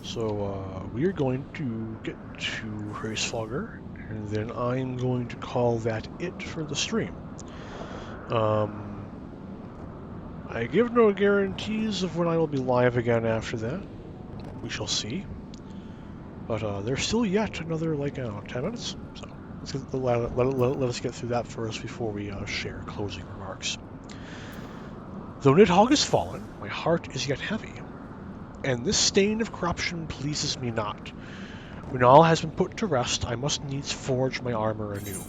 So, we're going to get to Hraesvelgr, and then I'm going to call that it for the stream. I give no guarantees of when I will be live again after that. We shall see. But there's still yet another, 10 minutes. So let us get through that first before we share closing remarks. Though Nidhogg is fallen, my heart is yet heavy, and this stain of corruption pleases me not. When all has been put to rest, I must needs forge my armor anew.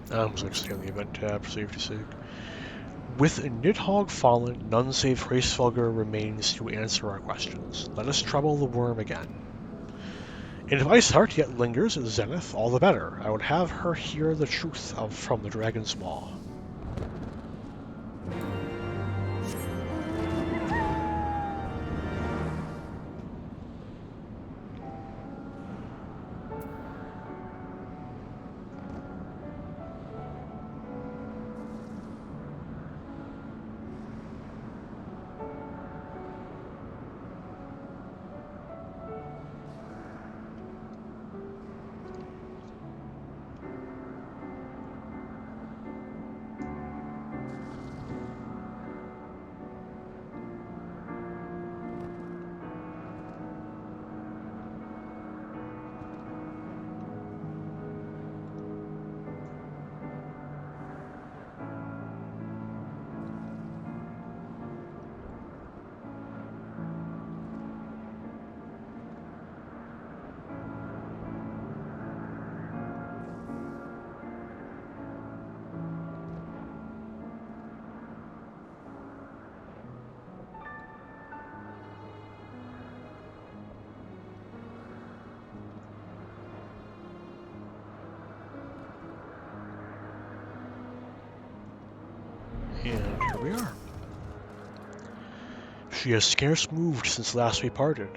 I'm just going to stay on the event tab for safety's sake. With Nidhogg fallen, none save Hraesvelgr remains to answer our questions. Let us trouble the worm again. And if Iceheart yet lingers at Zenith, all the better. I would have her hear the truth from the dragon's maw. And here we are. She has scarce moved since last we parted.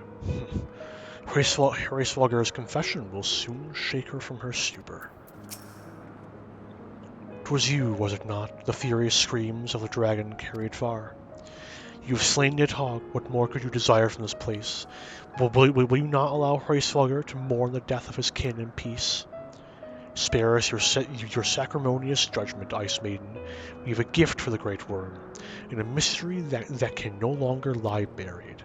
Hraesvelgr's confession will soon shake her from her stupor. 'Twas you, was it not, the furious screams of the dragon carried far? You have slain Nidhogg, what more could you desire from this place? Will you not allow Hraesvelgr to mourn the death of his kin in peace? Spare us your sacrimonious judgment, Ice Maiden. We have a gift for the Great Worm, and a mystery that can no longer lie buried.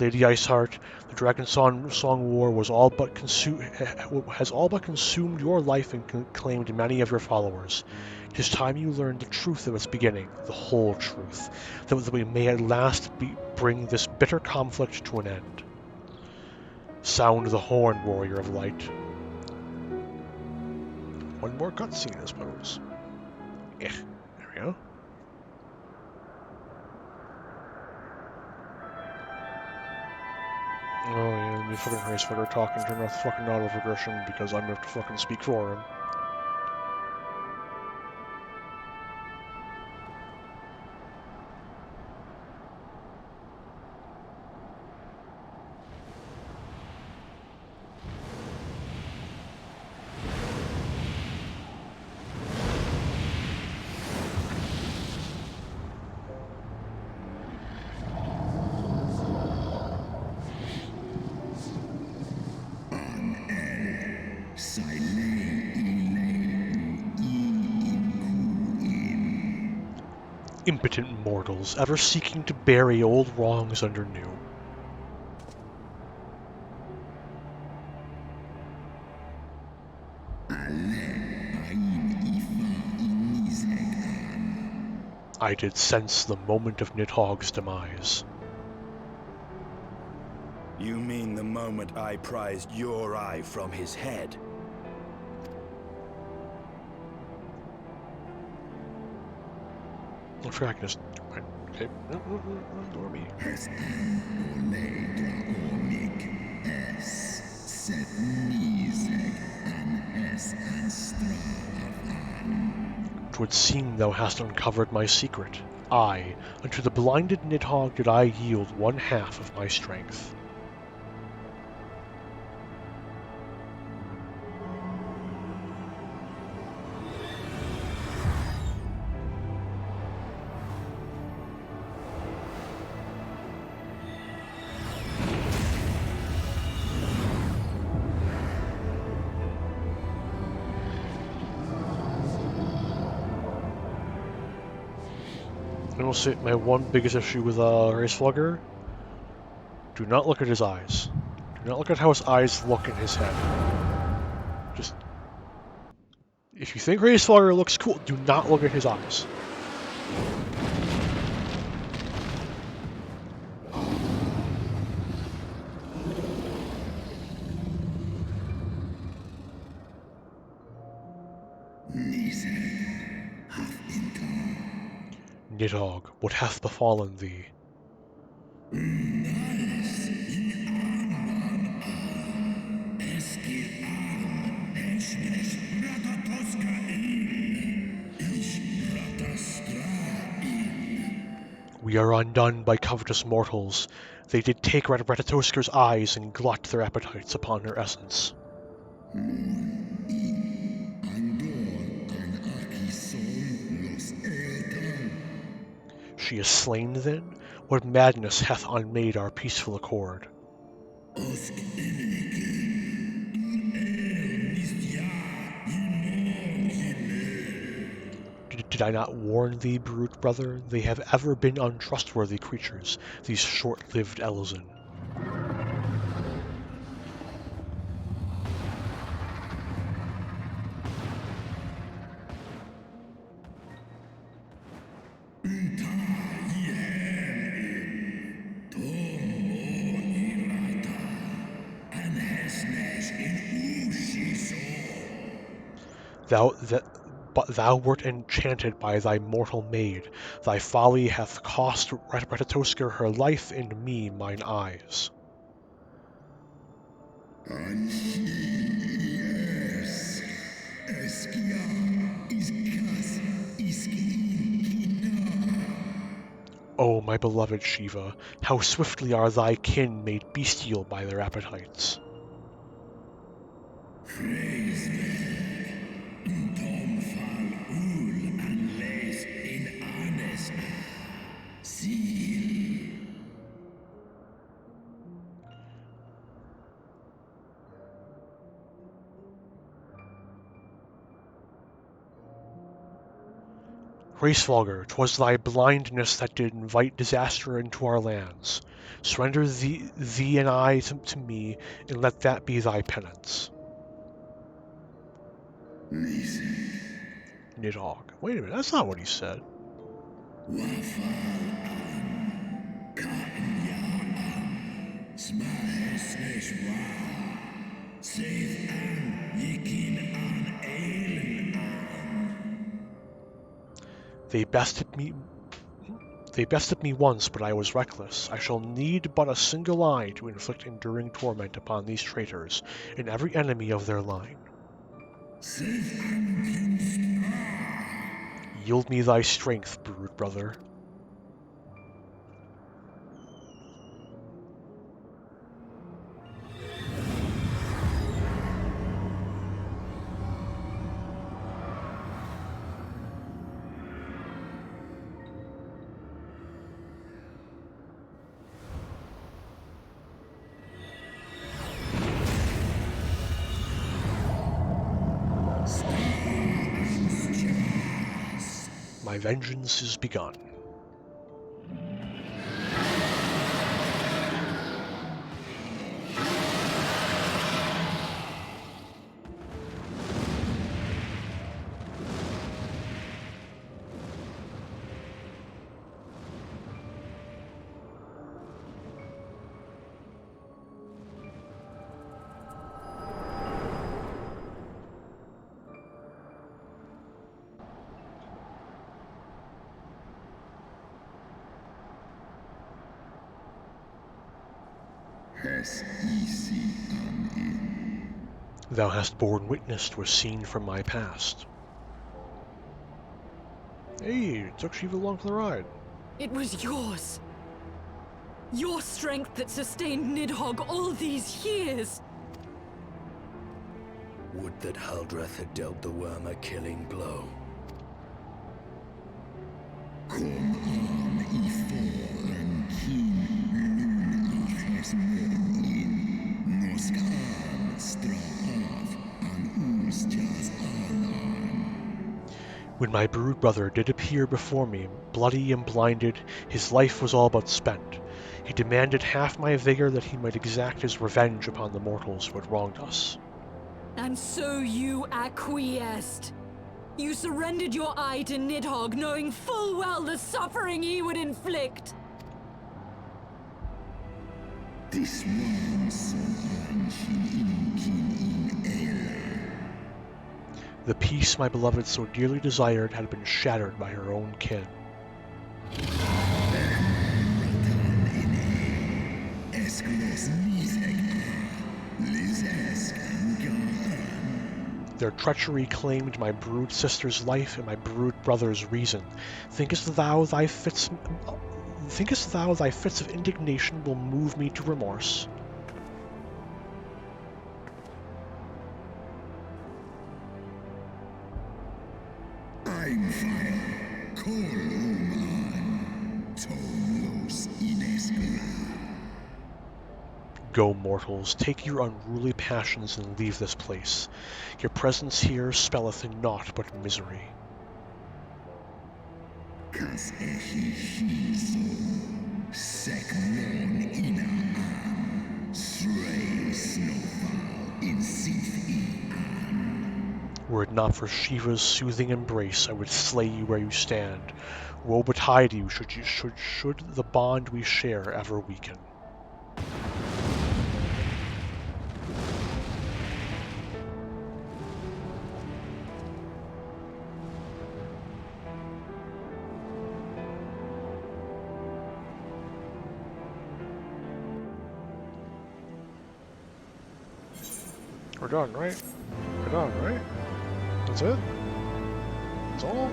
Lady Iceheart, the Dragon Song War has all but consumed your life and claimed many of your followers. It is time you learned the truth of its beginning, the whole truth, that we may at last bring this bitter conflict to an end. Sound the horn, warrior of light. One more cutscene, I suppose. There we go. Oh yeah, me fucking Hraesvelgr talking to him fucking auto regression because I'm gonna have to fucking speak for him. Impotent mortals, ever seeking to bury old wrongs under new. I did sense the moment of Nidhogg's demise. You mean the moment I prized your eye from his head? I'm sure I can just... Okay. Ignore me. "'Twould seem thou hast uncovered my secret. Aye, unto the blinded Nidhogg did I yield one half of my strength." I will say my one biggest issue with Raceflugger: do not look at his eyes. Do not look at how his eyes look in his head. Just... if you think Raceflugger looks cool, do not look at his eyes. Nidhogg, what hath befallen thee? We are undone by covetous mortals. They did take Ratatosker's eyes and glut their appetites upon her essence. She is slain then? What madness hath unmade our peaceful accord? Did I not warn thee, brute brother? They have ever been untrustworthy creatures, these short-lived Elzen. But thou wert enchanted by thy mortal maid. Thy folly hath cost Ratatosker her life, and me mine eyes. O my beloved Shiva, how swiftly are thy kin made bestial by their appetites. Raceflogger, 'twas thy blindness that did invite disaster into our lands. Surrender thee and I to me, and let that be thy penance. Nidhogg. Wait a minute, that's not what he said. They bested me once, but I was reckless. I shall need but a single eye to inflict enduring torment upon these traitors, and every enemy of their line. Yield me thy strength, brute brother. My vengeance is begun. Thou hast borne witness to a scene from my past. Hey, it took Shiva along for the ride. It was yours. Your strength that sustained Nidhogg all these years. Would that Haldreth had dealt the worm a killing blow. When my brood brother did appear before me, bloody and blinded, his life was all but spent. He demanded half my vigor that he might exact his revenge upon the mortals who had wronged us. And so you acquiesced. You surrendered your eye to Nidhogg, knowing full well the suffering he would inflict. The peace my beloved so dearly desired had been shattered by her own kin. Their treachery claimed my brood sister's life and my brood brother's reason. Thinkest thou thy fits of indignation will move me to remorse? Go, mortals, take your unruly passions and leave this place. Your presence here spelleth naught but misery. Were it not for Shiva's soothing embrace, I would slay you where you stand. Woe betide you should the bond we share ever weaken. We're done, right? We're done, right? That's it? That's all?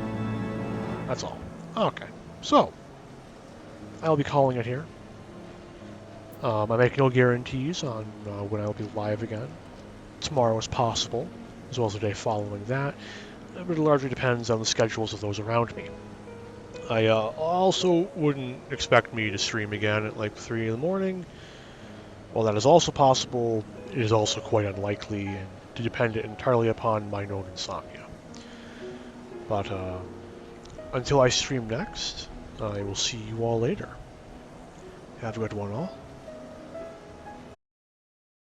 That's all. Okay. So, I'll be calling it here. I make no guarantees on when I'll be live again. Tomorrow is possible, as well as the day following that, but it largely depends on the schedules of those around me. I also wouldn't expect me to stream again at like 3 in the morning. While that is also possible, it is also quite unlikely and to depend entirely upon my known insomnia. But until I stream next, I will see you all later. Have a good one all.